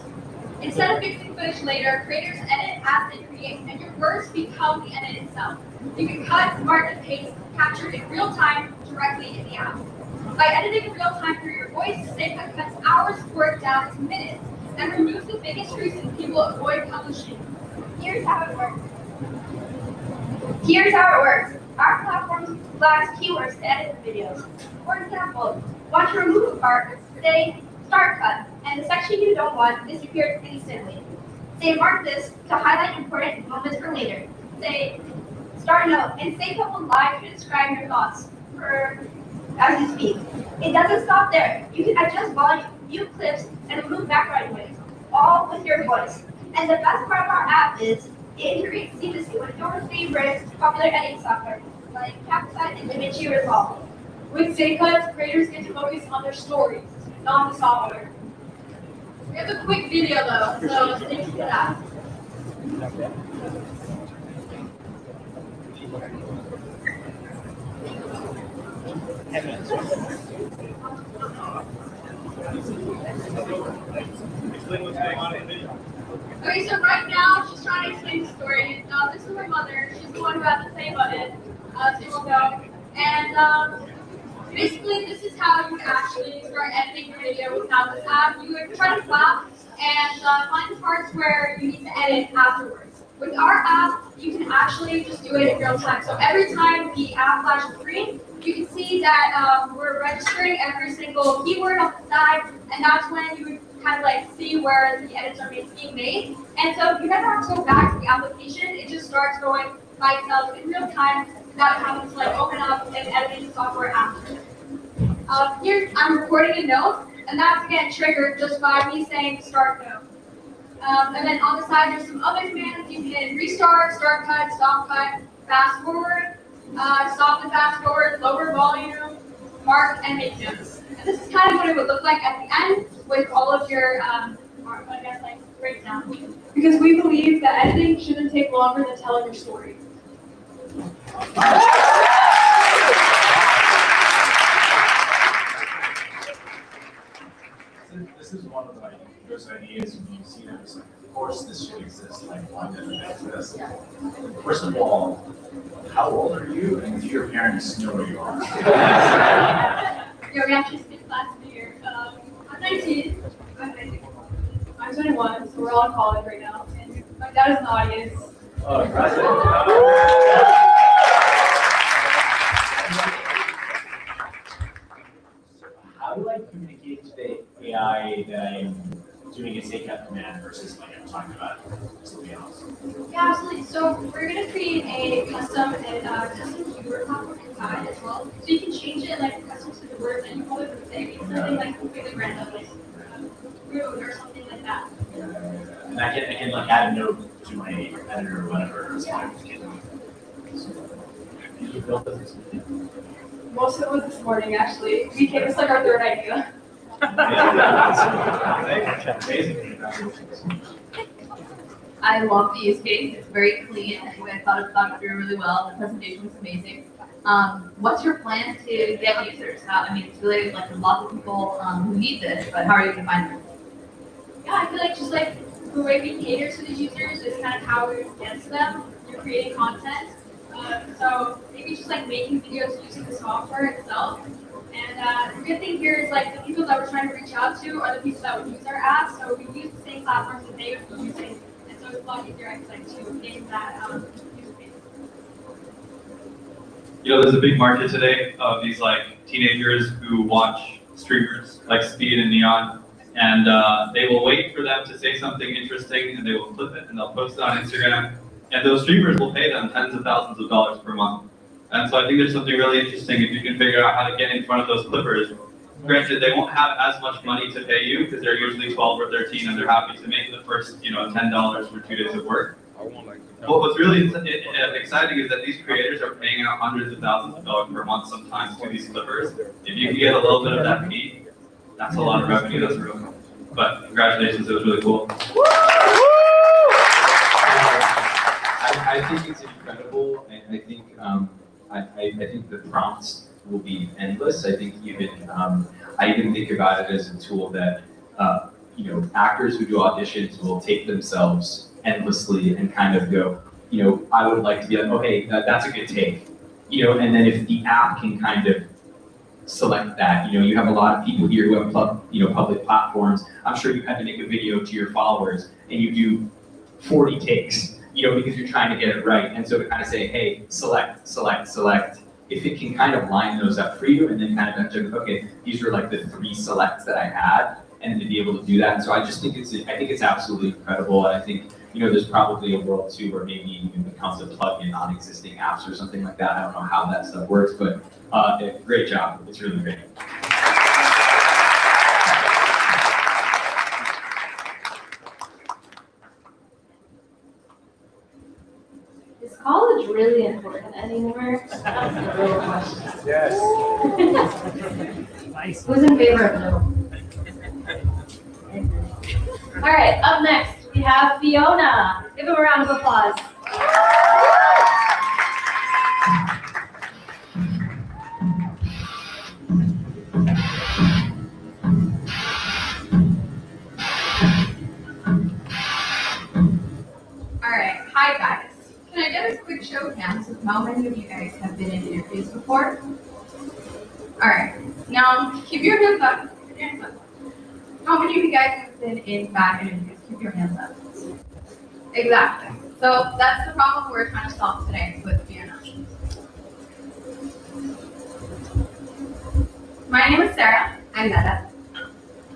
Instead of fixing footage later, creators edit as they create, and your words become the edit itself. You can cut, smart, and paste, captured in real time directly in the app. By editing in real time through your voice, SafeCut cuts hours of work down to minutes and removes the biggest reason people avoid publishing. Here's how it works. Our platform flags keywords to edit the videos. For example, want to remove a part, say start cut, and the section you don't want disappears instantly. Say mark this to highlight important moments for later. Say start note, and SafeCut will live to describe your thoughts as you speak. It doesn't stop there. You can adjust volume, mute clips, and remove background noise, all with your voice. And the best part of our app is it integrates seamlessly with your favorite popular editing software, like Fireside and DaVinci Resolve. With SafeCut, creators get to focus on their stories, not the software. We have a quick video though, so stay tuned for that. Explain what's going on in the video. Okay, so right now she's trying to explain the story. This is her mother. She's the one who has the play button. So we'll go. And basically, this is how you actually start editing your video without this app. You would try to flap and find the parts where you need to edit afterwards. With our app, you can actually just do it in real time. So every time the app flashes green, you can see that we're registering every single keyword on the side, and that's when you would kind of like see where the edits are being made. And so you never have to go back to the application. It just starts going by itself in real time without having to like open up and editing the software after. Here I'm recording a note, and that's again triggered just by me saying start note. And then on the side there's some other commands. You can restart, start cut, stop cut, fast forward, stop and fast forward, lower volume, mark, and make notes. And this is kind of what it would look like at the end with all of your, I guess, like breakdown. Because we believe that editing shouldn't take longer than telling your story. This is one of like those ideas when you see them. It's like, of course, this should exist. Like, why doesn't it exist? First of all, how old are you, and do your parents know where you are? Yeah, we actually skipped last year. I'm 19. I'm 21, so we're all in college right now. And my dad is in the audience. Oh, impressive. How do I communicate to the AI that I'm doing a SafeCut command versus like I'm talking about something else? Yeah, absolutely. So we're going to create a custom keyword platform inside as well. So you can change it like custom to the word that you probably would say. Something like completely random, like rude or something like that. And I can like add a note to my editor or whatever. So Yeah. you built this? Most of it was this morning, actually. It's like our third idea. I love the use case. It's very clean. I thought it through really well. The presentation was amazing. What's your plan to get users? I mean, it's really like there's lots of people who need this, but how are you going to find them? Yeah, I feel like just like the way we cater to the users is kind of how we get to them through creating content. So maybe just like making videos using the software itself. And the good thing here is like the people that we're trying to reach out to are the people that would use our app. So we use the same platforms that they would be using. And so it's a lot easier, I feel like, to name that user base. You know, there's a big market today of these like teenagers who watch streamers like Speed and Neon, and they will wait for them to say something interesting, and they will clip it and they'll post it on Instagram, and those streamers will pay them tens of thousands of dollars per month. And so I think there's something really interesting if you can figure out how to get in front of those clippers. Granted, they won't have as much money to pay you because they're usually 12 or 13 and they're happy to make the first, $10 for 2 days of work. But what's really exciting is that these creators are paying out hundreds of thousands of dollars per month sometimes to these clippers. If you can get a little bit of that fee, that's a lot of revenue. That's real cool. But congratulations, it was really cool. I think it's incredible. I think I think the prompts will be endless. I think I even think about it as a tool that actors who do auditions will take themselves endlessly and kind of go, I would like to be like, oh hey, that's a good take, and then if the app can kind of select that, you have a lot of people here who have public platforms. I'm sure you had to make a video to your followers and you do 40 takes, because you're trying to get it right. And so to kind of say, hey, select, if it can kind of line those up for you and then kind of go, okay, these are like the 3 selects that I had, and to be able to do that. And so I just think it's absolutely incredible. And I think, there's probably a world too where maybe it even becomes a plug-in on existing apps or something like that. I don't know how that stuff works, but great job. It's really great. Is college really important anymore? That's the real question. Yes. Nice. Who's in favor of no? All right, up next, we have Fiona. Give him a round of applause. All right, hi guys. Can I get a quick show of hands of how many of you guys have been in interviews before? All right, now keep your hands up. Keep your hands up. How many of you guys have been in bad interviews? Keep your hands up. Exactly. So that's the problem we're trying to solve today with Fiona. My name is Sarah. I'm Netta.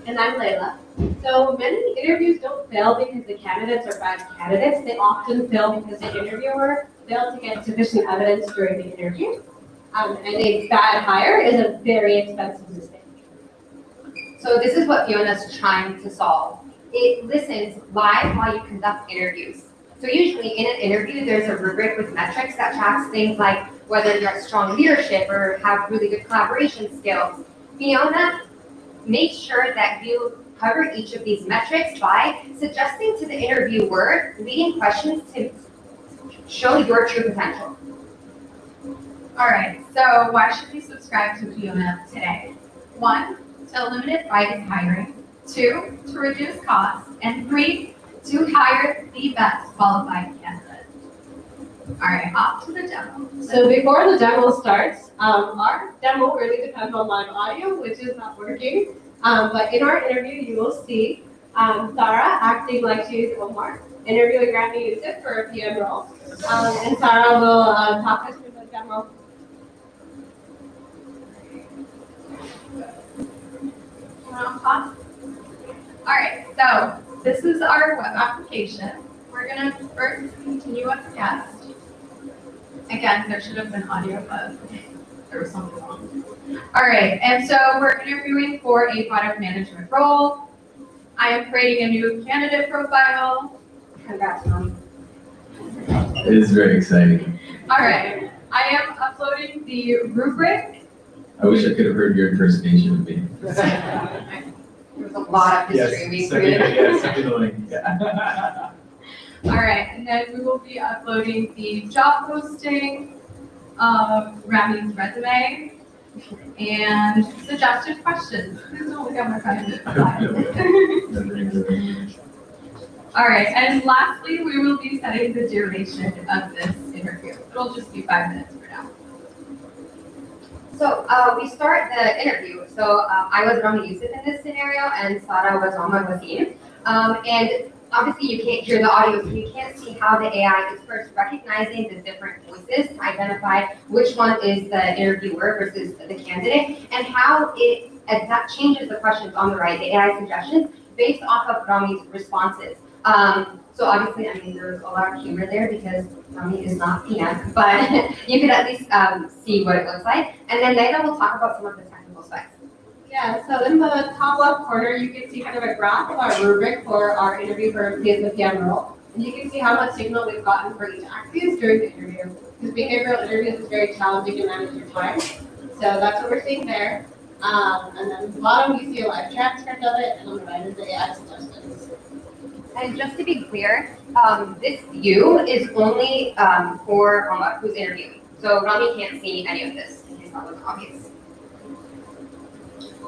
And I'm Layla. So many interviews don't fail because the candidates are bad candidates. They often fail because the interviewer failed to get sufficient evidence during the interview. And a bad hire is a very expensive mistake. So this is what Fiona's trying to solve. It listens live while you conduct interviews. So usually in an interview, there's a rubric with metrics that tracks things like whether you have strong leadership or have really good collaboration skills. Fiona makes sure that you cover each of these metrics by suggesting to the interviewer leading questions to show your true potential. All right, so why should we subscribe to Fiona today? 1, to eliminate bias hiring. 2, to reduce costs. And 3, to hire the best qualified candidate. All right, off to the demo. So before the demo starts, our demo really depends on live audio, which is not working. But in our interview, you will see Sarah acting like she's Omar, interviewing Randy Yusuf for a PM role. And Sarah will talk us through the demo. All right, so this is our web application. We're gonna first continue as a guest. Again, there should have been audio, but there was something wrong. All right, and so we're interviewing for a product management role. I am creating a new candidate profile. Congrats, Mom. It is very exciting. All right, I am uploading the rubric. I wish I could have heard your impersonation of me. There's a lot of history we created. Yes, send me the link. Yeah. All right, and then we will be uploading the job posting of Rami's resume and suggested questions. Please don't look at my question. All right, and lastly, we will be setting the duration of this interview. It'll just be 5 minutes for now. So we start the interview. So I was Rami Yusuf in this scenario, and Sara was Omar Wasim. And obviously you can't hear the audio, so you can't see how the AI is first recognizing the different voices to identify which one is the interviewer versus the candidate, and how that changes the questions on the right, the AI suggestions, based off of Rami's responses. So obviously, I mean, there's a lot of humor there because Rami is not PM, but you could at least see what it looks like. And then Leila will talk about some of the technical specs. Yeah, so in the top left corner, you can see kind of a graph of our rubric for our interview for the PM role. And you can see how much signal we've gotten for each axis during the interview. Because behavioral interviews is very challenging to manage your time. So that's what we're seeing there. And then at the bottom, you see a live transcript of it, and on the right is the AI suggestions. And just to be clear, this view is only for Omar, who's interviewing. So Rami can't see any of this, in case that was obvious.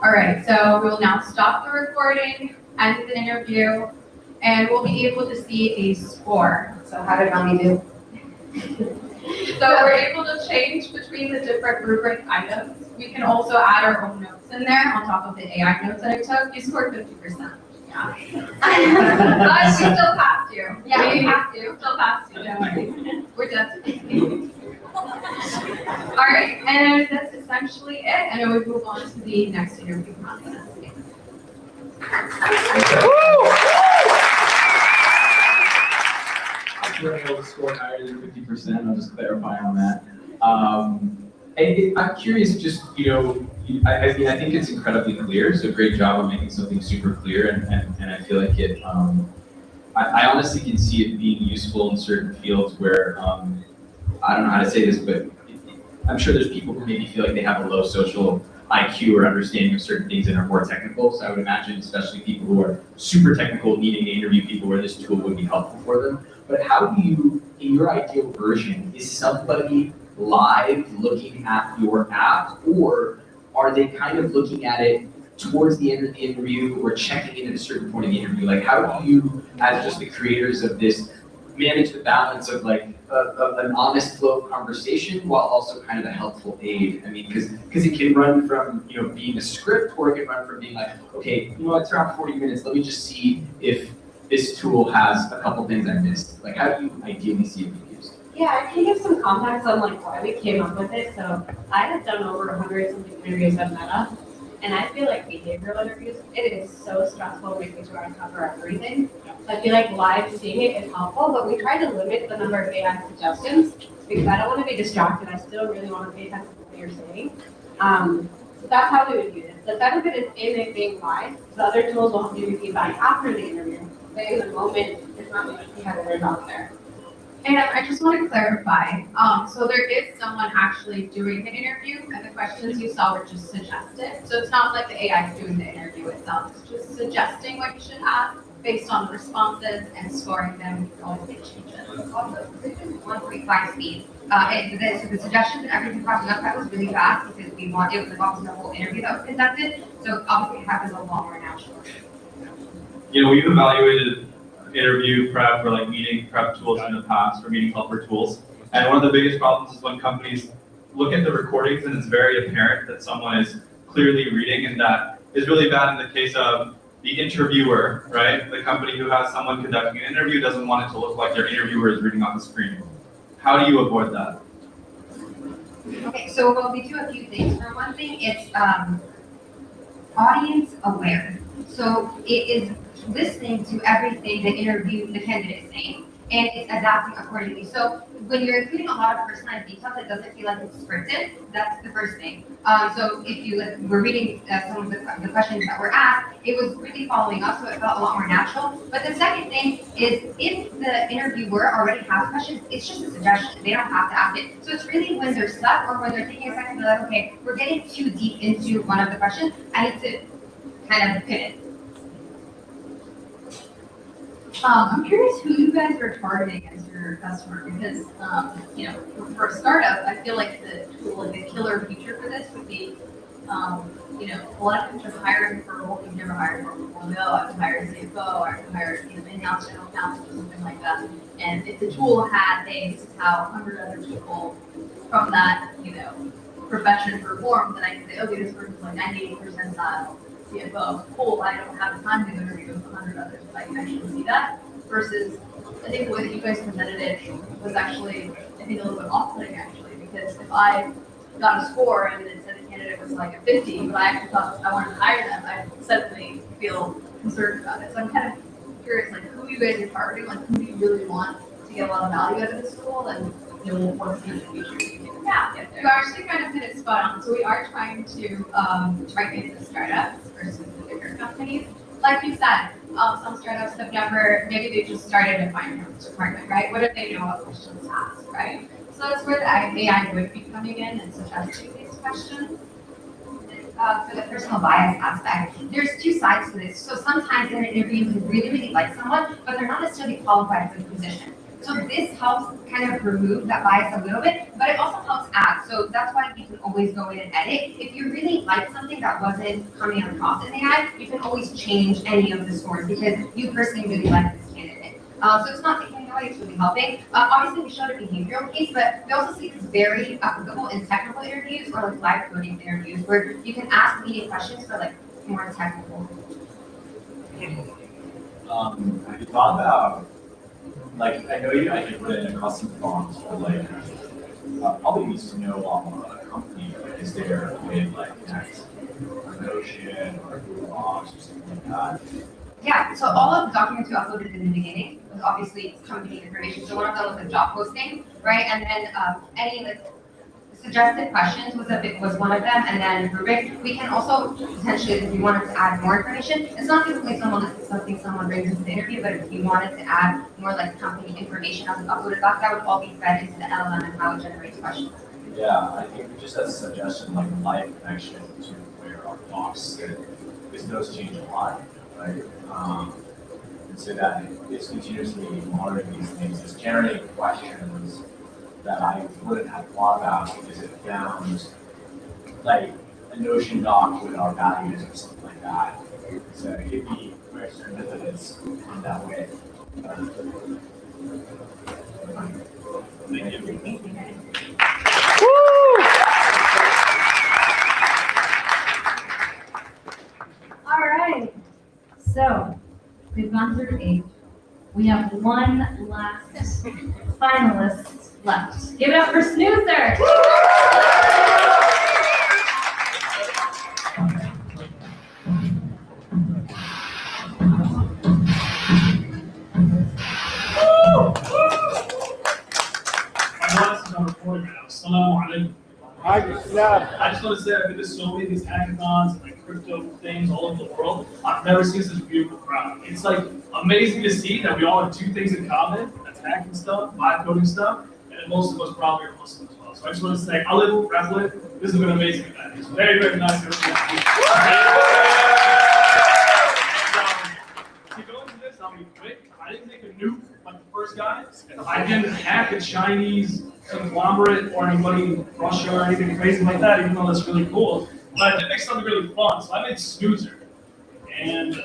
All right, so we'll now stop the recording, end the interview, and we'll be able to see a score. So how did Rami do? So we're able to change between the different rubric items. We can also add our own notes in there on top of the AI notes that I took. You scored 50%. Yeah. But we still passed you. Yeah, we passed you. Still passed you. Don't worry. We're done. All right, and that's essentially it. And then we move on to the next interview process. I'm sure I will score higher than 50%. I'll just clarify on that. I'm curious, just, I think it's incredibly clear, so great job on making something super clear, and I feel like it, I honestly can see it being useful in certain fields where, I don't know how to say this, but I'm sure there's people who maybe feel like they have a low social IQ or understanding of certain things and are more technical, so I would imagine especially people who are super technical needing to interview people where this tool would be helpful for them. But how do you, in your ideal version, is somebody live looking at your app, or are they kind of looking at it towards the end of the interview or checking in at a certain point of the interview? Like, how do you, as just the creators of this, manage the balance of like an honest flow of conversation while also kind of a helpful aid? I mean, because it can run from being a script, or it can run from being like, okay, it's around 40 minutes. Let me just see if this tool has a couple things I missed. Like, how do you ideally see it being used? Yeah, I can give some context on like why we came up with it. So I have done over 100 something interviews at Meta, and I feel like behavioral interviews, it is so stressful making sure I cover everything. So I feel like live seeing it is helpful, but we try to limit the number of AI suggestions because I don't want to be distracted. I still really want to pay attention to what you're saying. So that's how we would use it. The benefit is in it being live. The other tools will help you feedback after the interview. But in the moment, it's not like competitors out there. And I just want to clarify, so there is someone actually doing the interview, and the questions you saw were just suggested. So it's not like the AI is doing the interview itself, it's just suggesting what you should ask based on the responses and scoring them with all the changes. Also, this is 1.5 speed. So the suggestions and everything popping up, that was really fast because it was obviously the whole interview that was conducted. So obviously it happens a lot more naturally. We've evaluated interview prep or like meeting prep tools in the past, or meeting helper tools. And one of the biggest problems is when companies look at the recordings and it's very apparent that someone is clearly reading, and that is really bad in the case of the interviewer, right? The company who has someone conducting an interview doesn't want it to look like their interviewer is reading off the screen. How do you avoid that? Okay, so we do a few things. For one thing, it's audience aware. So it is listening to everything the candidate is saying, and it's adapting accordingly. So when you're including a lot of personalized details, it doesn't feel like it's scripted. That's the first thing. So if you were reading some of the questions that were asked, it was really following up, so it felt a lot more natural. But the second thing is, if the interviewer already has questions, it's just a suggestion. They don't have to ask it. So it's really when they're stuck or when they're taking a second to be like, okay, we're getting too deep into one of the questions, I need to kind of pivot. I'm curious who you guys are targeting as your customer, because you know, for a startup, I feel like the tool, like the killer feature for this would be, you know, a lot of companies are hiring for roles you've never hired for before. No, I have to hire a CFO, I have to hire in-house general counsel or something like that. And if the tool had, hey, this is how 100 other people from that, you know, profession perform, then I can say, okay, this person's like 98 percentile CFO. Cool, I don't have the time to interview with 100 others, but I can actually see that. Versus, I think the way that you guys presented it was actually, I think, a little bit off-putting actually, because if I got a score and it said the candidate was like a 50, but I actually thought I wanted to hire them, I suddenly feel concerned about it. So I'm kind of curious, like, who you guys are targeting, like, who do you really want to get a lot of value out of this tool, and you know, what's the features you can get there? You actually kind of hit it spot on. So we are trying to target the startups versus the bigger companies. Like you said, some startups have never, maybe they just started a finance department, right? What if they know what questions to ask, right? So that's where the AI would be coming in and suggesting these questions. For the personal bias aspect, there's two sides to this. So sometimes in an interview, you can really, really like someone, but they're not necessarily qualified for the position. So this helps kind of remove that bias a little bit, but it also helps add. So that's why you can always go in and edit. If you really like something that wasn't coming across in AI, you can always change any of the scores because you personally really like this candidate. So it's not taking away, it's really helping. Obviously, we showed a behavioral case, but we also see this very applicable in technical interviews or like live coding interviews where you can ask leading questions for like more technical. Have you thought about, like, I know I can put in a custom prompt for like, probably needs to know a lot more about a company, but is there a way of like next Notion or Google Docs or something like that? Yeah, so all of the documents we uploaded in the beginning was obviously company information. So one of them was a job posting, right? And then any of the suggested questions was one of them, and then rubric. We can also potentially, if you wanted to add more information, it's not typically something someone brings into the interview, but if you wanted to add more like company information on the uploaded doc, that would all be fed into the LLM and how it generates questions. Yeah, I think just as a suggestion, like live connection to where our docs sit, because those change a lot, right? And so that it's continuously monitoring these things, it's generating questions that I wouldn't have thought about because it found like a Notion doc with our values or something like that. So it could be very serendipitous in that way. Thank you. All right, so we've gone through 8. We have one last finalist left. Give it up for Snoozer. I just want to say I've been to so many of these hackathons and like crypto things all over the world. I've never seen such a beautiful crowd. It's like amazing to see that we all have two things in common: that's hacking stuff, live coding stuff, and most of us probably are Muslim as well. So I just want to say, Alif Hackathon, this has been an amazing event. It's very, very nice to go into this, I'll be quick. I didn't make a nuke like the first guy. I didn't hack a Chinese conglomerate or anybody in Russia or anything crazy like that, even though that's really cool. But I did make something really fun, so I made Snoozer. And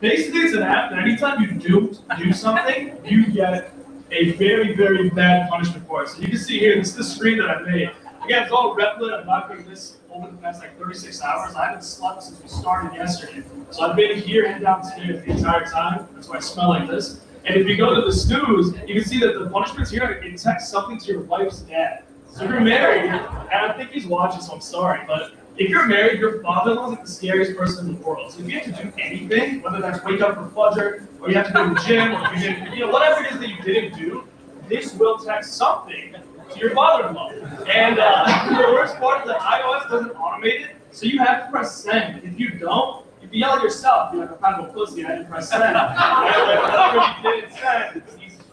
basically it's an app that anytime you do something, you get a very, very bad punishment for it. So you can see here, this is the screen that I made. Again, it's all Replit. I've not been this over the past like 36 hours. I haven't slept since we started yesterday. So I've been here and downstairs the entire time. That's why I smell like this. And if you go to the snooze, you can see that the punishments here, it texts something to your wife's dad. So if you're married, and I think he's watching, so I'm sorry, but if you're married, your father-in-law is like the scariest person in the world. So if you have to do anything, whether that's wake up for Fudger, or you have to go to the gym, or you didn't, whatever it is that you didn't do, this will text something to your father-in-law. And the worst part is that iOS doesn't automate it, so you have to press send. If you don't, if you yell at yourself, you're like, I'm kind of a pussy, I didn't press send. And whatever you didn't send,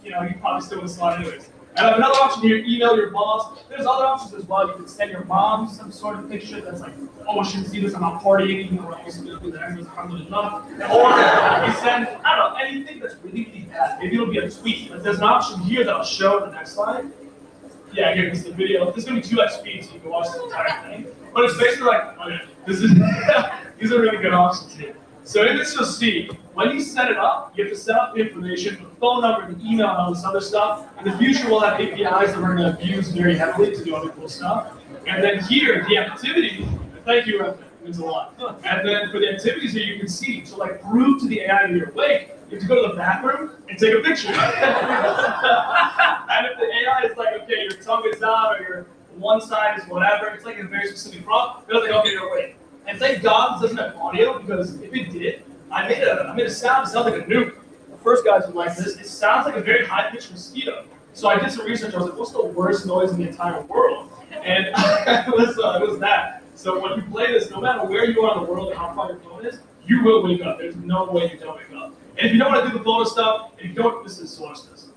you probably still would have saw it anyways. And another option here, email your boss. There's other options as well. You can send your mom some sort of picture that's like, oh, she can see this, I'm not partying, even though I'm supposed to do that, everyone's probably enough. Or you send, I don't know, anything that's really, really bad. Maybe it'll be a tweet. But there's an option here that I'll show in the next slide. Yeah, here is the video. There's gonna be 2x speed, so you can watch the entire thing. But it's basically like, okay, this is these are really good options here. So in this you'll see, when you set it up, you have to set up the information, the phone number, the email, and all this other stuff. In the future, we'll have APIs that we're going to use very heavily to do other cool stuff. And then here, the activity, thank you, it means a lot. And then for the activities here, you can see, to like prove to the AI that you're awake, you have to go to the bathroom and take a picture. And if the AI is like, okay, your tongue is out, or your one side is whatever, it's like a very specific prompt, they're like, okay, you're awake. And thank God this doesn't have audio, because if it did, I made a sound that sounds like a nuke. The first guys would like this. It sounds like a very high-pitched mosquito. So I did some research. I was like, what's the worst noise in the entire world? And it was that. So when you play this, no matter where you are in the world and how far your phone is, you will wake up. There's no way you don't wake up. And if you don't want to do the photo stuff, if you don't, this is sources.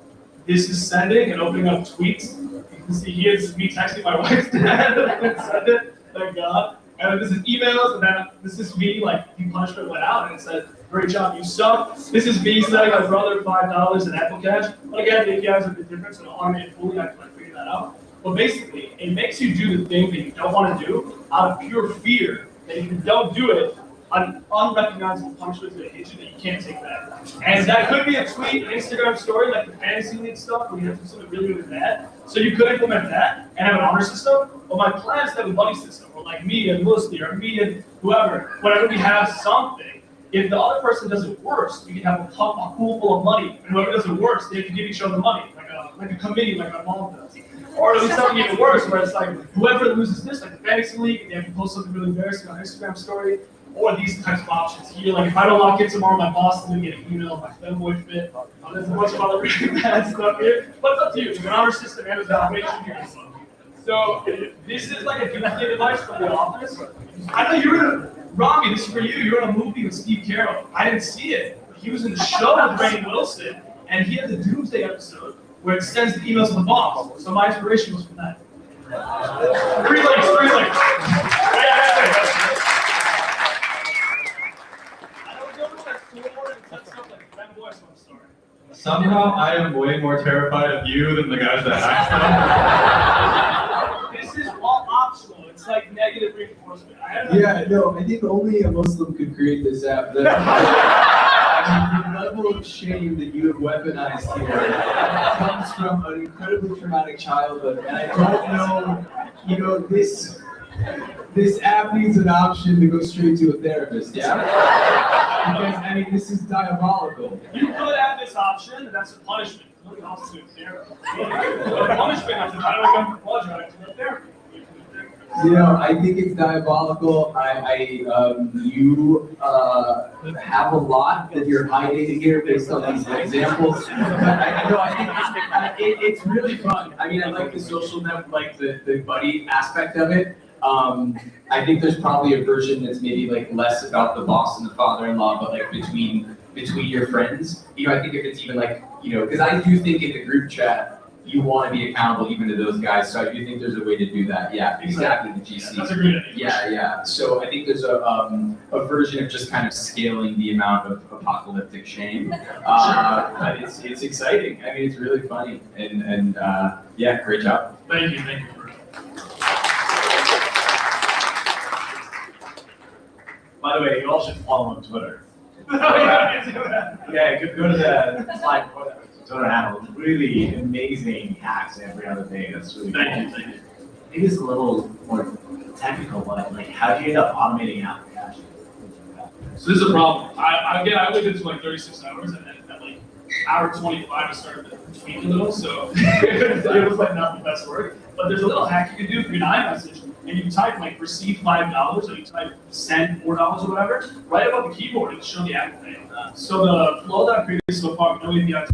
This is sending and opening up tweets. You can see here, this is me texting my wife's dad and send it. Thank God. And then this is emails, and then this is me, like, you punishment went out, and it said, great job, you suck. This is me sending my brother $5 in Apple Cash. But again, the APIs are a bit different, so to automate it fully, I have to like, figure that out. But basically, it makes you do the thing that you don't want to do out of pure fear that if you don't do it, an unrecognizable punishment is going to hit you that you can't take back. And that could be a tweet, an Instagram story, like the fantasy league stuff, where you have to do something really, really bad. So you could implement that and have an honor system. But my plan is to have a buddy system, or like me and Lucy, or me and whoever. Whenever we have something, if the other person does it worse, we can have a pool full of money. And whoever does it worse, they can give each other money, like a committee, like my mom does. Or at least something even worse, where it's like whoever loses this, like the fantasy league, and they have to post something really embarrassing on Instagram story. Or these types of options here, like if I don't lock in tomorrow, my boss is gonna get an email of my femboy fit. There's a bunch of other really bad stuff here, but it's up to you. There's an honor system and there's automation here. So this is like a goofy device from the office. I know you were gonna, Robbie, this is for you. You were in a movie with Steve Carell. I didn't see it. He was in the show with Rainn Wilson, and he had the Doomsday episode where it sends the emails to the boss. So my inspiration was from that. 3 links, 3 links. Somehow I am way more terrified of you than the guys that hacked This is all optional. It's like negative reinforcement. Yeah, no, I think only a Muslim could create this app. The level of shame that you have weaponized here comes from an incredibly traumatic childhood, and I don't know, this app needs an option to go straight to a therapist, yeah? Because, I mean, this is diabolical. You could have this option, and that's a punishment. Nothing else to do therapy. The punishment is if I don't come to pleasure, I have to go to therapy. I think it's diabolical. You have a lot that you're hiding here based on these examples. But I think it's really fun. I mean, I like the social network, like the buddy aspect of it. I think there's probably a version that's maybe like less about the boss and the father-in-law, but like between your friends. I think if it's even like, because I do think in the group chat, you want to be accountable even to those guys. So I do think there's a way to do that. Yeah, exactly. The GC. That's a great idea. Yeah. So I think there's a version of just kind of scaling the amount of apocalyptic shame. But it's exciting. I mean, it's really funny. And yeah, great job. Thank you. By the way, you all should follow on Twitter. Yeah, go to the slide Twitter handle. Really amazing hacks every other day. That's really cool. Thank you. Maybe it's a little more technical, but like, how do you end up automating applications? So this is a problem. I only did this for like 36 hours, and then at like hour 25 to start to tweak a little, so it was like not the best work. But there's a little hack you can do for your iMessage, and you type like receive $5, or you type send $4 or whatever, right above the keyboard, it'll show the Apple Pay. So the flow that I created so far, no API,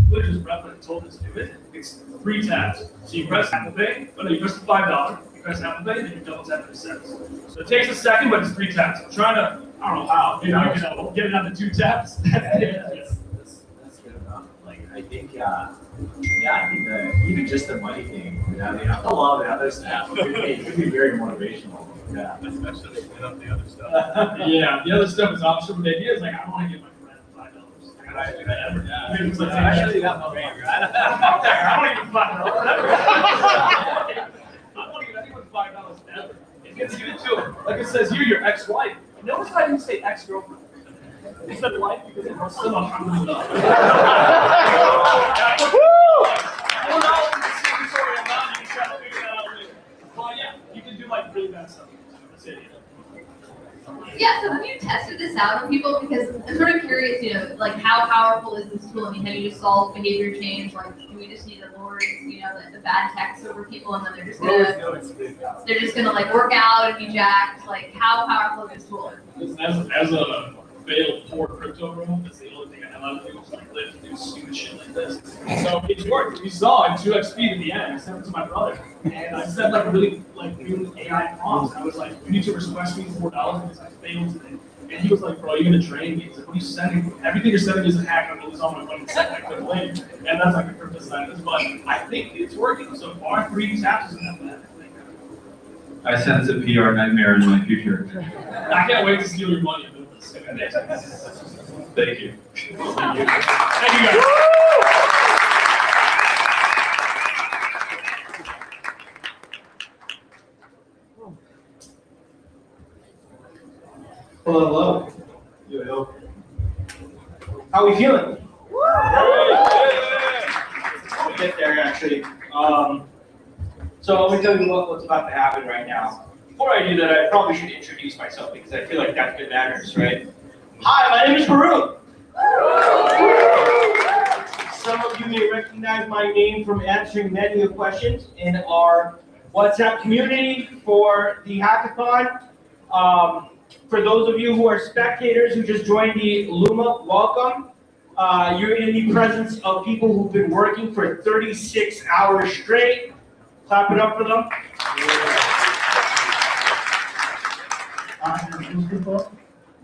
literally just replicate told it to do it. It's 3 tabs. So you press Apple Pay, but no, you press the $5, you press Apple Pay, then you double tap the cents. So it takes a second, but it's 3 taps. I'm trying to, I don't know how, maybe you can get it down to 2 taps. That's good enough. Like, I think, I think that even just the money thing, a lot of the other stuff could be very motivational. Yeah, especially set up the other stuff. Yeah, the other stuff is optional. The idea is like, I want to give my friend $5. I don't do that ever. It's like, actually, that's not fair. I want to give $5. I want to give anyone $5 ever. It gets given to him. Like it says here, your ex-wife. Notice I didn't say ex-girlfriend. It said wife because it was still alhamdulillah. But yeah, you can do like really bad stuff. That's it. Yeah, so have you tested this out on people? Because I'm sort of curious, like how powerful is this tool? I mean, have you just solved behavior change? Like, do we just need to lower, the bad text over people, and then they're just gonna like work out and be jacked? Like, how powerful is this tool? As a failed poor crypto bro, that's the only thing I know how to do is like live to do stupid shit like this. So it's worked. We saw in 2x speed at the end. I sent it to my brother, and I said like really like new AI prompts. I was like, you need to request me $4 because I failed today. And he was like, bro, you're gonna train me. He's like, what are you sending? Everything you're sending is a hack. I'm gonna lose all my money. I couldn't win. And that's like a crypto scientist. But I think it's working so far. 3 taps isn't that bad. I sense a PR nightmare in my future. I can't wait to steal your money. Thank you. Thank you. Thank you guys. Hello. Yo. How are we feeling? We'll get there actually. So let me tell you what's about to happen right now. Before I do that, I probably should introduce myself because I feel like that's good manners, right? Hi, my name is Farouk. Some of you may recognize my name from answering many of questions in our WhatsApp community for the hackathon. For those of you who are spectators who just joined the Luma, welcome. You're in the presence of people who've been working for 36 hours straight. Clap it up for them.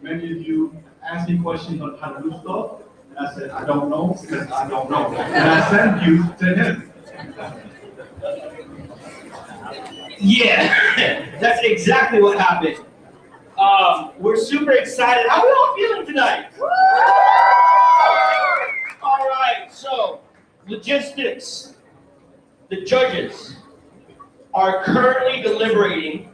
Many of you asked me questions on how to do stuff, and I said, I don't know, because I don't know. And I sent you to him. Yeah, that's exactly what happened. We're super excited. How are we all feeling tonight? All right, so logistics. The judges are currently deliberating.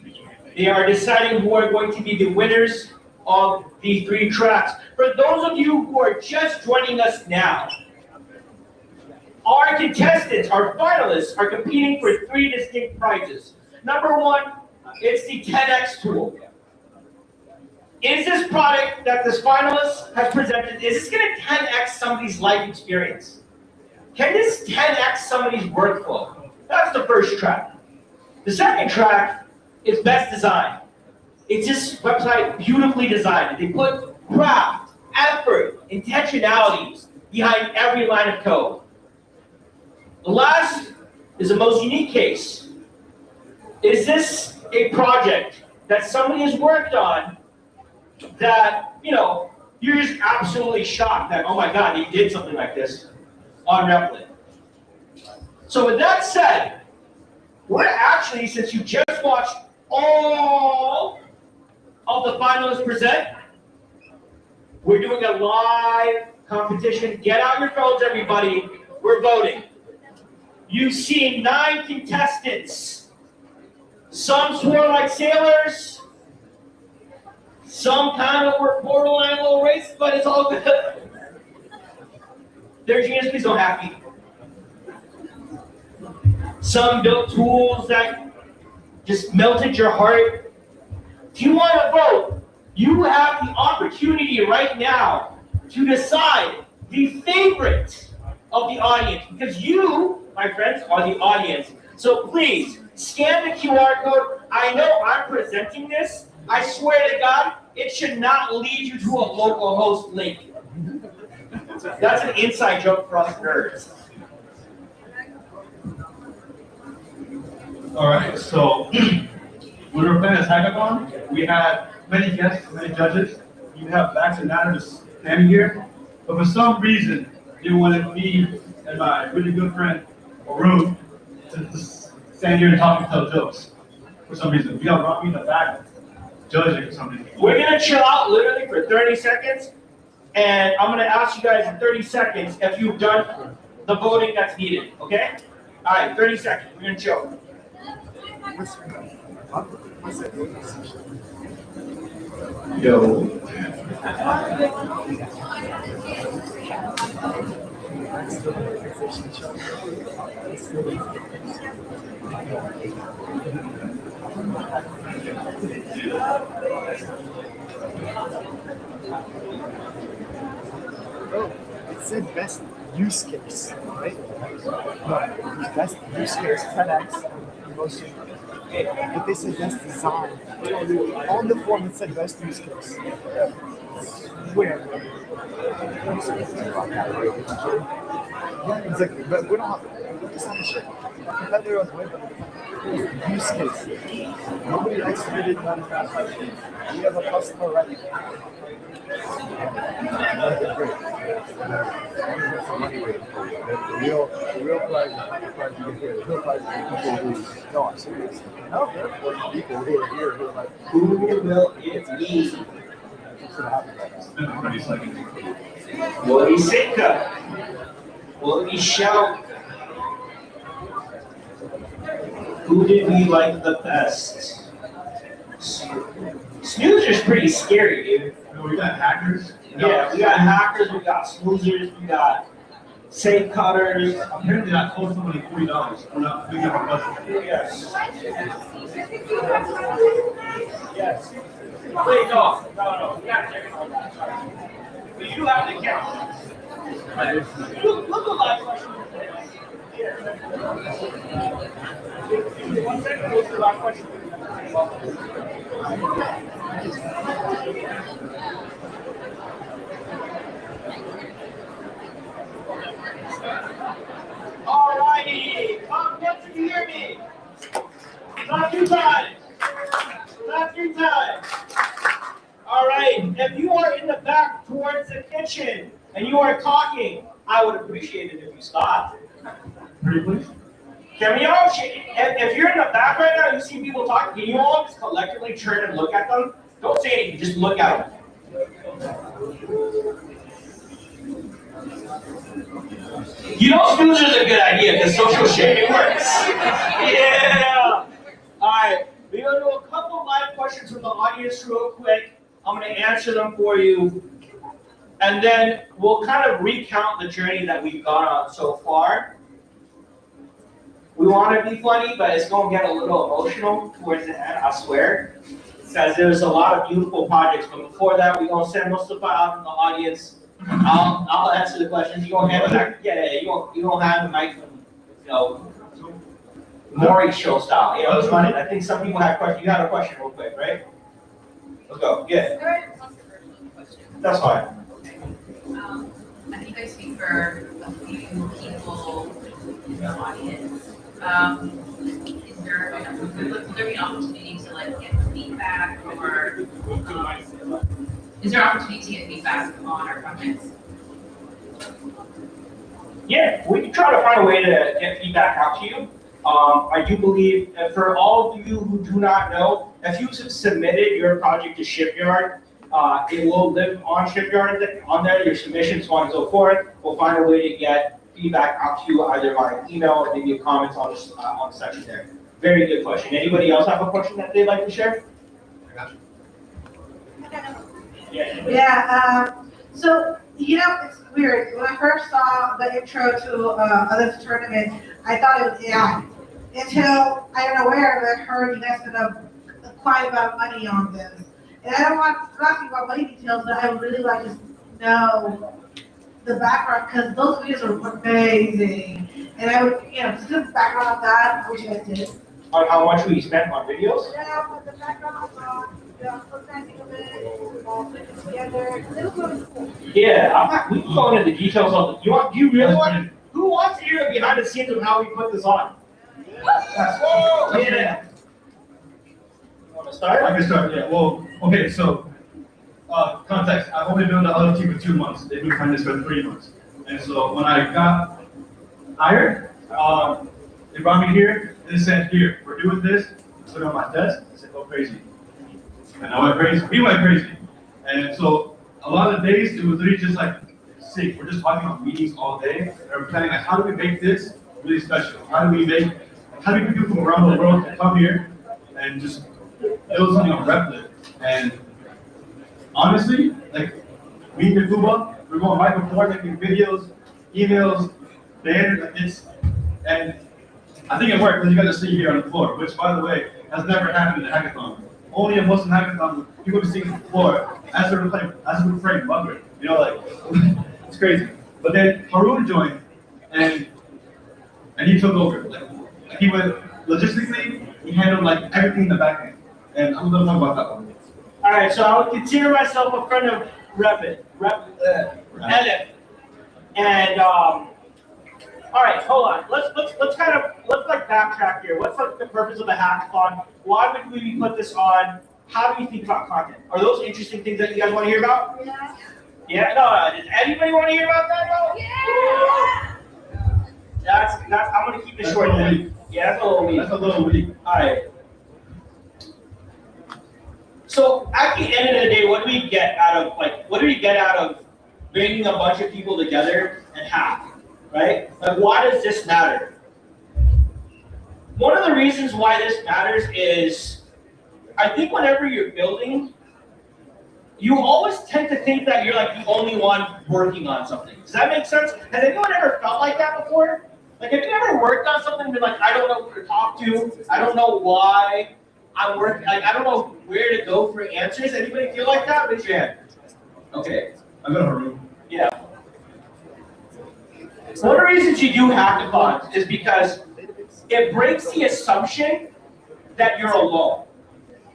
They are deciding who are going to be the winners of the 3 tracks. For those of you who are just joining us now, our contestants, our finalists, are competing for 3 distinct prizes. Number 1, it's the 10x tool. Is this product that this finalist has presented, is this going to 10x somebody's life experience? Can this 10x somebody's workflow? That's the first track. The second track is best design. It's this website beautifully designed. They put craft, effort, intentionality behind every line of code. The last is the most unique case. Is this a project that somebody has worked on that, you're just absolutely shocked that, oh my God, he did something like this on Replit. So with that said, we're actually, since you just watched all of the finalists present, we're doing a live competition. Get out your phones, everybody. We're voting. You've seen 9 contestants. Some swore like sailors. Some kind of were borderline a little racist, but it's all good. They're genius, please don't hack me. Some built tools that just melted your heart. If you want to vote, you have the opportunity right now to decide the favorite of the audience, because you, my friends, are the audience. So please, scan the QR code. I know I'm presenting this. I swear to God, it should not lead you to a local host link. That's an inside joke for us nerds. All right, so when we were playing this hackathon, we had many guests, many judges. You have Max and Nana just standing here, but for some reason, they wanted me and my really good friend, Arun, to just stand here and talk and tell jokes. For some reason, we got me in the back, judging for some reason. We're gonna chill out literally for 30 seconds, and I'm gonna ask you guys in 30 seconds if you've done the voting that's needed, okay? All right, 30 seconds, we're gonna chill. Yo. Oh, it said best use case, right? No, best use case 10x emotion. But they said best design. On the form it said best use case. Where? Yeah, exactly. But we don't have it's not the shit. Competitor was way better. Use case. Nobody executed manufacturing. We have a customer ready. The real prize you get here. The real prize is people who no, I'm serious. No, there are people who are here who are like, who will it be? Will he sing? Will he shout? Who did we like the best? Snoozer's pretty scary, dude. We got hackers. Yeah, we got hackers, we got snoozers, we got safe cutters. Apparently that cost somebody $40. We're not big enough budget. Yes. Yes. Wait, no. You gotta check it out. But you have to count. Look at my question. One second, what's the last question? Alrighty, come get to hear me. Not too time. Not too time. All right, if you are in the back towards the kitchen and you are talking, I would appreciate it if you stopped. Pretty please? Can we all, if you're in the back right now, you see people talking, can you all just collectively turn and look at them? Don't say anything, just look at them. You know, snoozer's a good idea because social shaming works. Yeah. All right, we're gonna do a couple live questions from the audience real quick. I'm gonna answer them for you, and then we'll kind of recount the journey that we've gone on so far. We want to be funny, but it's gonna get a little emotional towards the end, I swear, because there's a lot of beautiful projects. But before that, we're gonna send Mustafa out in the audience. I'll answer the questions. You gonna handle that? Yeah. You gonna have the mic, Maury show style. Yeah, it was funny. I think some people had questions. You had a question real quick, right? Let's go. Yeah. That's fine. I think I speak for a few people in the audience. Would there be an opportunity to get feedback, or is there an opportunity to get feedback on our projects? Yeah, we can try to find a way to get feedback out to you. I do believe that for all of you who do not know, if you submitted your project to Shipyard, it will live on Shipyard on there, your submissions, so on and so forth. We'll find a way to get feedback out to you either via email or maybe comments on the section there. Very good question. Anybody else have a question that they'd like to share? Yeah. So it's weird. When I first saw the intro to Alif tournament, I thought it was AI. Until I don't know where I heard you guys spent quite a bit of money on this. And I don't want to talk about money details, but I would really like to know the background, because those videos are amazing. And I would, just do the background of that, which I did. On how much we spent on videos? Yeah, put the background on, put that of it, all put it together. It was really cool. Yeah, we can go into the details of it. Do you really want, who wants to hear the behind the scenes of how we put this on? Yeah. Want to start? I can start, yeah. Well, okay, so context. I've only been on the other team for 2 months. They've been trying this for 3 months. And so when I got hired, they brought me here. They said, here, we're doing this. I put it on my desk. I said, go crazy. And I went crazy. We went crazy. And so a lot of days, it was really just like sick. We're just talking about meetings all day. And we're planning, like, how do we make this really special? How do we get people from around the world to come here and just build something on Replit? And honestly, like, me and Kuba, we're going right before making videos, emails, and I think it worked because you got to see here on the floor, which, by the way, has never happened in a hackathon. Only in Muslim hackathons, people be sitting on the floor as a refrain bugger. You know, like, it's crazy. But then Harun joined, and he took over. Like he went logistically, he handled like everything in the back end. And I'm gonna talk about that one. All right, so I would consider myself a friend of Alif. And all right, hold on. Let's backtrack here. What's like the purpose of a hackathon? Why would we put this on? How do you think about content? Are those interesting things that you guys want to hear about? Yeah. Yeah. No. Does anybody want to hear about that? No? Yeah. That's. I'm gonna keep it short. Yeah, that's a little weak. That's a little weak. All right. So at the end of the day, what do we get out of bringing a bunch of people together and hack? Right? Like, why does this matter? One of the reasons why this matters is, I think whenever you're building, you always tend to think that you're like the only one working on something. Does that make sense? Has anyone ever felt like that before? Like, have you ever worked on something and been like, I don't know who to talk to, I don't know why I'm working, like, I don't know where to go for answers? Anybody feel like that? Raise your hand. Okay. I got a room. Yeah. One of the reasons you do hackathons is because it breaks the assumption that you're alone,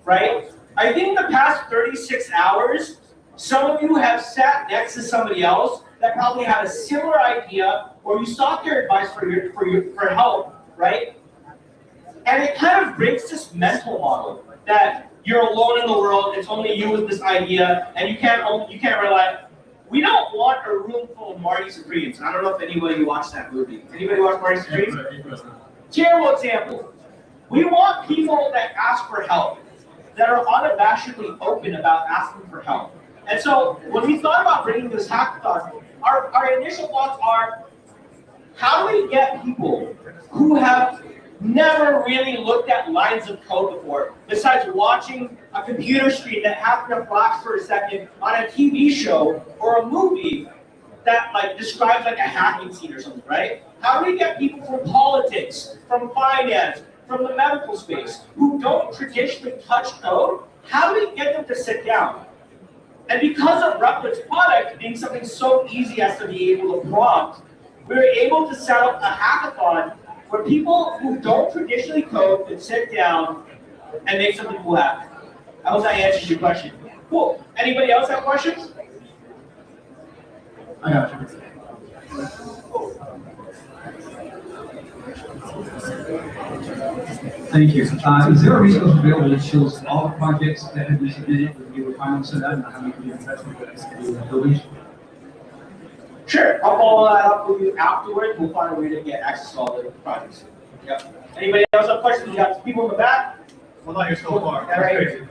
right? I think in the past 36 hours, some of you have sat next to somebody else that probably had a similar idea, or you sought their advice for help, right? And it kind of breaks this mental model that you're alone in the world, it's only you with this idea, and you can't rely. We don't want a room full of Marty Supremes. I don't know if anybody watched that movie. Anybody watch Marty Supreme? Terrible example. We want people that ask for help, that are unabashedly open about asking for help. And so when we thought about bringing this hackathon, our initial thoughts are, how do we get people who have never really looked at lines of code before, besides watching a computer screen that happened to flash for a second on a TV show or a movie that like describes like a hacking scene or something, right? How do we get people from politics, from finance, from the medical space, who don't traditionally touch code? How do we get them to sit down? And because of Replit's product being something so easy as to be able to prompt, we were able to set up a hackathon where people who don't traditionally code could sit down and make something cool happen. I hope that answers your question. Cool. Anybody else have questions? I got you. Thank you. Is there a resource available that shows all the projects that have been submitted with your final setup and how you can invest in the buildings? Sure. I'll follow that up with you afterwards. We'll find a way to get access to all the projects. Yep. Anybody else have questions? We got people in the back. Well, not here so far. All right.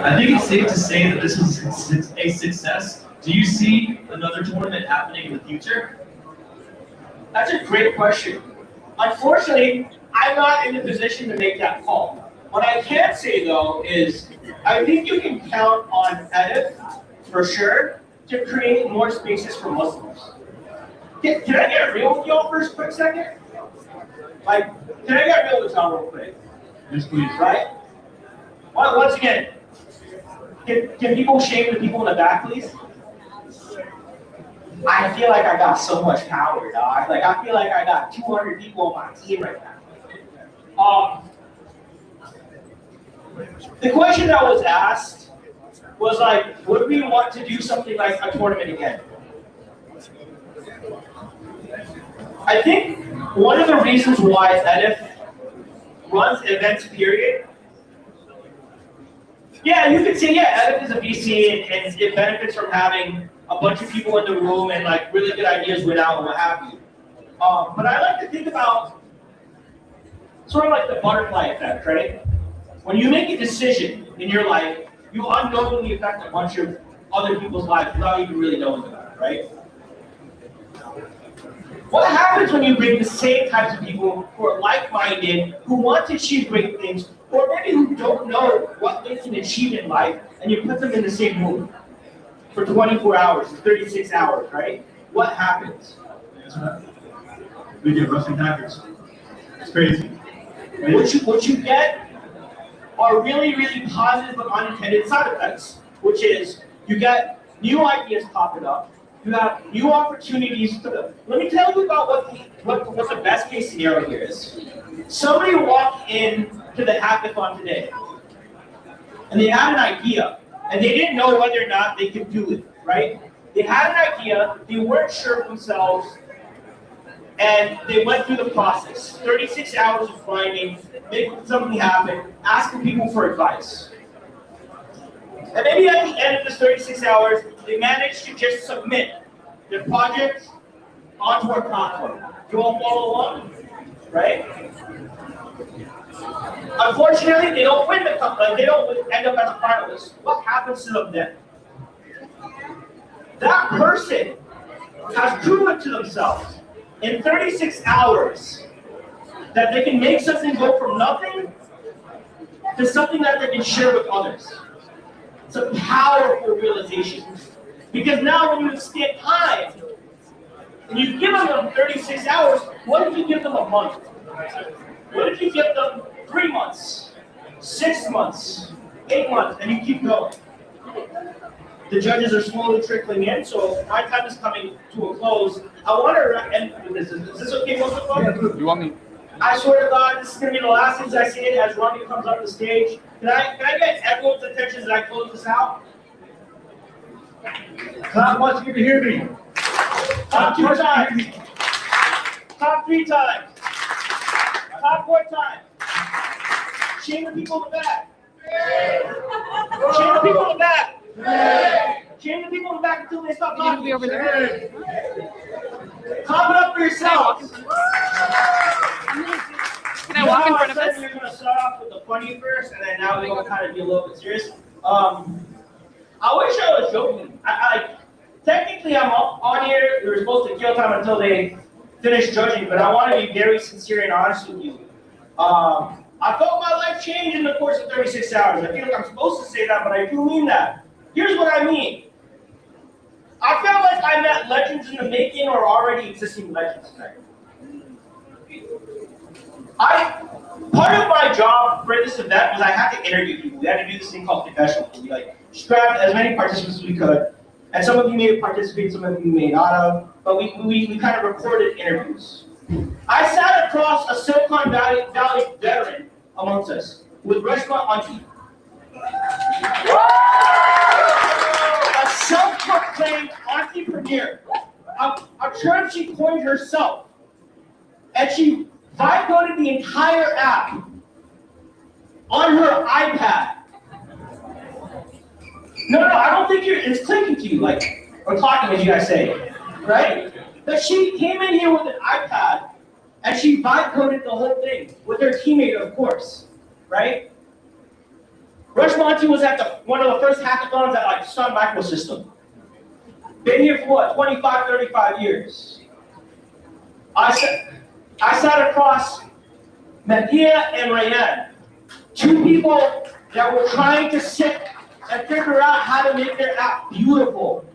I think it's safe to say that this was a success. Do you see another tournament happening in the future? That's a great question. Unfortunately, I'm not in the position to make that call. What I can say though is, I think you can count on Edith, for sure, to create more spaces for Muslims. Can I get real with y'all for a quick second? Like, can I get real with y'all real quick? Yes, please. Right? Once again, can people shame the people in the back, please? I feel like I got so much power, dog. Like, I feel like I got 200 people on my team right now. The question that was asked was like, would we want to do something like a tournament again? I think one of the reasons why Alif runs events, period. Yeah, you could say, yeah, Alif is a VC and it benefits from having a bunch of people in the room and like really good ideas win out and what have you. But I like to think about sort of like the butterfly effect, right? When you make a decision in your life, you unknowingly affect a bunch of other people's lives without even really knowing about it, right? What happens when you bring the same types of people who are like-minded, who want to achieve great things, or maybe who don't know what they can achieve in life, and you put them in the same room for 24 hours, 36 hours, right? What happens? We get Russian hackers. It's crazy. What you get are really, really positive but unintended side effects, which is you get new ideas popping up, you have new opportunities for them. Let me tell you about what the best case scenario here is. Somebody walked in to the hackathon today, and they had an idea, and they didn't know whether or not they could do it, right? They had an idea, they weren't sure of themselves, and they went through the process. 36 hours of grinding, making something happen, asking people for advice. And maybe at the end of this 36 hours, they managed to just submit their project onto our platform. You all follow along, right? Unfortunately, they don't win they don't end up as a finalist. What happens to them then? That person has proven to themselves in 36 hours that they can make something go from nothing to something that they can share with others. It's a powerful realization. Because now when you extend time, and you've given them 36 hours, what if you give them a month? What if you give them 3 months, 6 months, 8 months, and you keep going? The judges are slowly trickling in, so my time is coming to a close. I want to end with this. Is this okay, most of them? You want me? I swear to God, this is going to be the last things I say as Robbie comes up the stage. Can I get everyone's attention as I close this out? Clap wants you to hear me. Top 2 times. Top 3 times. Top 4 times. Shame the people in the back. Shame the people in the back. Shame the people in the back until they stop talking. Be over there. Clap it up for yourselves. Can I walk in front of us? We're going to start off with the funny first, and then now we're going to kind of be a little bit serious. I wish I was joking. Technically, I'm on here. We were supposed to kill time until they finish judging, but I want to be very sincere and honest with you. I felt my life change in the course of 36 hours. I feel like I'm supposed to say that, but I do mean that. Here's what I mean. I felt like I met legends in the making or already existing legends tonight. Part of my job for this event was I had to interview people. We had to do this thing called confessional. We just grabbed as many participants as we could. And some of you may have participated, some of you may not have, but we kind of recorded interviews. I sat across a Silicon Valley veteran amongst us with Reshma Auntie. A self-proclaimed entrepreneur. A term she coined herself. And she vibe coded the entire app on her iPad. No, I don't think it's clicking to you, or talking as you guys say, right? But she came in here with an iPad and she vibe coded the whole thing with her teammate, of course, right? Rush Monty was at one of the first hackathons at Sun Microsystem. Been here for what, 25, 35 years. I sat across Mathia and Rayan, 2 people that were trying to sit and figure out how to make their app beautiful.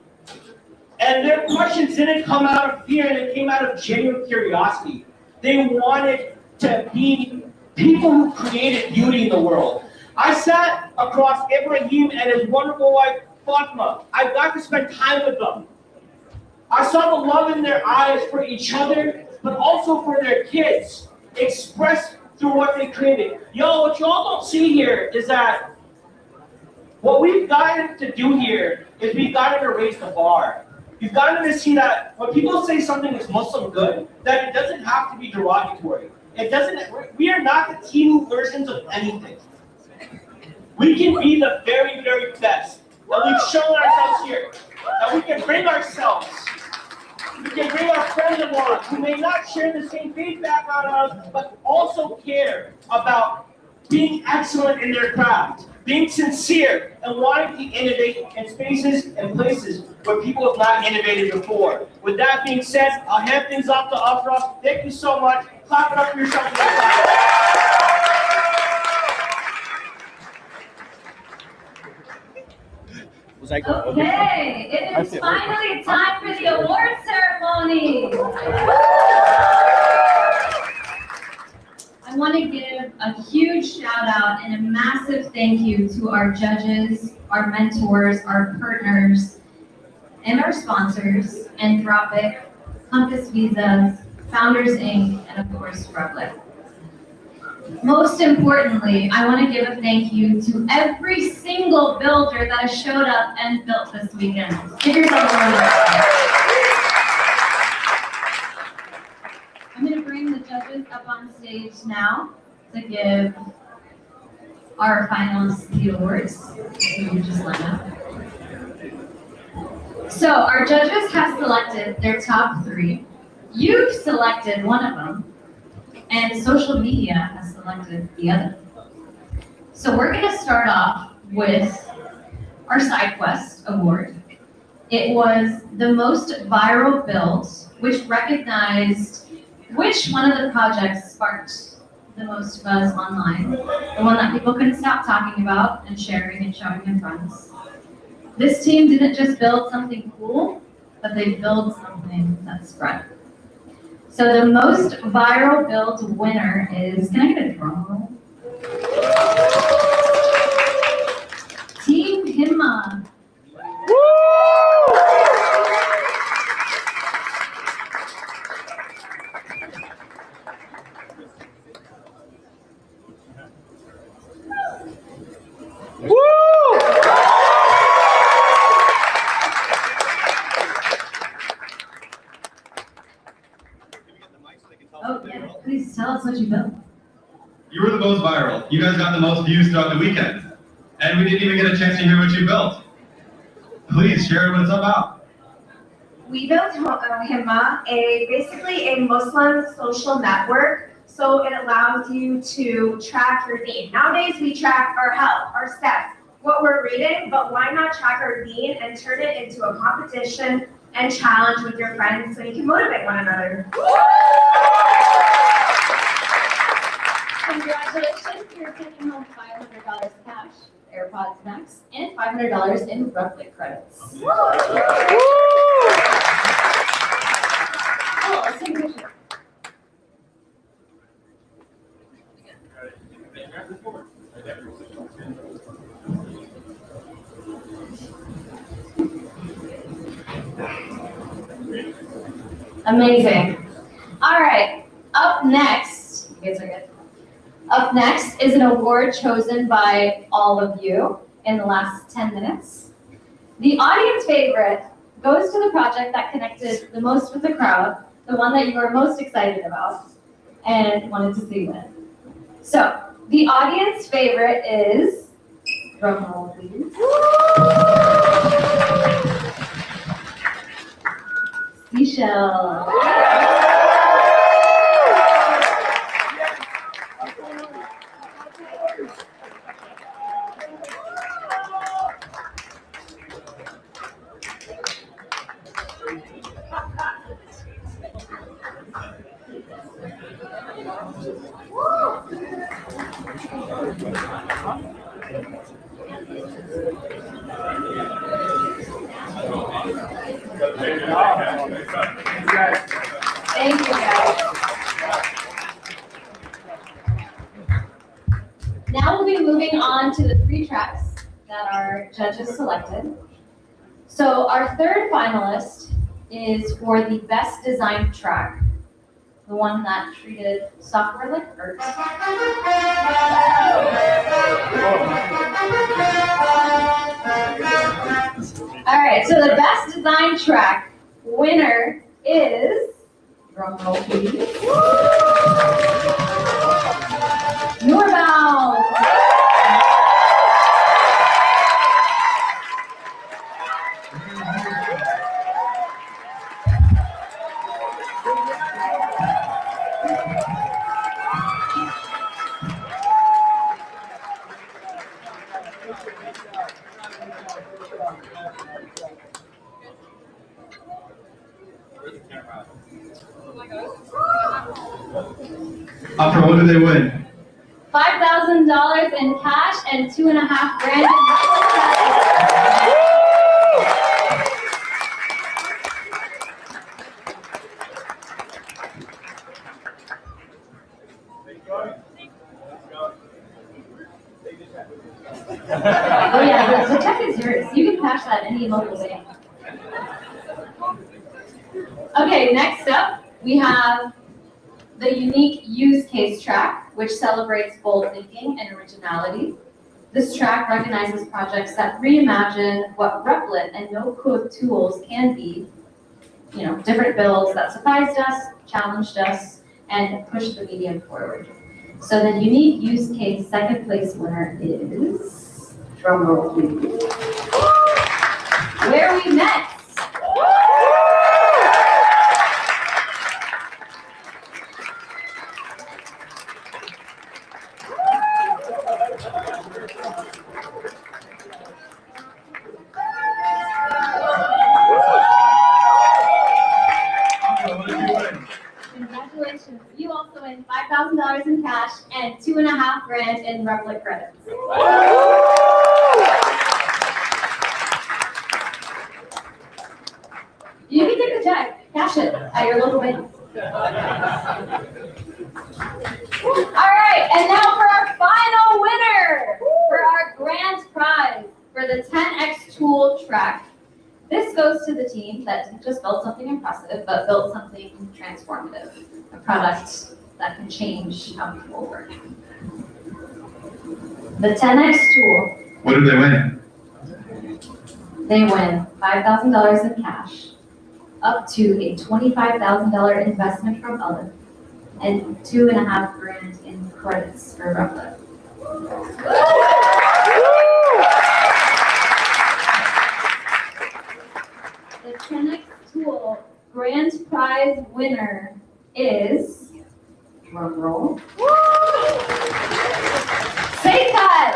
And their questions didn't come out of fear, they came out of genuine curiosity. They wanted to be people who created beauty in the world. I sat across Ibrahim and his wonderful wife, Fatma. I got to spend time with them. I saw the love in their eyes for each other, but also for their kids, expressed through what they created. Yo, what y'all don't see here is that what we've gotten to do here is we've gotten to raise the bar. You've gotten to see that when people say something is Muslim good, that it doesn't have to be derogatory. It doesn't. We are not the Timu versions of anything. We can be the very, very best. And we've shown ourselves here that we can bring ourselves. We can bring our friends along who may not share the same faith background as us, but also care about being excellent in their craft, being sincere, and wanting to innovate in spaces and places where people have not innovated before. With that being said, I'll hand things off to Afra. Thank you so much. Clap it up for yourself. Okay, it is finally time for the award ceremony. I want to give a huge shout out and a massive thank you to our judges, our mentors, our partners, and our sponsors, Anthropic, Compass Visas, Founders Inc., and of course, Republic. Most importantly, I want to give a thank you to every single builder that has showed up and built this weekend. Give yourself a round of applause. I'm going to bring the judges up on stage now to give our finalists the awards. So you just line up. So our judges have selected their top 3. You've selected one of them. And social media has selected the other. So we're going to start off with our SideQuest award. It was the most viral build, which recognized which one of the projects sparked the most buzz online, the one that people couldn't stop talking about and sharing and showing their friends. This team didn't just build something cool, but they built something that spread. So the most viral build winner is, can I get a drum roll? Team Himma. Oh, yeah, please tell us what you built. You were the most viral. You guys got the most views throughout the weekend. And we didn't even get a chance to hear what you built. Please share what's about. We built Himma, basically a Muslim social network. So it allows you to track your deen. Nowadays we track our health, our steps, what we're reading, but why not track our deen and turn it into a competition and challenge with your friends so you can motivate one another. Congratulations, you're taking home $500 cash, AirPods Max, and $500 in Republic credits. Oh, let's take a picture. Amazing. All right, up next, you guys are good. Up next is an award chosen by all of you in the last 10 minutes. The audience favorite goes to the project that connected the most with the crowd, the one that you were most excited about and wanted to see win. So, the audience favorite is, drum roll please. Seashell. moving on to the 3 tracks that our judges selected. So our third finalist is for the best designed track, the one that treated software like art. All right, so the best designed track winner is, drum roll please, Norbound. After what did they win? $5,000 in cash and $2.5 grand in Oh yeah, the check is yours. You can cash that any local bank. Okay, next up we have the unique use case track, which celebrates bold thinking and originality. This track recognizes projects that reimagine what Replit and no-code tools can be. You know, different builds that surprised us, challenged us, and pushed the medium forward. So the unique use case second place winner is, drum roll please, Where We Met. Congratulations. You also win $5,000 in cash and $2.5 grand in Replit credits. You can take the check, cash it at your local bank. All right, and now for our final winner, for our grand prize for the 10X tool track. This goes to the team that didn't just build something impressive, but built something transformative, a product that can change how people work. The 10X tool. What did they win? They win $5,000 in cash, up to a $25,000 investment from Alif, and $2.5 grand in credits for Replit. The 10X tool grand prize winner is, drum roll, SafeCut!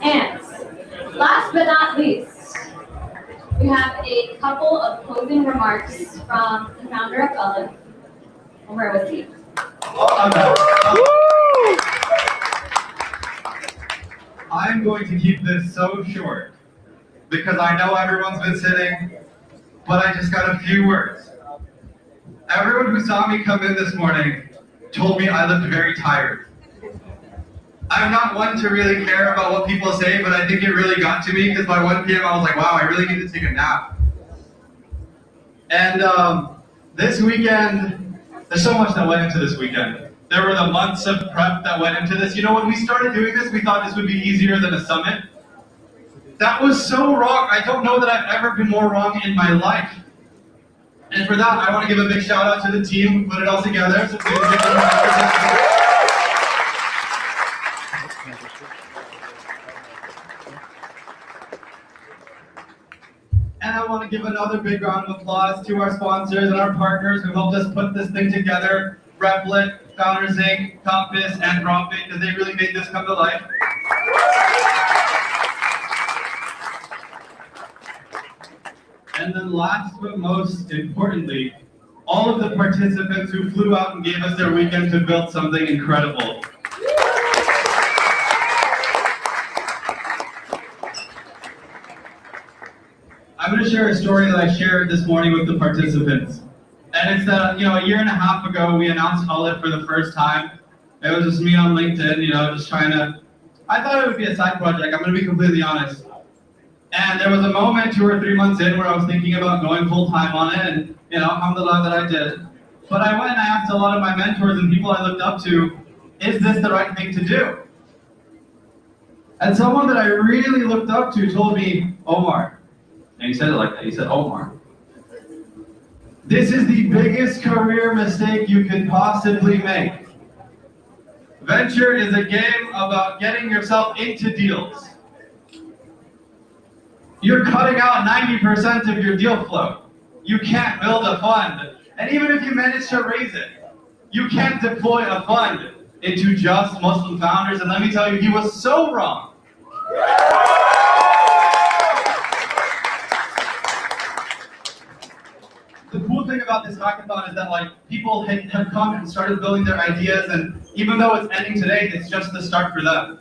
And last but not least, we have a couple of closing remarks from the founder of Alif. Where was he? I'm going to keep this so short because I know everyone's been sitting, but I just got a few words. Everyone who saw me come in this morning told me I looked very tired. I'm not one to really care about what people say, but I think it really got to me because by 1 p.m. I was like, wow, I really need to take a nap. And this weekend, there's so much that went into this weekend. There were the months of prep that went into this. You know, when we started doing this, we thought this would be easier than a summit. That was so wrong. I don't know that I've ever been more wrong in my life. And for that, I want to give a big shout out to the team who put it all together. So please give them a round. And I want to give another big round of applause to our sponsors and our partners who helped us put this thing together. Replit, Founders Inc., Compass, and Profit, because they really made this come to life. And then last but most importantly, all of the participants who flew out and gave us their weekend to build something incredible. I'm going to share a story that I shared this morning with the participants. And it's that, a year and a half ago, we announced Alif for the first time. It was just me on LinkedIn, just trying to, I thought it would be a side project, I'm going to be completely honest. And there was a moment 2 or 3 months in where I was thinking about going full time on it, and, alhamdulillah that I did. But I went and I asked a lot of my mentors and people I looked up to, is this the right thing to do? And someone that I really looked up to told me, Omar. And he said it like that, he said, Omar, this is the biggest career mistake you could possibly make. Venture is a game about getting yourself into deals. You're cutting out 90% of your deal flow. You can't build a fund. And even if you manage to raise it, you can't deploy a fund into just Muslim founders. And let me tell you, he was so wrong. The cool thing about this hackathon is that people have come and started building their ideas, and even though it's ending today, it's just the start for them.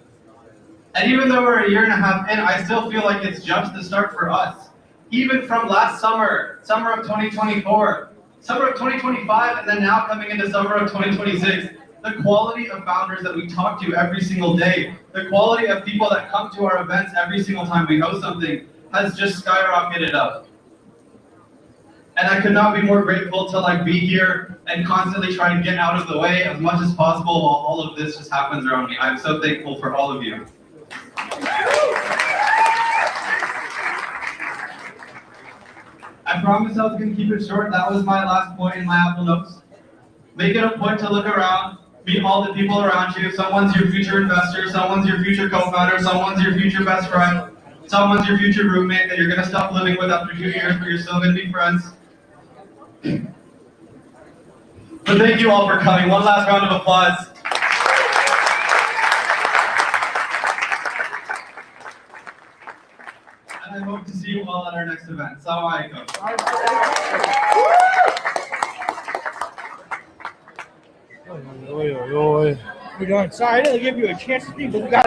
And even though we're a year and a half in, I still feel like it's just the start for us. Even from last summer of 2024, summer of 2025, and then now coming into summer of 2026, the quality of founders that we talk to every single day, the quality of people that come to our events every single time we host something has just skyrocketed up. And I could not be more grateful to be here and constantly try to get out of the way as much as possible while all of this just happens around me. I'm so thankful for all of you. I promised I was going to keep it short. That was my last point in my Apple Notes. Make it a point to look around, meet all the people around you. Someone's your future investor, someone's your future co-founder, someone's your future best friend, someone's your future roommate that you're going to stop living with after 2 years, but you're still going to be friends. But thank you all for coming. One last round of applause. And I hope to see you all at our next event. Assalamu alaikum. We're going. Sorry, I didn't give you a chance to speak, but we got.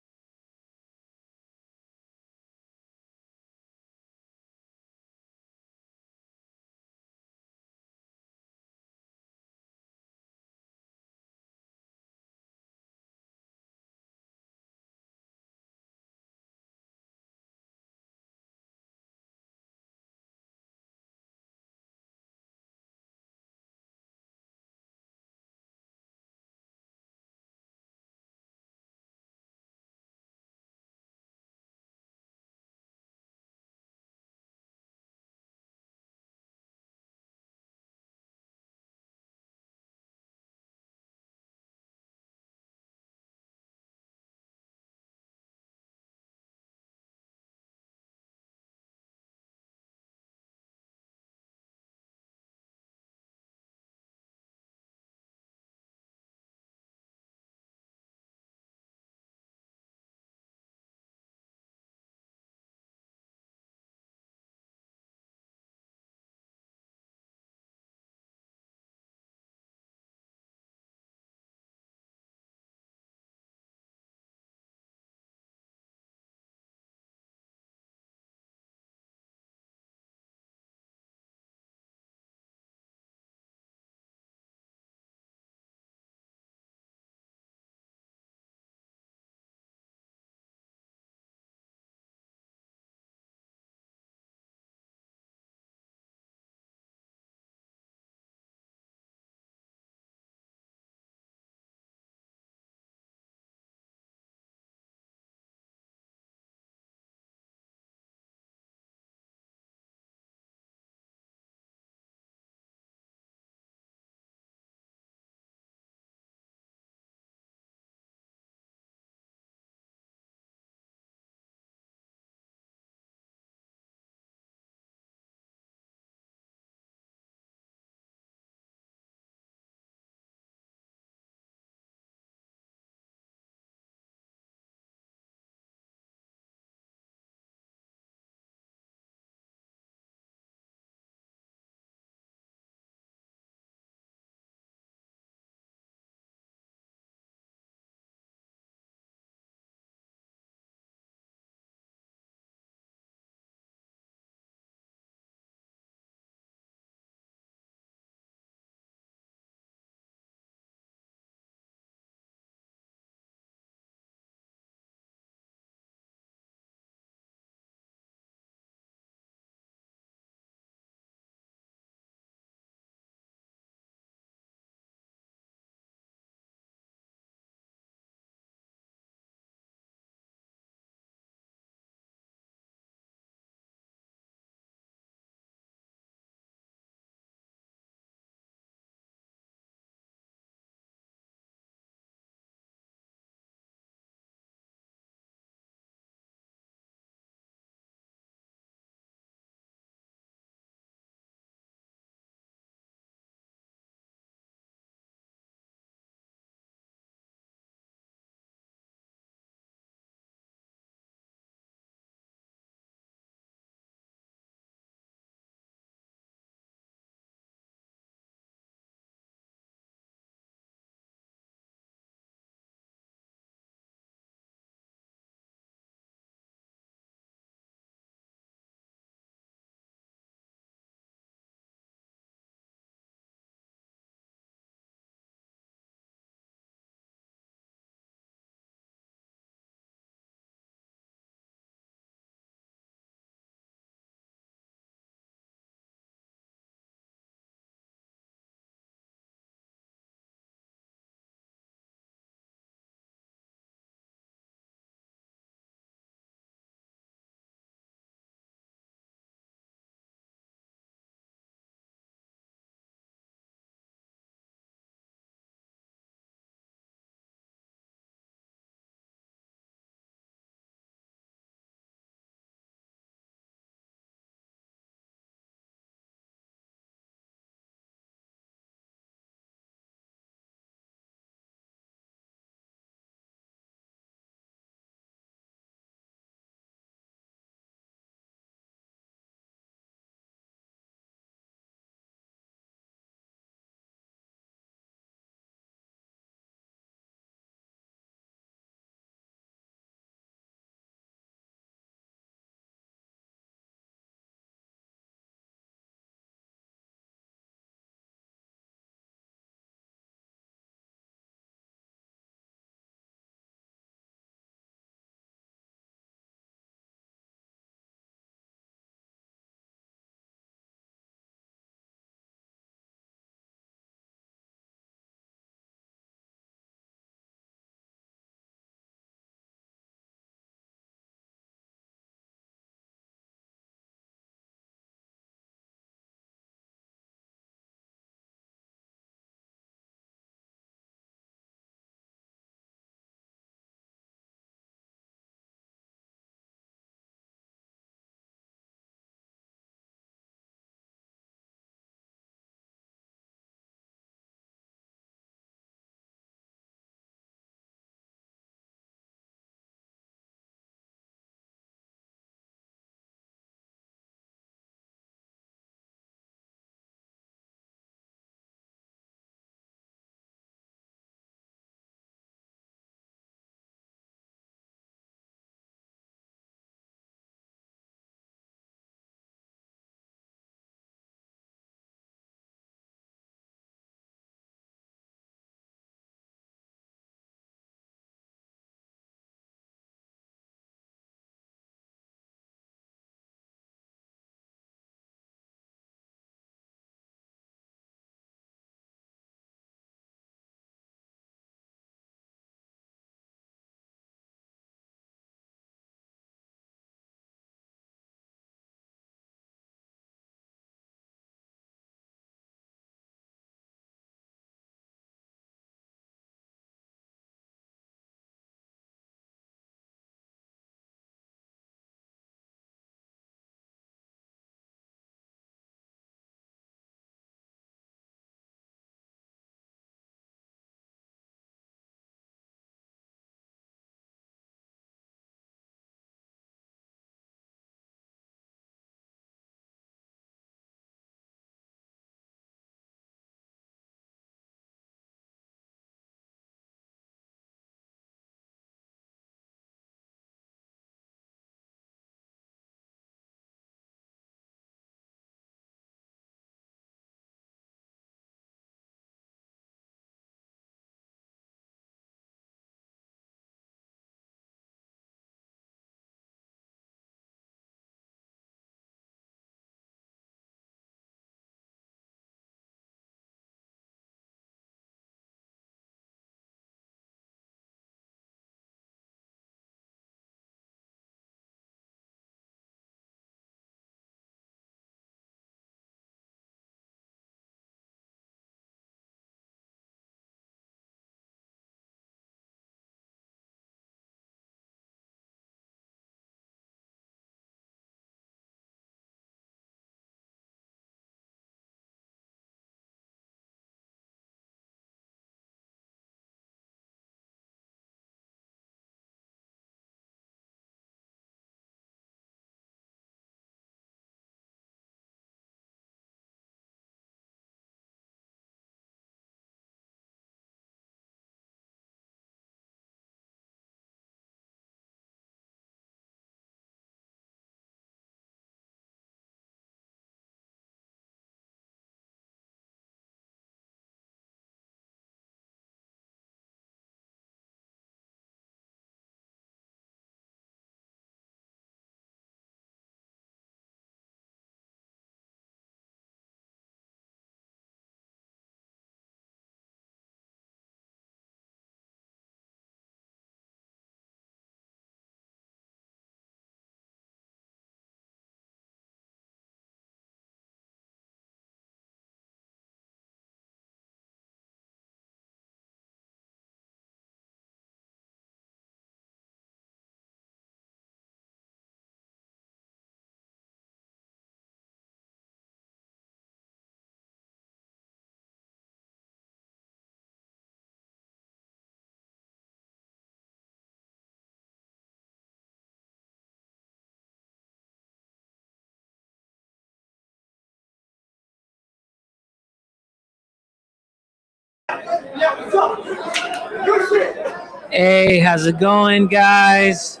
Hey, how's it going, guys?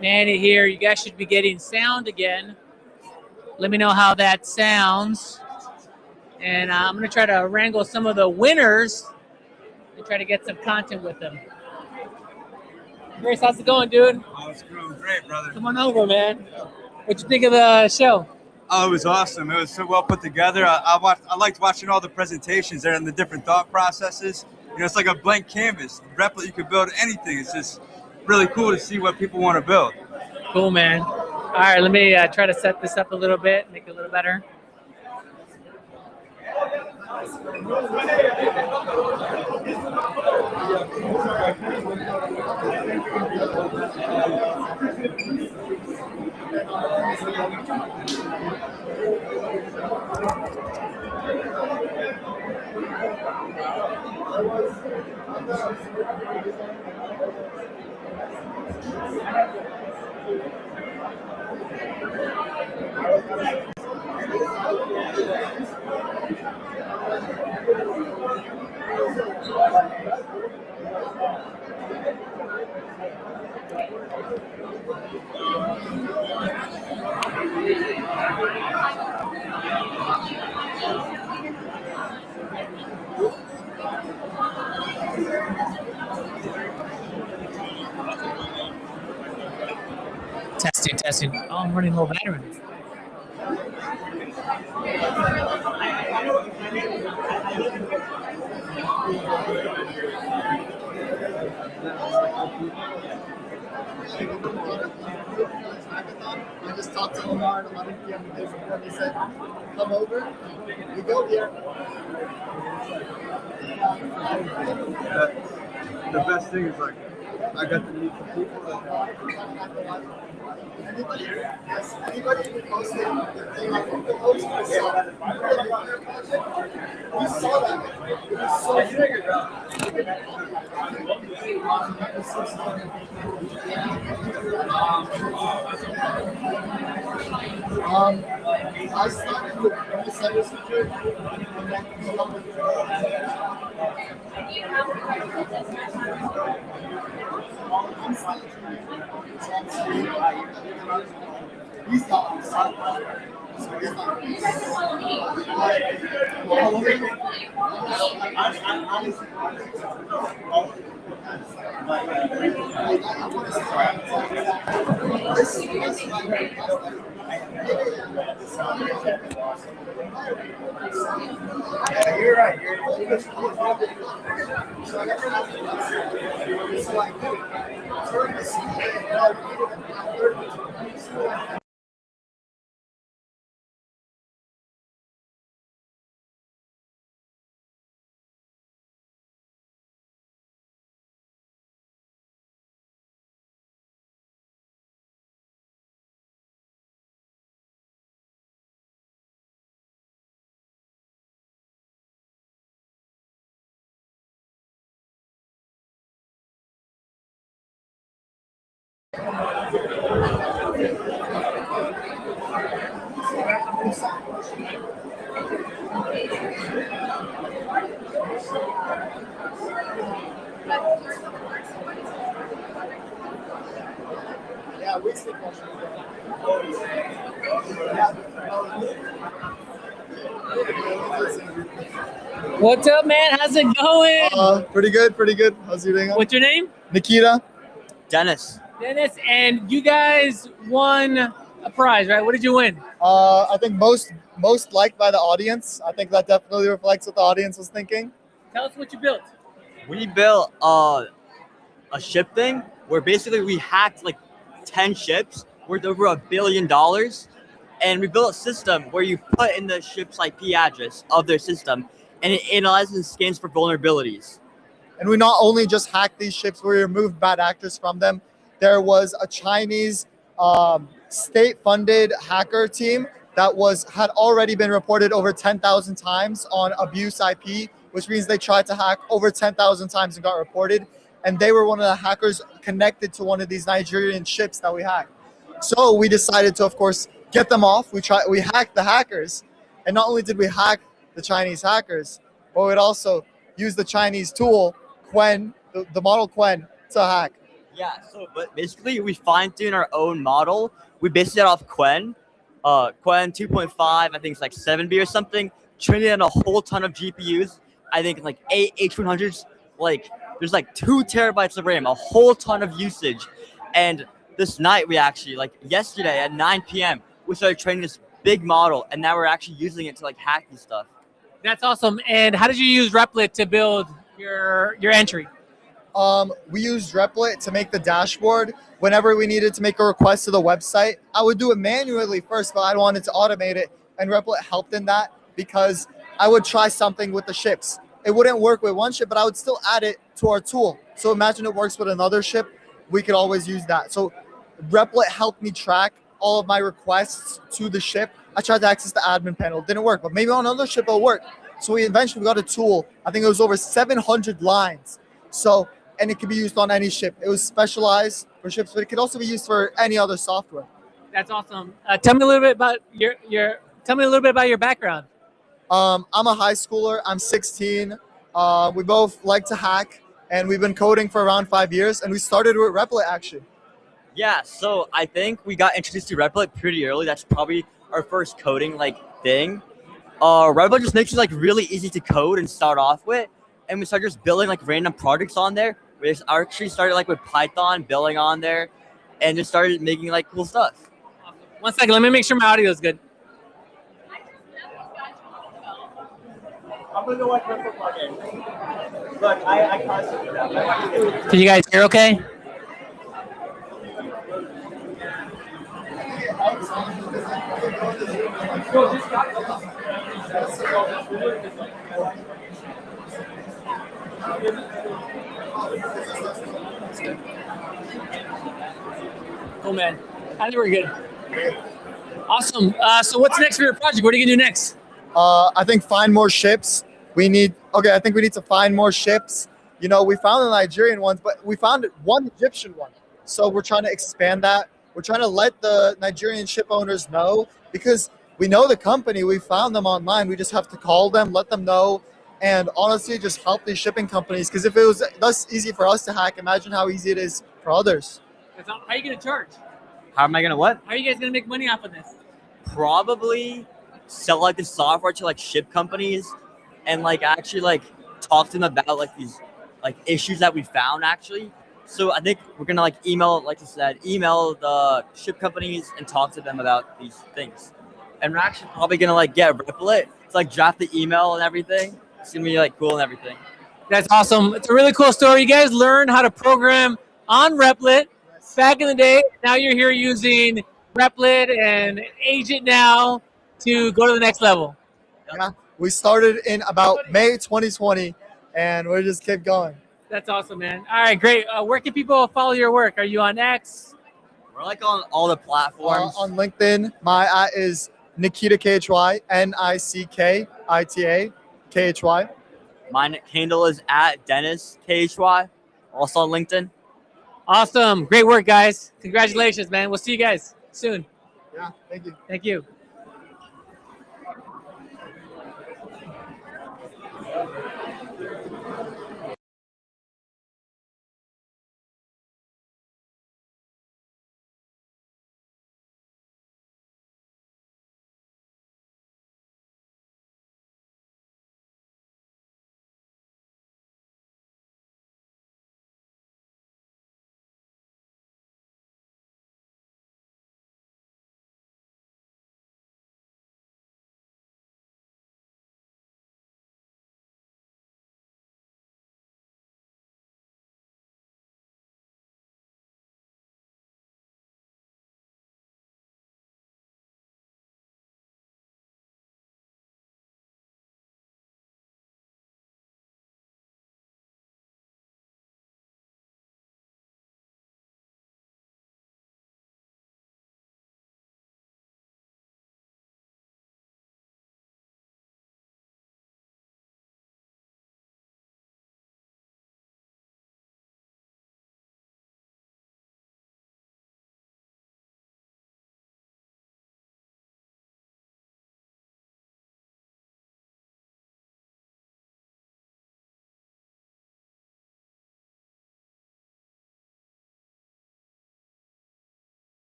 Manny here. You guys should be getting sound again. Let me know how that sounds. And I'm going to try to wrangle some of the winners and try to get some content with them. Chris, how's it going, dude? Oh, it's going great, brother. Come on over, man. What'd you think of the show? Oh, it was awesome. It was so well put together. I liked watching all the presentations there and the different thought processes. You know, it's like a blank canvas. You could build anything. It's just really cool to see what people want to build. Cool, man. All right, let me try to set this up a little bit, make it a little better. Testing. Oh, I'm running low battery. I just talked to Omar at 11 p.m. the day before. He said, come over. We go here. The best thing is, like, I got to meet some people that Anybody who posted the thing, I think the host myself, we saw that. It was so I started with cybersecurity and then along with Yeah, you're right. Yeah, we still What's up, man? How's it going? Pretty good. How's you doing? What's your name? Nikita. Dennis. Dennis, and you guys won a prize, right? What did you win? I think most liked by the audience. I think that definitely reflects what the audience was thinking. Tell us what you built. We built a ship thing where basically we hacked like 10 ships worth over $1 billion. And we built a system where you put in the ship's IP address of their system and it analyzes and scans for vulnerabilities. And we not only just hacked these ships, we removed bad actors from them. There was a Chinese state-funded hacker team that had already been reported over 10,000 times on abuse IP, which means they tried to hack over 10,000 times and got reported. And they were one of the hackers connected to one of these Nigerian ships that we hacked. So we decided to, of course, get them off. We hacked the hackers. And not only did we hack the Chinese hackers, but we'd also use the Chinese tool, Quen, the model Quen, to hack. Yeah, so but basically we fine-tune our own model. We based it off Quen. Quen 2.5, I think it's like 7B or something. Trained it on a whole ton of GPUs. I think like 8 H100s. Like there's like 2 terabytes of RAM, a whole ton of usage. And this night we actually, like yesterday at 9 p.m., we started training this big model, and now we're actually using it to like hack and stuff. That's awesome. And how did you use Replit to build your entry? We used Replit to make the dashboard. Whenever we needed to make a request to the website, I would do it manually first, but I wanted to automate it, and Replit helped in that because I would try something with the ships. It wouldn't work with one ship, but I would still add it to our tool. So imagine it works with another ship, we could always use that. So Replit helped me track all of my requests to the ship. I tried to access the admin panel, didn't work, but maybe on another ship it'll work. So we eventually got a tool. I think it was over 700 lines. So, and it could be used on any ship. It was specialized for ships, but it could also be used for any other software. That's awesome. Tell me a little bit about your background. I'm a high schooler. I'm 16. We both like to hack, and we've been coding for around 5 years, and we started with Replit actually. Yeah, so I think we got introduced to Replit pretty early. That's probably our first coding like thing. Replit just makes it like really easy to code and start off with, and we started just building like random projects on there. We just actually started like with Python, building on there, and just started making like cool stuff. 1 second, let me make sure my audio is good. I'm gonna go watch Replit plugin. Look, I constantly do that. Can you guys hear okay? Oh man, I think we're good. Awesome. So what's next for your project? What are you gonna do next? I think find more ships. I think we need to find more ships. You know, we found the Nigerian ones, but we found one Egyptian one. So we're trying to expand that. We're trying to let the Nigerian ship owners know, because we know the company, we found them online. We just have to call them, let them know, and honestly just help these shipping companies. Because if it was thus easy for us to hack, imagine how easy it is for others. How are you gonna charge? How am I gonna what? How are you guys gonna make money off of this? Probably sell like the software to like ship companies, and like actually like talk to them about like these like issues that we found actually. So I think we're gonna like email the ship companies and talk to them about these things. And we're actually probably gonna like get Replit to like draft the email and everything. It's gonna be like cool and everything. That's awesome. It's a really cool story. You guys learned how to program on Replit back in the day. Now you're here using Replit and Agent now to go to the next level. Yeah, we started in about May 2020, and we just kept going. That's awesome, man. All right, great. Where can people follow your work? Are you on X? We're like on all the platforms. On LinkedIn, my @ is Nikita KHY, NICKITA KHY. My handle is @Dennis KHY, also on LinkedIn. Awesome. Great work, guys. Congratulations, man. We'll see you guys soon. Yeah, thank you. Thank you.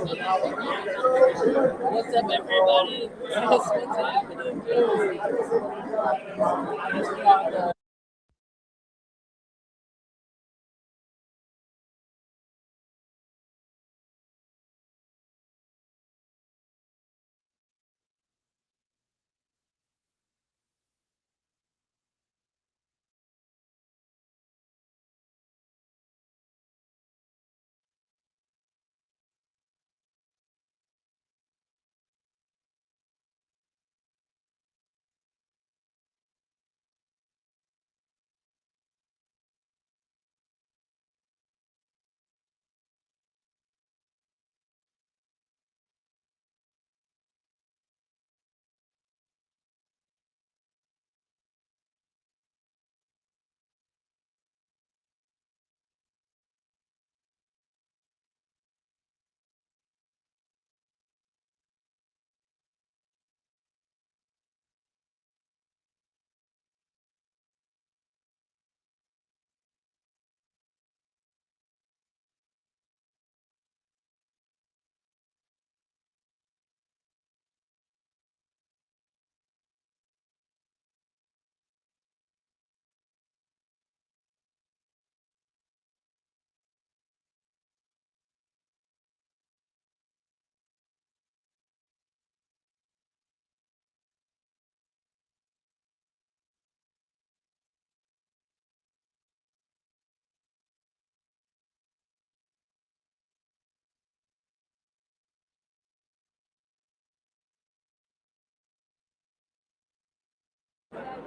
What's up, everybody? What's happening?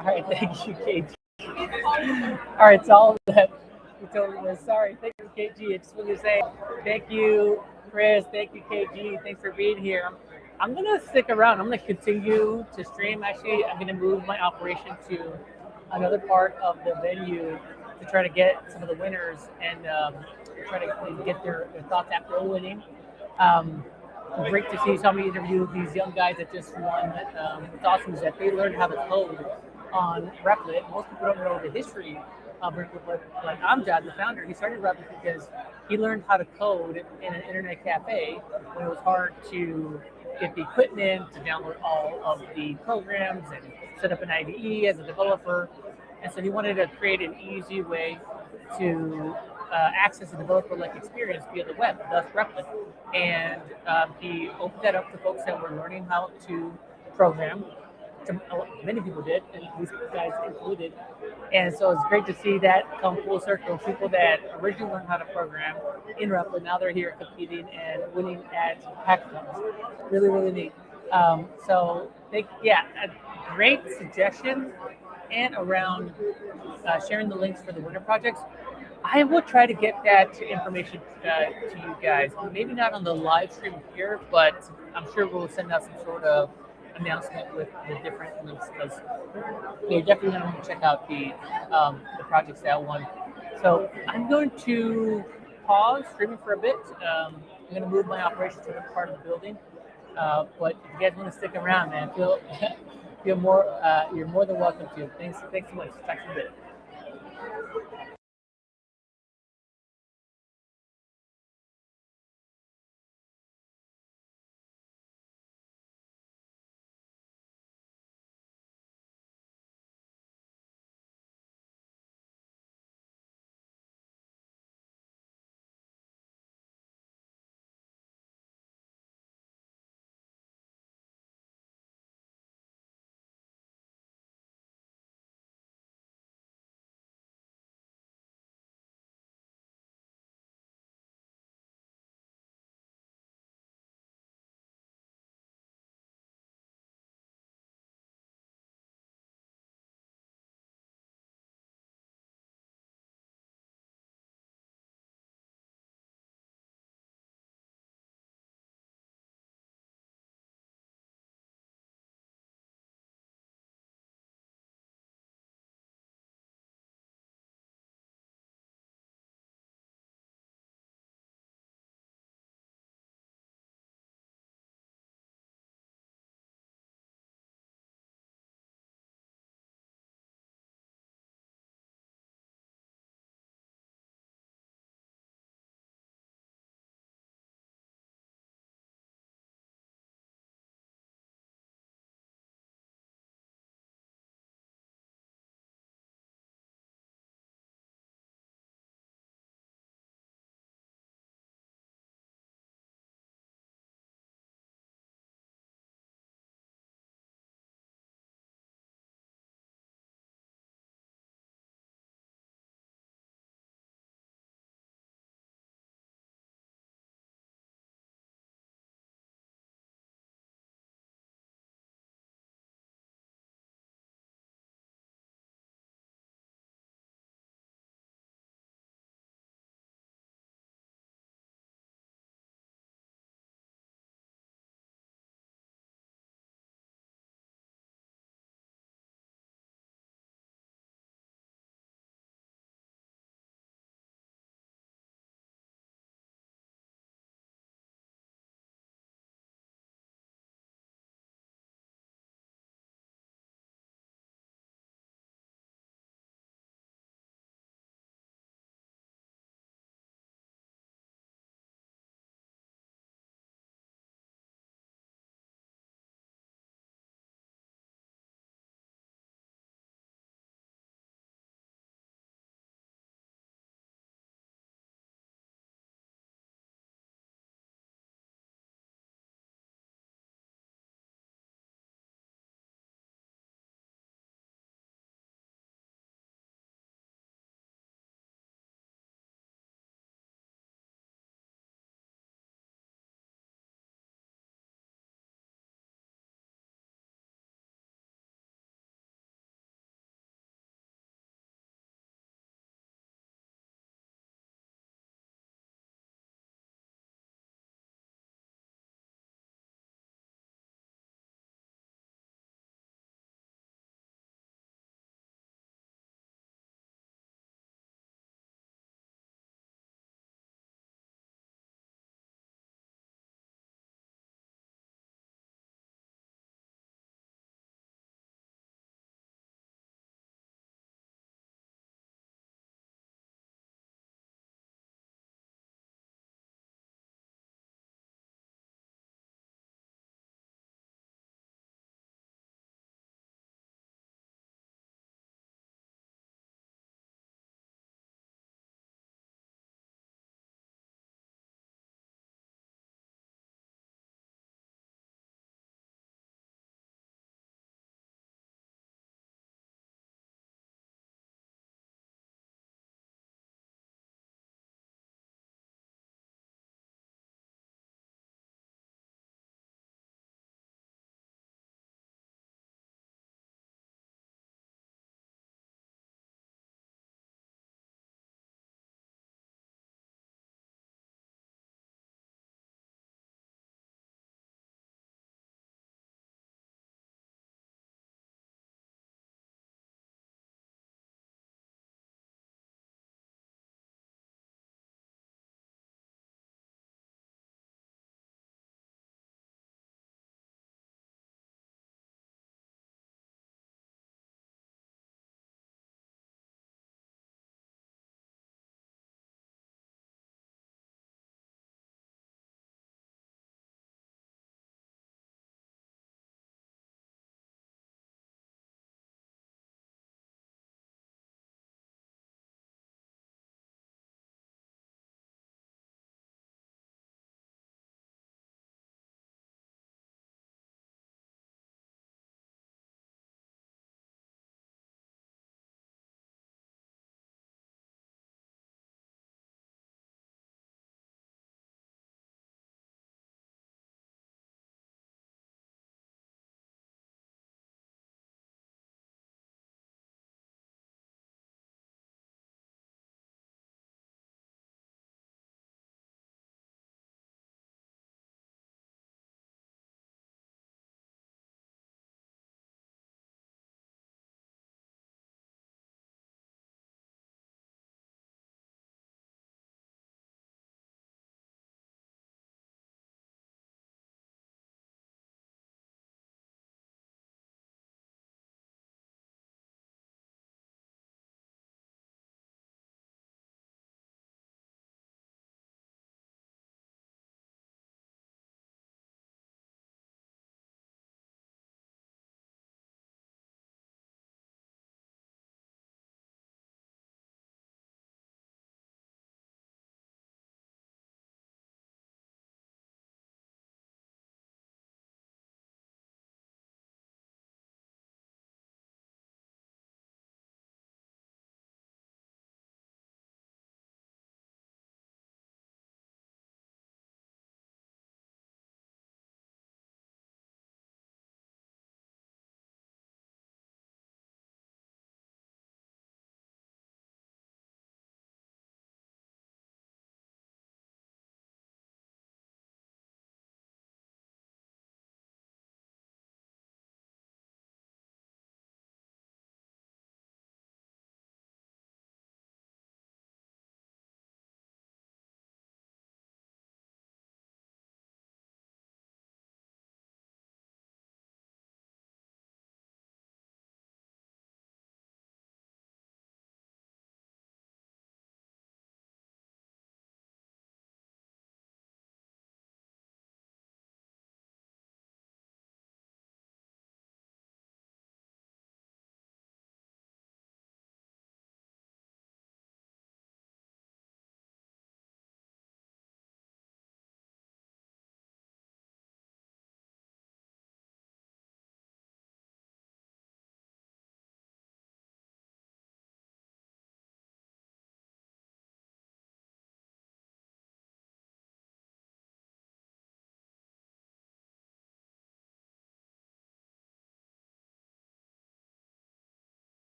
All right, thank you, KG. All right, so all of that we totally was sorry. Thank you, KG. I just want to say thank you, Chris. Thank you, KG. Thanks for being here. I'm gonna stick around. I'm gonna continue to stream. Actually, I'm gonna move my operation to another part of the venue to try to get some of the winners and try to get their thoughts after winning. Great to see somebody interview these young guys that just won. What's awesome is that they learned how to code on Replit. Most people don't know the history of Replit, but like Amjad, the founder, he started Replit because he learned how to code in an internet cafe when it was hard to get the equipment to download all of the programs and set up an IDE as a developer. And so he wanted to create an easy way to access a developer-like experience via the web, thus Replit. And he opened that up to folks that were learning how to program. Many people did, and these guys included. And so it's great to see that come full circle. People that originally learned how to program in Replit, now they're here competing and winning at hackathons. Really, really neat. So, a great suggestion and around sharing the links for the winter projects. I will try to get that information to you guys. Maybe not on the live stream here, but I'm sure we'll send out some sort of announcement with the different links because you're definitely going to want to check out the projects that won. So I'm going to pause streaming for a bit. I'm going to move my operation to another part of the building. But if you guys want to stick around, man, feel more. You're more than welcome to. Thanks so much. Talk to you a bit.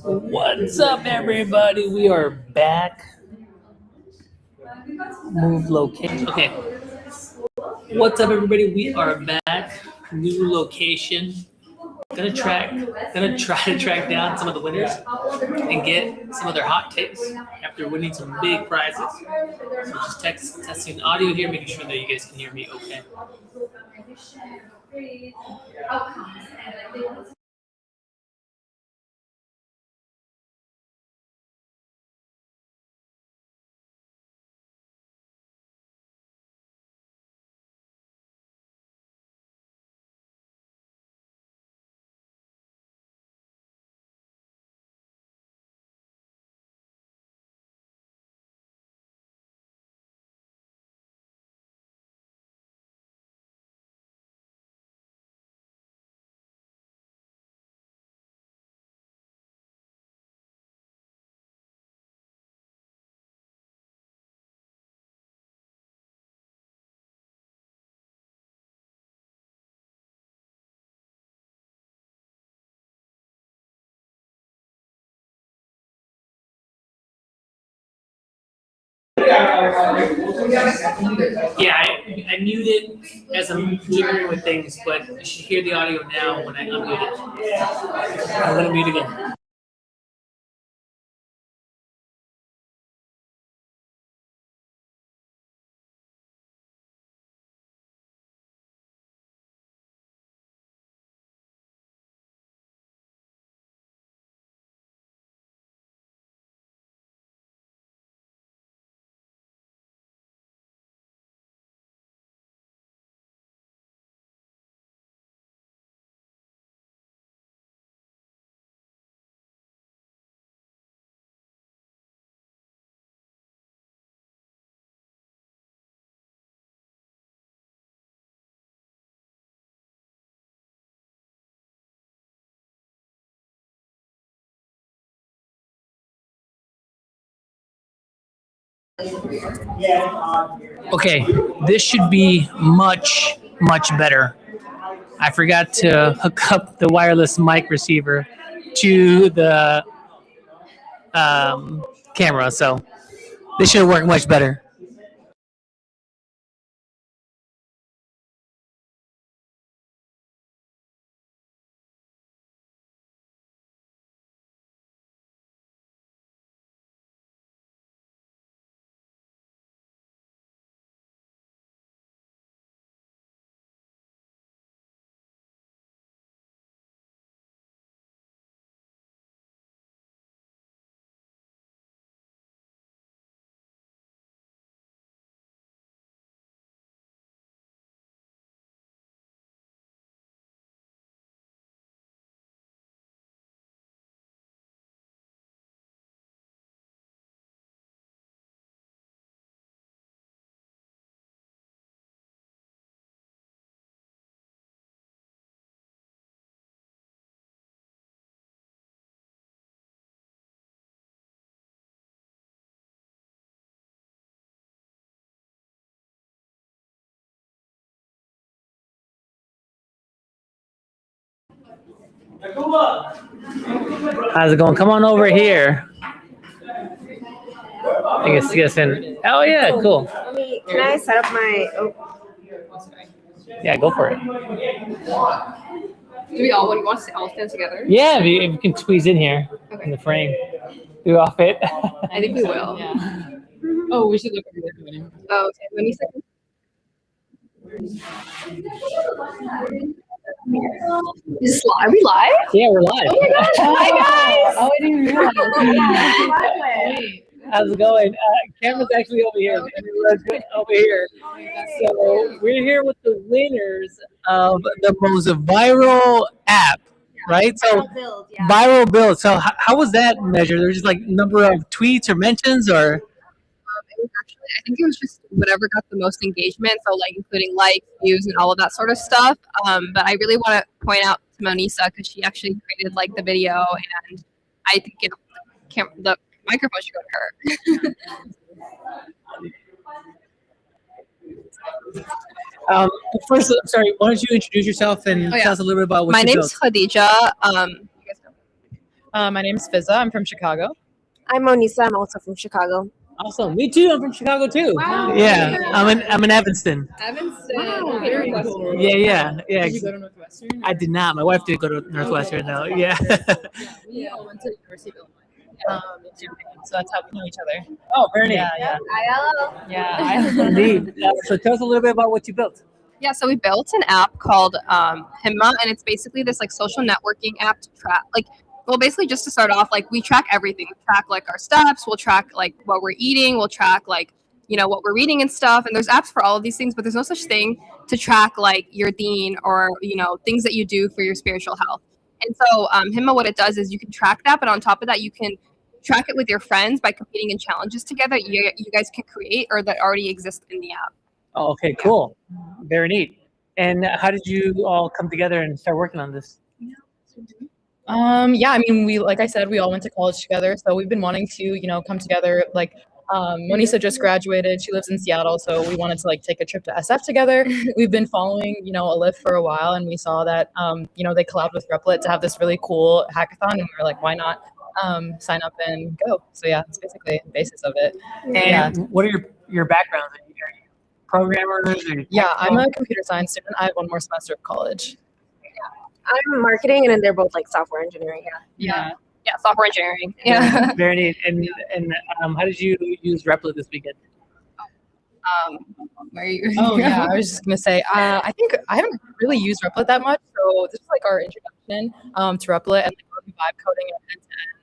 What's up, everybody? We are back. Move location. Okay. What's up, everybody? We are back. New location. Gonna try to track down some of the winners and get some of their hot takes after winning some big prizes. So just testing audio here, making sure that you guys can hear me okay. Yeah, I mute it as I'm jiggering with things, but you should hear the audio now when I unmute it. I'm gonna mute again. Okay, this should be much better. I forgot to hook up the wireless mic receiver to the camera, so this should work much better. How's it going? Come on over here. I guess in. Oh yeah, cool. Can I set up my? Yeah, go for it. Do we all want to all stand together? Yeah, if you can squeeze in here in the frame. Do off it. I think we will. Yeah. Oh, we should look over there. Oh, okay. Let me second. Are we live? Yeah, we're live. Oh my gosh! Hi guys! Oh, I didn't realize. How's it going? Camera's actually over here. Over here. So we're here with the winners of the most viral app, right? So viral build. So how was that measured? There's just like number of tweets or mentions, or? It was actually, I think it was just whatever got the most engagement, so like including likes, views, and all of that sort of stuff. But I really want to point out to Monisa because she actually created like the video, and I think the microphone should go to her. First, sorry, why don't you introduce yourself and tell us a little bit about what My you name's built? Khadija. My name's Fizza. I'm from Chicago. I'm Monisa. I'm also from Chicago. Awesome. Me too. I'm from Chicago too. Wow. Yeah. I'm in Evanston. Evanston. Wow, Very nice. cool. Yeah. Did you go to Northwestern? I did not. My wife did go to Northwestern though. Yeah. We all went to University of Illinois. So that's how we know each other. Oh, very neat. Yeah. ILL. Yeah. Indeed. So tell us a little bit about what you built. Yeah, so we built an app called Himma, and it's basically this like social networking app to track basically just to start off, like we track everything. We track like our steps, we'll track like what we're eating, we'll track like, what we're reading and stuff. And there's apps for all of these things, but there's no such thing to track like your deen or, things that you do for your spiritual health. And so Himma, what it does is you can track that, but on top of that, you can track it with your friends by competing in challenges together you guys can create or that already exist in the app. Oh, okay, cool. Very neat. And how did you all come together and start working on this? Yeah, I mean, like I said, we all went to college together, so we've been wanting to, come together. Like, Monisa just graduated; she lives in Seattle, so we wanted to like take a trip to SF together. We've been following, Alif for a while, and we saw that, they collabed with Replit to have this really cool hackathon, and we were like, why not sign up and go? So yeah, that's basically the basis of it. And what are your backgrounds? Are you programmers? Yeah, I'm a computer science student. I have one more semester of college. I'm marketing, and then they're both like software engineering. Yeah, software engineering. Yeah. Very neat. And how did you use Replit this weekend? Where are you? Oh yeah, I was just gonna say. I think I haven't really used Replit that much, so this is like our introduction to Replit and like vibe coding and end-to-end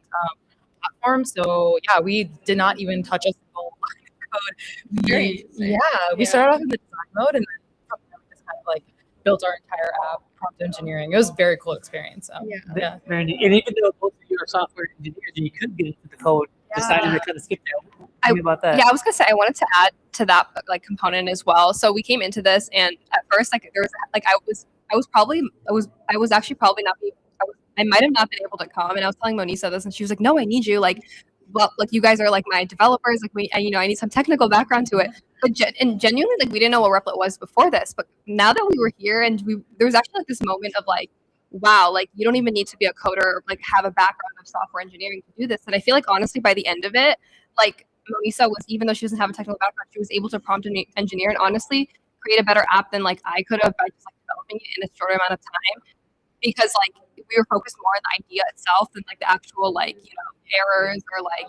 platform. So yeah, we did not even touch a single line of code. We started off in the design mode, and then from there we just kind of like built our entire app. Prompt engineering. It was a very cool experience. Yeah. Very neat. And even though both of you are software engineers and you could get into the code, decided to kind of skip that. Tell me about that. Yeah, I was gonna say I wanted to add to that like component as well. So we came into this, and at first, like there was like I might have not been able to come, and I was telling Monisa this, and she was like, "No, I need you. Like, well, like you guys are like my developers. Like I need some technical background to it." But genuinely, like we didn't know what Replit was before this, but now that we were here, and there was actually like this moment of like, wow, like you don't even need to be a coder or like have a background of software engineering to do this. And I feel like honestly, by the end of it, like Monisa was, even though she doesn't have a technical background, she was able to prompt engineer and honestly create a better app than like I could have by just like developing it in a short amount of time, because like we were focused more on the idea itself than like the actual like errors or like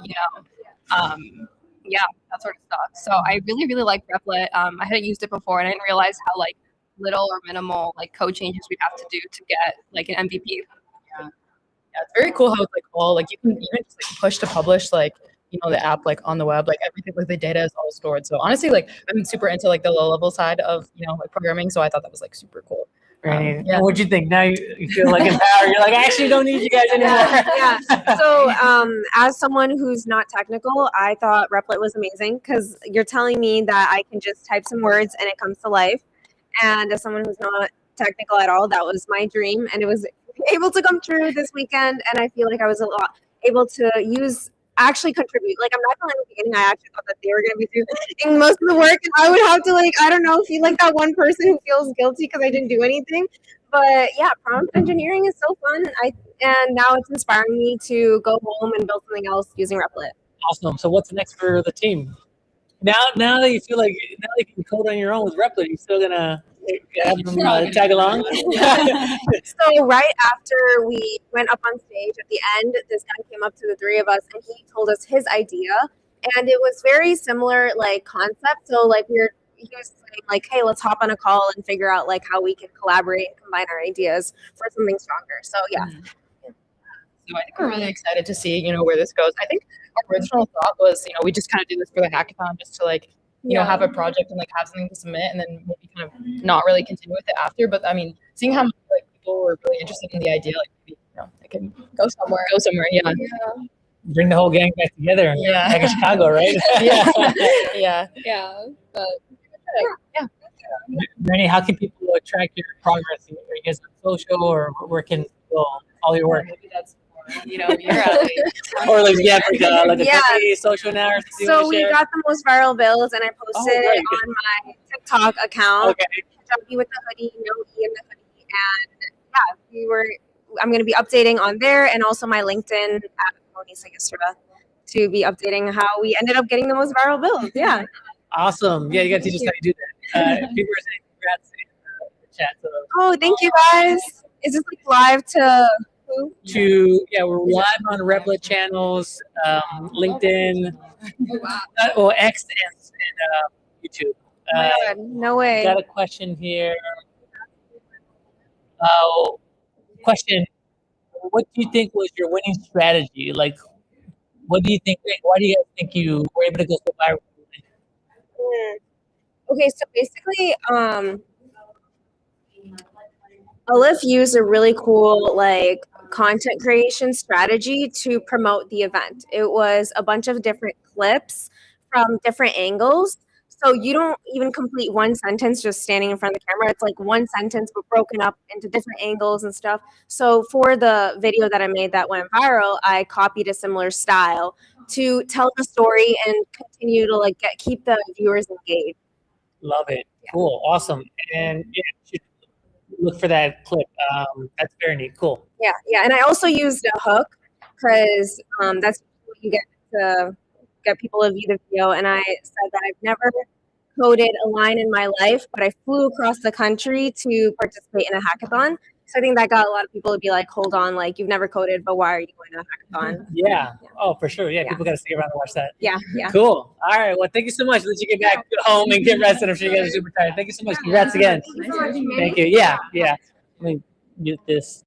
that sort of stuff. So I really, really like Replit. I hadn't used it before, and I didn't realize how like little or minimal like code changes we'd have to do to get like an MVP. Yeah, it's very cool how it's like all like you can even just like push to publish like the app like on the web, like everything, like the data is all stored. So honestly, like I'm super into like the low level side of like programming, so I thought that was like super cool. Right. What'd you think? Now you feel like empowered. You're like, I actually don't need you guys anymore. So as someone who's not technical, I thought Replit was amazing because you're telling me that I can just type some words and it comes to life. And as someone who's not technical at all, that was my dream, and it was able to come true this weekend. And I feel like I was able to actually contribute. Like I'm not telling the beginning, I actually thought that they were going to be doing most of the work, and I would have to feel like that one person who feels guilty because I didn't do anything. But yeah, prompt engineering is so fun. And now it's inspiring me to go home and build something else using Replit. Awesome. So what's next for the team? Now that you feel like you can code on your own with Replit, you still gonna have them tag along? So right after we went up on stage at the end, this guy came up to the three of us and he told us his idea, and it was very similar like concept. So like he was saying like, hey, let's hop on a call and figure out like how we can collaborate and combine our ideas for something stronger. So yeah. So I think we're really excited to see, where this goes. I think our original thought was, we just kind of do this for the hackathon just to like, have a project and like have something to submit and then maybe kind of not really continue with it after. But I mean, seeing how like people were really interested in the idea, like maybe, it can go somewhere. Yeah. Bring the whole gang back together. Yeah. Like in Chicago, right? Yeah. But Rennie, how can people track your progress? Are you guys on social, or where can people follow your work? Maybe that's you're alley. Or like a company social now. Or so we got the most viral builds, and I posted on my TikTok account. Okay. Jumpy with the hoodie, no E in the hoodie, and I'm going to be updating on there and also my LinkedIn at Monisa Yusra to be updating how we ended up getting the most viral build. Yeah. Awesome. Yeah, you got to teach us how to do that. People are saying congrats in the chat. So. Oh, thank you guys. Is this like live to who? We're live on Replit channels, LinkedIn, X and YouTube. Oh my God, no way. Got a question here. Question: what do you think was your winning strategy? Like, what do you think? Why do you guys think you were able to go so viral? Okay, so basically, Alif used a really cool like content creation strategy to promote the event. It was a bunch of different clips from different angles. So you don't even complete one sentence just standing in front of the camera. It's like one sentence but broken up into different angles and stuff. So for the video that I made that went viral, I copied a similar style to tell the story and continue to like keep the viewers engaged. Love it. Cool. Awesome. And yeah, you should look for that clip. That's very neat. Cool. Yeah, yeah. And I also used a hook because that's what you get to get people to view the video. And I said that I've never coded a line in my life, but I flew across the country to participate in a hackathon. So I think that got a lot of people to be like, hold on, like you've never coded, but why are you going to a hackathon? Yeah. Oh, for sure. Yeah. People got to stick around and watch that. Yeah. Yeah. Cool. All right. Well, thank you so much. Let you get back home and get rested. I'm sure you guys are super tired. Thank you so much. Congrats again. Thank you. Yeah. Yeah. Let me mute this.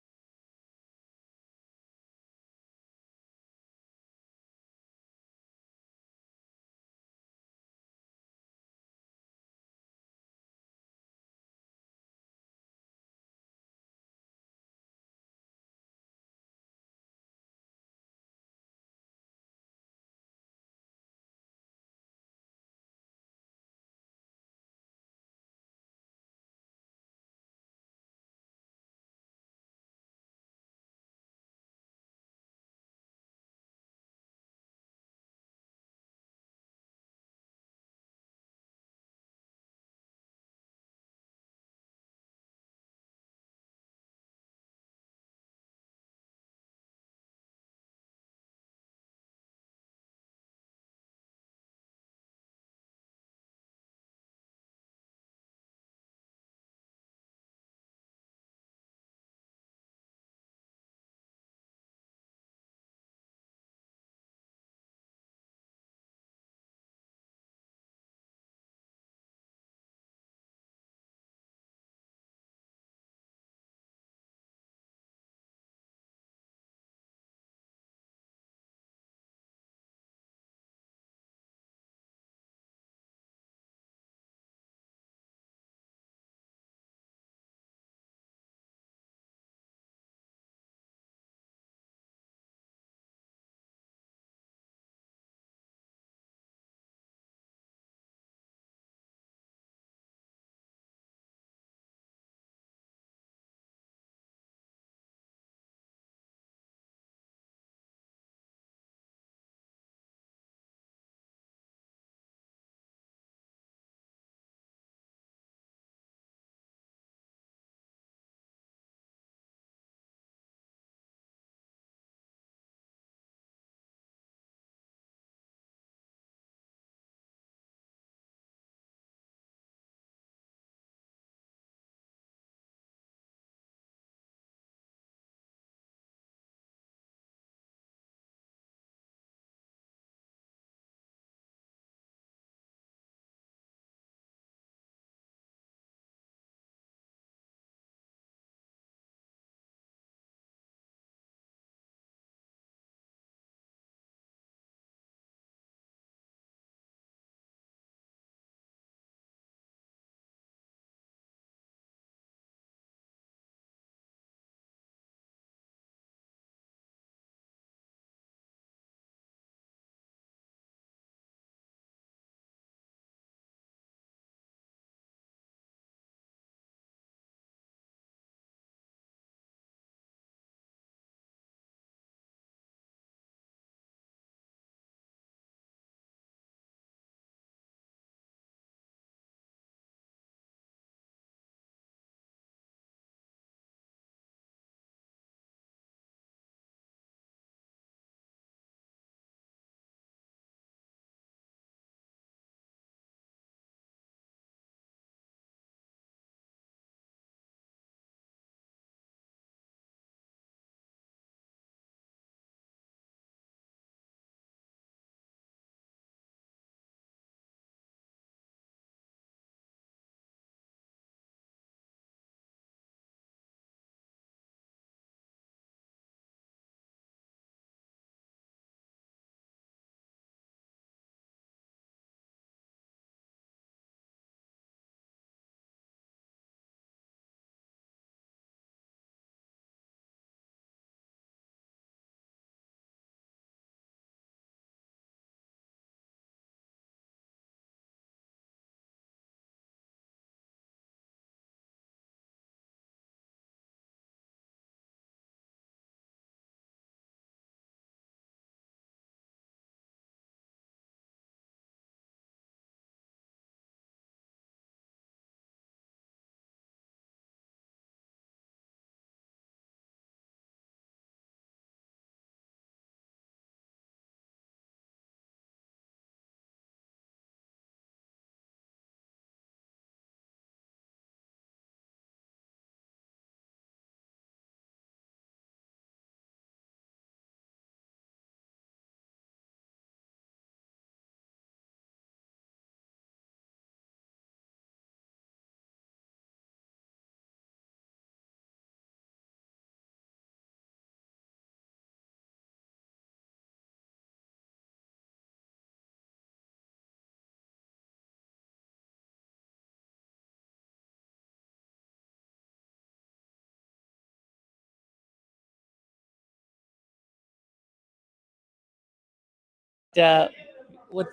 What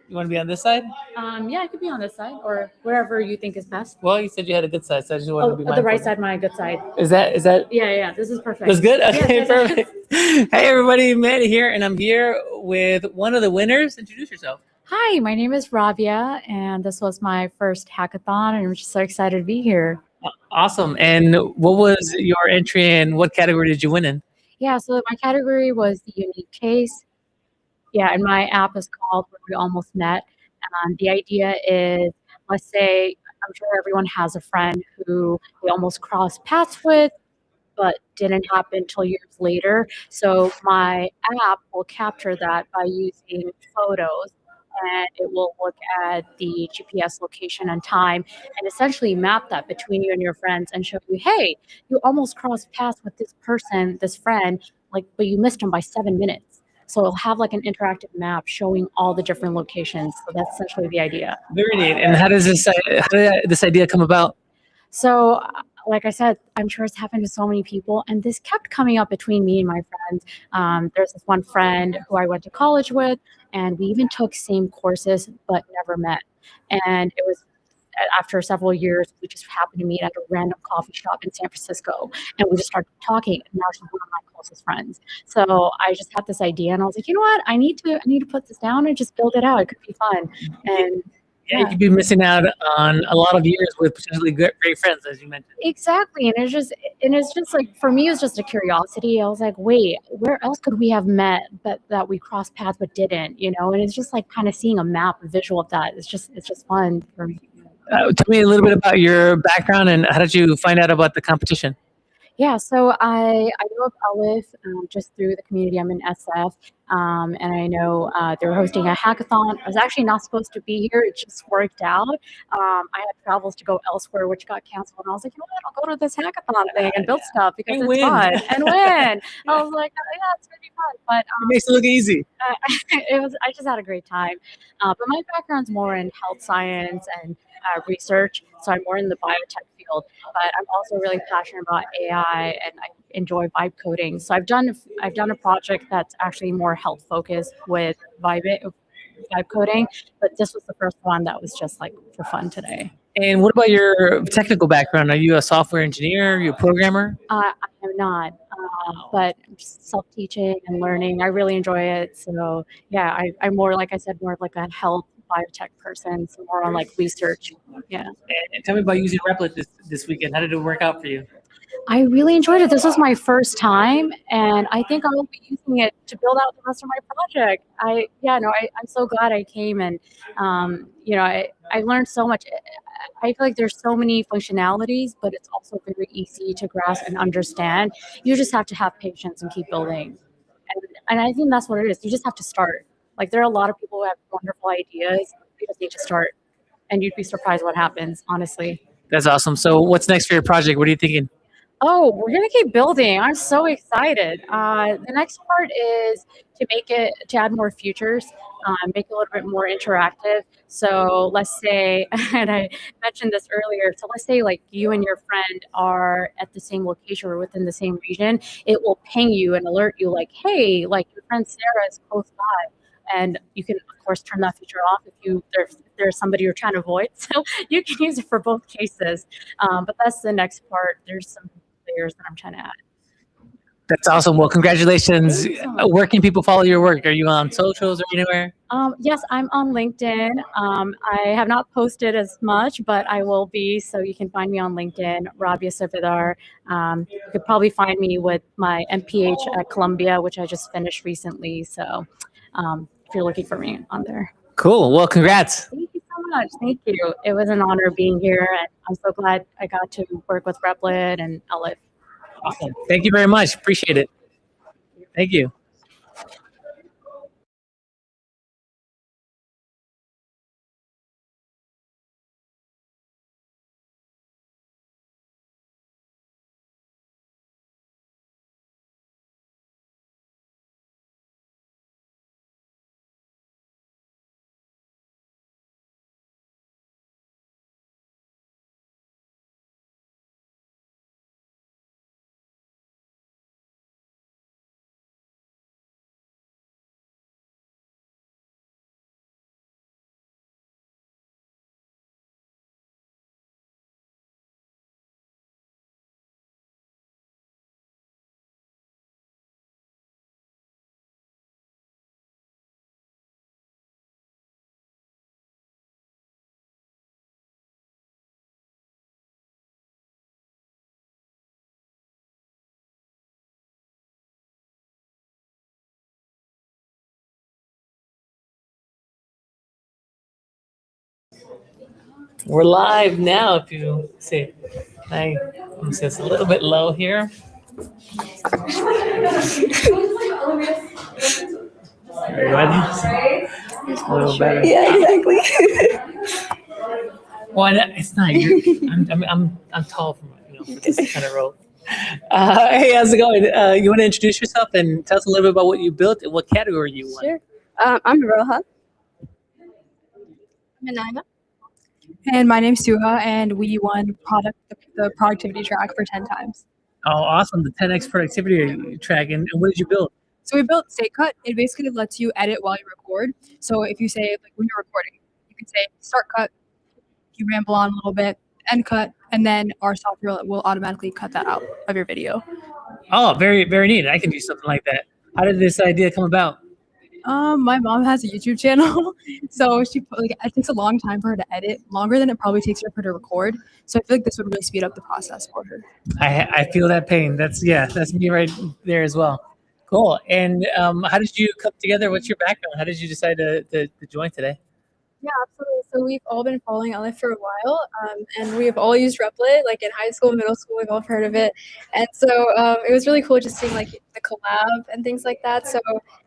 you want to be on this side? Yeah, I could be on this side or wherever you think is best. Well, you said you had a good side, so I just wanted to be Oh, mindful. the right side, my good side. Is that? Yeah. This is perfect. That's good? Yes, Okay, yes, yes. perfect. Hey, everybody, Matt here, and I'm here with one of the winners. Introduce yourself. Hi, my name is Rabia, and this was my first hackathon, and I'm just so excited to be here. Awesome. And what was your entry and what category did you win in? Yeah, so my category was the unique case. Yeah, and my app is called Where We Almost Met. The idea is, let's say, I'm sure everyone has a friend who they almost crossed paths with, but didn't happen until years later. So my app will capture that by using photos, and it will look at the GPS location and time and essentially map that between you and your friends and show you, hey, you almost crossed paths with this person, this friend, like, but you missed them by 7 minutes. So it'll have like an interactive map showing all the different locations. So that's essentially the idea. Very neat. And how did this idea come about? So, like I said, I'm sure it's happened to so many people, and this kept coming up between me and my friends. There's this one friend who I went to college with, and we even took same courses, but never met. And it was after several years, we just happened to meet at a random coffee shop in San Francisco, and we just started talking. And now she's one of my closest friends. So I just had this idea, and I was like, you know what? I need to put this down and just build it out. It could be fun. And Yeah, you could be missing out on a lot of years with potentially great friends, as you mentioned. Exactly. And it's just like, for me, it was just a curiosity. I was like, wait, where else could we have met but that we crossed paths but didn't, And it's just like kind of seeing a map, a visual of that. It's just fun for me. Tell me a little bit about your background and how did you find out about the competition? Yeah, so I know of Alif just through the community. I'm in SF, and I know they're hosting a hackathon. I was actually not supposed to be here. It just worked out. I had travels to go elsewhere, which got canceled. And I was like, you know what? I'll go to this hackathon thing and build stuff because And it's win. fun and win. I was like, oh, yeah, it's gonna be fun. But It makes it look easy. I just had a great time. But my background's more in health science and research, so I'm more in the biotech field. But I'm also really passionate about AI, and I enjoy vibe coding. So I've done a project that's actually more health focused with vibe coding, but this was the first one that was just like for fun today. And what about your technical background? Are you a software engineer? Are you a programmer? I am not, but I'm just self-teaching and learning. I really enjoy it. So yeah, I'm more, like I said, more of like a health biotech person, so more on like research. Yeah. And tell me about using Replit this weekend. How did it work out for you? I really enjoyed it. This was my first time, and I think I will be using it to build out the rest of my project. I'm so glad I came, and I learned so much. I feel like there's so many functionalities, but it's also very easy to grasp and understand. You just have to have patience and keep building, and I think that's what it is. You just have to start. Like, there are a lot of people who have wonderful ideas. You just need to start, and you'd be surprised what happens, honestly. That's awesome. So what's next for your project? What are you thinking? Oh, we're gonna keep building. I'm so excited. The next part is to add more features, make it a little bit more interactive. So let's say, and I mentioned this earlier, so let's say like you and your friend are at the same location or within the same region, it will ping you and alert you like, hey, like your friend Sarah is close by. And you can, of course, turn that feature off if there's somebody you're trying to avoid. So you can use it for both cases. But that's the next part. There's some layers that I'm trying to add. That's awesome. Well, congratulations. Where can people follow your work? Are you on socials or anywhere? Yes, I'm on LinkedIn. I have not posted as much, but I will be. So you can find me on LinkedIn, Rabia Safidar. You could probably find me with my MPH at Columbia, which I just finished recently. So if you're looking for me on there. Cool. Well, congrats. Thank you so much. Thank you. It was an honor being here, and I'm so glad I got to work with Replit and Alif. Awesome. Thank you very much. Appreciate it. Thank you. We're live now. If you see, I'm just a little bit low here. Very good. A little better. Yeah, exactly. Well, it's not. I'm tall for for this kind of role. Hey, how's it going? You want to introduce yourself and tell us a little bit about what you built and what category you won? Sure. I'm Roha. I'm Anina. And my name's Suha, and we won the productivity track for 10 times. Oh, awesome! The 10x productivity track. And what did you build? So we built State Cut. It basically lets you edit while you record. So if you say, like when you're recording, you can say start cut, you ramble on a little bit, end cut, and then our software will automatically cut that out of your video. Oh, very, very neat. I can do something like that. How did this idea come about? My mom has a YouTube channel, so it takes a long time for her to edit, longer than it probably takes for her to record. So I feel like this would really speed up the process for her. I feel that pain. That's me right there as well. Cool. And how did you come together? What's your background? How did you decide to join today? Yeah, absolutely. So we've all been following Alif for a while, and we've all used Replit, like in high school, middle school, we've all heard of it. And so it was really cool just seeing like the collab and things like that. So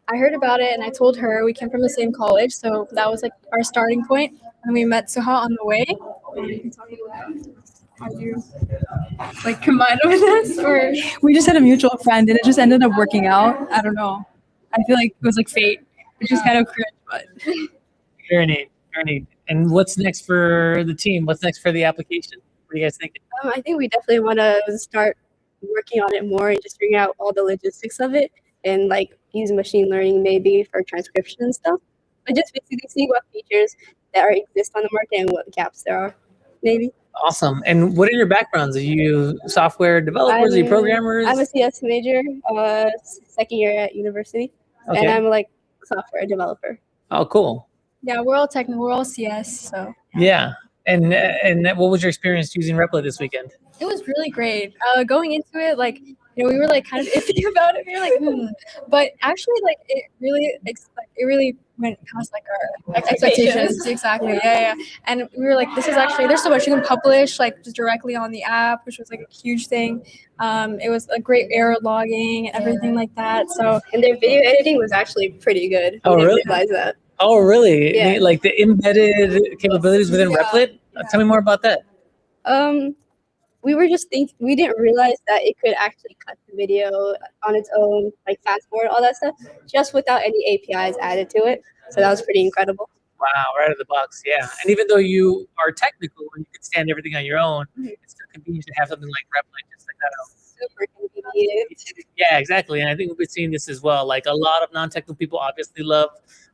I heard about it and I told her. We came from the same college, so that was like our starting point. And we met Suha on the way. How you like combine with us, or we just had a mutual friend and it just ended up working out. I don't know. I feel like it was like fate, which is kind of cringe, but Very neat. Very neat. And what's next for the team? What's next for the application? What do you guys think? I think we definitely want to start working on it more and just figure out all the logistics of it and like use machine learning maybe for transcription and stuff. But just basically see what features that exist on the market and what gaps there are, maybe. Awesome. And what are your backgrounds? Are you software developers? Are you programmers? I'm a CS major, second year at university, Okay. and I'm like software developer. Oh, cool. yeah, we're all technical, we're all CS, so Yeah. And what was your experience using Replit this weekend? it was really great. Going into it, like we were like kind of iffy about it. We were like, but actually, like it really went past like our expectations. Exactly. Yeah. And we were like, this is actually there's so much you can publish like just directly on the app, which was like a huge thing. It was a great error logging and everything like that. So and their video editing was actually pretty good. Oh, I didn't really? realize that. Oh, really? Yeah. Like the embedded capabilities within Replit? Tell me more about that. We were just we didn't realize that it could actually cut the video on its own, like fast forward, all that stuff, just without any APIs added to it. So that was pretty incredible. Wow, right out of the box, yeah. And even though you are technical and you can stand everything on your own, it's still convenient to have something like Replit just like that. Super convenient. Yeah, exactly. And I think we've been seeing this as well. Like a lot of non-technical people obviously love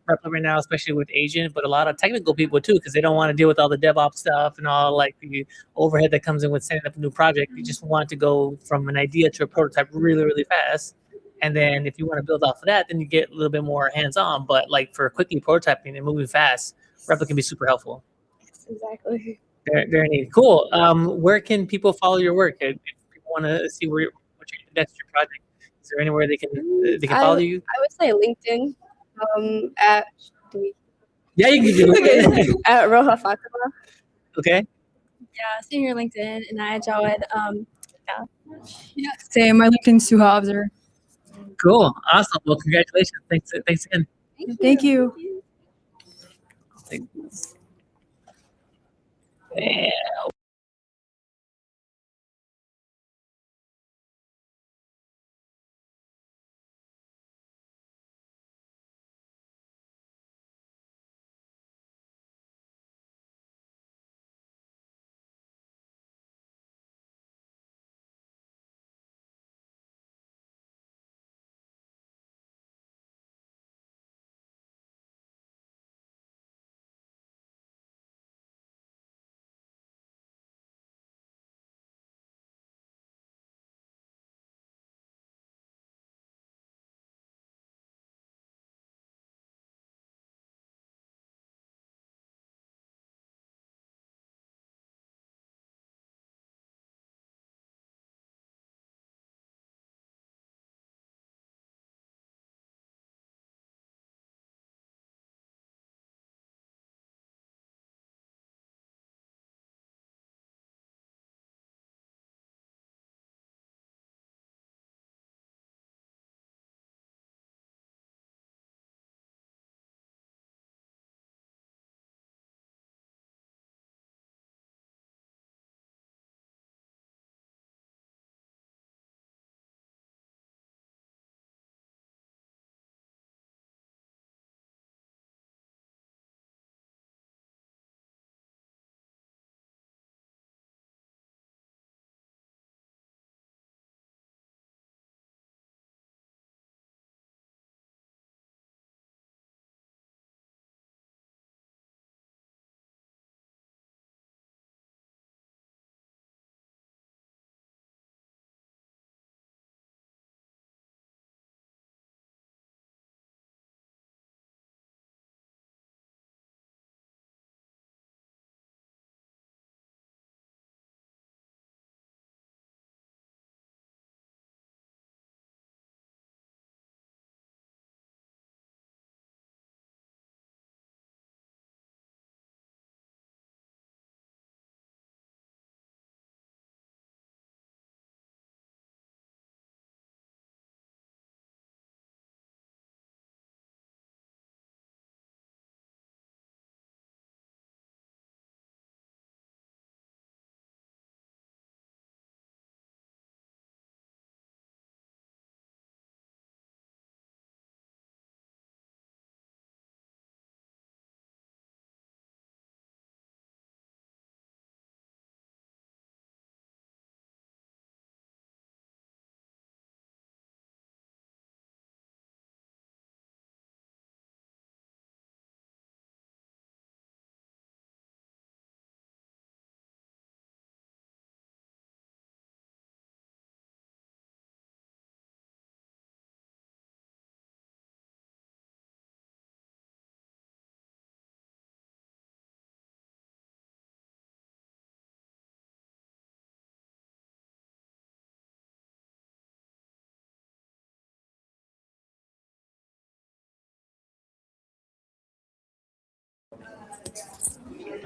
Replit right now, especially with Agent, but a lot of technical people too, because they don't want to deal with all the DevOps stuff and all like the overhead that comes in with setting up a new project. You just want to go from an idea to a prototype really, really fast. And then if you want to build off of that, then you get a little bit more hands-on. But like for quickly prototyping and moving fast, Replit can be super helpful. Exactly. Very, very neat. Cool. Where can people follow your work? If people want to see what your next project, is there anywhere they can follow you? I would say LinkedIn. At Yeah, you can do it. at Roha Fatima. Okay. yeah, same here, LinkedIn, and I Jawed. Yeah, same. My LinkedIn's Suha Observer. Cool. Awesome. Well, congratulations. Thanks again. Thank you. Yeah.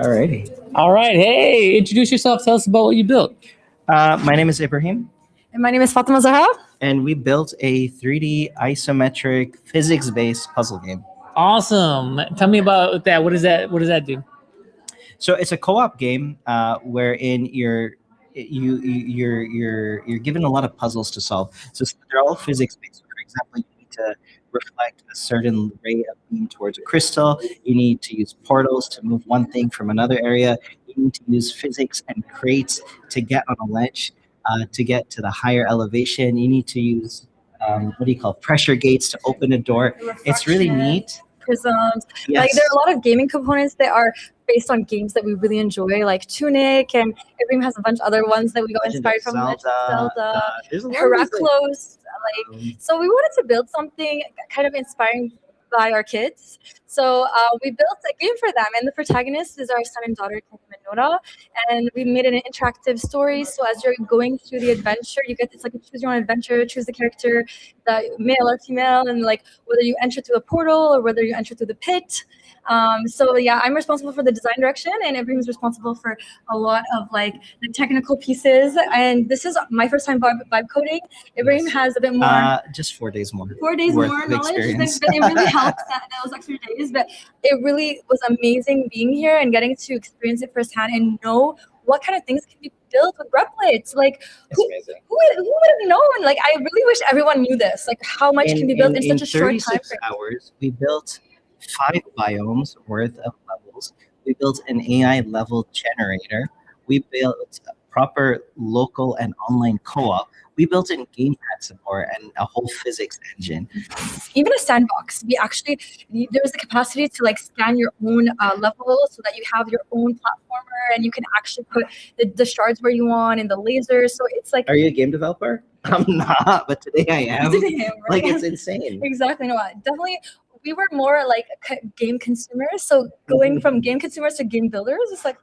Alrighty. All right. Hey, introduce yourself. Tell us about what you built. My name is Ibrahim, And my name is Fatima Zahra. and we built a 3D isometric physics-based puzzle game. Awesome. Tell me about that. What does that do? So it's a co-op game wherein you're given a lot of puzzles to solve. So they're all physics-based. For example, you need to reflect a certain ray of beam towards a crystal. You need to use portals to move one thing from another area. You need to use physics and crates to get on a ledge, to get to the higher elevation. You need to use pressure gates to open a door. It's really neat. Prisms. Yes. Like there are a lot of gaming components that are based on games that we really enjoy, like Tunic, and Ibrahim has a bunch of other ones that we got Legend inspired of from. Zelda, Legend of Zelda, there's a lot of Heraclos. So we wanted to build something kind of inspiring by our kids. So we built a game for them, and the protagonist is our son and daughter, Kim and Nora, and we made it an interactive story. So as you're going through the adventure, it's like a choose your own adventure, choose the character, the male or female, and like whether you enter through a portal or whether you enter through the pit. So yeah, I'm responsible for the design direction, and Ibrahim's responsible for a lot of like the technical pieces. And this is my first time vibe coding. Ibrahim has a bit more. Just 4 days more. 4 days worth more of knowledge. experience. But it really helps those extra days. But it really was amazing being here and getting to experience it firsthand and know what kind of things can be built with Replits. Like who would have known? Like I really wish everyone knew this. Like how much can be built in such a short time 36 frame. hours, we built 5 biomes worth of levels. We built an AI level generator. We built a proper local and online co-op. We built in gamepad support and a whole physics engine. Even a sandbox. There was the capacity to like scan your own level so that you have your own platformer and you can actually put the shards where you want and the lasers. So it's like. Are you a game developer? I'm not, but today I am. Like it's insane. Exactly. No, definitely. We were more like game consumers. So going from game consumers to game builders, it's like,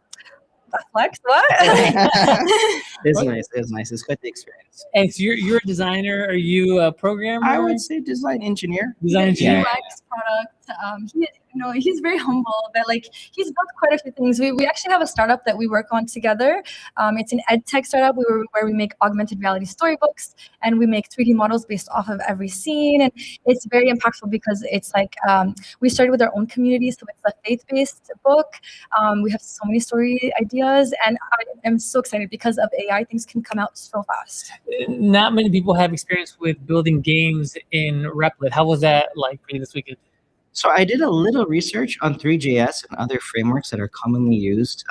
that flex, what? It's nice. It's nice. It's quite the experience. And so you're a designer. Are you a programmer? I would say design engineer. Design engineer. UX product. He's very humble, but like he's built quite a few things. We actually have a startup that we work on together. It's an ed tech startup where we make augmented reality storybooks and we make 3D models based off of every scene. And it's very impactful because it's like we started with our own community, so it's a faith-based book. We have so many story ideas, and I am so excited because of AI. Things can come out so fast. Not many people have experience with building games in Replit. How was that like for you this weekend? So I did a little research on Three.js and other frameworks that are commonly used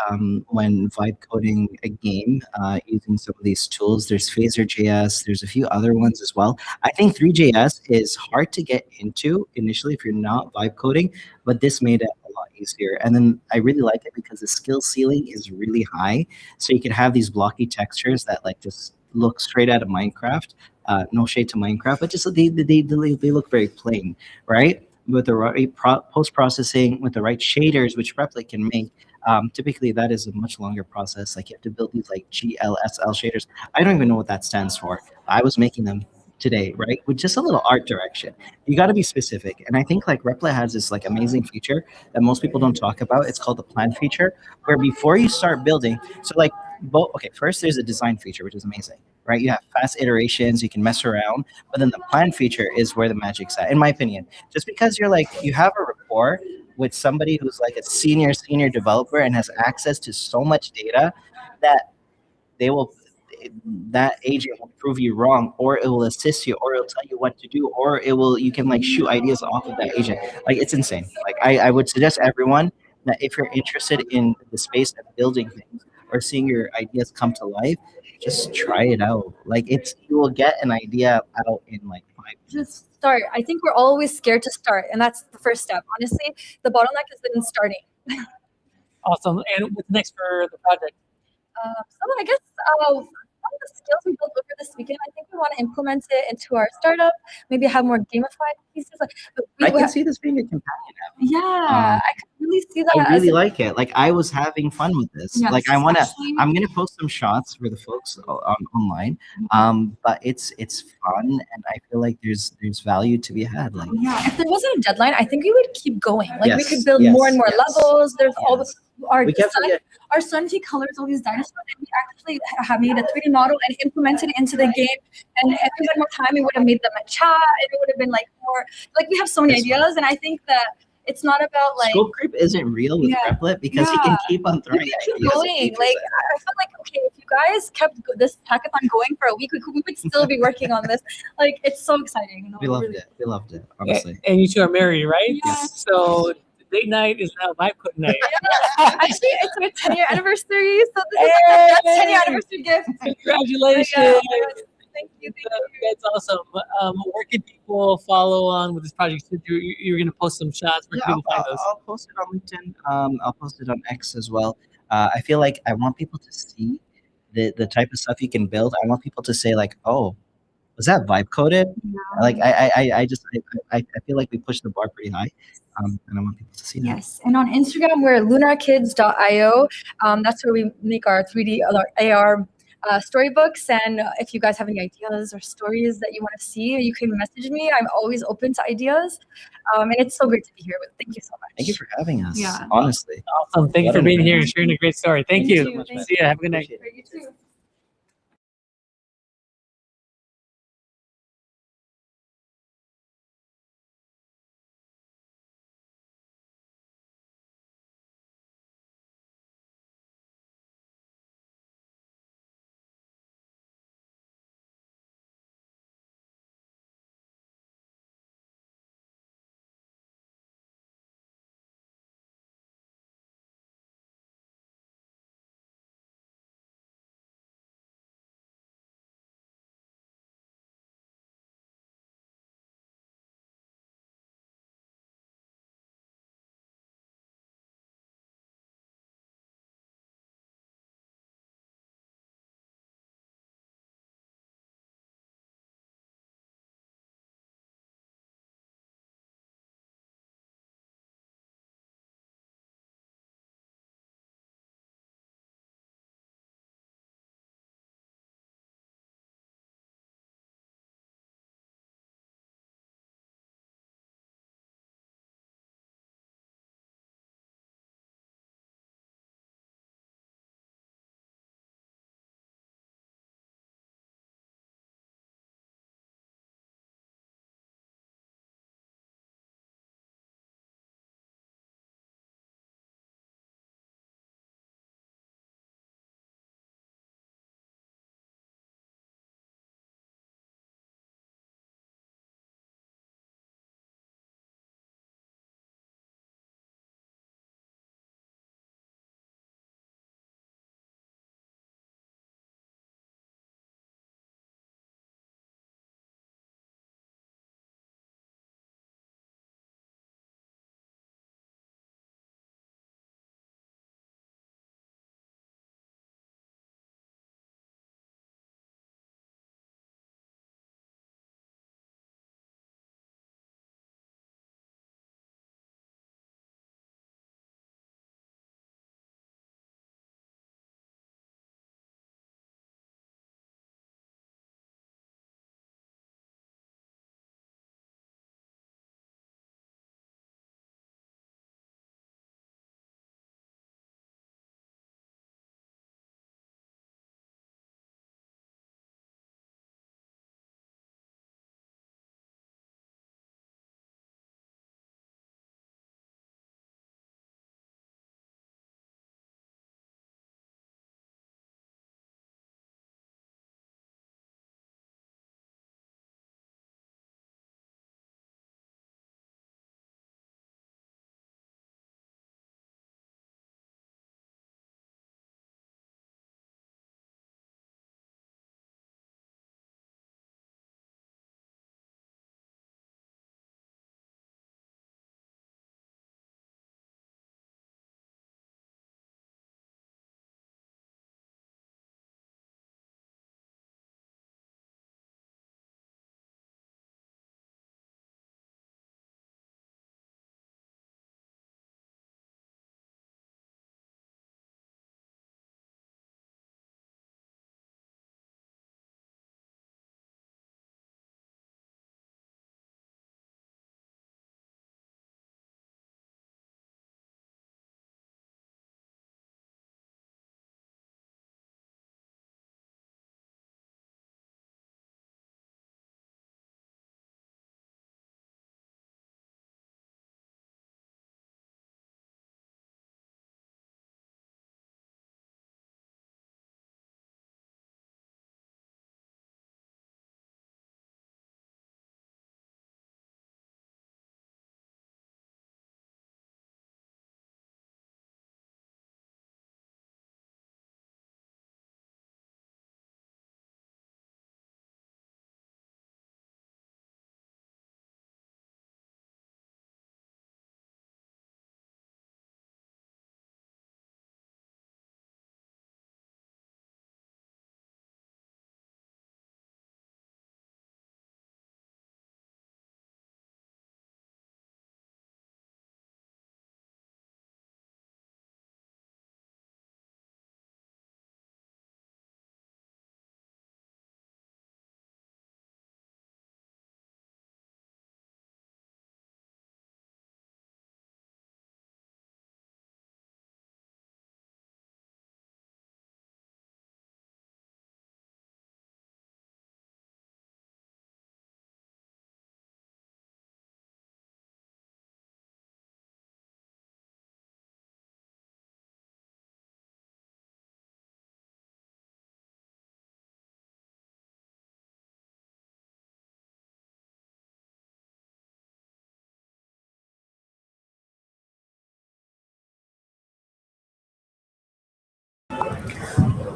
when vibe coding a game using some of these tools. There's Phaser.js. There's a few other ones as well. I think Three.js is hard to get into initially if you're not vibe coding, but this made it a lot easier. And then I really like it because the skill ceiling is really high. So you can have these blocky textures that like just look straight out of Minecraft. No shade to Minecraft, but just they look very plain, right? With the right post-processing, with the right shaders, which Replit can make, typically that is a much longer process. Like you have to build these like GLSL shaders. I don't even know what that stands for. I was making them today, right? With just a little art direction. You got to be specific. And I think like Replit has this like amazing feature that most people don't talk about. It's called the plan feature, where before you start building, so like first there's a design feature, which is amazing, right? You have fast iterations, you can mess around, but then the plan feature is where the magic's at, in my opinion. Just because you have a rapport with somebody who's like a senior developer and has access to so much data that that agent will prove you wrong, or it will assist you, or it'll tell you what to do, or you can like shoot ideas off of that agent. Like it's insane. Like I would suggest everyone that if you're interested in the space of building things or seeing your ideas come to life, just try it out. Like you will get an idea out in like 5 minutes. Just start. I think we're always scared to start, and that's the first step. Honestly, the bottleneck is in starting. Awesome. And what's next for the project? So I guess some of the skills we built over this weekend, I think we want to implement it into our startup. Maybe have more gamified pieces. I can see this being a companion app. Yeah, I could really see that. I really like it. Like I was having fun with this. Yes, like I'm gonna post some shots for the folks online. But it's fun, and I feel like there's value to be had. Like yeah, if there wasn't a deadline, I think we would keep going. Like we Yes, could build yes, more and more yes, levels. There's our We kept son, forgetting. our son, he colors all these dinosaurs, and we actually have made a 3D model and implemented it into the game. And if we had more time, we would have made them a chat, and it would have been like more, like we have so many That's ideas, and I think that it's not about like Scope creep isn't real with Yeah. Replit because he can Yeah. keep on throwing keep ideas. going. Like I felt like okay, if you guys kept this hackathon going for a week, we would still be working on this. Like it's so exciting. You know, We loved really. it. We loved it, honestly. And you two are married, right? Yes. So date night is now vibe code night. Actually, it's our 10-year anniversary, so this is like our 10-year anniversary gift. Congratulations. Yeah. Thank you. That's awesome. Where can people follow on with this project? You said you're going to post some shots. Where Yeah, can people find those? I'll post it on LinkedIn. I'll post it on X as well. I feel like I want people to see the type of stuff you can build. I want people to say like, oh, was that vibe coded? Like I feel like we pushed the bar pretty high. And I want people to see that. Yes, and on Instagram we're lunarkids.io. That's where we make our 3D AR storybooks. And if you guys have any ideas or stories that you want to see, you can message me. I'm always open to ideas, and it's so great to be here. But thank you so much. Thank you for having us. Yeah. Honestly. Awesome. Thank you What for an being here event. and sharing a great story. Thank you. See you. Have a good night. You too.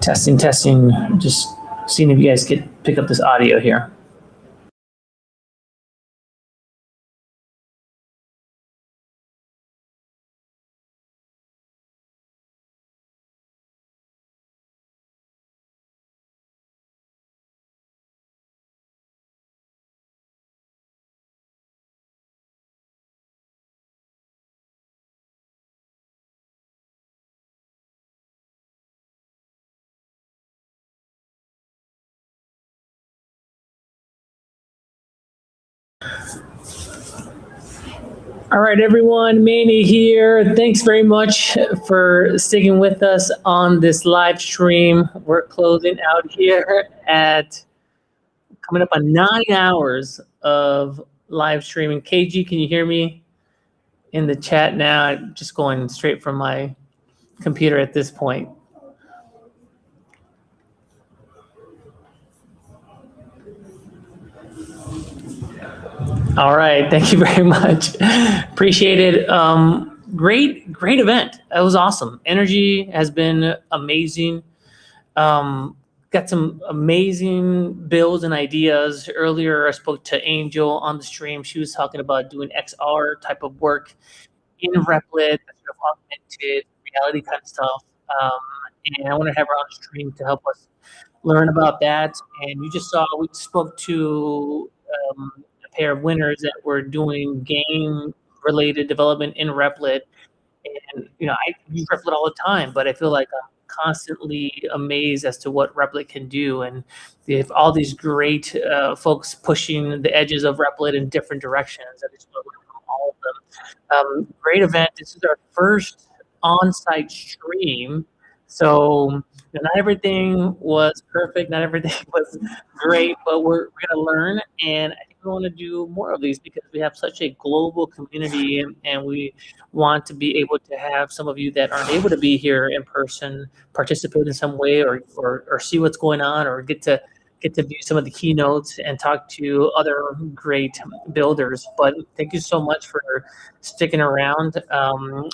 Testing, testing. Just seeing if you guys could pick up this audio here. All right, everyone, Manny here. Thanks very much for sticking with us on this live stream. We're closing out here at coming up on 9 hours of live streaming. KG, can you hear me in the chat now? I'm just going straight from my computer at this point. All right, thank you very much. Appreciate it. Great event. It was awesome. Energy has been amazing. Got some amazing builds and ideas. Earlier, I spoke to Angel on the stream. She was talking about doing XR type of work in Replit, sort of augmented reality kind of stuff. And I want to have her on the stream to help us learn about that. And you just saw, we spoke to a pair of winners that were doing game-related development in Replit. And, you know, I use Replit all the time, but I feel like I'm constantly amazed as to what Replit can do. And they have all these great folks pushing the edges of Replit in different directions. I just want to learn from all of them. Great event. This is our first on-site stream. So you know, not everything was perfect, not everything was great, but we're going to learn. And I think we want to do more of these because we have such a global community, and we want to be able to have some of you that aren't able to be here in person participate in some way, or see what's going on, or get to view some of the keynotes and talk to other great builders. But thank you so much for sticking around.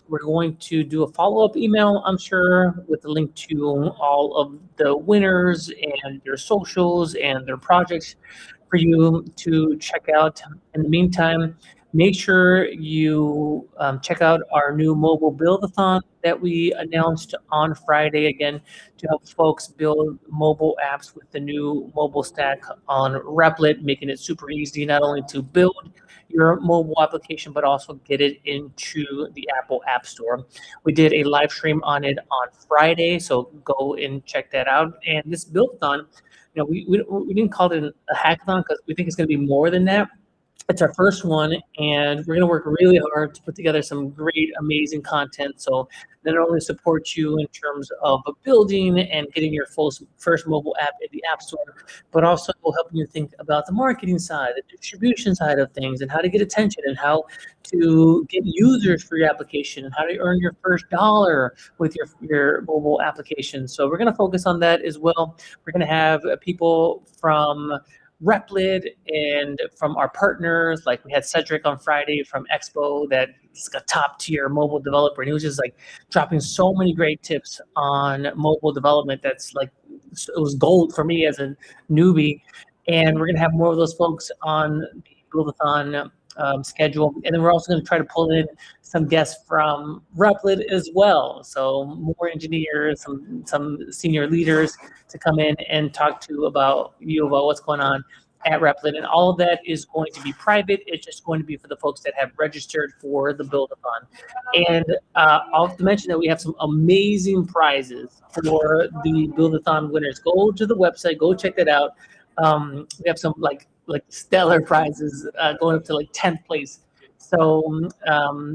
We're going to do a follow-up email, I'm sure, with the link to all of the winners and their socials and their projects for you to check out. In the meantime, make sure you check out our new mobile build-a-thon that we announced on Friday, again, to help folks build mobile apps with the new mobile stack on Replit, making it super easy not only to build your mobile application, but also get it into the Apple App Store. We did a live stream on it on Friday, so go and check that out. And this build-a-thon, you know, we didn't call it a hackathon because we think it's going to be more than that. It's our first one, and we're going to work really hard to put together some great, amazing content. So not only support you in terms of building and getting your first mobile app in the App Store, but also helping you think about the marketing side, the distribution side of things, and how to get attention, and how to get users for your application, and how to earn your first dollar with your mobile application. So we're going to focus on that as well. We're going to have people from Replit and from our partners, like we had Cedric on Friday from Expo, that is a top tier mobile developer, and he was just like dropping so many great tips on mobile development. That's like, it was gold for me as a newbie. And we're gonna have more of those folks on the Build-a-thon schedule, and then we're also going to try to pull in some guests from Replit as well. So more engineers, some senior leaders to come in and talk to about what's going on at Replit, and all of that is going to be private. It's just going to be for the folks that have registered for the Build-a-thon. And I'll have to mention that we have some amazing prizes for the Build-a-thon winners. Go to the website, go check that out. We have some like stellar prizes going up to like 10th place. So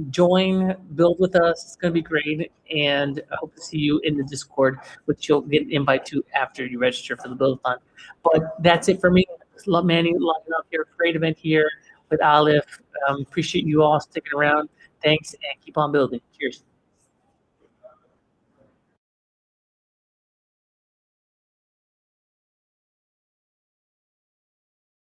join, build with us. It's going to be great. And I hope to see you in the Discord, which you'll get an invite to after you register for the Build-a-thon. But that's it for me. Love Manny logging up here. Great event here with Alif. Appreciate you all sticking around. Thanks, and keep on building. Cheers.